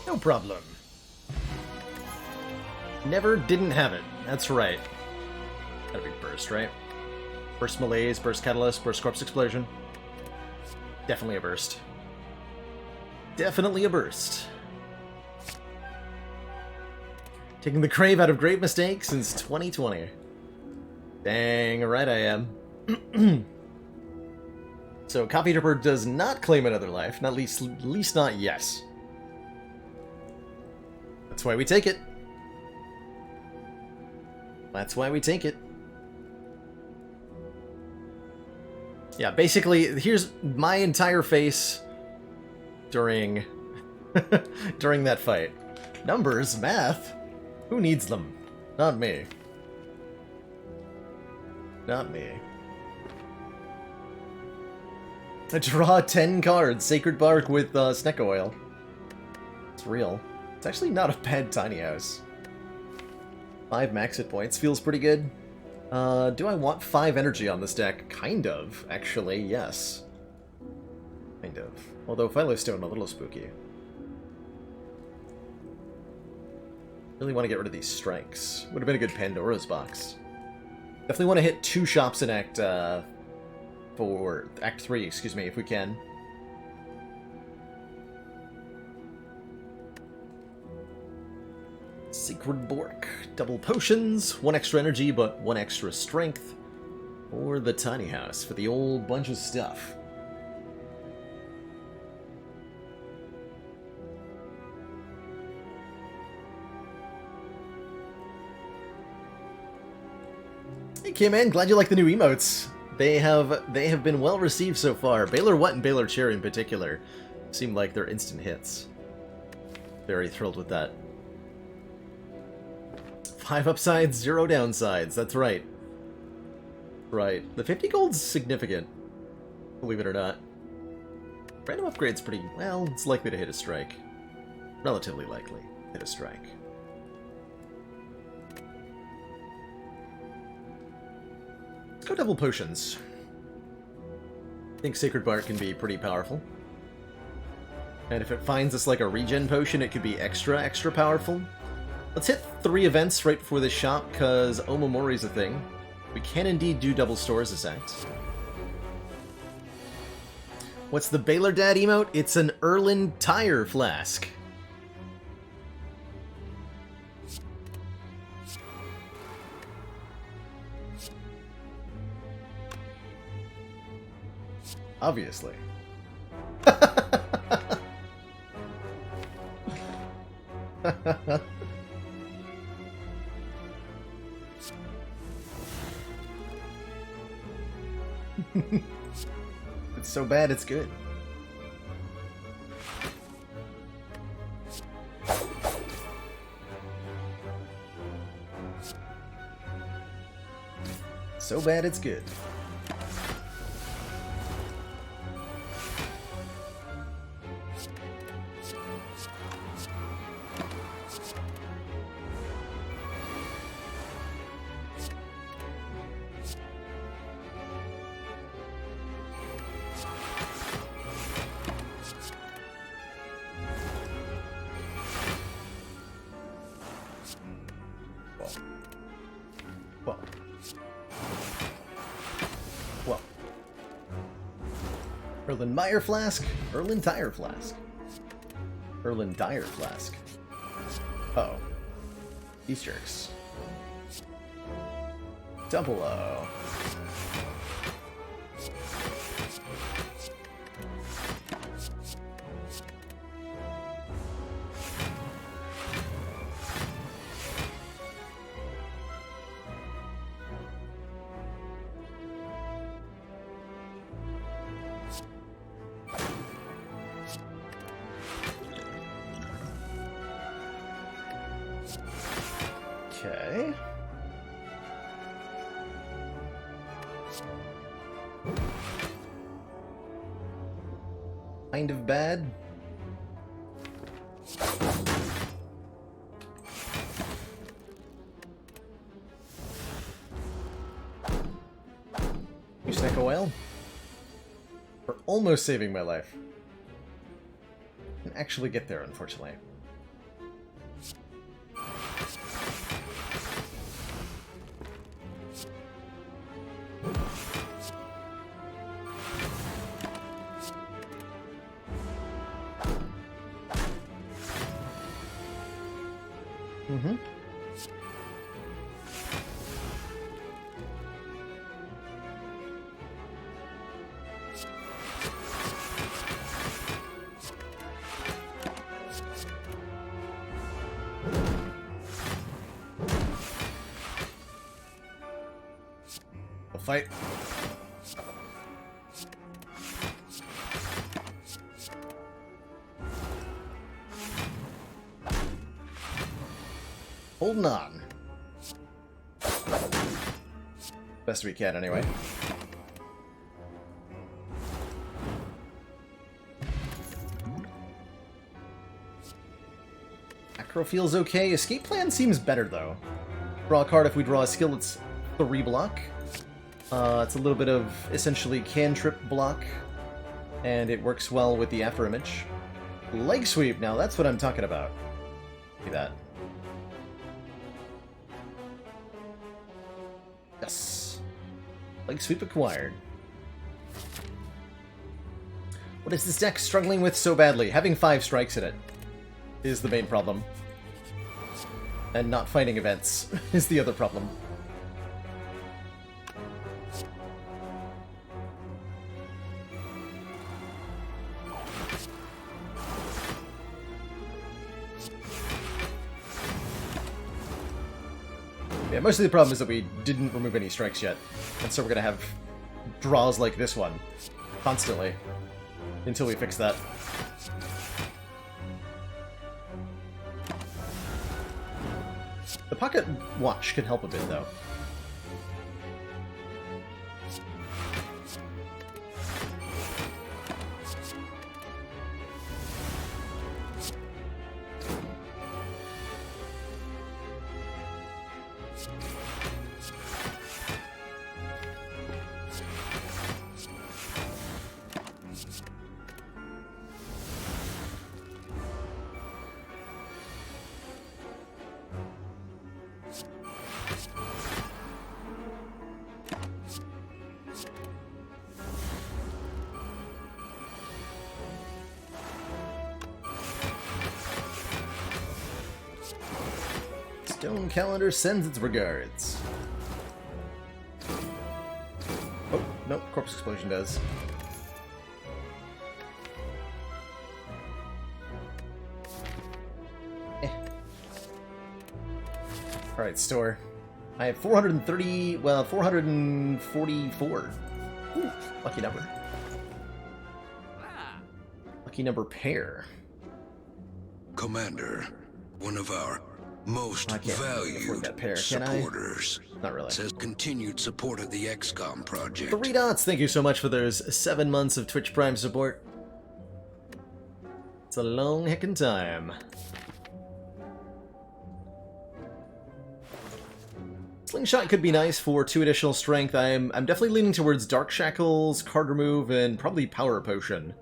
A: No problem. Never didn't have it. That's right. Gotta be burst, right? Burst Malaise, Burst Catalyst, Burst Corpse Explosion. Definitely a burst. Definitely a burst. Taking the crave out of great mistakes since 2020. Dang right I am. So Copy Tripper does not claim another life, not least not yet. That's why we take it. That's why we take it. Yeah, basically, here's my entire face during during that fight. Numbers, math, who needs them? Not me. Not me. I draw 10 cards, Sacred Bark with Snecko Oil. It's real. It's actually not a bad tiny house. 5 max hit points, feels pretty good. Do I want 5 energy on this deck? Kind of, actually, yes. Kind of. Although Philostone a little spooky. Really want to get rid of these strikes. Would have been a good Pandora's box. Definitely want to hit 2 shops in Act 3, excuse me, if we can. Sacred Bork. Double potions, 1 extra energy, but 1 extra strength. Or the tiny house for the old bunch of stuff. Hey K-Man, glad you like the new emotes. They have been well received so far. Baylor What and Baylor Cherry in particular seem like they're instant hits. Very thrilled with that. 5 upsides, 0 downsides. That's right. Right. The 50 gold's significant. Believe it or not. Random upgrade's pretty... well, it's likely to hit a strike. Relatively likely to hit a strike. Let's go double potions. I think Sacred Bark can be pretty powerful. And if it finds us like a regen potion, it could be extra powerful. Let's hit 3 events right before this shop, because Omamori's a thing. We can indeed do double stores this act. What's the Baylor Dad emote? It's an Erlen tire flask. Obviously. It's so bad it's good. So bad it's good. Erlen Meyer Flask? Erlen Tire Flask. Erlen Dyer Flask. Uh-oh. These jerks. Double O. Okay. Kind of bad. You snack a whale? For almost saving my life. Can actually get there, unfortunately. Mm-hmm. A fight. Holding on. Best we can, anyway. Acro feels okay. Escape plan seems better, though. Draw a card if we draw a skill, it's 3 block. It's a little bit of, essentially, cantrip block. And it works well with the afterimage. Leg sweep, now that's what I'm talking about. See that. Yes. Leg sweep acquired. What is this deck struggling with so badly? Having 5 strikes in it is the main problem. And not finding events is the other problem. Yeah, mostly the problem is that we didn't remove any strikes yet, and so we're gonna have draws like this one constantly until we fix that. The pocket watch can help a bit, though. Stone Calendar sends its regards. Oh, nope, Corpse Explosion does. Alright, store. I have 430, well, 444. Ooh, lucky number. Lucky number pair.
B: Commander, one of our most
A: I can't
B: valued
A: afford that pair, can I?
B: supporters.
A: Not really.
B: Says continued support of the XCOM project.
A: 3 dots, thank you so much for those 7 months of Twitch Prime support. It's a long heckin' time. Slingshot could be nice for 2 additional strength. I'm definitely leaning towards Dark Shackles, Card Remove, and probably Power Potion.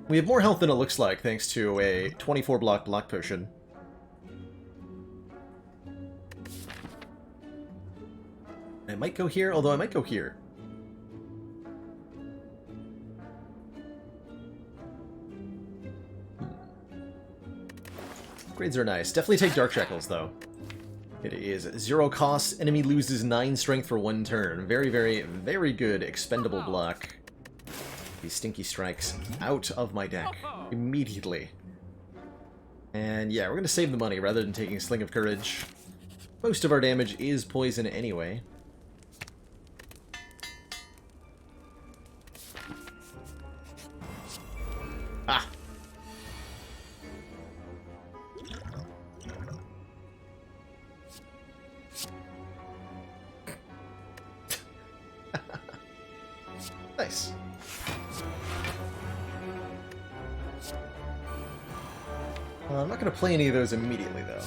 A: We have more health than it looks like, thanks to a 24 block Potion. I might go here, although I might go here. Grades are nice. Definitely take Dark Shackles, though. It is 0 cost. Enemy loses 9 strength for 1 turn. Very, very, very good expendable block. These stinky strikes out of my deck immediately. And yeah, we're going to save the money rather than taking Sling of Courage. Most of our damage is poison anyway. Ah! Nice. I'm not going to play any of those immediately, though.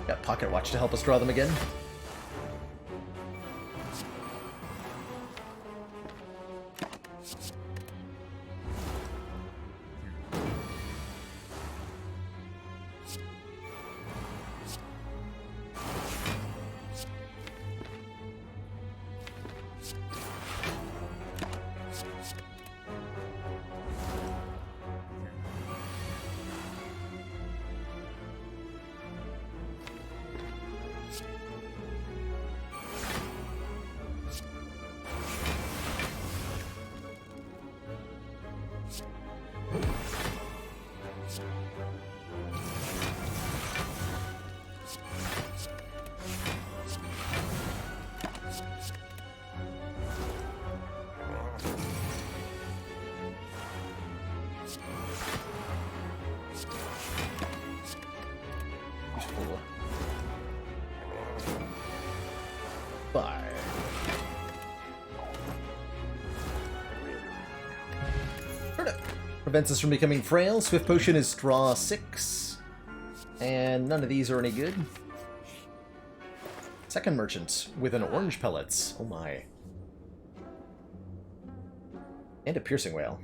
A: Got Pocket Watch to help us draw them again. Spire. Prevents us from becoming frail. Swift Potion is draw 6. And none of these are any good. Second Merchant with an Orange Pellets. Oh my. And a Piercing Whale.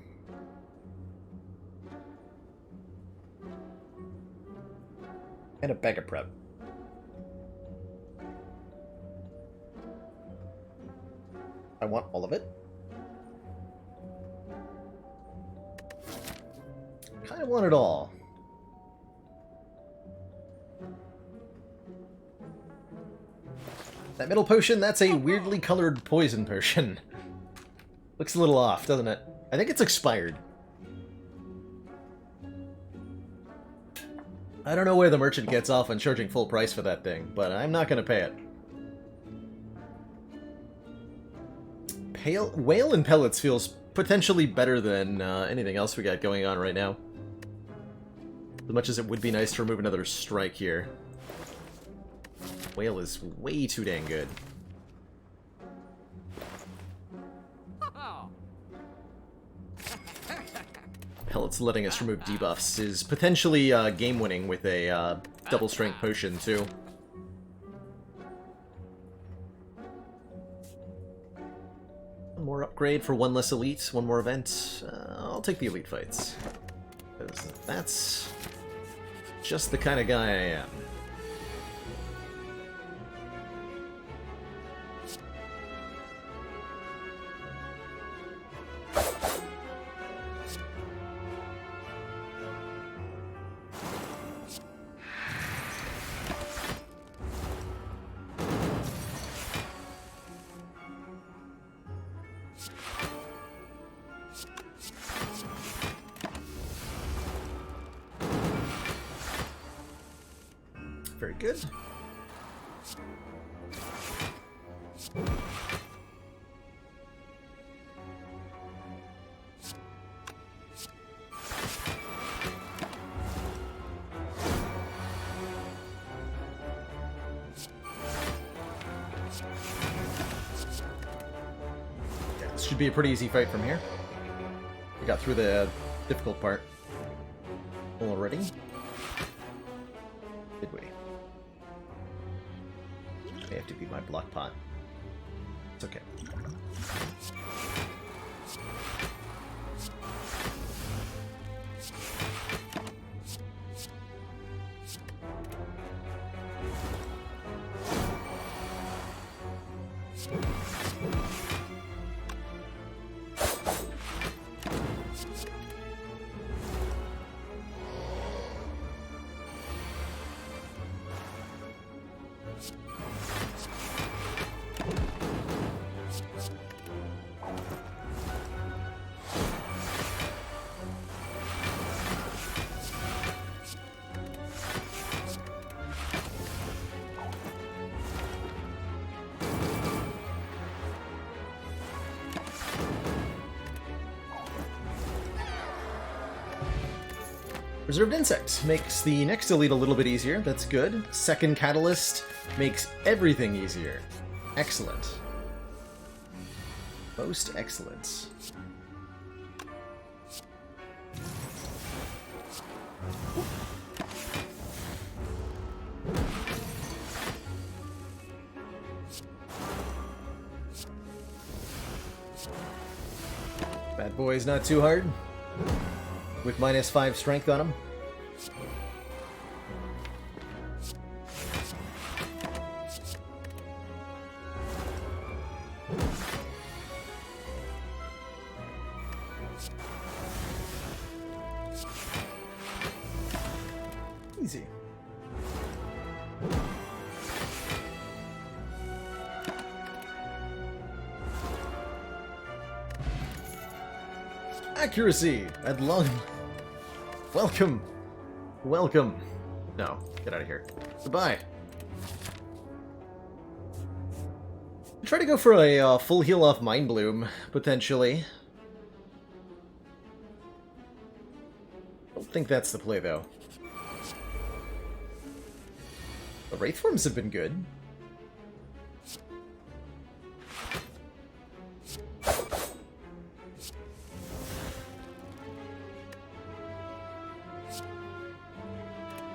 A: And a Bag of Prep. I want all of it. Kind of want it all. That middle potion, that's a weirdly colored poison potion. Looks a little off, doesn't it? I think it's expired. I don't know where the merchant gets off on charging full price for that thing, but I'm not going to pay it. Whale and Pellets feels potentially better than anything else we got going on right now. As much as it would be nice to remove another strike here. Whale is way too dang good. Pellets letting us remove debuffs is potentially game-winning with a double strength potion, too. One more upgrade for one less elite, one more event. I'll take the elite fights. Because that's just the kind of guy I am. Very good. This should be a pretty easy fight from here. We got through the difficult part already. Did we? May have to be my block pot. It's okay. Reserved Insect makes the next elite a little bit easier. That's good. Second Catalyst makes everything easier. Excellent. Most excellent. Bad boy's not too hard. With -5 strength on him. Easy. Accuracy at long. Welcome. Welcome. No, get out of here. Goodbye. Try to go for a full heal off Mind Bloom, potentially. Don't think that's the play, though. The Wraith Forms have been good.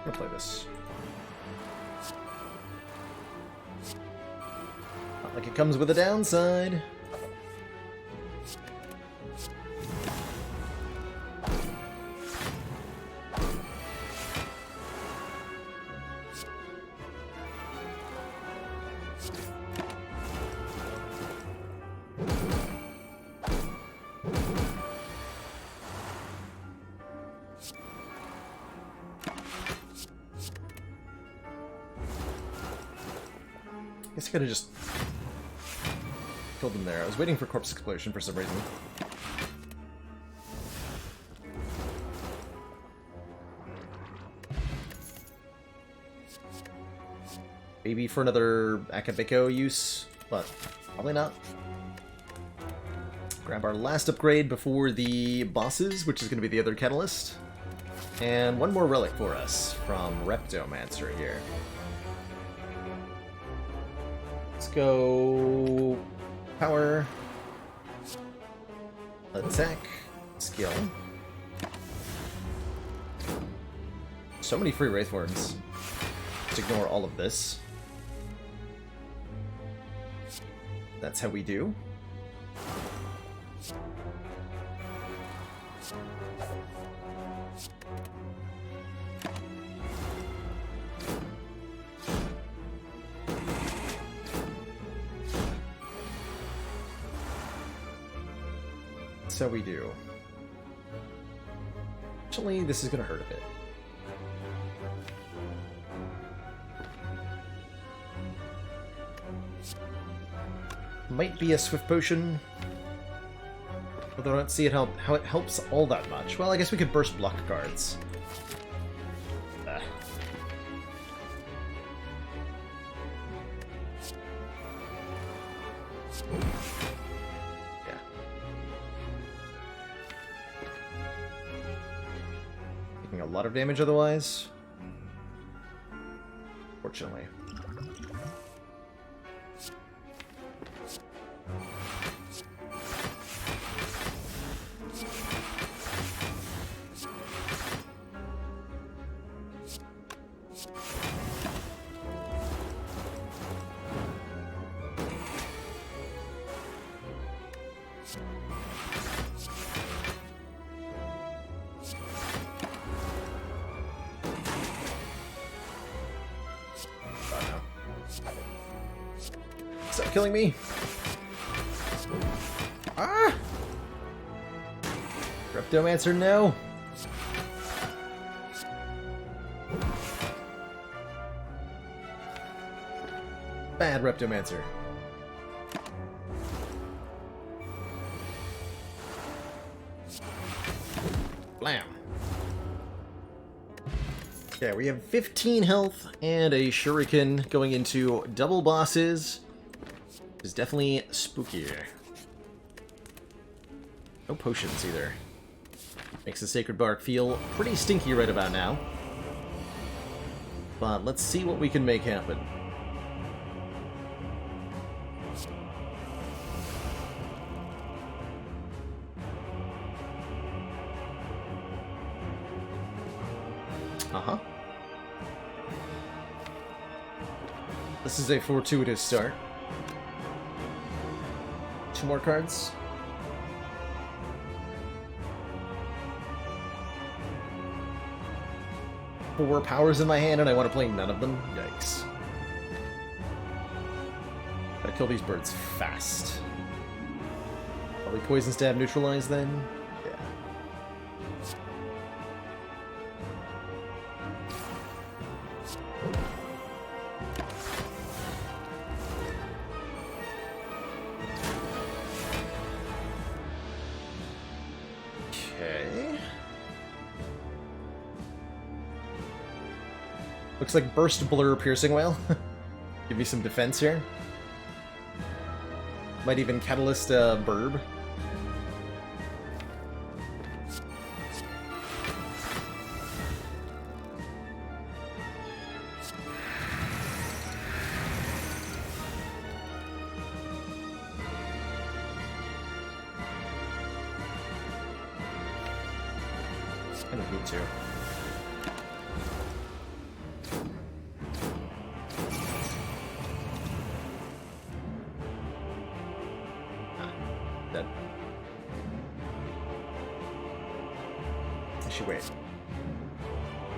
A: I'm gonna play this. Not like it comes with a downside. I guess I could've just killed him there. I was waiting for Corpse Explosion for some reason. Maybe for another Akabeko use, but probably not. Grab our last upgrade before the bosses, which is going to be the other Catalyst. And one more relic for us from Reptomancer here. Let's go power, attack, skill. So many free Wraithworms. Let's ignore all of this. That's how we do. So we do. Actually, this is gonna hurt a bit. Might be a Swift Potion. Although I don't see it how it helps all that much. Well, I guess we could burst block cards. Yeah. Taking a lot of damage otherwise. Fortunately. Stop killing me! Ah! Reptomancer, no! Bad Reptomancer. Blam! Okay, we have 15 health and a shuriken going into double bosses. Is definitely spookier. No potions either. Makes the Sacred Bark feel pretty stinky right about now. But let's see what we can make happen. Uh-huh. This is a fortuitous start. 2 more cards. Four powers in my hand and I want to play none of them? Yikes. Gotta kill these birds fast. Probably Poison Stab neutralize then? Yeah. Okay. Looks like Burst Blur Piercing Whale. Give me some defense here. Might even Catalyst Burb. I don't need to. Dead. I should wait.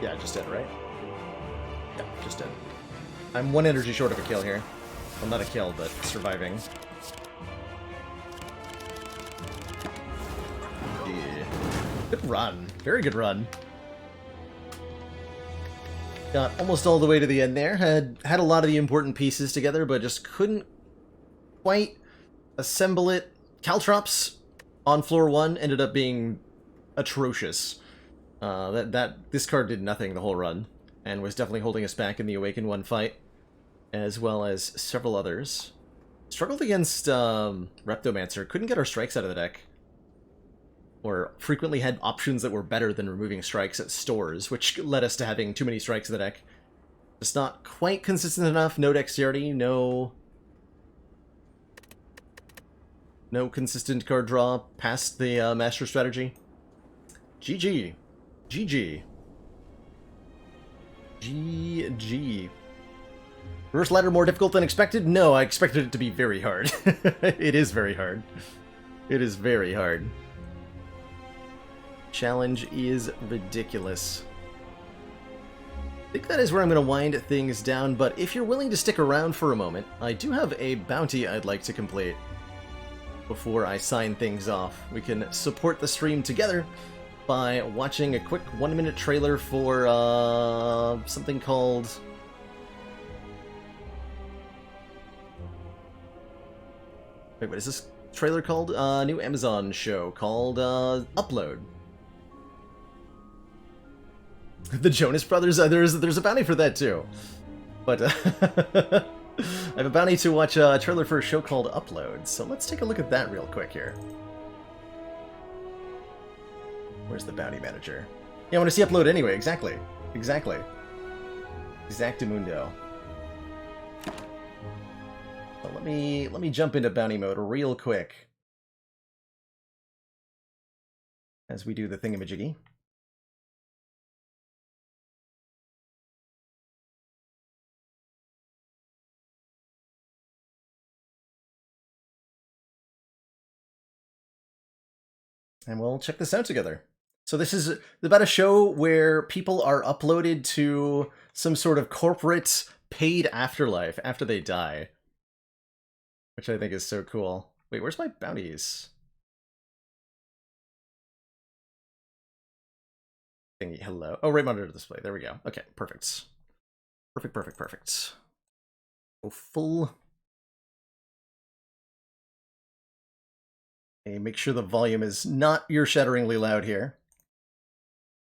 A: Yeah, just dead, right? Yeah, just dead. I'm 1 energy short of a kill here. Well, not a kill, but surviving. Yeah. Good run. Very good run. Got almost all the way to the end there. Had a lot of the important pieces together, but just couldn't quite assemble it. Caltrops on floor 1 ended up being atrocious. This card did nothing the whole run, and was definitely holding us back in the Awaken 1 fight, as well as several others. Struggled against Reptomancer, couldn't get our strikes out of the deck. Or frequently had options that were better than removing strikes at stores, which led us to having too many strikes in the deck. Just not quite consistent enough, no dexterity, no consistent card draw past the master strategy. GG. GG. GG. Reverse ladder more difficult than expected? No, I expected it to be very hard. It is very hard. It is very hard. Challenge is ridiculous. I think that is where I'm going to wind things down, but if you're willing to stick around for a moment, I do have a bounty I'd like to complete before I sign things off. We can support the stream together by watching a quick 1-minute trailer for something called... Wait, what is this trailer called? New Amazon show called Upload. The Jonas Brothers, there's a bounty for that too. But I have a bounty to watch a trailer for a show called Upload, so let's take a look at that real quick here. Where's the bounty manager? Yeah, I want to see Upload anyway, exactly. Exactly. Exactamundo. So let me jump into bounty mode real quick. As we do the thingamajiggy. And we'll check this out together. So this is about a show where people are uploaded to some sort of corporate paid afterlife after they die. Which I think is so cool. Wait, where's my bounties? Thingy, hello. Oh, right monitor display. There we go. Okay, perfect. Perfect. Go full. Okay, make sure the volume is not ear-shatteringly loud here.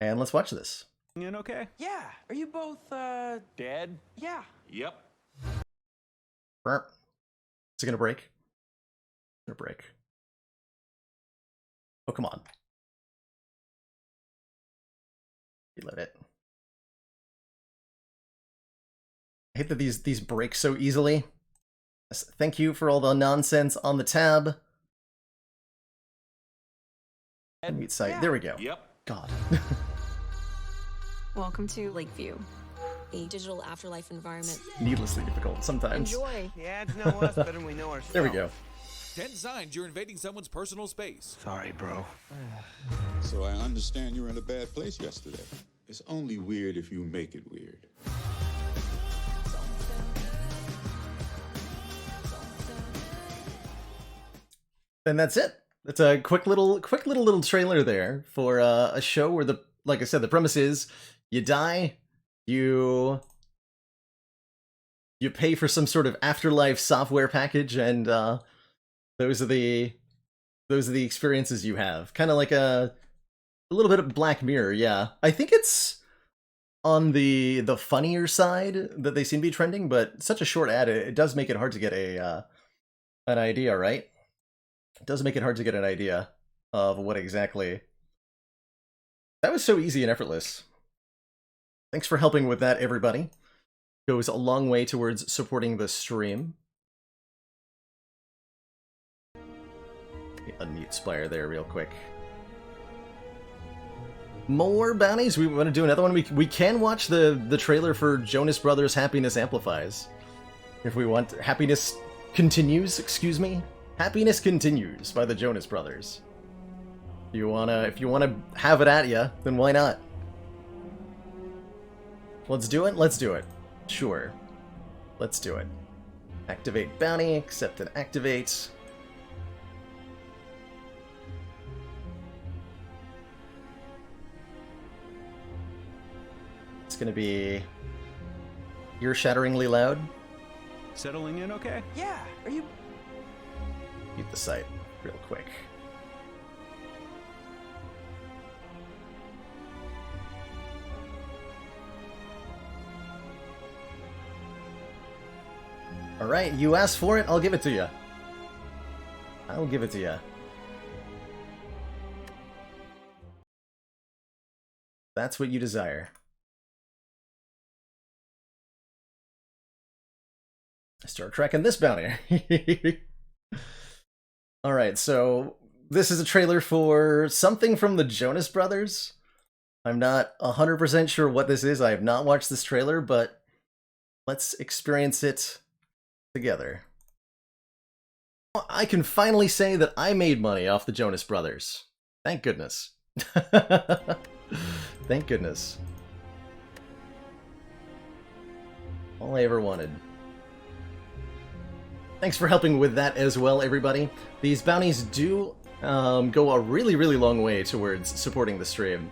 A: And let's watch this.
C: In okay?
D: Yeah. Are you both,
C: Dead?
D: Yeah.
C: Yep.
A: Is it gonna break? It's gonna break. Oh, come on. Reload it. I hate that these break so easily. Yes, thank you for all the nonsense on the tab. Meet site. There we go.
C: Yep.
A: God.
E: Welcome to Lakeview, a digital afterlife environment.
A: Needlessly difficult sometimes.
E: Enjoy.
D: The ads know us better than we know ourselves.
A: There we go.
F: 10 signs you're invading someone's personal space.
D: Sorry, bro.
G: So I understand you were in a bad place yesterday. It's only weird if you make it weird.
A: And that's it. It's a quick little trailer there for a show where like I said, the premise is you die, you pay for some sort of afterlife software package, and those are the experiences you have. Kind of like a little bit of Black Mirror, yeah. I think it's on the funnier side that they seem to be trending, but such a short ad, it does make it hard to get an idea, right? It does make it hard to get an idea of what exactly... That was so easy and effortless. Thanks for helping with that, everybody. Goes a long way towards supporting the stream. Unmute Spire there real quick. More bounties? We want to do another one? We can watch the trailer for Jonas Brothers' Happiness Amplifies. If we want. Happiness Continues, excuse me? Happiness Continues by the Jonas Brothers. If you wanna have it at ya, then why not? Let's do it? Let's do it. Sure. Let's do it. Activate bounty, accept and activate. It's gonna be ear-shatteringly loud.
C: Settling in okay?
D: Yeah. Are you...
A: Mute the site real quick. Alright, you asked for it, I'll give it to you. I'll give it to you. That's what you desire. Start tracking this bounty. Alright, so this is a trailer for something from the Jonas Brothers. I'm not 100% sure what this is. I have not watched this trailer, but let's experience it together. I can finally say that I made money off the Jonas Brothers. Thank goodness. Thank goodness. All I ever wanted. Thanks for helping with that as well, everybody. These bounties do go a really, really long way towards supporting the stream.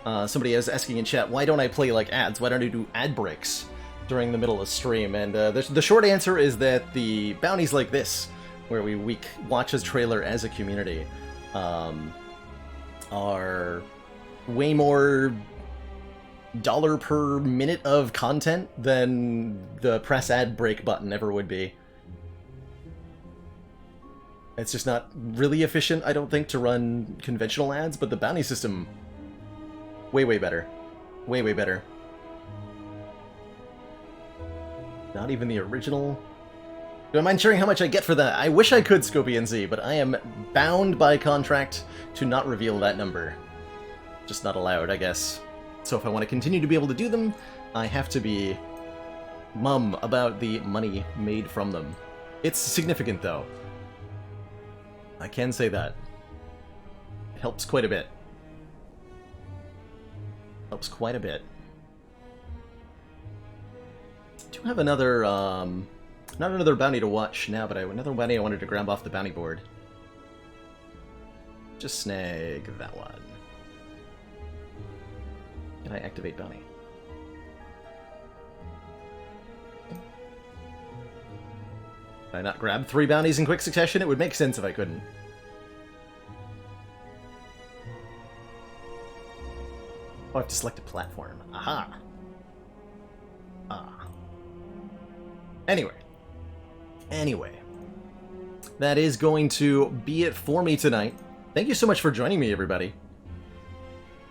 A: Somebody is asking in chat, why don't I play like ads? Why don't I do ad breaks during the middle of stream? And the short answer is that the bounties like this, where we watch a trailer as a community, are way more dollar per minute of content than the press ad break button ever would be. It's just not really efficient, I don't think, to run conventional ads, but the bounty system, way, way better. Way, way better. Not even the original. Do I mind sharing how much I get for that? I wish I could, Scopy and Z, but I am bound by contract to not reveal that number. Just not allowed, I guess. So if I want to continue to be able to do them, I have to be mum about the money made from them. It's significant, though. I can say that. It helps quite a bit. Helps quite a bit. I do have another, not another bounty to watch now, but another bounty I wanted to grab off the bounty board. Just snag that one. Can I activate bounty? Did I not grab 3 bounties in quick succession? It would make sense if I couldn't. Oh, I have to select a platform. Aha! Ah. Anyway. That is going to be it for me tonight. Thank you so much for joining me, everybody.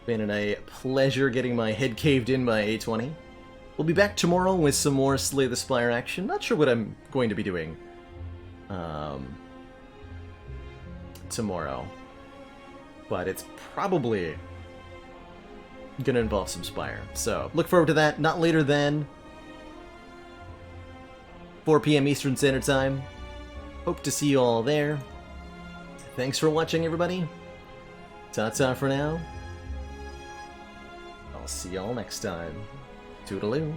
A: Been a pleasure getting my head caved in by A20. We'll be back tomorrow with some more Slay the Spire action. Not sure what I'm going to be doing tomorrow, but it's probably gonna involve some Spire. So look forward to that. Not later than 4 p.m. Eastern Standard Time. Hope to see you all there. Thanks for watching, everybody. Ta-ta for now. I'll see y'all next time. Toodaloo.